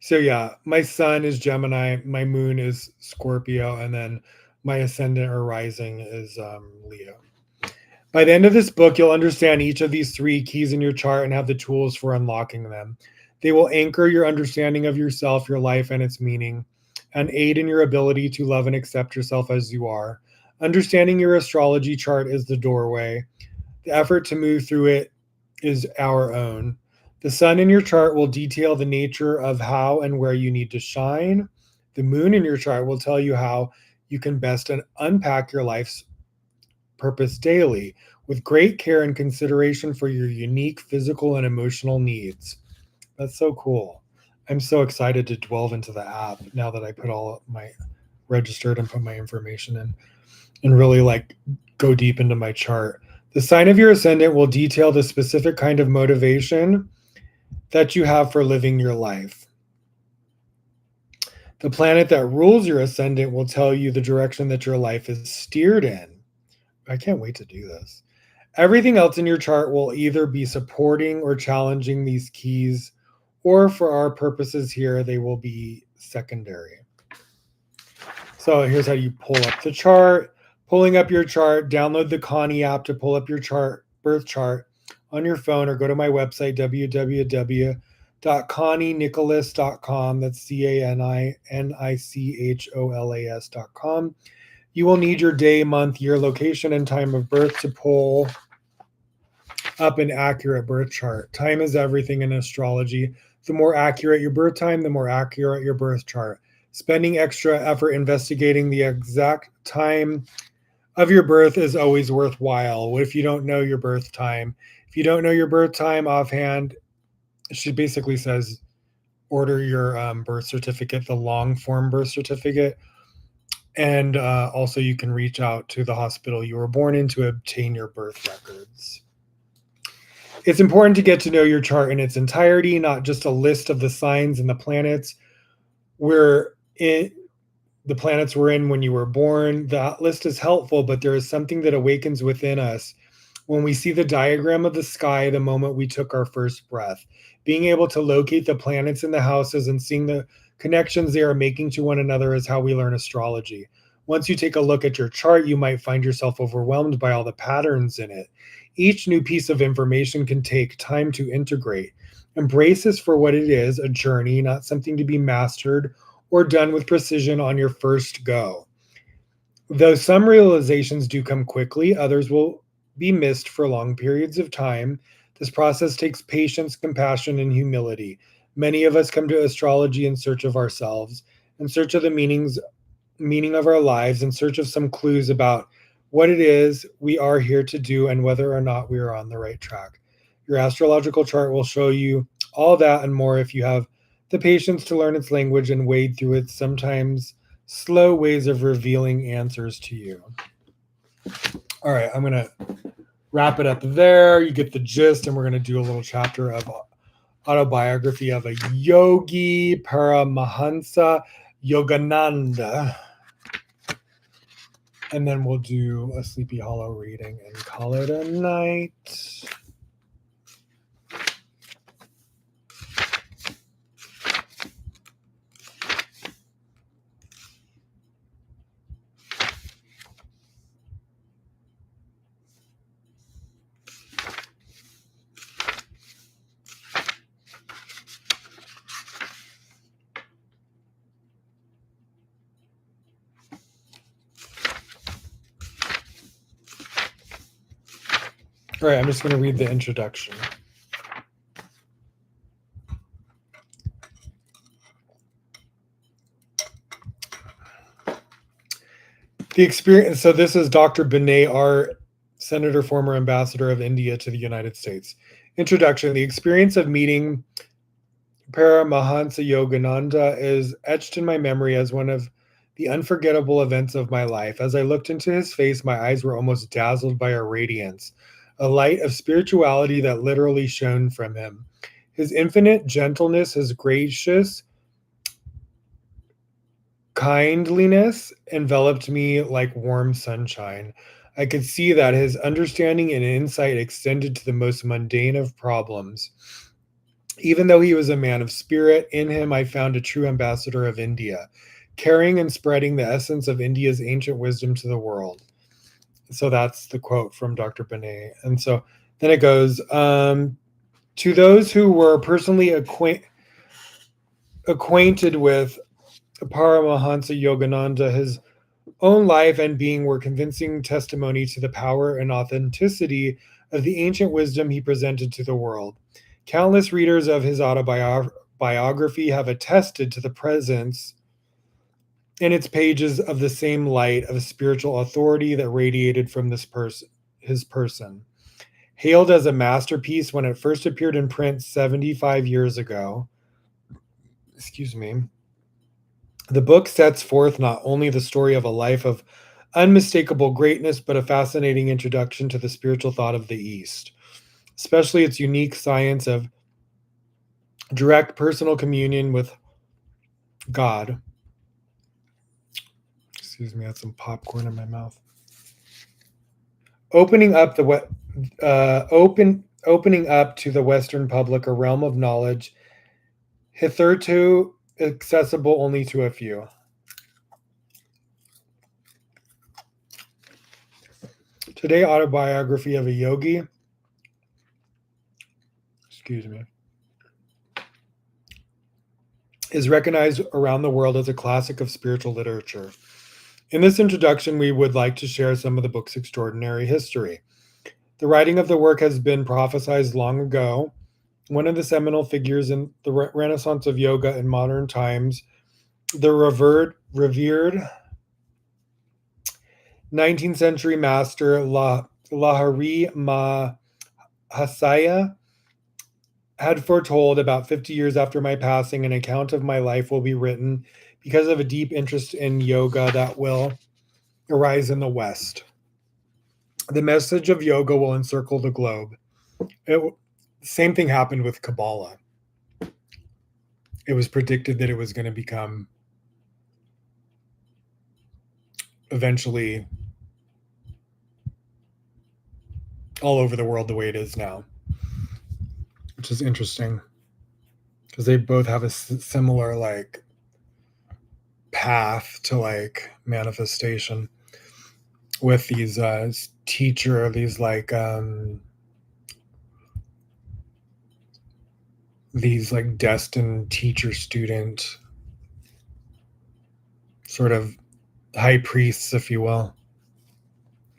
so yeah, my sun is Gemini, my moon is Scorpio, and then my ascendant or rising is Leo. By the end of this book, you'll understand each of these three keys in your chart and have the tools for unlocking them. They will anchor your understanding of yourself, your life, and its meaning, and aid in your ability to love and accept yourself as you are. Understanding your astrology chart is the doorway. The effort to move through it is our own. The sun in your chart will detail the nature of how and where you need to shine. The moon in your chart will tell you how you can best unpack your life's purpose daily with great care and consideration for your unique physical and emotional needs. That's so cool. I'm so excited to delve into the app now that I put all my registered and put my information in and really like go deep into my chart. The sign of your ascendant will detail the specific kind of motivation that you have for living your life. The planet that rules your ascendant will tell you the direction that your life is steered in. I can't wait to do this. Everything else in your chart will either be supporting or challenging these keys, or for our purposes here, they will be secondary. So here's how you pull up the chart. Pulling up your chart, download the Connie app to pull up your chart, birth chart on your phone, or go to my website, www.connienicholas.com. That's CANINICHOLAS.com. You will need your day, month, year, location, and time of birth to pull up an accurate birth chart. Time is everything in astrology. The more accurate your birth time, the more accurate your birth chart. Spending extra effort investigating the exact time of your birth is always worthwhile. What if you don't know your birth time? If you don't know your birth time offhand, she basically says order your birth certificate, the long form birth certificate. And also you can reach out to the hospital you were born in to obtain your birth records. It's important to get to know your chart in its entirety, not just a list of the signs and the planets where the planets were in when you were born. That list is helpful, but there is something that awakens within us when we see the diagram of the sky the moment we took our first breath. Being able to locate the planets in the houses and seeing the connections they are making to one another is how we learn astrology. Once you take a look at your chart, you might find yourself overwhelmed by all the patterns in it. Each new piece of information can take time to integrate. Embrace this for what it is, a journey, not something to be mastered or done with precision on your first go. Though some realizations do come quickly, others will be missed for long periods of time. This process takes patience, compassion, and humility. Many of us come to astrology in search of ourselves, in search of the meaning of our lives, in search of some clues about what it is we are here to do and whether or not we are on the right track. Your astrological chart will show you all that and more if you have the patience to learn its language and wade through its sometimes slow ways of revealing answers to you. All right, I'm going to wrap it up there. You get the gist, and we're going to do a little chapter of autobiography of a yogi, Paramahansa Yogananda. And then we'll do a Sleepy Hollow reading and call it a night. All right, I'm just going to read the introduction. The experience. So this is Dr. Binay R., Senator, former ambassador of India to the United States. Introduction. The experience of meeting Paramahansa Yogananda is etched in my memory as one of the unforgettable events of my life. As I looked into his face, my eyes were almost dazzled by a radiance, a light of spirituality that literally shone from him. His infinite gentleness, his gracious kindliness enveloped me like warm sunshine. I could see that his understanding and insight extended to the most mundane of problems. Even though he was a man of spirit, in him I found a true ambassador of India, carrying and spreading the essence of India's ancient wisdom to the world. So that's the quote from Dr. Binay. And so then it goes, to those who were personally acquainted with Paramahansa Yogananda, his own life and being were convincing testimony to the power and authenticity of the ancient wisdom he presented to the world. Countless readers of his autobiography have attested to the presence in its pages of the same light of spiritual authority that radiated from his person. Hailed as a masterpiece when it first appeared in print 75 years ago, excuse me, the book sets forth not only the story of a life of unmistakable greatness, but a fascinating introduction to the spiritual thought of the East, especially its unique science of direct personal communion with God. Excuse me, I had some popcorn in my mouth. Opening up opening up to the Western public a realm of knowledge hitherto accessible only to a few. Today, Autobiography of a Yogi, excuse me, is recognized around the world as a classic of spiritual literature. In this introduction, we would like to share some of the book's extraordinary history. The writing of the work has been prophesied long ago. One of the seminal figures in the Renaissance of yoga in modern times, the revered 19th century master Lahari Mahasaya, had foretold about 50 years after my passing, an account of my life will be written because of a deep interest in yoga that will arise in the West. The message of yoga will encircle the globe. Same thing happened with Kabbalah. It was predicted that it was going to become eventually all over the world the way it is now, which is interesting because they both have a similar like path to like manifestation with these these like destined teacher student sort of high priests, if you will,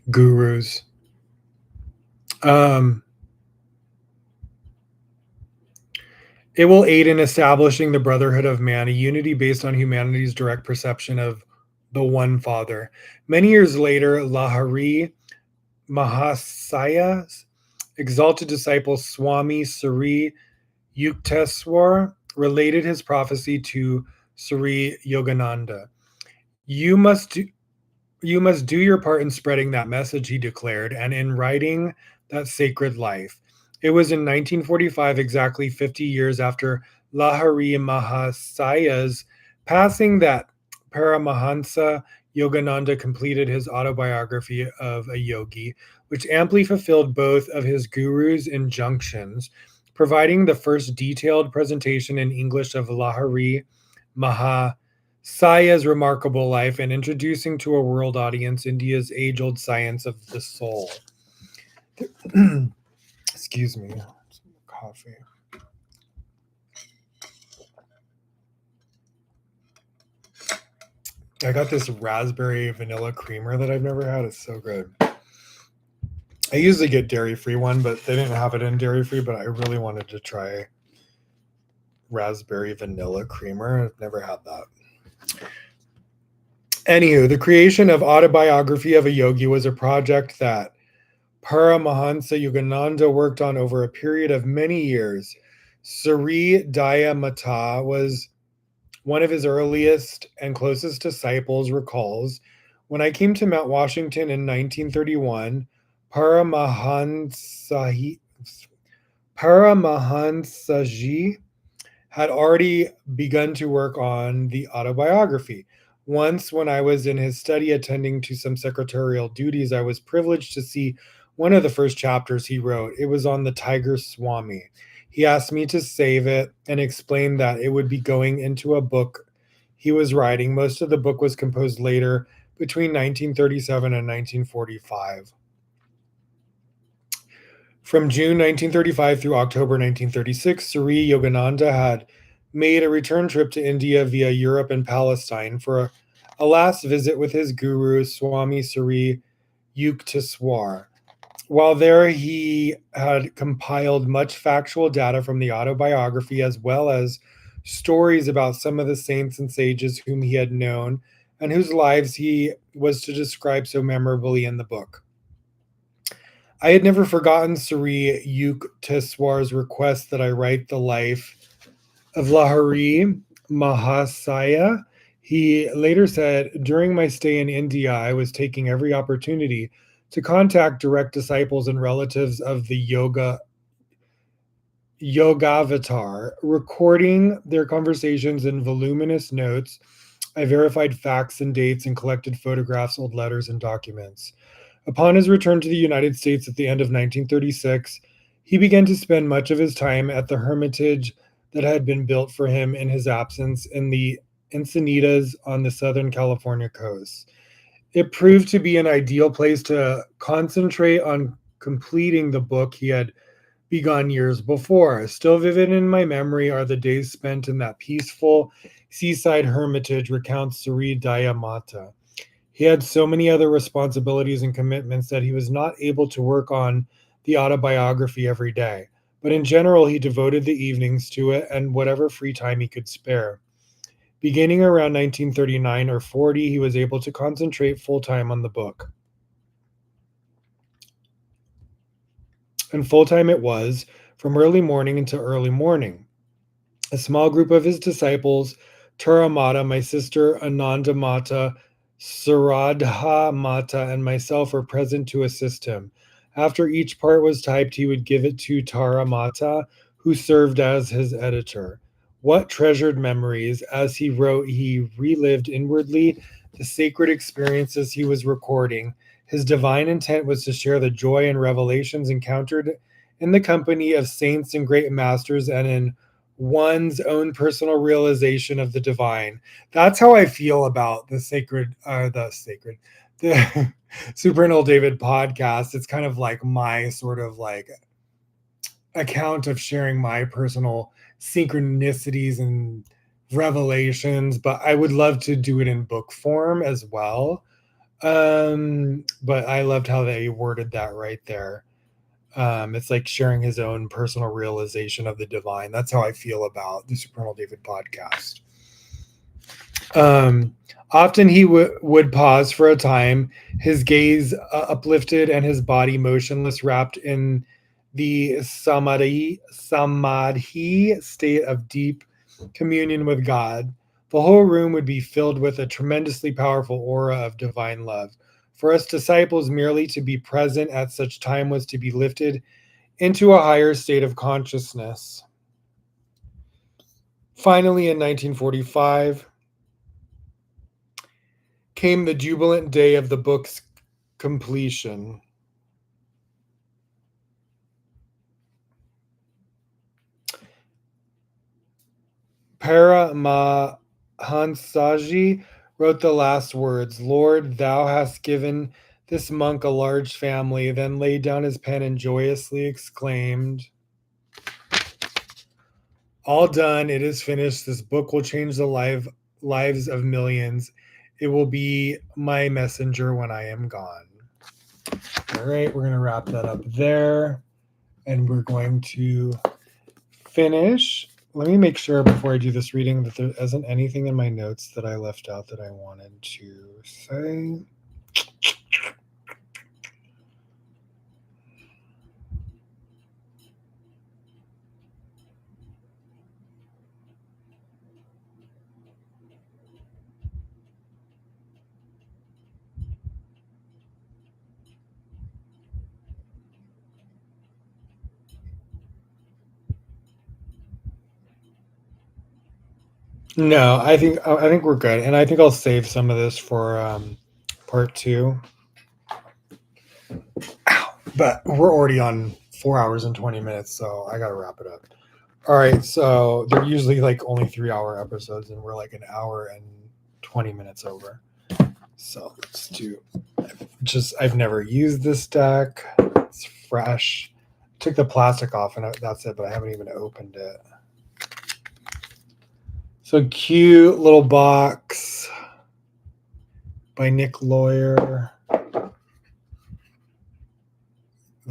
gurus. It will aid in establishing the brotherhood of man, a unity based on humanity's direct perception of the one Father. Many years later, Lahari Mahasaya's exalted disciple Swami Sri Yukteswar related his prophecy to Sri Yogananda. You must do your part in spreading that message, he declared, and in writing that sacred life. It was in 1945, exactly 50 years after Lahari Mahasaya's passing, that Paramahansa Yogananda completed his autobiography of a yogi, which amply fulfilled both of his guru's injunctions, providing the first detailed presentation in English of Lahari Mahasaya's remarkable life and introducing to a world audience India's age-old science of the soul. Excuse me, some coffee. I got this raspberry vanilla creamer that I've never had. It's so good. I usually get dairy-free one, but they didn't have it in dairy-free, but I really wanted to try raspberry vanilla creamer. I've never had that. Anywho, the creation of Autobiography of a Yogi was a project that Paramahansa Yogananda worked on over a period of many years. Sri Daya Mata was one of his earliest and closest disciples, recalls, when I came to Mount Washington in 1931, Paramahansaji had already begun to work on the autobiography. Once, when I was in his study attending to some secretarial duties, I was privileged to see one of the first chapters he wrote. It was on the Tiger Swami. He asked me to save it and explained that it would be going into a book he was writing. Most of the book was composed later, between 1937 and 1945. From June 1935 through October 1936, Sri Yogananda had made a return trip to India via Europe and Palestine for a last visit with his guru, Swami Sri Yukteswar. While there, he had compiled much factual data from the autobiography as well as stories about some of the saints and sages whom he had known and whose lives he was to describe so memorably in the book. I had never forgotten Sri Yukteswar's request that I write the life of Lahari Mahasaya. He later said, during my stay in India, I was taking every opportunity to contact direct disciples and relatives of the Yogavatar, recording their conversations in voluminous notes. I verified facts and dates and collected photographs, old letters, and documents. Upon his return to the United States at the end of 1936, he began to spend much of his time at the hermitage that had been built for him in his absence in the Encinitas on the Southern California coast. It proved to be an ideal place to concentrate on completing the book he had begun years before. Still vivid in my memory are the days spent in that peaceful seaside hermitage, recounts Sri Dayamata. He had so many other responsibilities and commitments that he was not able to work on the autobiography every day. But in general, he devoted the evenings to it and whatever free time he could spare. Beginning around 1939 or 40, he was able to concentrate full time on the book. And full time it was, from early morning until early morning. A small group of his disciples, Taramata, my sister Ananda Mata, Saradha Mata, and myself were present to assist him. After each part was typed, he would give it to Taramata, who served as his editor. What treasured memories! As he wrote, he relived inwardly the sacred experiences he was recording. His divine intent was to share the joy and revelations encountered in the company of saints and great masters and in one's own personal realization of the divine. That's how I feel about the Supernal David podcast. It's kind of like my sort of like account of sharing my personal synchronicities and revelations, but I would love to do it in book form as well. But I loved how they worded that right there. It's like sharing his own personal realization of the divine. That's how I feel about the Supernal David podcast. Often he would pause for a time, his gaze uplifted and his body motionless, wrapped in the samadhi state of deep communion with God. The whole room would be filled with a tremendously powerful aura of divine love. For us disciples, merely to be present at such time was to be lifted into a higher state of consciousness. Finally, in 1945, came the jubilant day of the book's completion. Paramahansaji wrote the last words. Lord, thou hast given this monk a large family, then laid down his pen and joyously exclaimed, all done, it is finished. This book will change the lives of millions. It will be my messenger when I am gone. All right, we're going to wrap that up there. And we're going to finish. Let me make sure before I do this reading that there isn't anything in my notes that I left out that I wanted to say. No, I think we're good, and I think I'll save some of this for part 2. Ow. But we're already on 4 hours and 20 minutes, so I gotta wrap it up. All right, so they're usually like only 3-hour episodes, and we're like an hour and 20 minutes over. So let's do. I've never used this deck. It's fresh. Took the plastic off, and that's it. But I haven't even opened it. So cute little box by Nick Lawyer.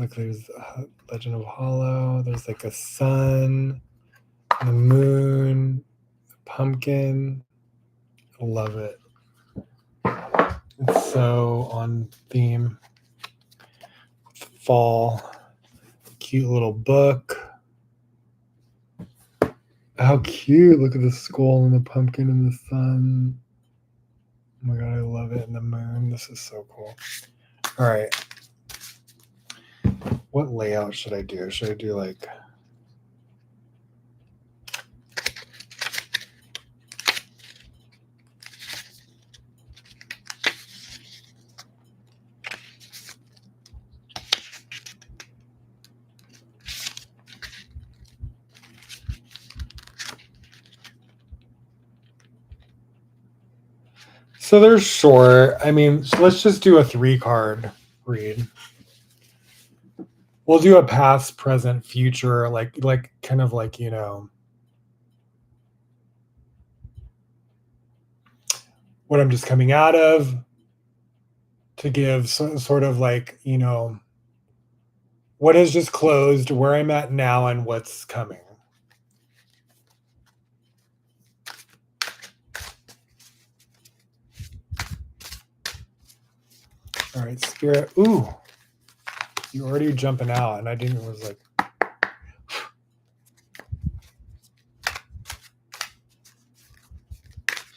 Look, there's Legend of Hollow. There's like a sun, the moon, the pumpkin. I love it. It's so on theme. Fall. Cute little book. How cute. Look at the skull and the pumpkin and the sun. Oh my god, I love it. And the moon. This is so cool. All right. What layout should I do? Should I do like... So they're short. I mean, so let's just do a 3-card read. We'll do a past, present, future, like kind of like, you know, what I'm just coming out of, to give sort of like, you know, what has just closed, where I'm at now, and what's coming. All right, Spirit. Ooh, you're already jumping out, and I didn't. Was like,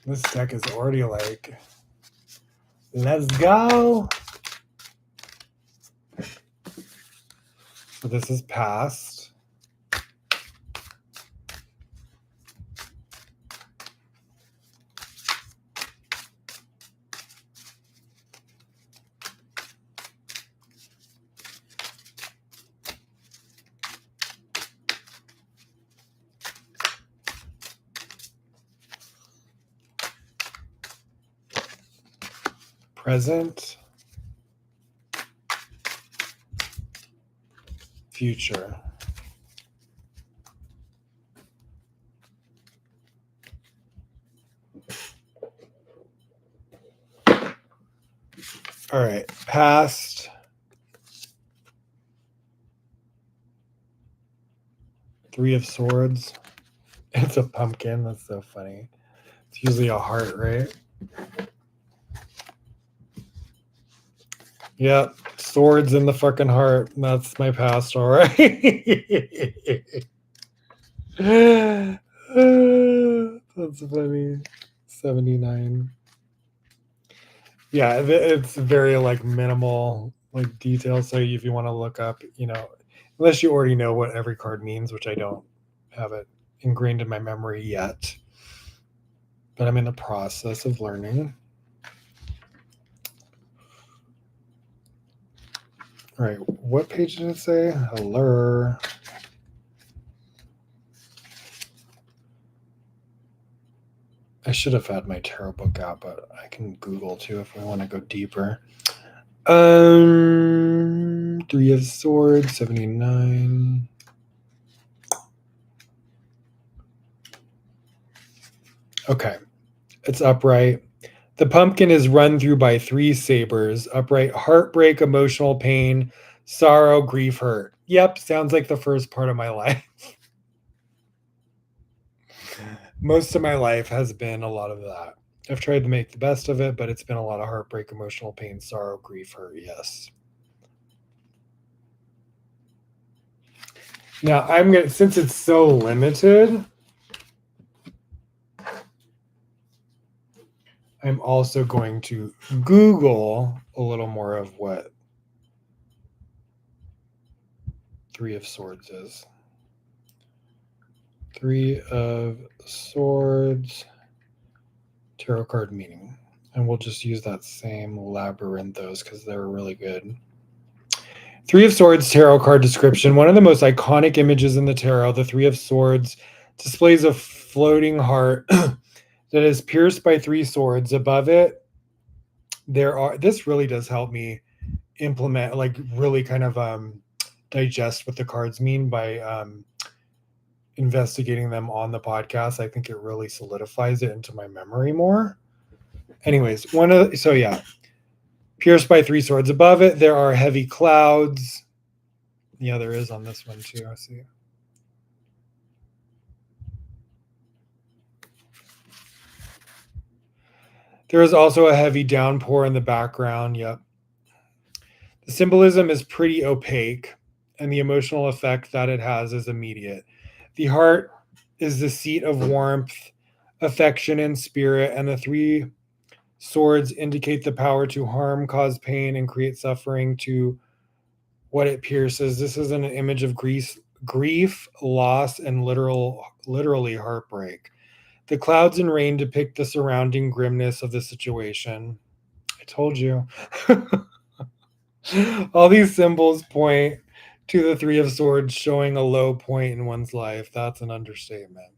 this deck is already like, let's go. So this is past. Present, future. All right, past. Three of Swords. It's a pumpkin. That's so funny. It's usually a heart, right? Yep, swords in the fucking heart. That's my past, all right. That's funny. 79. Yeah, it's very like minimal like detail. So if you want to look up, you know, unless you already know what every card means, which I don't have it ingrained in my memory yet, but I'm in the process of learning. All right, what page did it say? Hello. I should have had my tarot book out, but I can Google too if we want to go deeper. 3 of Swords, 79. Okay, it's upright. The pumpkin is run through by 3 sabers. Upright, heartbreak, emotional pain, sorrow, grief, hurt. Yep, sounds like the first part of my life. Most of my life has been a lot of that. I've tried to make the best of it, but it's been a lot of heartbreak, emotional pain, sorrow, grief, hurt. Yes. Now I'm gonna, since it's so limited, I'm also going to Google a little more of what 3 of Swords is. 3 of Swords tarot card meaning. And we'll just use that same labyrinthos because they're really good. 3 of Swords tarot card description. One of the most iconic images in the tarot, the 3 of Swords displays a floating heart that is pierced by 3 swords. Above it, this really does help me implement, like really kind of digest what the cards mean by investigating them on the podcast. I think it really solidifies it into my memory more. Anyways, pierced by 3 swords. Above it, there are heavy clouds. Yeah, there is on this one too. I see. There is also a heavy downpour in the background. Yep. The symbolism is pretty opaque, and the emotional effect that it has is immediate. The heart is the seat of warmth, affection, and spirit, and the three swords indicate the power to harm, cause pain, and create suffering to what it pierces. This is an image of grief, loss, and literally heartbreak. The clouds and rain depict the surrounding grimness of the situation. I told you. All these symbols point to the Three of Swords showing a low point in one's life. That's an understatement.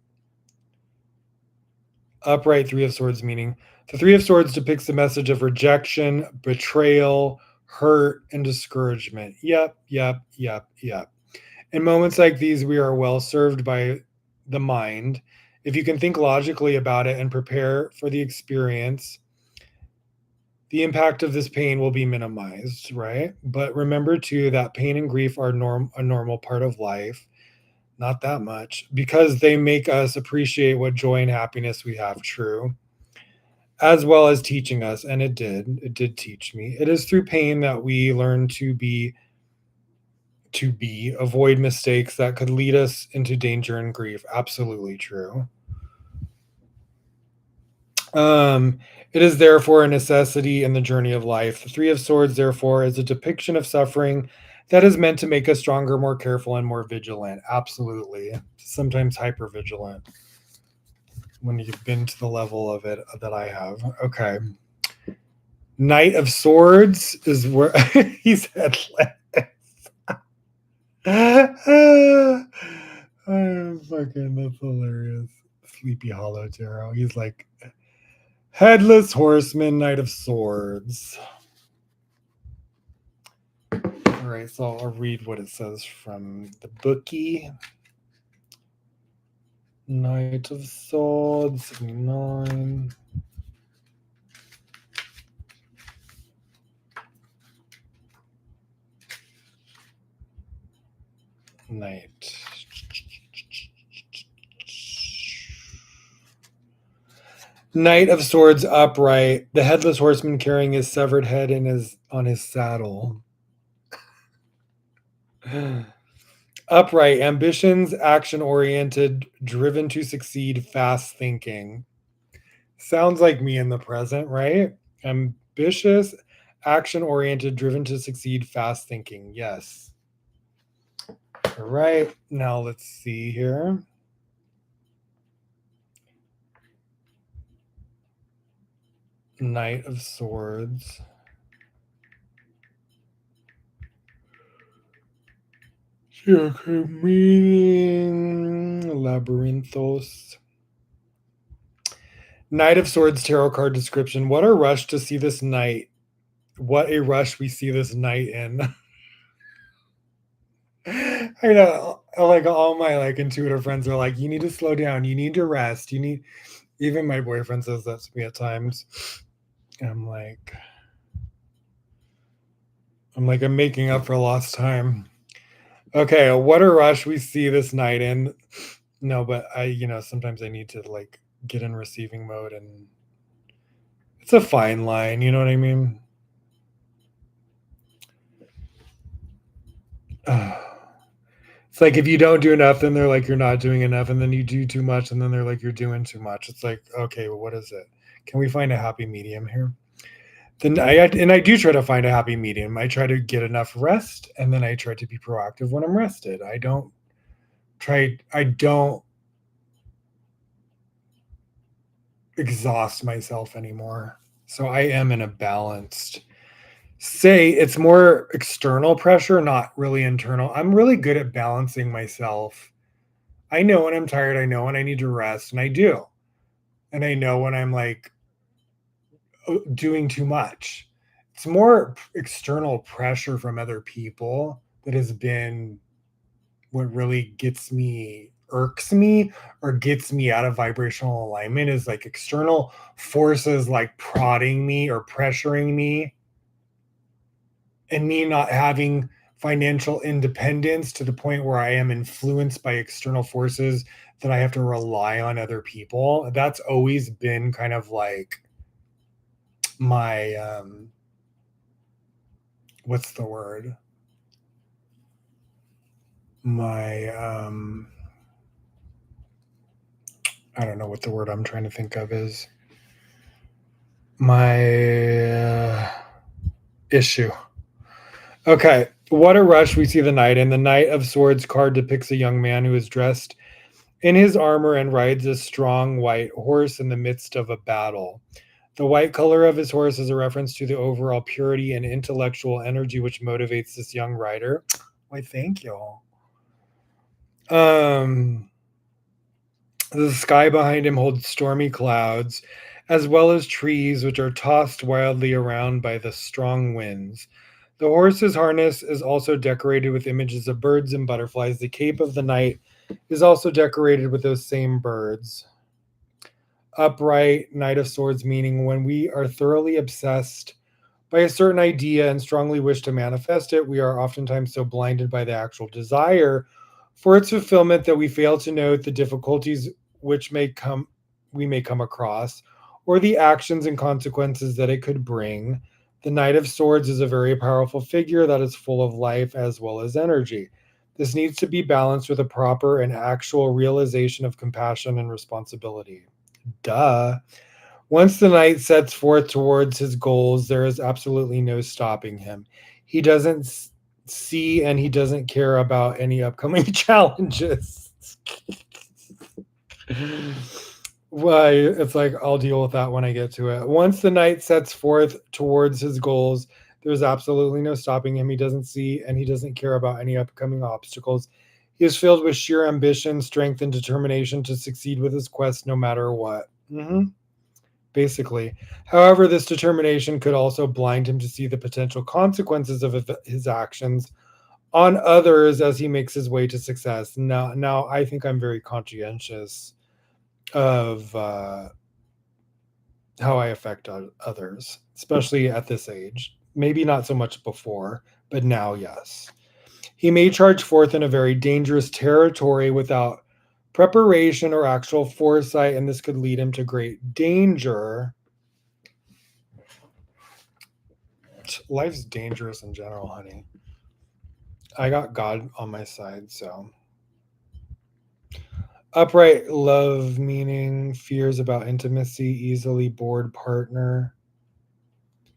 Upright Three of Swords meaning the Three of Swords depicts the message of rejection, betrayal, hurt, and discouragement. Yep, yep, yep, yep. In moments like these, we are well served by the mind. If you can think logically about it and prepare for the experience, the impact of this pain will be minimized, right? But remember too that pain and grief are a normal part of life, not that much, because they make us appreciate what joy and happiness we have true, as well as teaching us, and it did teach me. It is through pain that we learn to be avoid mistakes that could lead us into danger and grief. Absolutely true. Um, it is therefore a necessity in the journey of life. The Three of Swords, therefore, is a depiction of suffering that is meant to make us stronger, more careful, and more vigilant. Absolutely. Sometimes hyper vigilant when you've been to the level of it that I have. Okay. Knight of Swords is where he's headless. Oh, fucking, that's hilarious. Sleepy Hollow Tarot. He's like, Headless Horseman, Knight of Swords. All right, so I'll read what it says from the bookie. Knight of Swords, 79. Knight. Knight of Swords upright. The headless horseman carrying his severed head on his saddle. Upright, ambitions, action oriented, driven to succeed, fast thinking. Sounds like me in the present, right? Ambitious, action oriented, driven to succeed, fast thinking. Yes. All right. Now let's see here. Knight of Swords. Meaning Labyrinthos. Knight of Swords tarot card description. What a rush to see this knight. What a rush we see this knight in. I know, like all my like intuitive friends are like, you need to slow down, you need to rest, you need. Even my boyfriend says that to me at times. I'm like, I'm making up for lost time. Okay, what a rush we see this night in. No, but sometimes I need to like get in receiving mode, and it's a fine line, you know what I mean? It's like if you don't do enough, then they're like you're not doing enough, and then you do too much, and then they're like you're doing too much. It's like, okay, well, what is it? Can we find a happy medium here? Then I do try to find a happy medium. I try to get enough rest, and then I try to be proactive when I'm rested. I don't exhaust myself anymore. So I am in a balanced say. It's more external pressure, not really internal. I'm really good at balancing myself. I know when I'm tired, I know when I need to rest, and I do. And I know when I'm like doing too much. It's more external pressure from other people that has been what really irks me or gets me out of vibrational alignment is like external forces like prodding me or pressuring me and me not having financial independence to the point where I am influenced by external forces that I have to rely on other people. That's always been kind of like my what's the word? My I don't know what the word I'm trying to think of is. My issue. Okay. What a rush we see the knight. And the Knight of Swords card depicts a young man who is dressed in his armor and rides a strong white horse in the midst of a battle. The white color of his horse is a reference to the overall purity and intellectual energy which motivates this young rider. Why, thank you. The sky behind him holds stormy clouds, as well as trees which are tossed wildly around by the strong winds. The horse's harness is also decorated with images of birds and butterflies. The cape of the knight is also decorated with those same birds. Upright, Knight of Swords, meaning when we are thoroughly obsessed by a certain idea and strongly wish to manifest it, we are oftentimes so blinded by the actual desire for its fulfillment that we fail to note the difficulties which we may come across, or the actions and consequences that it could bring. The Knight of Swords is a very powerful figure that is full of life as well as energy. This needs to be balanced with a proper and actual realization of compassion and responsibility. Duh. Once the knight sets forth towards his goals, there is absolutely no stopping him. He doesn't see and he doesn't care about any upcoming challenges. Well, it's like I'll deal with that when I get to it. Once the knight sets forth towards his goals, there's absolutely no stopping him. He doesn't see and he doesn't care about any upcoming obstacles. He is filled with sheer ambition, strength, and determination to succeed with his quest no matter what. Basically. However, this determination could also blind him to see the potential consequences of his actions on others as he makes his way to success. Now I think I'm very conscientious of how I affect others, especially at this age. Maybe not so much before, but now, yes. He may charge forth in a very dangerous territory without preparation or actual foresight, and this could lead him to great danger. Life's dangerous in general, honey. I got God on my side, so. Upright love, meaning fears about intimacy, easily bored partner,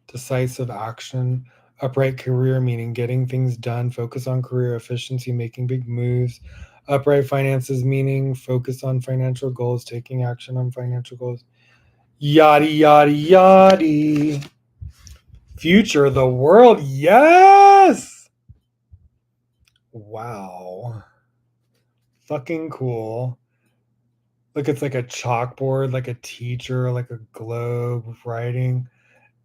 decisive action. Upright career, meaning getting things done, focus on career efficiency, making big moves. Upright finances, meaning focus on financial goals, taking action on financial goals. Yadi, yadi, yadi. Future, the world, yes! Wow. Fucking cool. Look, it's like a chalkboard, like a teacher, like a globe writing.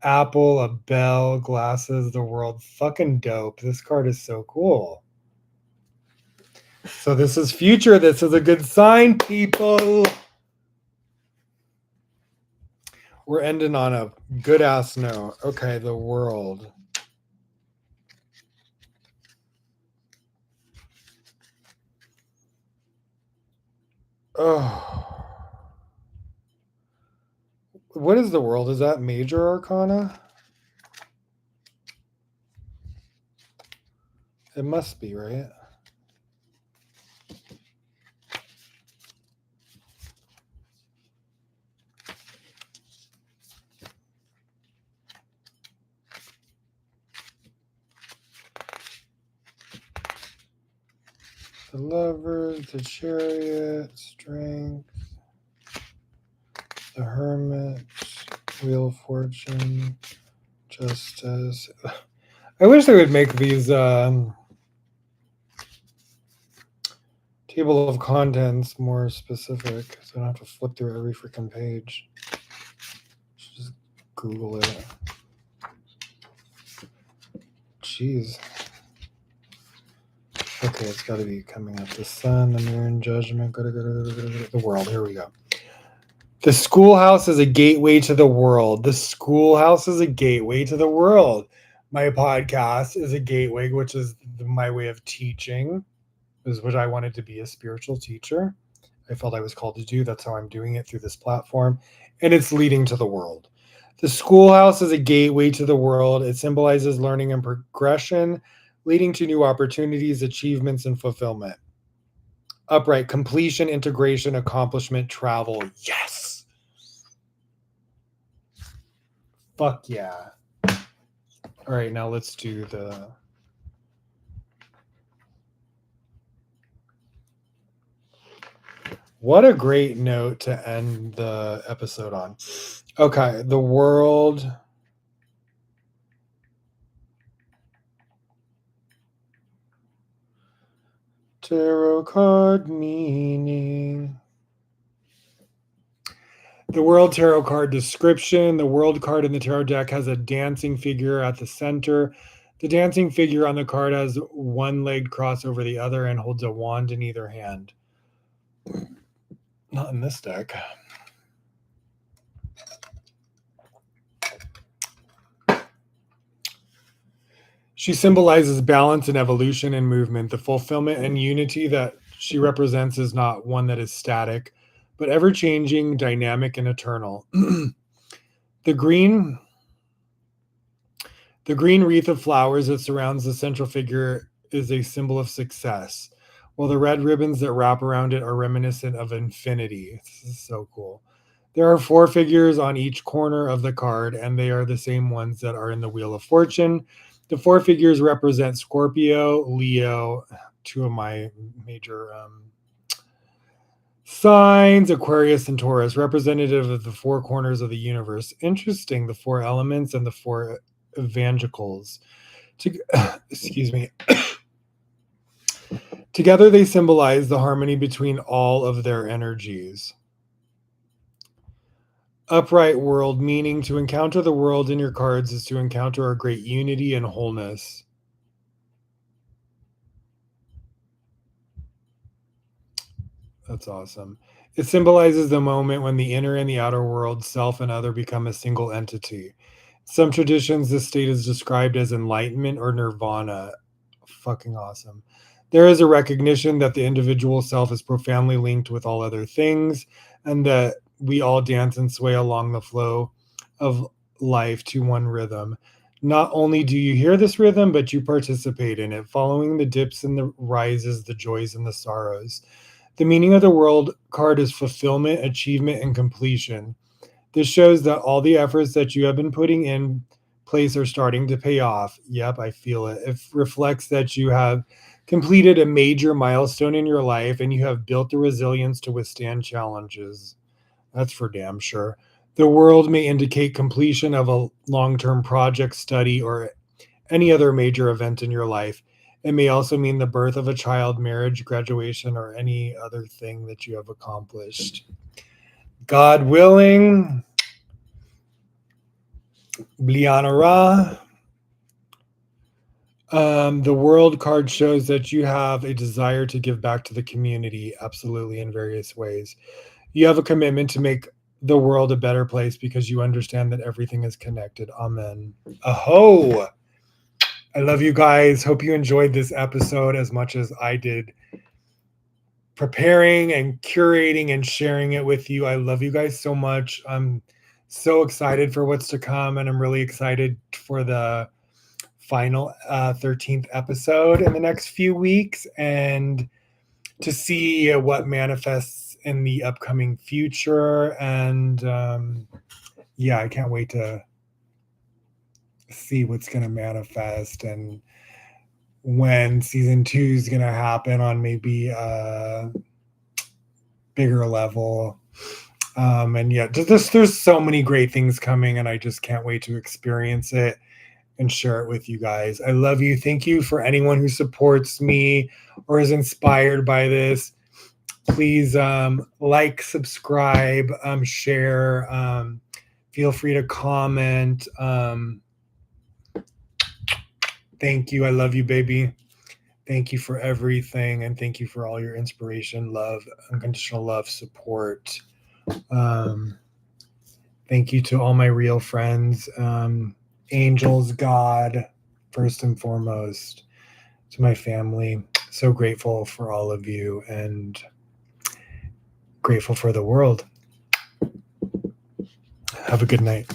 Apple, a bell, glasses, the world. Fucking dope. This card is so cool. So this is future. This is a good sign, people. We're ending on a good ass note. Okay, the world. Oh. What is the world? Is that major arcana? It must be, right? The Lovers, the Chariot, Strength, the Hermit, Wheel of Fortune, Justice. I wish they would make these table of contents more specific, so I don't have to flip through every freaking page. Just Google it. Jeez. Okay, it's got to be coming up. The Sun, the Moon, Judgment, the world. Here we go. The schoolhouse is a gateway to the world. The schoolhouse is a gateway to the world. My podcast is a gateway, which is my way of teaching, is what I wanted to be a spiritual teacher. I felt I was called to do. That's how I'm doing it through this platform. And it's leading to the world. The schoolhouse is a gateway to the world. It symbolizes learning and progression, leading to new opportunities, achievements, and fulfillment. Upright, completion, integration, accomplishment, travel. Yes. Fuck yeah. All right, now let's do the. What a great note to end the episode on. Okay, the world. Tarot card meaning. The World Tarot card description. The World card in the tarot deck has a dancing figure at the center. The dancing figure on the card has one leg crossed over the other and holds a wand in either hand. Not in this deck. She symbolizes balance and evolution and movement. The fulfillment and unity that she represents is not one that is static, but ever changing, dynamic, and eternal. The green wreath of flowers that surrounds the central figure is a symbol of success, while the red ribbons that wrap around it are reminiscent of infinity. This is so cool. There are 4 figures on each corner of the card, and they are the same ones that are in the Wheel of Fortune. The 4 figures represent Scorpio, Leo, 2 of my major signs, Aquarius and Taurus, representative of the 4 corners of the universe. Interesting, the 4 elements and the 4 evangelicals. Excuse me. Together they symbolize the harmony between all of their energies. Upright world, meaning to encounter the world in your cards is to encounter a great unity and wholeness. That's awesome. It symbolizes the moment when the inner and the outer world, self and other, become a single entity. Some traditions, this state is described as enlightenment or nirvana. Fucking awesome. There is a recognition that the individual self is profoundly linked with all other things, and that we all dance and sway along the flow of life to one rhythm. Not only do you hear this rhythm, but you participate in it, following the dips and the rises, the joys and the sorrows. The meaning of the world card is fulfillment, achievement, and completion. This shows that all the efforts that you have been putting in place are starting to pay off. Yep, I feel it. It reflects that you have completed a major milestone in your life and you have built the resilience to withstand challenges. That's for damn sure. The world may indicate completion of a long-term project, study, or any other major event in your life. It may also mean the birth of a child, marriage, graduation, or any other thing that you have accomplished. God willing, Blianara. The world card shows that you have a desire to give back to the community, absolutely, in various ways. You have a commitment to make the world a better place because you understand that everything is connected. Amen. Aho! I love you guys. Hope you enjoyed this episode as much as I did preparing and curating and sharing it with you. I love you guys so much. I'm so excited for what's to come, and I'm really excited for the final 13th episode in the next few weeks and to see what manifests in the upcoming future. And yeah, I can't wait to see what's going to manifest and when season 2 is going to happen on maybe a bigger level. And yeah, there's so many great things coming, and I just can't wait to experience it and share it with you guys. I love you. Thank you for anyone who supports me or is inspired by this. Please like, subscribe, share. Feel free to comment. Thank you. I love you, baby. Thank you for everything, and thank you for all your inspiration, love, unconditional love, support. Thank you to all my real friends, angels, God, first and foremost to my family. So grateful for all of you and grateful for the world. Have a good night.